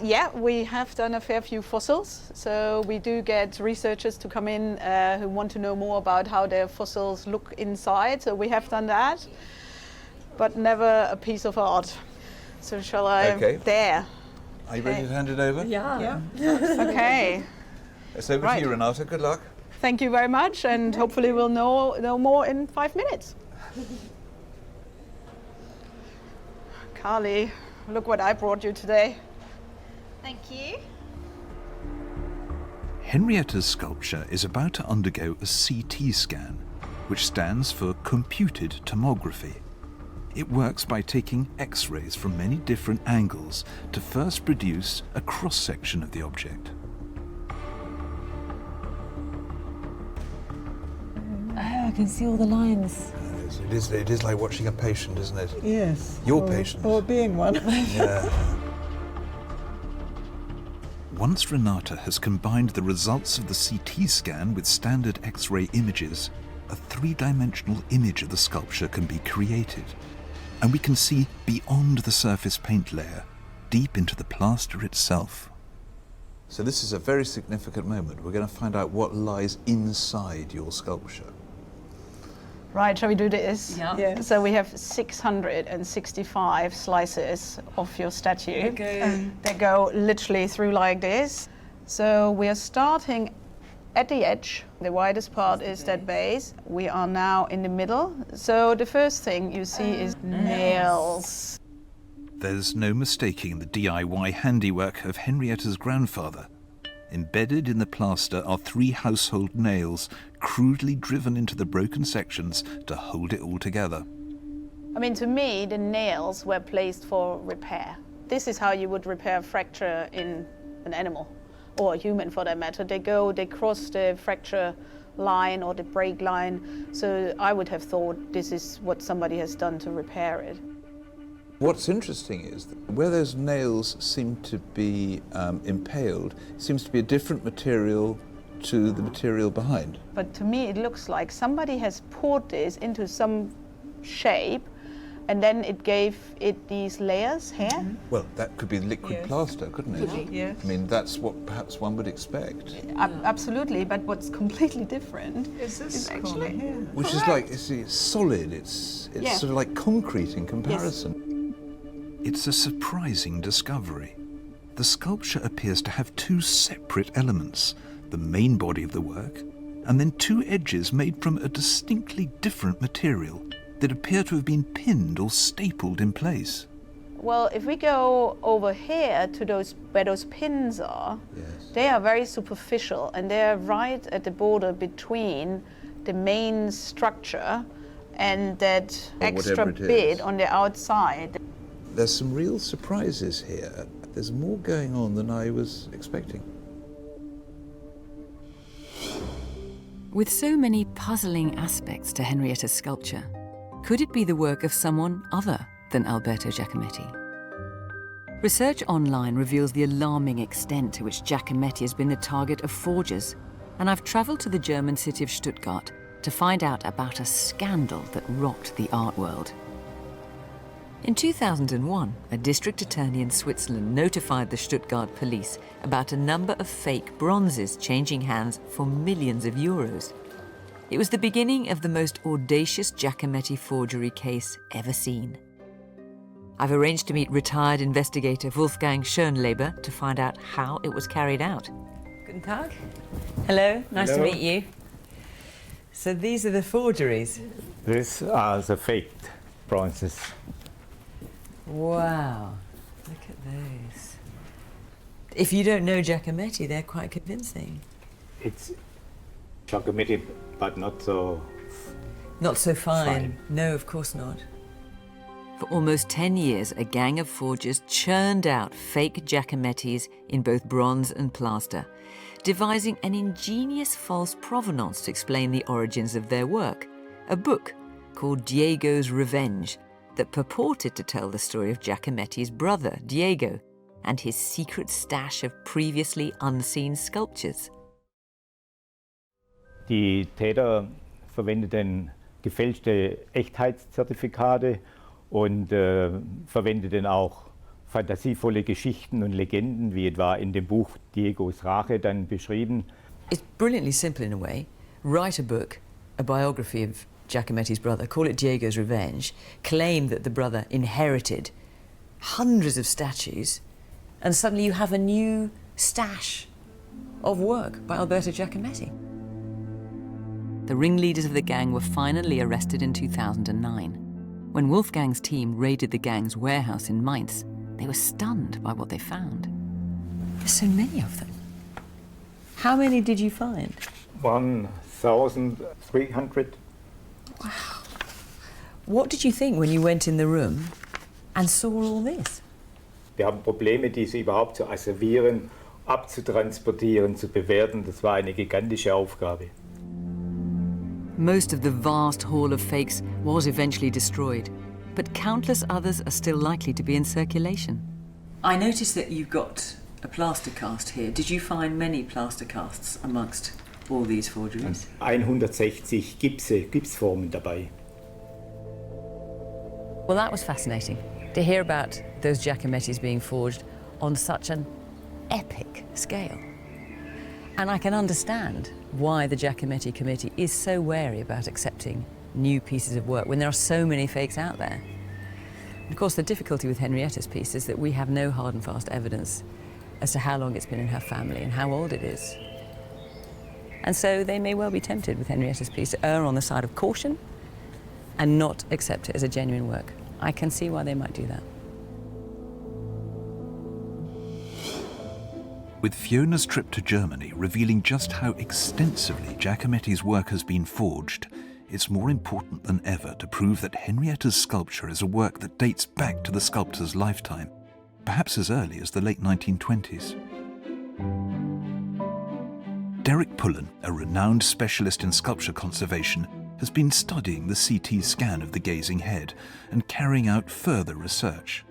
Yeah, we have done a fair few fossils. So we do get researchers to come in who want to know more about how their fossils look inside. So we have done that, but never a piece of art. So shall I? Okay. There. Are you ready to hand it over? Yeah. Okay. It's over to you, Renata. Good luck. Thank you very much, and hopefully we'll know more in 5 minutes. Carly, look what I brought you today. Thank you. Henrietta's sculpture is about to undergo a CT scan, which stands for computed tomography. It works by taking X-rays from many different angles to first produce a cross-section of the object. Oh, I can see all the lines. It is like watching a patient, isn't it? Yes. Your patient. Or being one. Yeah. Once Renata has combined the results of the CT scan with standard X-ray images, a three-dimensional image of the sculpture can be created. And we can see beyond the surface paint layer, deep into the plaster itself. So this is a very significant moment. We're going to find out what lies inside your sculpture. Right, shall we do this? Yeah. So we have 665 slices of your statue. They go literally through like this. So we are starting at the edge. The widest part is that base. We are now in the middle. So the first thing you see is nails. There's no mistaking the DIY handiwork of Henrietta's grandfather. Embedded in the plaster are 3 household nails, crudely driven into the broken sections to hold it all together. I mean, to me, the nails were placed for repair. This is how you would repair a fracture in an animal, or a human for that matter. They cross the fracture line or the break line. So I would have thought this is what somebody has done to repair it. What's interesting is that where those nails seem to be impaled, it seems to be a different material to the material behind. But to me, it looks like somebody has poured this into some shape And then it gave it these layers here. Well, that could be liquid plaster, couldn't it? Could be, yes. I mean, that's what perhaps one would expect. Absolutely, but what's completely different is actually here. Which is like, it's solid, it's sort of like concrete in comparison. It's a surprising discovery. The sculpture appears to have two separate elements, the main body of the work, and then two edges made from a distinctly different material that appear to have been pinned or stapled in place. Well, if we go over here to where those pins are, they are very superficial and they're right at the border between the main structure and that extra bit on the outside. There's some real surprises here. There's more going on than I was expecting. With so many puzzling aspects to Henrietta's sculpture, could it be the work of someone other than Alberto Giacometti? Research online reveals the alarming extent to which Giacometti has been the target of forgers, and I've travelled to the German city of Stuttgart to find out about a scandal that rocked the art world. In 2001, a district attorney in Switzerland notified the Stuttgart police about a number of fake bronzes changing hands for millions of euros. It was the beginning of the most audacious Giacometti forgery case ever seen. I've arranged to meet retired investigator Wolfgang Schönleber to find out how it was carried out. Guten Tag. Hello, nice to meet you. So these are the forgeries? These are the faked bronzes. Wow, look at those. If you don't know Giacometti, they're quite convincing. It's Giacometti, but not so... Not so fine. No, of course not. For almost 10 years, a gang of forgers churned out fake Giacomettis in both bronze and plaster, devising an ingenious false provenance to explain the origins of their work, a book called Diego's Revenge that purported to tell the story of Giacometti's brother, Diego, and his secret stash of previously unseen sculptures. Die Täter verwendeten gefälschte Echtheitszertifikate und verwendeten auch fantasievolle Geschichten und Legenden, wie etwa in dem Buch Diegos Rache dann beschrieben. It's brilliantly simple in a way. Write a book, a biography of Giacometti's brother, call it Diego's Revenge, claim that the brother inherited hundreds of statues, and suddenly you have a new stash of work by Alberto Giacometti. The ringleaders of the gang were finally arrested in 2009. When Wolfgang's team raided the gang's warehouse in Mainz, they were stunned by what they found. There's so many of them. How many did you find? 1,300. Wow. What did you think when you went in the room and saw all this? Wir haben Probleme, diese überhaupt zu asservieren, abzutransportieren, zu bewerten. Das war eine gigantische Aufgabe. Most of the vast haul of fakes was eventually destroyed, but countless others are still likely to be in circulation. I noticed that you've got a plaster cast here. Did you find many plaster casts amongst all these forgeries? 160 Gipsformen dabei. Well, that was fascinating to hear about those Giacomettis being forged on such an epic scale. And I can understand why the Giacometti committee is so wary about accepting new pieces of work when there are so many fakes out there. And of course, the difficulty with Henrietta's piece is that we have no hard and fast evidence as to how long it's been in her family and how old it is. And so they may well be tempted with Henrietta's piece to err on the side of caution and not accept it as a genuine work. I can see why they might do that. With Fiona's trip to Germany revealing just how extensively Giacometti's work has been forged, it's more important than ever to prove that Henrietta's sculpture is a work that dates back to the sculptor's lifetime, perhaps as early as the late 1920s. Derek Pullen, a renowned specialist in sculpture conservation, has been studying the CT scan of the gazing head and carrying out further research.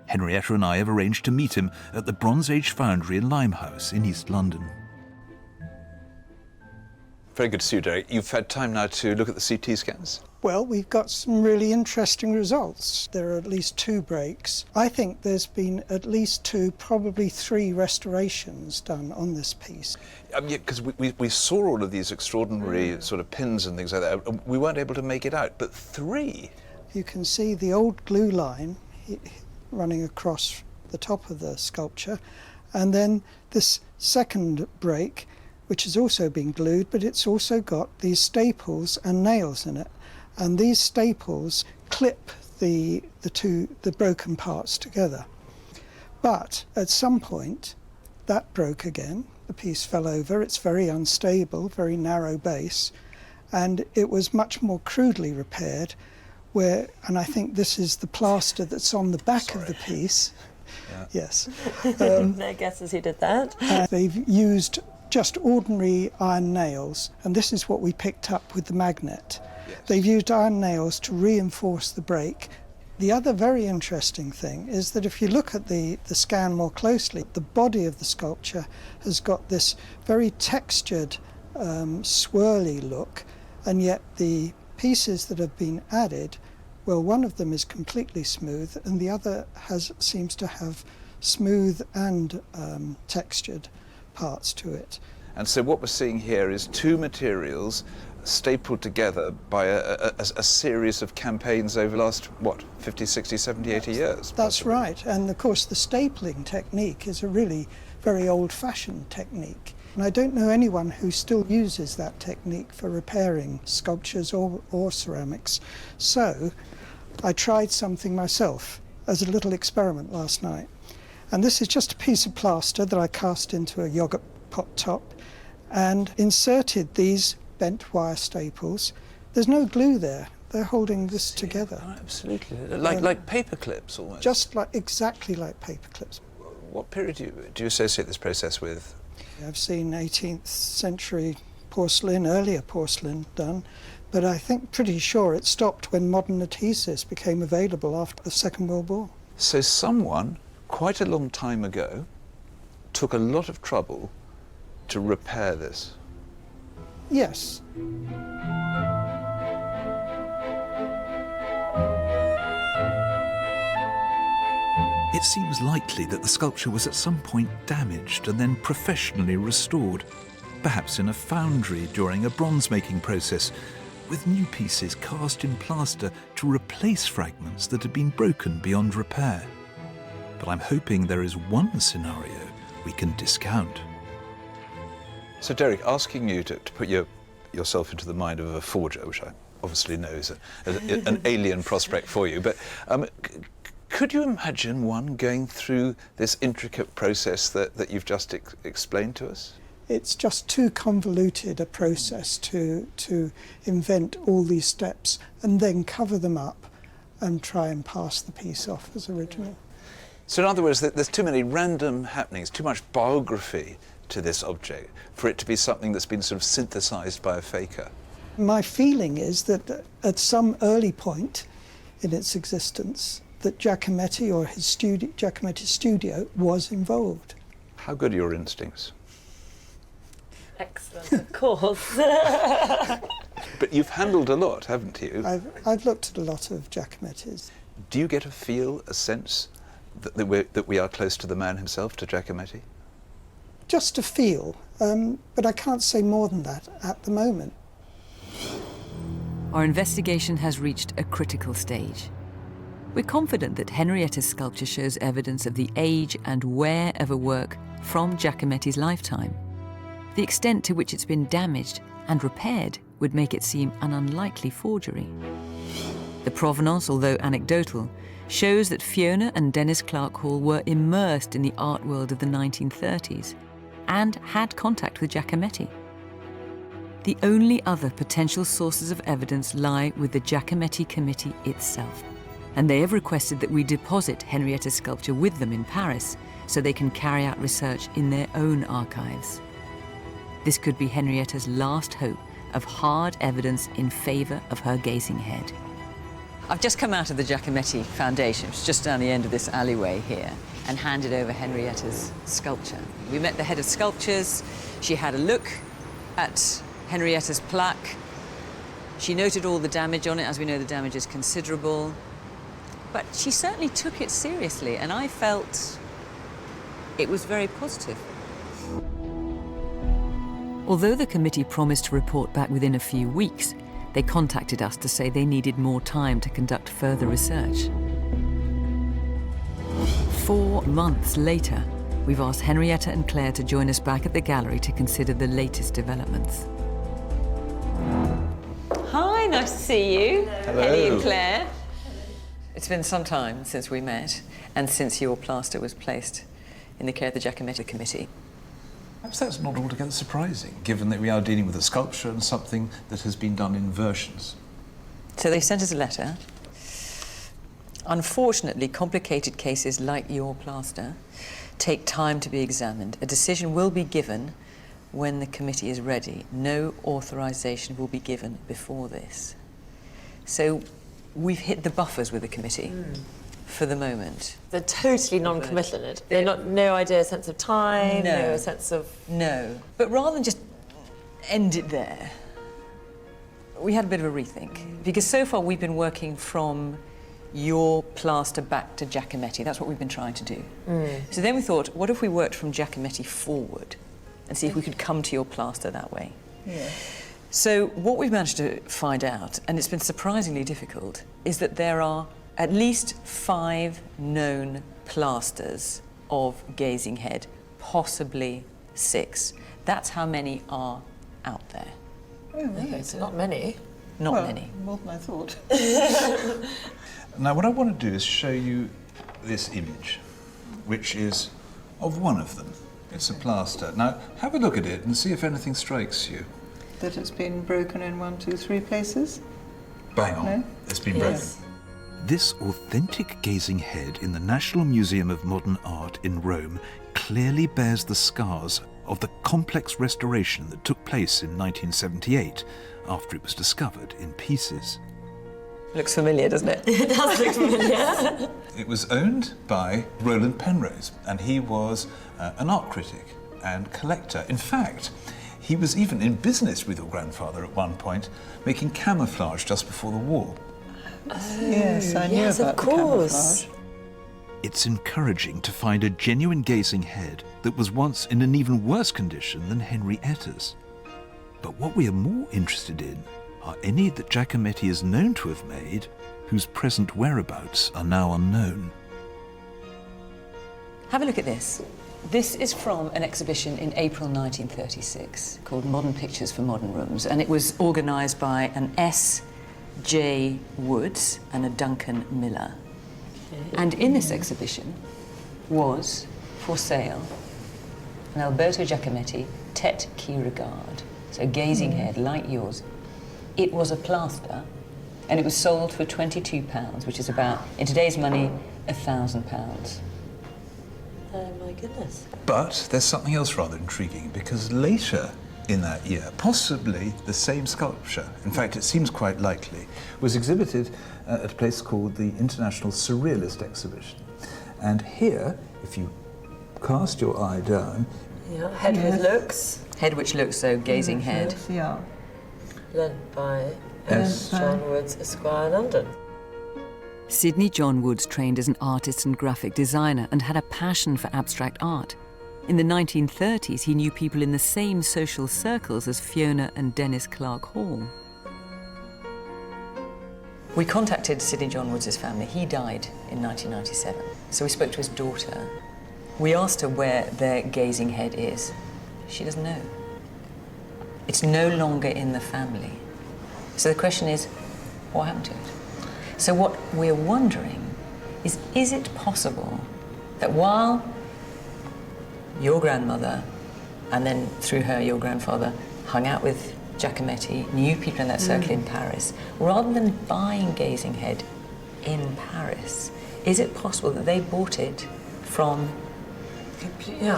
Henrietta and I have arranged to meet him at the Bronze Age Foundry in Limehouse in East London. Very good to see you, Derek. You've had time now to look at the CT scans? Well, we've got some really interesting results. There are at least 2 breaks. I think there's been at least 2, probably 3 restorations done on this piece. Yeah, because we saw all of these extraordinary sort of pins and things like that, and we weren't able to make it out, but 3? You can see the old glue line running across the top of the sculpture, and then this second break, which has also been glued, but it's also got these staples and nails in it. And these staples clip the broken parts together. But at some point, that broke again. The piece fell over. It's very unstable, very narrow base, and it was much more crudely repaired. And I think this is the plaster that's on the back of the piece. Yeah. Yes. Their guess is who did that. They've used just ordinary iron nails, and this is what we picked up with the magnet. Yes. They've used iron nails to reinforce the break. The other very interesting thing is that if you look at the scan more closely, the body of the sculpture has got this very textured, swirly look, and yet the pieces that have been added, well, one of them is completely smooth and the other seems to have smooth and textured parts to it. And so what we're seeing here is 2 materials stapled together by a series of campaigns over the last, what, 50, 60, 70, 80 years? That's right. And of course the stapling technique is a really very old-fashioned technique. And I don't know anyone who still uses that technique for repairing sculptures or ceramics. So I tried something myself as a little experiment last night. And this is just a piece of plaster that I cast into a yogurt pot top and inserted these bent wire staples. There's no glue there. They're holding this together. Oh, absolutely. Like paper clips almost. Just exactly like paper clips. What period do you associate this process with? I've seen 18th century porcelain, earlier porcelain done, but I think pretty sure it stopped when modern adhesives became available after the Second World War. So someone, quite a long time ago, took a lot of trouble to repair this. Yes. It seems likely that the sculpture was at some point damaged and then professionally restored, perhaps in a foundry during a bronze-making process, with new pieces cast in plaster to replace fragments that had been broken beyond repair. But I'm hoping there is one scenario we can discount. So Derek, asking you to put yourself into the mind of a forger, which I obviously know is an alien prospect for you, but could you imagine one going through this intricate process that you've just explained to us? It's just too convoluted a process to invent all these steps and then cover them up and try and pass the piece off as original. So in other words, there's too many random happenings, too much biography to this object for it to be something that's been sort of synthesized by a faker. My feeling is that at some early point in its existence, that Giacometti or Giacometti's studio was involved. How good are your instincts? Excellent, of course. But you've handled a lot, haven't you? I've looked at a lot of Giacometti's. Do you get a sense that we are close to the man himself, to Giacometti? Just a feel, but I can't say more than that at the moment. Our investigation has reached a critical stage. We're confident that Henrietta's sculpture shows evidence of the age and wear of a work from Giacometti's lifetime. The extent to which it's been damaged and repaired would make it seem an unlikely forgery. The provenance, although anecdotal, shows that Fiona and Dennis Clark Hall were immersed in the art world of the 1930s and had contact with Giacometti. The only other potential sources of evidence lie with the Giacometti Committee itself, and they have requested that we deposit Henrietta's sculpture with them in Paris so they can carry out research in their own archives. This could be Henrietta's last hope of hard evidence in favour of her gazing head. I've just come out of the Giacometti Foundation, which is just down the end of this alleyway here, and handed over Henrietta's sculpture. We met the head of sculptures. She had a look at Henrietta's plaque. She noted all the damage on it. As we know, the damage is considerable. But she certainly took it seriously, and I felt it was very positive. Although the committee promised to report back within a few weeks, they contacted us to say they needed more time to conduct further research. 4 months later, we've asked Henrietta and Claire to join us back at the gallery to consider the latest developments. Hi, nice to see you. Hello. Henny and Claire. It's been some time since we met, and since your plaster was placed in the care of the Giacometti Committee. Perhaps that's not altogether surprising, given that we are dealing with a sculpture and something that has been done in versions. So they sent us a letter. Unfortunately, complicated cases like your plaster take time to be examined. A decision will be given when the committee is ready. No authorization will be given before this. So we've hit the buffers with the committee for the moment. They're totally non-committal in it. They're not, no idea, sense of time, no sense of... No. But rather than just end it there, we had a bit of a rethink. Because so far we've been working from your plaster back to Giacometti. That's what we've been trying to do. So then we thought, what if we worked from Giacometti forward and see if we could come to your plaster that way? Yeah. So what we've managed to find out, and it's been surprisingly difficult, is that there are at least 5 known plasters of Gazing Head, possibly 6. That's how many are out there. Oh, really? It's not many. Not many. More than I thought. Now, what I want to do is show you this image, which is of one of them. It's a plaster. Now, have a look at it and see if anything strikes you. That it's been broken in 1, 2, 3 places? Bang on. No? It's been broken. This authentic gazing head in the National Museum of Modern Art in Rome clearly bears the scars of the complex restoration that took place in 1978 after it was discovered in pieces. Looks familiar, doesn't it? It does look familiar. It was owned by Roland Penrose, and he was an art critic and collector. In fact, he was even in business with your grandfather at one point, making camouflage just before the war. Yes, I knew about the camouflage. It's encouraging to find a genuine gazing head that was once in an even worse condition than Henrietta's. But what we are more interested in are any that Giacometti is known to have made, whose present whereabouts are now unknown. Have a look at this. This is from an exhibition in April 1936 called Modern Pictures for Modern Rooms, and it was organised by an S.J. Woods and a Duncan Miller. And in this exhibition was for sale an Alberto Giacometti Tête qui regarde, so gazing head like yours. It was a plaster, and it was sold for £22, which is about, in today's money, £1,000. Oh my goodness. But there's something else rather intriguing, because later in that year, possibly the same sculpture, in fact it seems quite likely, was exhibited at a place called the International Surrealist Exhibition. And here, if you cast your eye down... Yeah, head with looks. Head which looks, so gazing head. Yeah. Lent by S. John Woods, Esquire, London. Sidney John Woods trained as an artist and graphic designer and had a passion for abstract art. In the 1930s, he knew people in the same social circles as Fiona and Dennis Clark Hall. We contacted Sidney John Woods' family. He died in 1997. So we spoke to his daughter. We asked her where their gazing head is. She doesn't know. It's no longer in the family. So the question is, what happened to it? So what we're wondering is it possible that while your grandmother, and then through her, your grandfather, hung out with Giacometti, knew people in that circle in Paris, rather than buying Gazing Head in Paris, is it possible that they bought it from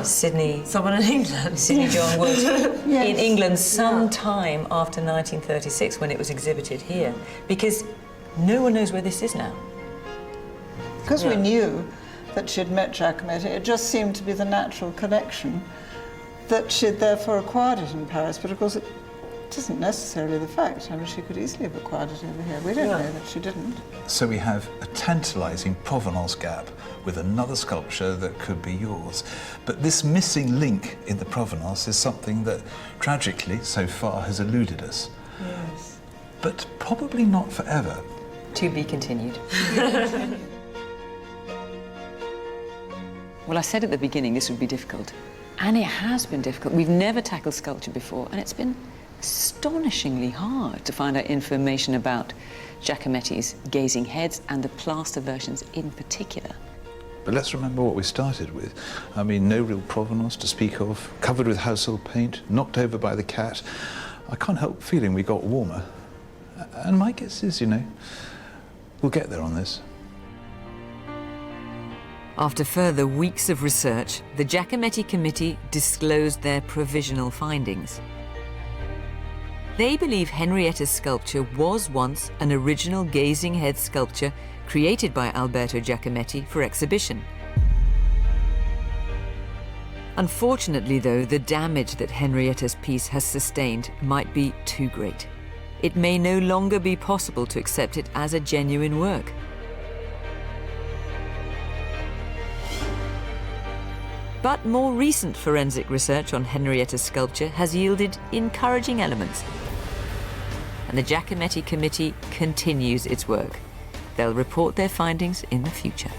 Sidney... Someone in England. Sidney John Wood in England sometime after 1936 when it was exhibited here? Because no one knows where this is now. Because we knew that she'd met Giacometti, it just seemed to be the natural connection that she'd therefore acquired it in Paris. But of course, It isn't necessarily the fact. I mean, she could easily have acquired it over here. We don't know that she didn't. So we have a tantalising provenance gap with another sculpture that could be yours. But this missing link in the provenance is something that, tragically, so far has eluded us. Yes. But probably not forever. To be continued. Well, I said at the beginning this would be difficult, and it has been difficult. We've never tackled sculpture before, and it's been astonishingly hard to find out information about Giacometti's gazing heads and the plaster versions in particular. But let's remember what we started with. I mean, no real provenance to speak of, covered with household paint, knocked over by the cat. I can't help feeling we got warmer. And my guess is, you know, we'll get there on this. After further weeks of research, the Giacometti Committee disclosed their provisional findings. They believe Henrietta's sculpture was once an original gazing head sculpture created by Alberto Giacometti for exhibition. Unfortunately, though, the damage that Henrietta's piece has sustained might be too great. It may no longer be possible to accept it as a genuine work. But more recent forensic research on Henrietta's sculpture has yielded encouraging elements. And the Giacometti Committee continues its work. They'll report their findings in the future.